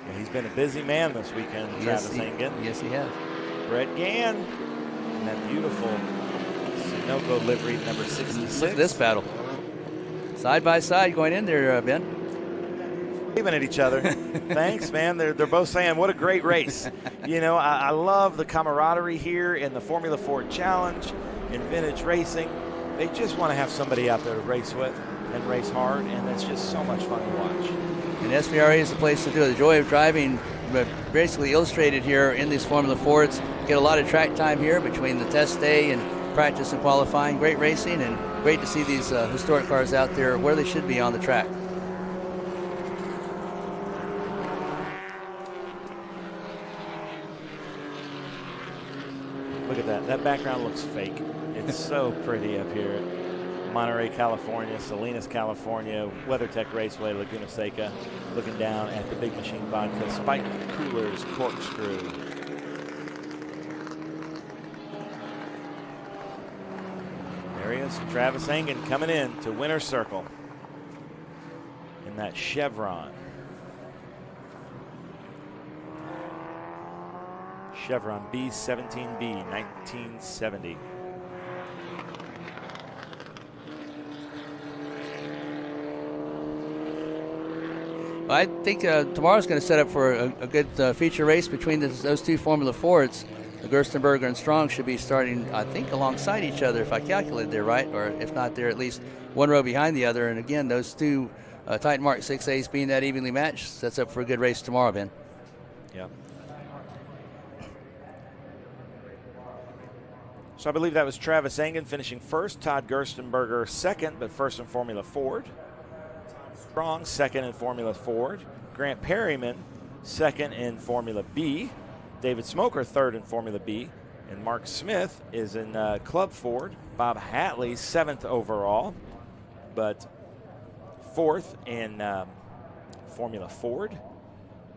Yeah, he's been a busy man this weekend, Travis Engen. Yes, he has. Brett Gann in that beautiful Sunoco livery, number 66. Look at this battle. Side by side going in there, Ben. Waving at each other. Thanks, man. They're both saying, what a great race. You know, I love the camaraderie here in the Formula Ford Challenge, in vintage racing. They just want to have somebody out there to race with and race hard, and it's just so much fun to watch. And SVRA is the place to do it. The joy of driving, basically illustrated here in these Formula Fords. Get a lot of track time here between the test day and practice and qualifying. Great racing, and great to see these historic cars out there where they should be on the track. Look at that. That background looks fake. It's so pretty up here at Monterey, California, Salinas, California, WeatherTech Raceway Laguna Seca, looking down at the Big Machine Vodka Spike Coolers Corkscrew. There he is, Travis Engen coming in to winner's circle in that Chevron. Chevron B17B, 1970. I think tomorrow's going to set up for a good feature race between those two Formula Fords. The Gerstenberger and Strong should be starting, I think, alongside each other, if I calculated there right, or if not, they're at least one row behind the other. And again, those two Titan Mark 6As being that evenly matched sets up for a good race tomorrow, Ben. Yeah. So I believe that was Travis Engen finishing first, Todd Gerstenberger second, but first in Formula Ford. Strong second in Formula Ford. Grant Perryman second in Formula B. David Smoker third in Formula B. And Mark Smith is in Club Ford. Bob Hatley seventh overall, but fourth in Formula Ford.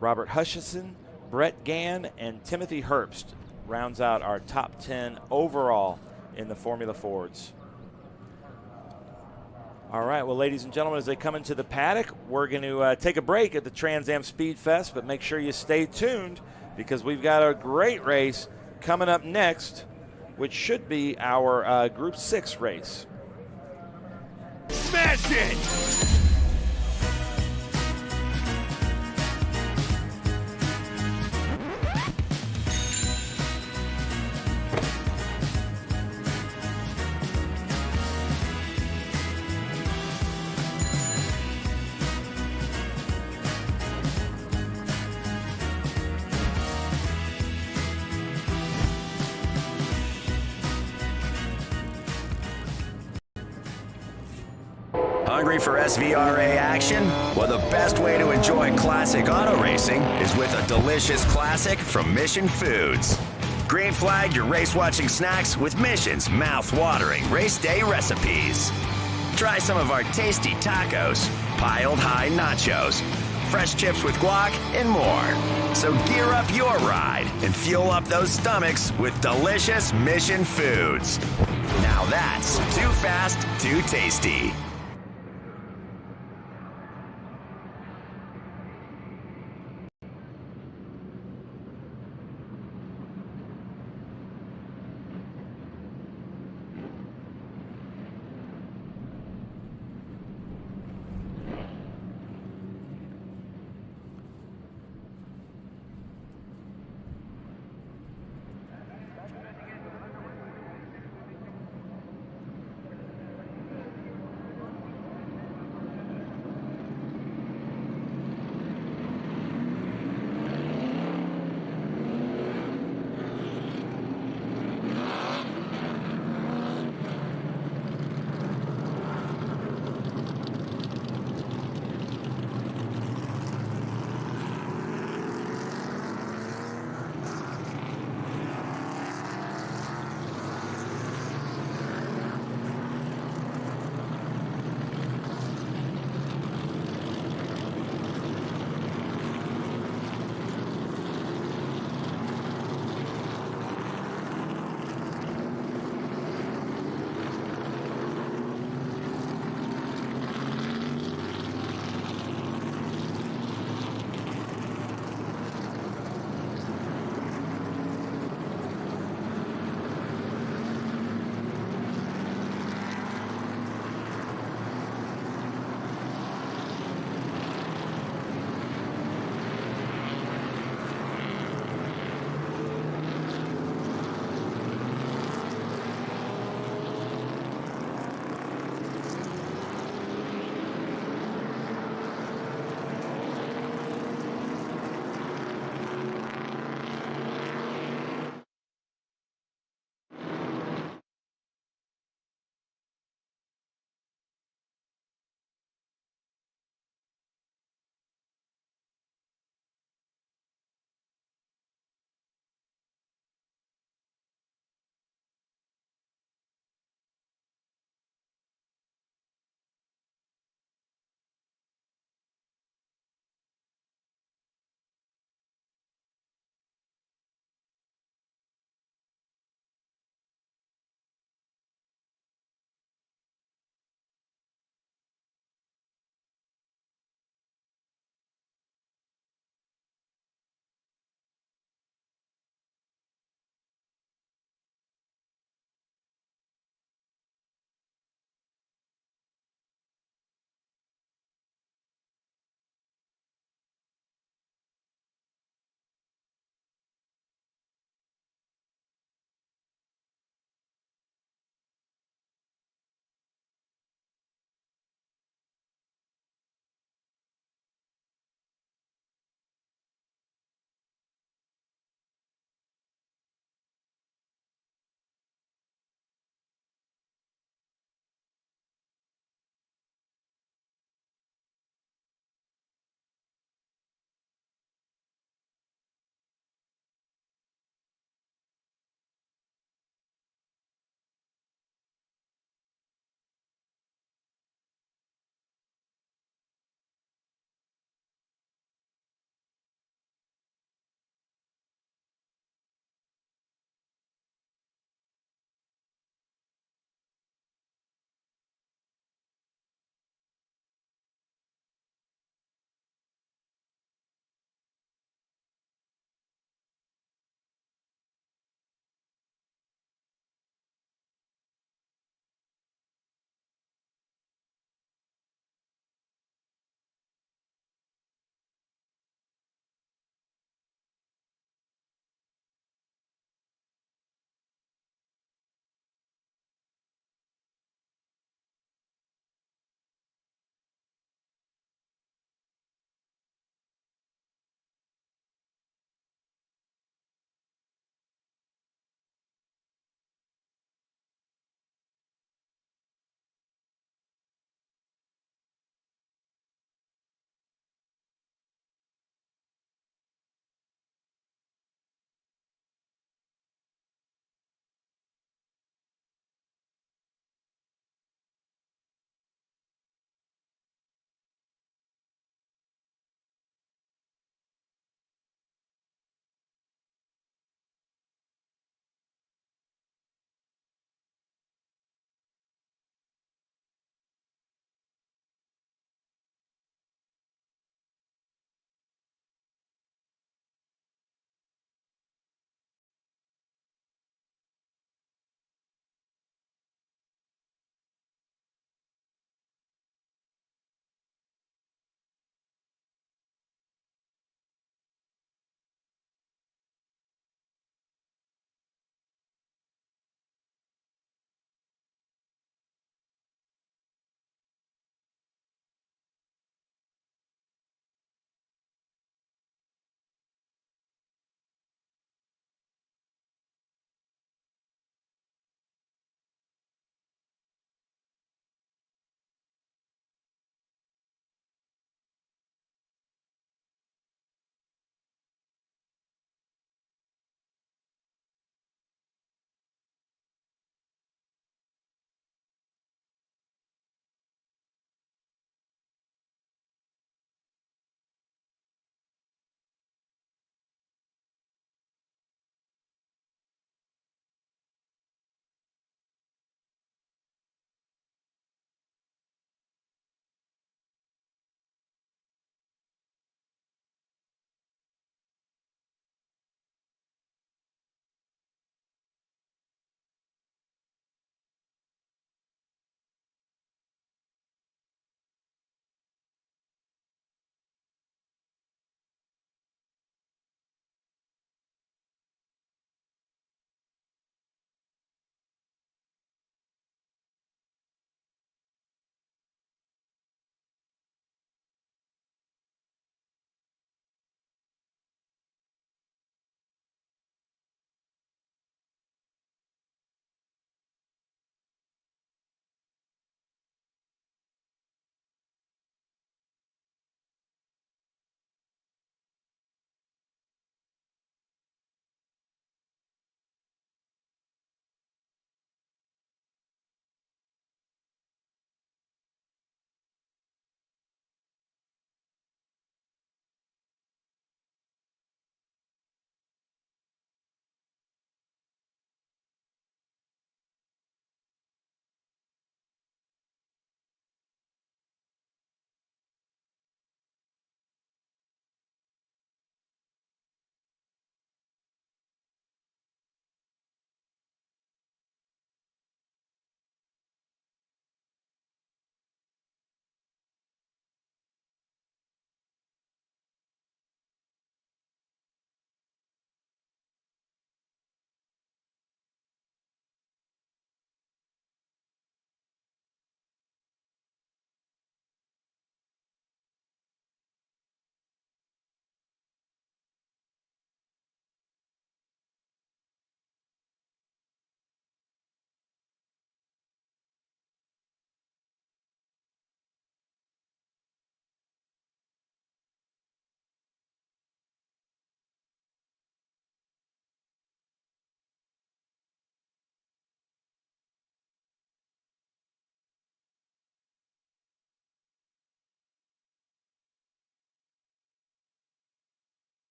Robert Hutchison, Brett Gann, and Timothy Herbst rounds out our top 10 overall in the Formula Fords. All right, well, ladies and gentlemen, as they come into the paddock, we're going to take a break at the Trans Am SpeedFest, but make sure you stay tuned because we've got a great race coming up next, which should be our Group 6 race. Smash it! Hungry for SVRA action? Well, the best way to enjoy classic auto racing is with a delicious classic from Mission Foods. Green flag your race-watching snacks with Mission's mouth-watering race day recipes. Try some of our tasty tacos, piled high nachos, fresh chips with guac, and more. So gear up your ride and fuel up those stomachs with delicious Mission Foods. Now that's too fast, too tasty.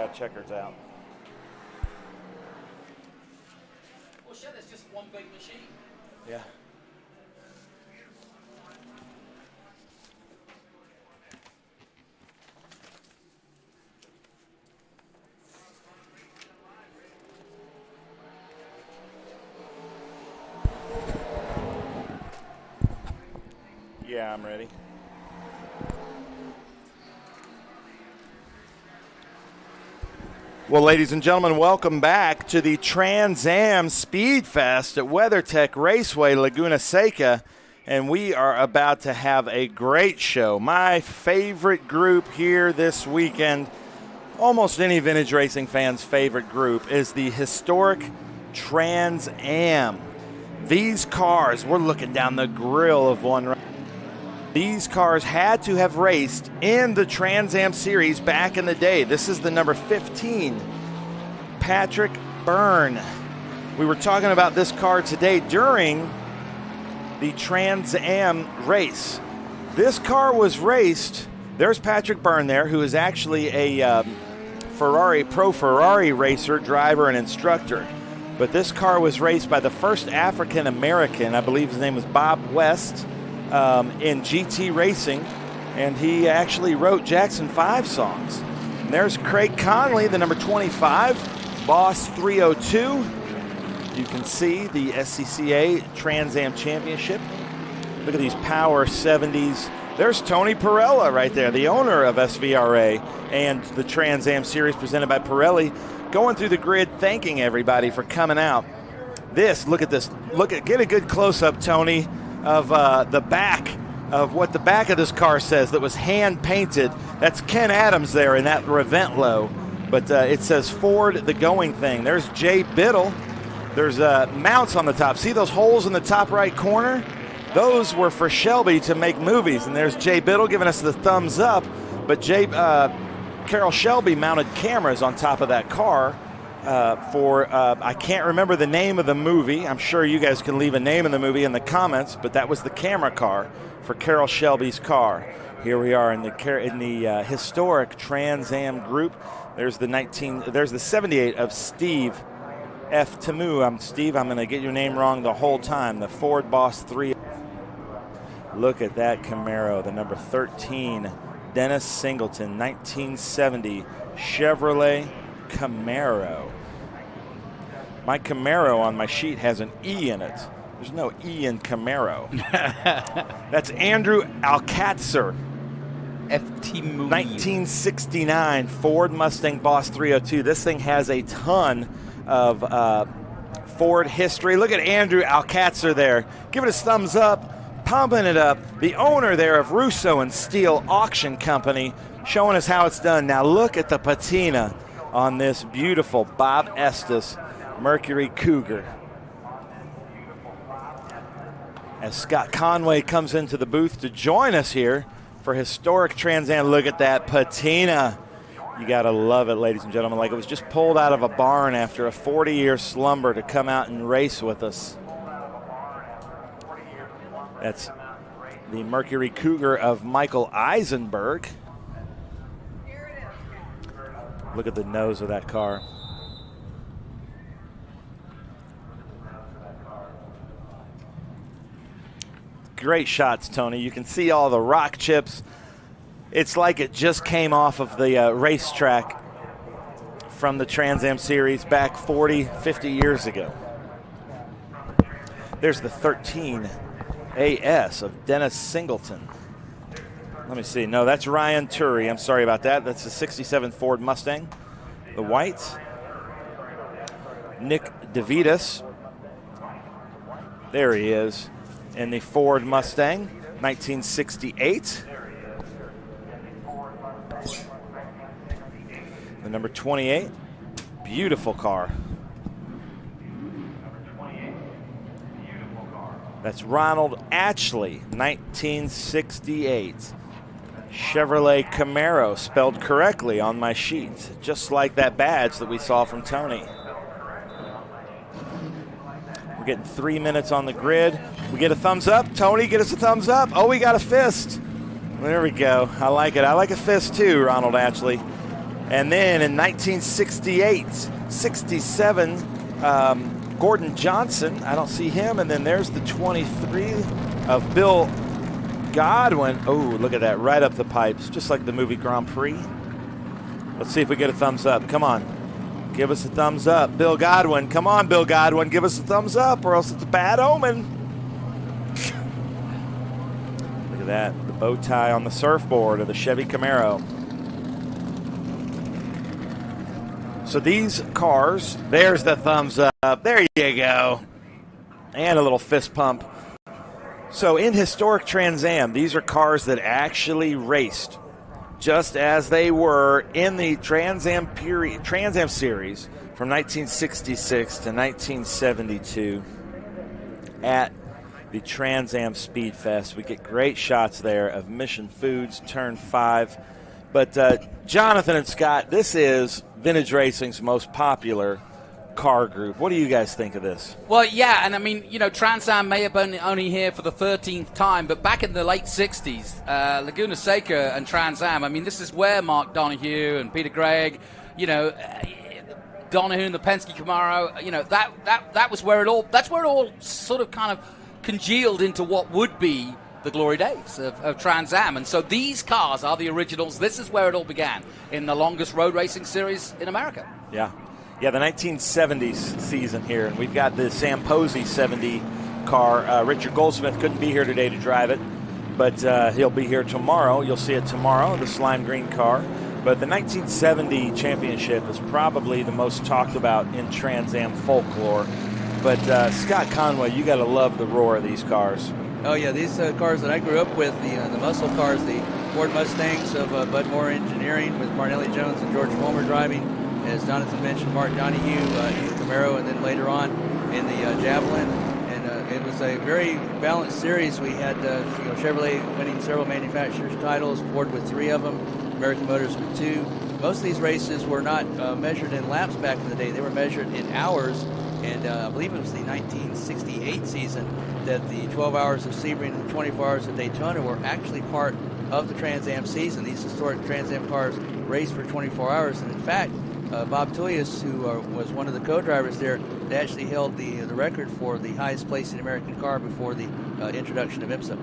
Yeah, checker's out. Well, shit, it's just one big machine. Yeah. Yeah, I'm ready. Well, ladies and gentlemen, welcome back to the Trans Am SpeedFest at WeatherTech Raceway Laguna Seca, and we are about to have a great show. My favorite group here this weekend, almost any vintage racing fan's favorite group, is the historic Trans Am. These cars, we're looking down the grill of one right. These cars had to have raced in the Trans Am series back in the day. This is the number 15, Patrick Byrne. We were talking about this car today during the Trans Am race. This car was raced, there's Patrick Byrne there, who is actually a pro Ferrari racer, driver, and instructor. But this car was raced by the first African American, I believe his name was Bob West, in GT racing, and he actually wrote Jackson 5 songs. And there's Craig Conley, the number 25, Boss 302. You can see the SCCA Trans Am Championship. Look at these power 70s. There's Tony Pirella right there, the owner of SVRA and the Trans Am series presented by Pirelli, going through the grid, thanking everybody for coming out. Look at this. Get a good close-up, Tony, of the back of what the back of this car says that was hand painted. That's Ken Adams there in that Reventlow, but it says Ford the Going Thing. There's Jay Biddle. There's mounts on the top. See those holes in the top right corner? Those were for Shelby to make movies, and there's Jay Biddle giving us the thumbs up, but Carroll Shelby mounted cameras on top of that car I can't remember the name of the movie. I'm sure you guys can leave a name of the movie in the comments, but that was the camera car for Carroll Shelby's car. Here we are in the historic Trans Am group. There's the 78 of Steve F. Tamu. Steve, I'm going to get your name wrong the whole time. The Ford Boss 3. Look at that Camaro, the number 13, Dennis Singleton, 1970 Chevrolet Camaro. My Camaro on my sheet has an E in it. There's no E in Camaro. That's Andrew Alcatzer. FT movie. 1969 Ford Mustang Boss 302. This thing has a ton of Ford history. Look at Andrew Alcatzer there. Give it a thumbs up, pumping it up. The owner there of Russo and Steel Auction Company, showing us how it's done. Now look at the patina on this beautiful Bob Estes Mercury Cougar. As Scott Conway comes into the booth to join us here for historic Trans Am. Look at that patina. You got to love it, ladies and gentlemen. Like it was just pulled out of a barn after a 40-year slumber to come out and race with us. That's the Mercury Cougar of Michael Eisenberg. Look at the nose of that car. Great shots, Tony. You can see all the rock chips. It's like it just came off of the racetrack from the Trans Am series back 40, 50 years ago. There's the 13 AS of Dennis Singleton. Let me see. No, that's Ryan Turry. I'm sorry about that. That's the 67 Ford Mustang, the white. Nick DeVitas. There he is in the Ford Mustang, 1968. The number 28. Beautiful car. That's Ronald Atchley, 1968. Chevrolet Camaro, spelled correctly on my sheet, just like that badge that we saw from Tony. We're getting 3 minutes on the grid. We get a thumbs up. Tony, get us a thumbs up. Oh, we got a fist. There we go. I like it. I like a fist too, Ronald Atchley. And then in 1968, 67, Gordon Johnson, I don't see him. And then there's the 23 of Bill Godwin. Oh, look at that, right up the pipes, just like the movie Grand Prix. Let's see if we get a thumbs up. Come on, give us a thumbs up. Bill Godwin, come on, Bill Godwin, give us a thumbs up or else it's a bad omen. Look at that, the bow tie on the surfboard of the Chevy Camaro. So these cars, there's the thumbs up. There you go. And a little fist pump. So in historic Trans Am, these are cars that actually raced just as they were in the Trans Am series from 1966 to 1972 at the Trans Am SpeedFest. We get great shots there of Mission Foods, Turn 5. But Jonathan and Scott, this is Vintage Racing's most popular car group. What do you guys think of this? Well, yeah, and I mean, you know, Trans Am may have been only here for the 13th time, but back in the late 60s, Laguna Seca and Trans Am, I mean, this is where Mark Donohue and Peter Gregg, you know, Donohue and the Penske Camaro, you know, that was where it all, that's where it all sort of kind of congealed into what would be the glory days of Trans Am. And so these cars are the originals. This is where it all began, in the longest road racing series in America. Yeah. Yeah, the 1970s season here, and we've got the Sam Posey 70 car. Richard Goldsmith couldn't be here today to drive it, but he'll be here tomorrow. You'll see it tomorrow, the slime green car. But the 1970 championship is probably the most talked about in Trans Am folklore. But Scott Conway, you got to love the roar of these cars. Oh yeah, these cars that I grew up with, the muscle cars, the Ford Mustangs of Bud Moore Engineering with Parnelli Jones and George Fulmer driving. As Jonathan mentioned, Mark Donohue in the Camaro, and then later on in the Javelin. And it was a very balanced series. We had Chevrolet winning several manufacturers' titles, Ford with 3 of them, American Motors with 2. Most of these races were not measured in laps back in the day. They were measured in hours. And I believe it was the 1968 season that the 12 hours of Sebring and the 24 hours of Daytona were actually part of the Trans Am season. These historic Trans Am cars raced for 24 hours. And in fact, Bob Tullius, who was one of the co-drivers there, they actually held the record for the highest placing American car before the introduction of IMSA.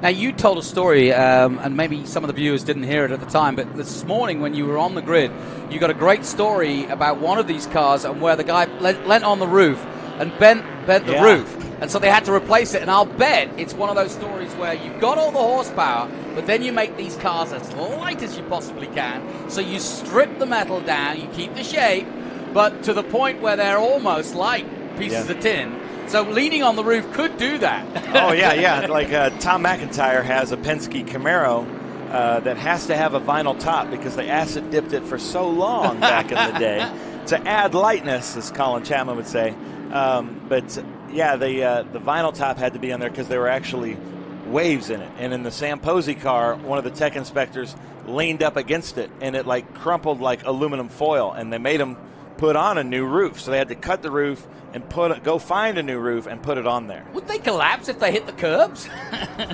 Now, you told a story, and maybe some of the viewers didn't hear it at the time, but this morning when you were on the grid, you got a great story about one of these cars and where the guy leant on the roof and bent the roof. And so they had to replace it. And I'll bet it's one of those stories where you've got all the horsepower, but then you make these cars as light as you possibly can. So you strip the metal down, you keep the shape, but to the point where they're almost like pieces of tin. So leaning on the roof could do that. Oh, yeah. Like Tom McIntyre has a Penske Camaro that has to have a vinyl top because they acid dipped it for so long back in the day to add lightness, as Colin Chapman would say. But yeah, the vinyl top had to be on there because there were actually waves in it. And in the Sam Posey car, one of the tech inspectors leaned up against it, and it like crumpled like aluminum foil, and they made him put on a new roof. So they had to cut the roof and go find a new roof and put it on there. Would they collapse if they hit the curbs?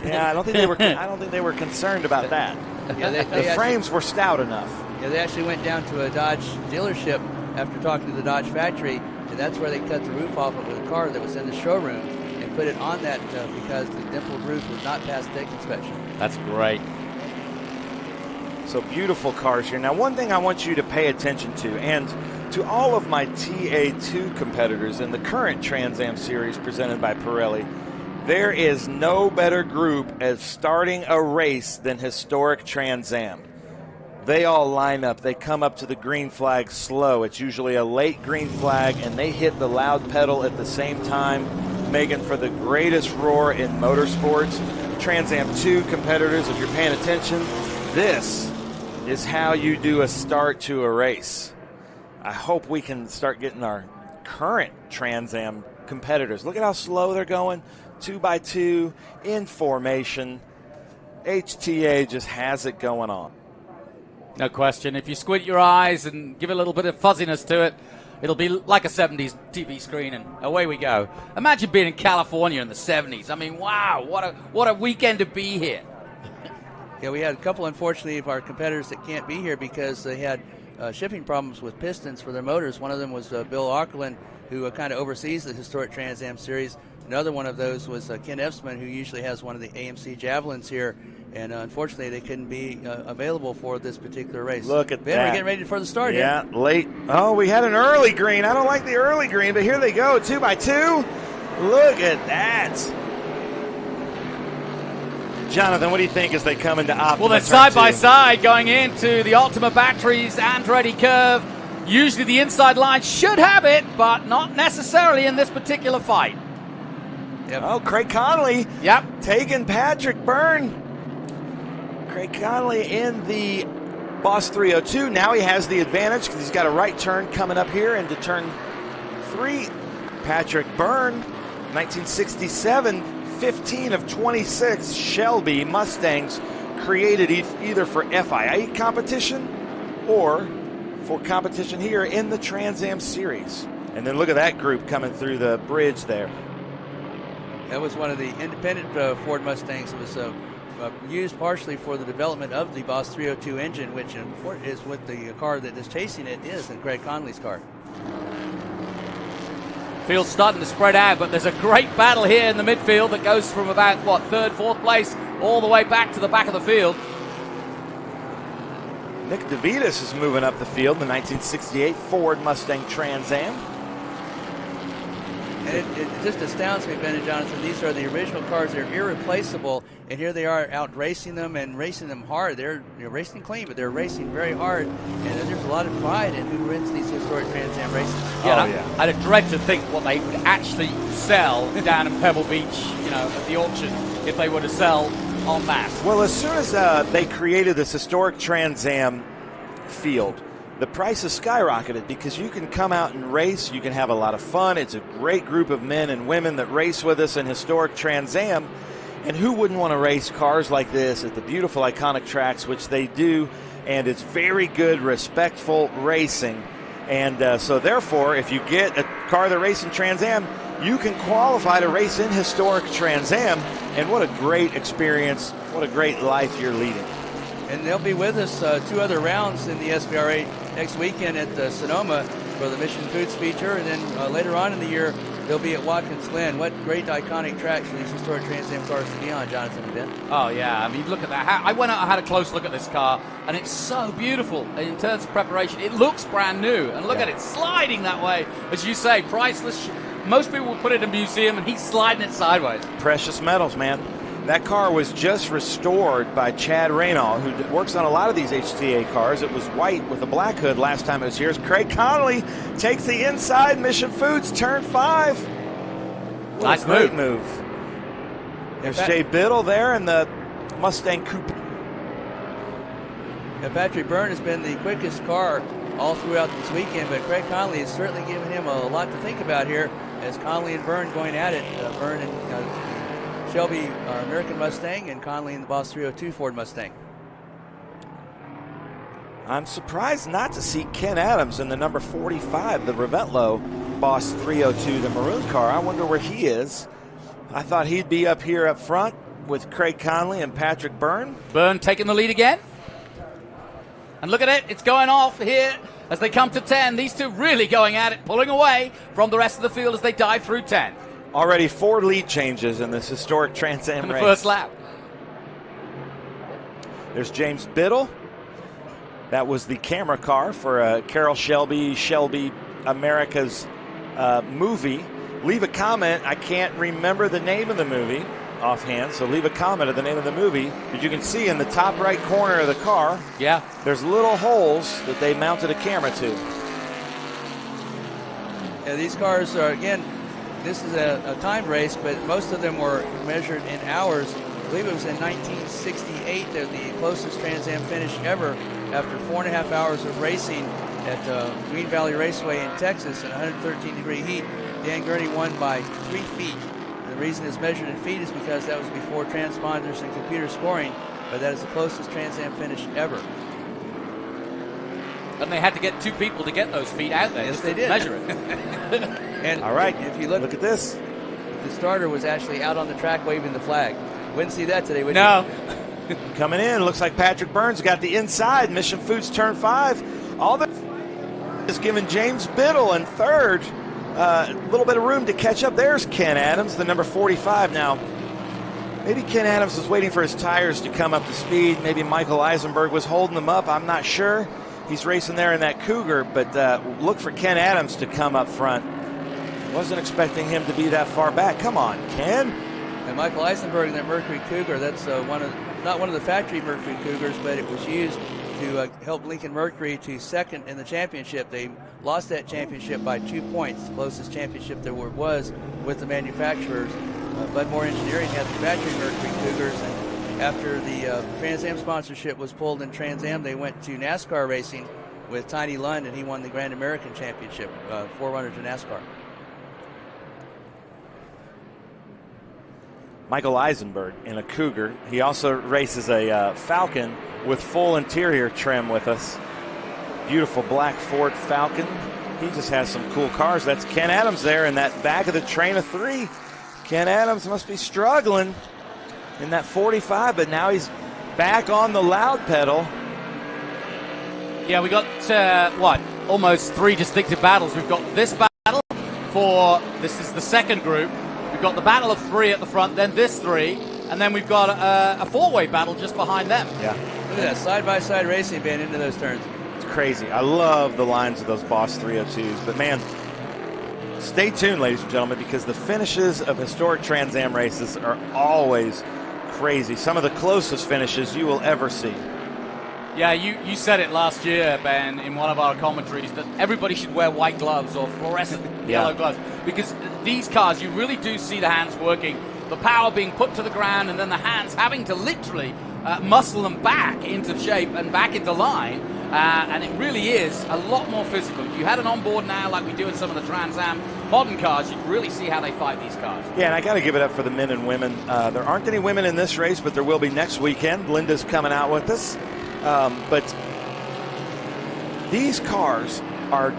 Yeah, I don't think they were concerned about that. Yeah, the frames were stout enough. Yeah, they actually went down to a Dodge dealership after talking to the Dodge factory, and that's where they cut the roof off of a car that was in the showroom and put it on that because the dimpled roof was not past tech inspection. That's great. So beautiful cars here. Now, one thing I want you to pay attention to, and to all of my TA2 competitors in the current Trans Am series presented by Pirelli, there is no better group at starting a race than historic Trans Am. They all line up. They come up to the green flag slow. It's usually a late green flag, and they hit the loud pedal at the same time, making for the greatest roar in motorsports. Trans Am 2 competitors, if you're paying attention, this is how you do a start to a race. I hope we can start getting our current Trans Am competitors. Look at how slow they're going, 2x2, in formation. HTA just has it going on. No question. If you squint your eyes and give a little bit of fuzziness to it, it'll be like a 70s TV screen, and away we go. Imagine being in California in the 70s. I mean, wow, what a weekend to be here. Yeah, we had a couple, unfortunately, of our competitors that can't be here because they had shipping problems with pistons for their motors. One of them was Bill Auckland, who kind of oversees the historic Trans Am series. Another one of those was Ken Efsman, who usually has one of the AMC Javelins here. And unfortunately, they couldn't be available for this particular race. Look at Ben, that. we're getting ready for the start here. Yeah, late. Oh, we had an early green. I don't like the early green, but here they go, 2x2. Look at that. Jonathan, what do you think as they come into Optima? Well, they're side by side going into the Optima batteries and ready curve. Usually the inside line should have it, but not necessarily in this particular fight. Yep. Oh, Craig Connolly. Yep. Taking Patrick Byrne. Craig Connolly in the Boss 302. Now he has the advantage because he's got a right turn coming up here into turn 3. Patrick Byrne, 1967, 15 of 26 Shelby Mustangs created either for FIA competition or for competition here in the Trans Am series. And then look at that group coming through the bridge there. That was one of the independent Ford Mustangs. It was used partially for the development of the Boss 302 engine, which is what the car that is chasing it is in Craig Connolly's car. Field's starting to spread out, but there's a great battle here in the midfield that goes from about, third, fourth place all the way back to the back of the field. Nick DeVitas is moving up the field, the 1968 Ford Mustang Trans Am. And it just astounds me, Ben and Jonathan. These are the original cars. They're irreplaceable, and here they are out racing them and racing them hard. They're racing clean, but they're racing very hard. And there's a lot of pride in who wins these historic Trans Am races. Yeah, I'd dread to think what they would actually sell down in Pebble Beach, at the auction, if they were to sell en masse. Well, as soon as they created this historic Trans Am field, the prices skyrocketed because you can come out and race. You can have a lot of fun. It's a great group of men and women that race with us in historic Trans Am. And who wouldn't want to race cars like this at the beautiful, iconic tracks, which they do. And it's very good, respectful racing. And so, therefore, if you get a car that races in Trans Am, you can qualify to race in historic Trans Am. And what a great experience. What a great life you're leading. And they'll be with us 2 other rounds in the SVRA next weekend at Sonoma for the Mission Food Speed Tour. And then later on in the year, they'll be at Watkins Glen. What great iconic tracks for these historic Trans Am cars to be on, Jonathan and Ben. Oh, yeah. I mean, look at that. I went out and had a close look at this car, and it's so beautiful in terms of preparation. It looks brand new. And look at it sliding that way. As you say, priceless. Most people would put it in a museum, and he's sliding it sideways. Precious metals, man. That car was just restored by Chad Raynal, who works on a lot of these HTA cars. It was white with a black hood last time it was here. Craig Connolly takes the inside. Mission Foods, turn 5. Nice move. There's Jay Biddle there in the Mustang Coupe. Now, Patrick Byrne has been the quickest car all throughout this weekend, but Craig Connolly has certainly given him a lot to think about here as Connolly and Byrne going at it. Byrne and Shelby, our American Mustang, and Connolly in the Boss 302 Ford Mustang. I'm surprised not to see Ken Adams in the number 45, the Reventlow Boss 302, the maroon car. I wonder where he is. I thought he'd be up here up front with Craig Connolly and Patrick Byrne. Byrne taking the lead again. And look at it, it's going off here as they come to 10. These two really going at it, pulling away from the rest of the field as they dive through 10. Already 4 lead changes in this historic Trans Am in the race. first lap. There's James Biddle. That was the camera car for Carroll Shelby America's movie. Leave a comment. I can't remember the name of the movie offhand, so leave a comment of the name of the movie. But you can see in the top right corner of the car, there's little holes that they mounted a camera to. Yeah, these cars are, again, this is a timed race, but most of them were measured in hours. I believe it was in 1968 that the closest Trans Am finish ever after 4.5 hours of racing at Green Valley Raceway in Texas in 113-degree heat. Dan Gurney won by 3 feet. And the reason it's measured in feet is because that was before transponders and computer scoring, but that is the closest Trans Am finish ever. And they had to get 2 people to get those feet out there. Yes, they did. Measure it. And all right, if you look at this. The starter was actually out on the track waving the flag. Wouldn't see that today, would you? Coming in, looks like Patrick Byrne's got the inside. Mission Foods turn 5. All this is giving James Biddle in third a little bit of room to catch up. There's Ken Adams, the number 45 now. Maybe Ken Adams was waiting for his tires to come up to speed. Maybe Michael Eisenberg was holding them up. I'm not sure. He's racing there in that Cougar, but look for Ken Adams to come up front. Wasn't expecting him to be that far back. Come on, Ken. And Michael Eisenberg in that Mercury Cougar, that's not one of the factory Mercury Cougars, but it was used to help Lincoln Mercury to second in the championship. They lost that championship by 2 points, the closest championship there was with the manufacturers. Budmore Engineering had the factory Mercury Cougars, and after the Trans Am sponsorship was pulled in Trans Am, they went to NASCAR racing with Tiny Lund, and he won the Grand American Championship, forerunner to NASCAR. Michael Eisenberg in a Cougar. He also races a Falcon with full interior trim with us. Beautiful black Ford Falcon. He just has some cool cars. That's Ken Adams there in that back of the train of three. Ken Adams must be struggling in that 45, but now he's back on the loud pedal. Yeah, we got, almost three distinctive battles. We've got this battle this is the second group. We've got the battle of three at the front, then this three, and then we've got a four-way battle just behind them. Yeah. Look at that side-by-side racing being into those turns. It's crazy. I love the lines of those Boss 302s, but man, stay tuned, ladies and gentlemen, because the finishes of historic Trans Am races are always crazy. Some of the closest finishes you will ever see. Yeah, you said it last year, Ben, in one of our commentaries, that everybody should wear white gloves or fluorescent yellow gloves, because these cars, you really do see the hands working, the power being put to the ground, and then the hands having to literally muscle them back into shape and back into line. And it really is a lot more physical. If you had an onboard now like we do in some of the Trans Am modern cars, you'd really see how they fight these cars. Yeah, and I got to give it up for the men and women. There aren't any women in this race, but there will be next weekend. Linda's coming out with us. But these cars are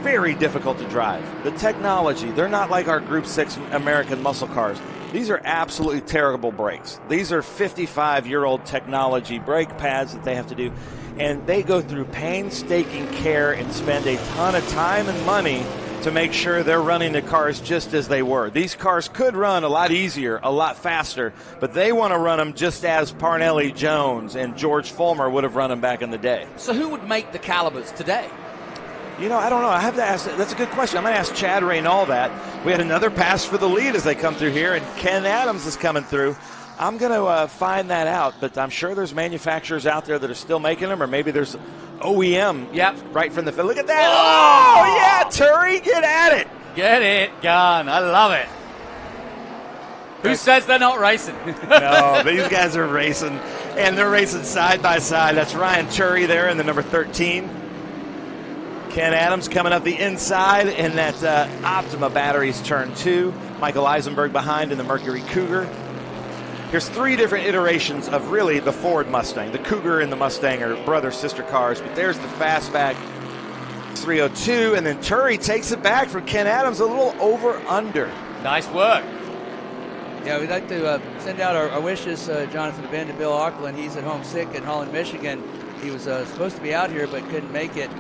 very difficult to drive. The technology, they're not like our Group 6 American muscle cars. These are absolutely terrible brakes. These are 55-year-old technology brake pads that they have to do. And they go through painstaking care and spend a ton of time and money to make sure they're running the cars just as they were. These cars could run a lot easier, a lot faster, but they want to run them just as Parnelli Jones and George Fulmer would have run them back in the day. So who would make the calibers today? You know, I don't know. I have to ask. That's a good question. I'm going to ask Chad Reynal that. We had another pass for the lead as they come through here, and Ken Adams is coming through. I'm going to find that out, but I'm sure there's manufacturers out there that are still making them, or maybe there's OEM right from the field. Look at that. Oh, yeah, Turi, get at it. Get it gone. I love it. Who says they're not racing? No, these guys are racing, and they're racing side by side. That's Ryan Turi there in the number 13. Ken Adams coming up the inside in that Optima Batteries turn 2. Michael Eisenberg behind in the Mercury Cougar. Here's three different iterations of really the Ford Mustang. The Cougar and the Mustang are brother-sister cars, but there's the fastback 302, and then Turi takes it back from Ken Adams, a little over-under. Nice work. Yeah, we'd like to send out our wishes, Jonathan, to Ben, to Bill Auckland. He's at home sick in Holland, Michigan. He was supposed to be out here but couldn't make it.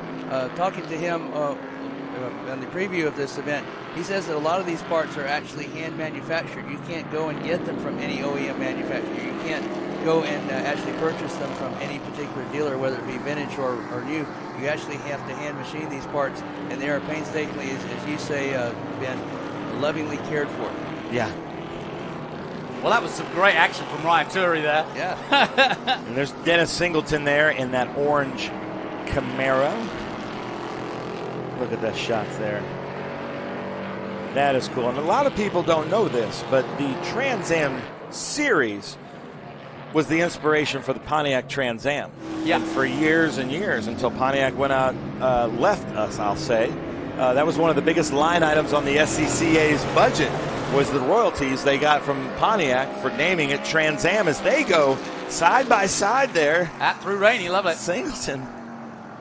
Talking to him on the preview of this event, he says that a lot of these parts are actually hand manufactured. You can't go and get them from any OEM manufacturer. You can't go and actually purchase them from any particular dealer, whether it be vintage or new. You actually have to hand machine these parts, and they are painstakingly, as you say, Ben, lovingly cared for. Yeah. Well, that was some great action from Ryan Turi there. Yeah. And there's Dennis Singleton there in that orange Camaro. Look at the shots there. That is cool. And a lot of people don't know this, but the Trans Am series was the inspiration for the Pontiac Trans Am. Yeah. And for years and years, until Pontiac went out, left us, I'll say. That was one of the biggest line items on the SCCA's budget, was the royalties they got from Pontiac for naming it Trans Am, as they go side by side there. At through Rainey, love it. Singleton.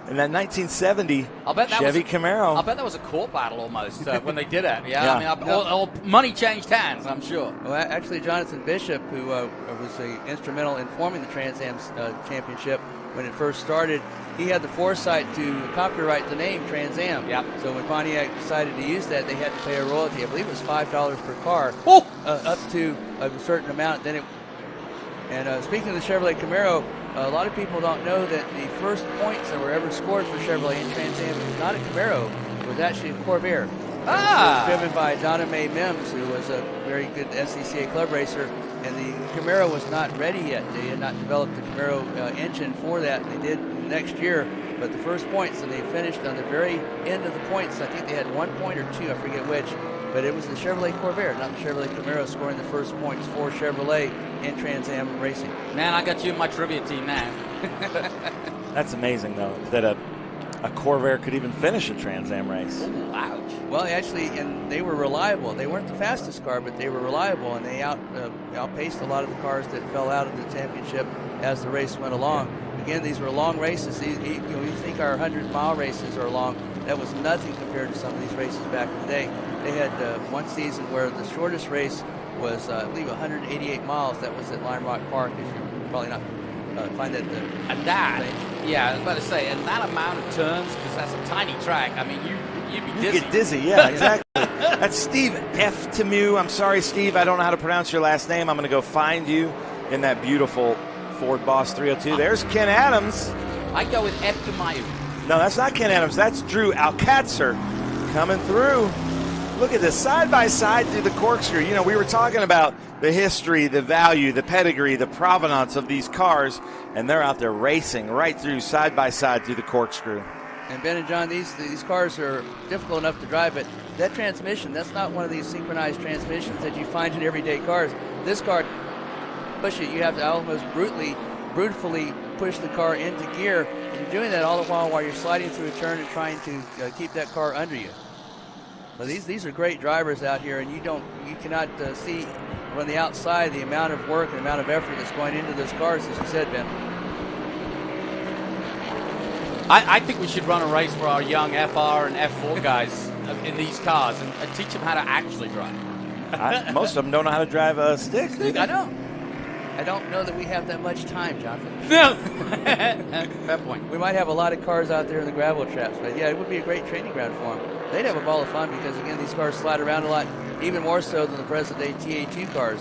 In that 1970 Chevy Camaro. I'll bet that was a court battle almost when they did it. Yeah, I mean, or money changed hands, I'm sure. Well, actually, Jonathan Bishop, who was instrumental in forming the Trans Am championship, when it first started, he had the foresight to copyright the name Trans Am. Yep. So when Pontiac decided to use that, they had to pay a royalty. I believe it was $5 per car, up to a certain amount. Then it. And speaking of the Chevrolet Camaro, a lot of people don't know that the first points that were ever scored for Chevrolet in Trans Am was not a Camaro. It was actually a Corvair. It was driven by Donna Mae Mims, who was a very good SCCA club racer, and the Camaro was not ready yet. They had not developed the Camaro engine for that. They did next year, but the first points, and they finished on the very end of the points. I think they had 1 point or two, I forget which, but it was the Chevrolet Corvair, not the Chevrolet Camaro, scoring the first points for Chevrolet in Trans Am racing. Man, I got you in my trivia team now. That's amazing, though, that a Corvair could even finish a Trans Am race. Ooh, ouch. Well, actually, and they were reliable. They weren't the fastest car, but they were reliable, and they outpaced a lot of the cars that fell out of the championship as the race went along. Again, these were long races. You think our 100-mile races are long. That was nothing compared to some of these races back in the day. They had one season where the shortest race was, I believe, 188 miles. That was at Lime Rock Park. If you probably not find that. And that, yeah, I was about to say, and that amount of turns, because that's a tiny track. I mean, you'd be dizzy. You get dizzy, yeah, exactly. That's Steve F. Temu. I'm sorry, Steve. I don't know how to pronounce your last name. I'm going to go find you in that beautiful Ford Boss 302. There's Ken Adams. I go with F. Temu. No, that's not Ken Adams. That's Drew Alcatzer coming through. Look at this, side by side through the corkscrew. You know, we were talking about the history, the value, the pedigree, the provenance of these cars, and they're out there racing right through, side by side through the corkscrew. And Ben and John, these cars are difficult enough to drive, but that transmission, that's not one of these synchronized transmissions that you find in everyday cars. This car, push it, you have to almost brutally push the car into gear, and you're doing that all the while you're sliding through a turn and trying to keep that car under you. But these are great drivers out here, and you cannot see from the outside the amount of work and the amount of effort that's going into those cars, as you said, Ben. I think we should run a race for our young FR and F4 guys in these cars and teach them how to actually drive. Most of them don't know how to drive a stick. I know. I don't know that we have that much time, Jonathan. No. Fair point. We might have a lot of cars out there in the gravel traps, but yeah, it would be a great training ground for them. They'd have a ball of fun because, again, these cars slide around a lot, even more so than the present-day TA2 cars.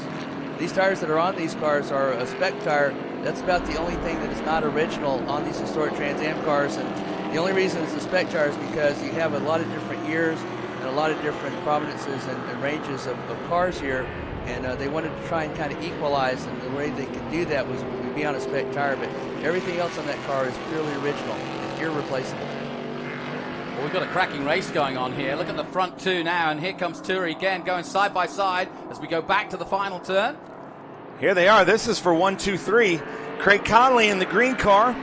These tires that are on these cars are a spec tire. That's about the only thing that is not original on these historic Trans Am cars, and the only reason it's a spec tire is because you have a lot of different years and a lot of different provenances and ranges of cars here, and they wanted to try and kind of equalize, and the way they could do that was be on a spec tire, but everything else on that car is purely original and irreplaceable. Well, we've got a cracking race going on here. Look at the front two now, and here comes Turi again, going side by side as we go back to the final turn. Here they are. This is for 1, 2, 3. Craig Conley in the green car.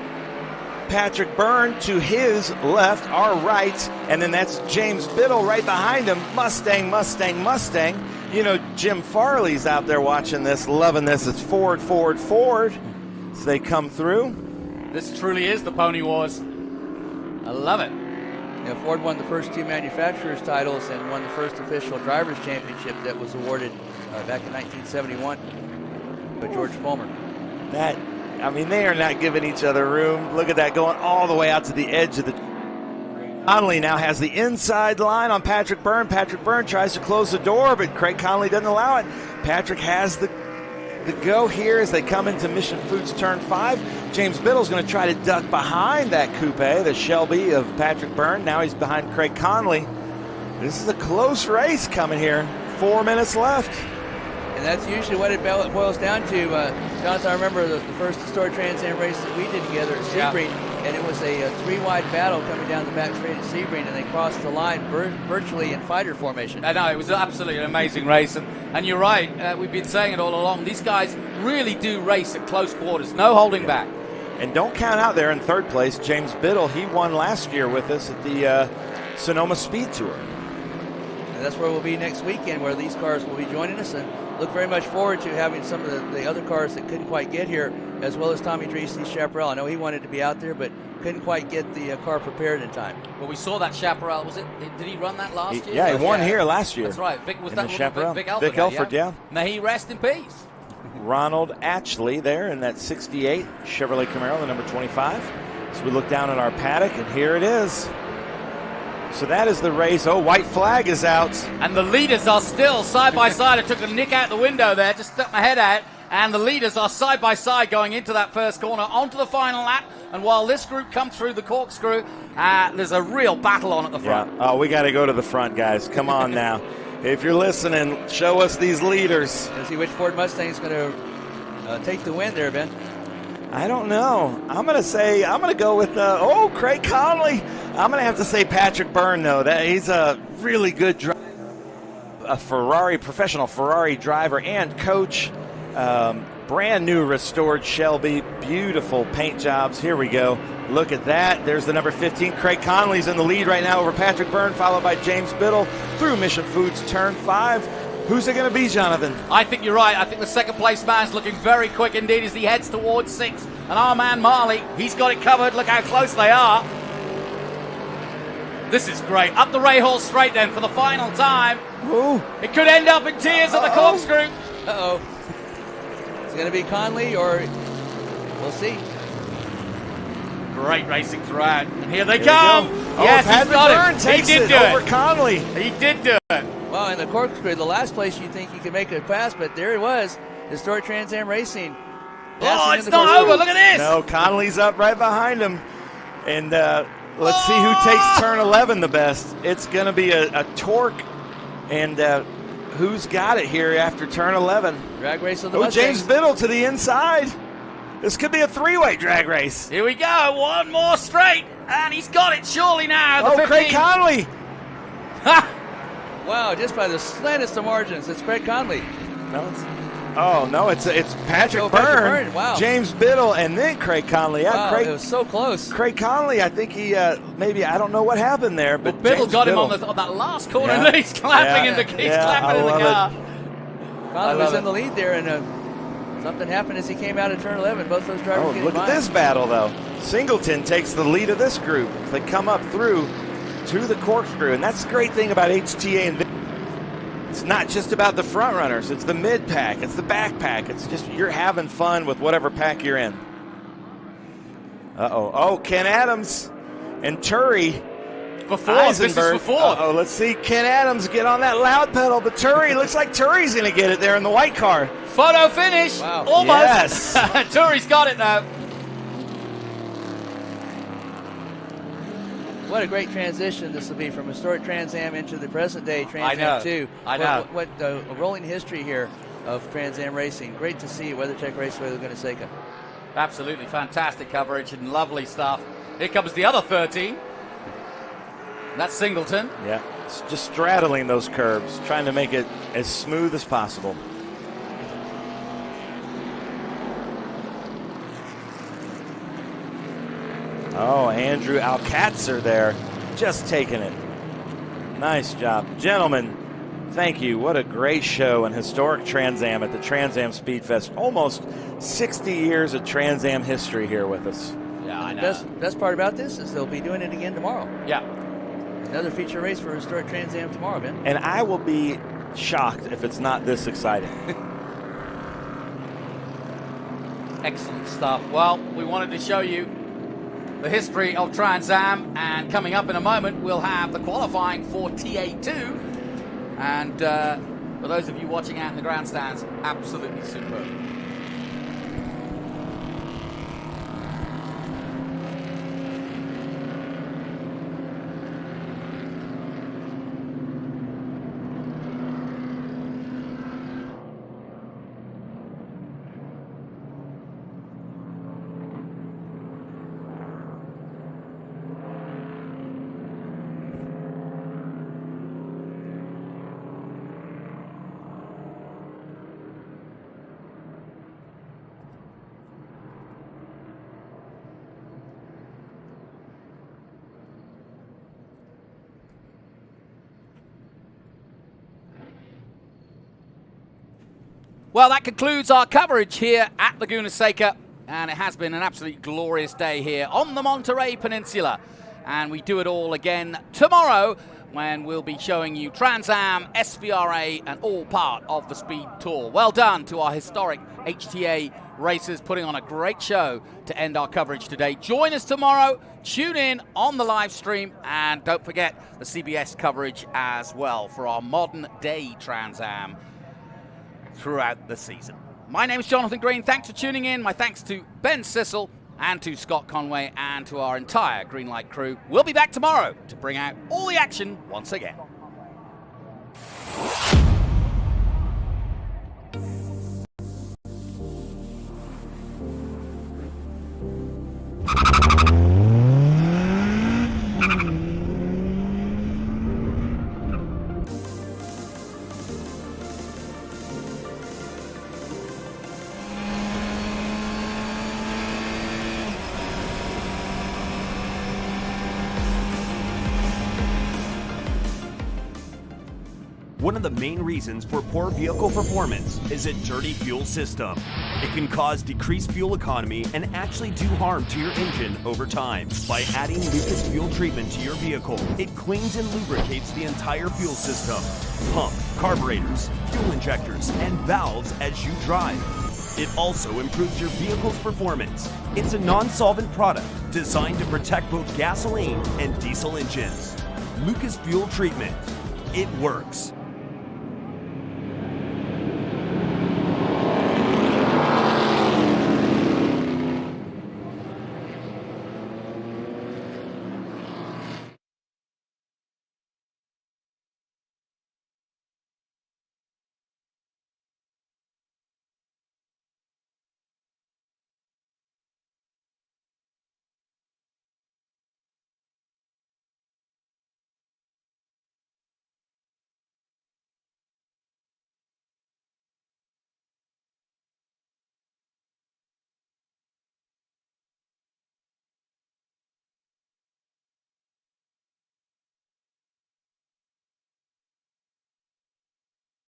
Patrick Byrne to his left, our right, and then that's James Biddle right behind him. Mustang, Mustang, Mustang. You know, Jim Farley's out there watching this, loving this. It's Ford, Ford, Ford. So they come through. This truly is the Pony Wars. I love it. Yeah, Ford won the first two manufacturers' titles and won the first official drivers' championship that was awarded back in 1971 by George Fulmer. They are not giving each other room. Look at that, going all the way out to the edge of the... Conley now has the inside line on Patrick Byrne. Patrick Byrne tries to close the door, but Craig Conley doesn't allow it. Patrick has the go here as they come into Mission Foods Turn 5. James Biddle's going to try to duck behind that coupe, the Shelby of Patrick Byrne. Now he's behind Craig Conley. This is a close race coming here. 4 minutes left. And that's usually what it boils down to. Jonathan, I remember the first historic Trans Am race that we did together at Sebring, and it was a three-wide battle coming down the back straight at Sebring, and they crossed the line virtually in fighter formation. I know, it was absolutely an amazing race, and you're right, we've been saying it all along. These guys really do race at close quarters, no holding back. And don't count out there in third place, James Biddle. He won last year with us at the Sonoma Speed Tour. And that's where we'll be next weekend, where these cars will be joining us, and look very much forward to having some of the other cars that couldn't quite get here, as well as Tommy Dreese's Chaparral. I know he wanted to be out there, but couldn't quite get the car prepared in time. Well, we saw that Chaparral. Did he run that last year? Yeah, he won here last year. That's right. Vic Elford, yeah. May he rest in peace. Ronald Atchley there in that 68 Chevrolet Camaro, the number 25. So we look down at our paddock, and here it is. So that is the race. Oh, white flag is out. And the leaders are still side by side. I took a nick out the window there, just stuck my head out. And the leaders are side by side going into that first corner, onto the final lap. And while this group comes through the corkscrew, there's a real battle on at the front. Yeah. Oh, we got to go to the front, guys. Come on now. If you're listening, show us these leaders. Let's see which Ford Mustang is going to take the win there, Ben. I don't know. I'm going to go with, Craig Conley. I'm going to have to say Patrick Byrne, though. He's a really good driver, a professional Ferrari driver and coach. Brand new restored Shelby. Beautiful paint jobs. Here we go. Look at that. There's the number 15. Craig Conley's in the lead right now over Patrick Byrne, followed by James Biddle through Mission Foods turn 5. Who's it going to be, Jonathan? I think you're right. I think the second place man's looking very quick indeed as he heads towards 6. And our man Marley, he's got it covered. Look how close they are. This is great. Up the Rahal straight then for the final time. Ooh. It could end up in tears at the corkscrew. Uh-oh. Is it going to be Conley or we'll see. Great racing throughout. And here they come. Yes, he's got it. Takes he did it do over it. Conley. He did do it. Well, in the corkscrew, the last place you think you could make it pass, but there it was. Historic Trans Am Racing. Oh, it's not over. Look at this. No, Conley's up right behind him. And let's see who takes turn 11 the best. It's going to be a torque. And who's got it here after turn 11? Drag race of the Mustangs. James Biddle to the inside. This could be a 3-way drag race. Here we go. One more straight. And he's got it surely now. The 15. Craig Conley. Wow, just by the slightest of margins, it's Craig Conley. It's Patrick Byrne. Patrick Byrne. Wow. James Biddle, and then Craig Conley. Wow, it was so close. Craig Conley, I think he I don't know what happened there, but Biddle James got Biddle. him on that last corner. And he's clapping in the car. Conley was in the lead there, and something happened as he came out of turn 11. Both those drivers getting look by. at this battle, though. Singleton takes the lead of this group. They come up through to the corkscrew, and that's the great thing about HTA and it's not just about the front runners. It's the mid pack. It's the back pack. It's just you're having fun with whatever pack you're in. Ken Adams and Turry. This is for Ford. Let's see Ken Adams get on that loud pedal, but Turry looks like Turry's going to get it there in the white car. Photo finish. Wow. Almost. Yes. Turry's got it now. What a great transition this will be from historic Trans Am into the present day Trans Am 2. I know. What a rolling history here of Trans Am racing. Great to see WeatherTech Raceway Laguna Seca. Absolutely fantastic coverage and lovely stuff. Here comes the other 13. That's Singleton. Yeah, it's just straddling those curves, trying to make it as smooth as possible. Oh, Andrew Alcatzer there, just taking it. Nice job. Gentlemen, thank you. What a great show and historic Trans Am at the Trans Am SpeedFest. Almost 60 years of Trans Am history here with us. Yeah, I know. Best part about this is they'll be doing it again tomorrow. Yeah. Another feature race for historic Trans Am tomorrow, Ben. And I will be shocked if it's not this exciting. Excellent stuff. Well, we wanted to show you the history of Trans Am, and coming up in a moment, we'll have the qualifying for TA2. And for those of you watching out in the grandstands, absolutely superb. Well, that concludes our coverage here at Laguna Seca, and it has been an absolutely glorious day here on the Monterey Peninsula. And we do it all again tomorrow when we'll be showing you Trans Am, SVRA, and all part of the Speed Tour. Well done to our historic HTA racers, putting on a great show to end our coverage today. Join us tomorrow, tune in on the live stream, and don't forget the CBS coverage as well for our modern day Trans Am throughout the season. My name is Jonathan Green. Thanks for tuning in. My thanks to Ben Sissel and to Scott Conway and to our entire Greenlight crew. We'll be back tomorrow to bring out all the action once again. One of the main reasons for poor vehicle performance is a dirty fuel system. It can cause decreased fuel economy and actually do harm to your engine over time. By adding Lucas fuel treatment to your vehicle, it cleans and lubricates the entire fuel system, pump, carburetors, fuel injectors, and valves as you drive. It also improves your vehicle's performance. It's a non-solvent product designed to protect both gasoline and diesel engines. Lucas fuel treatment. It works.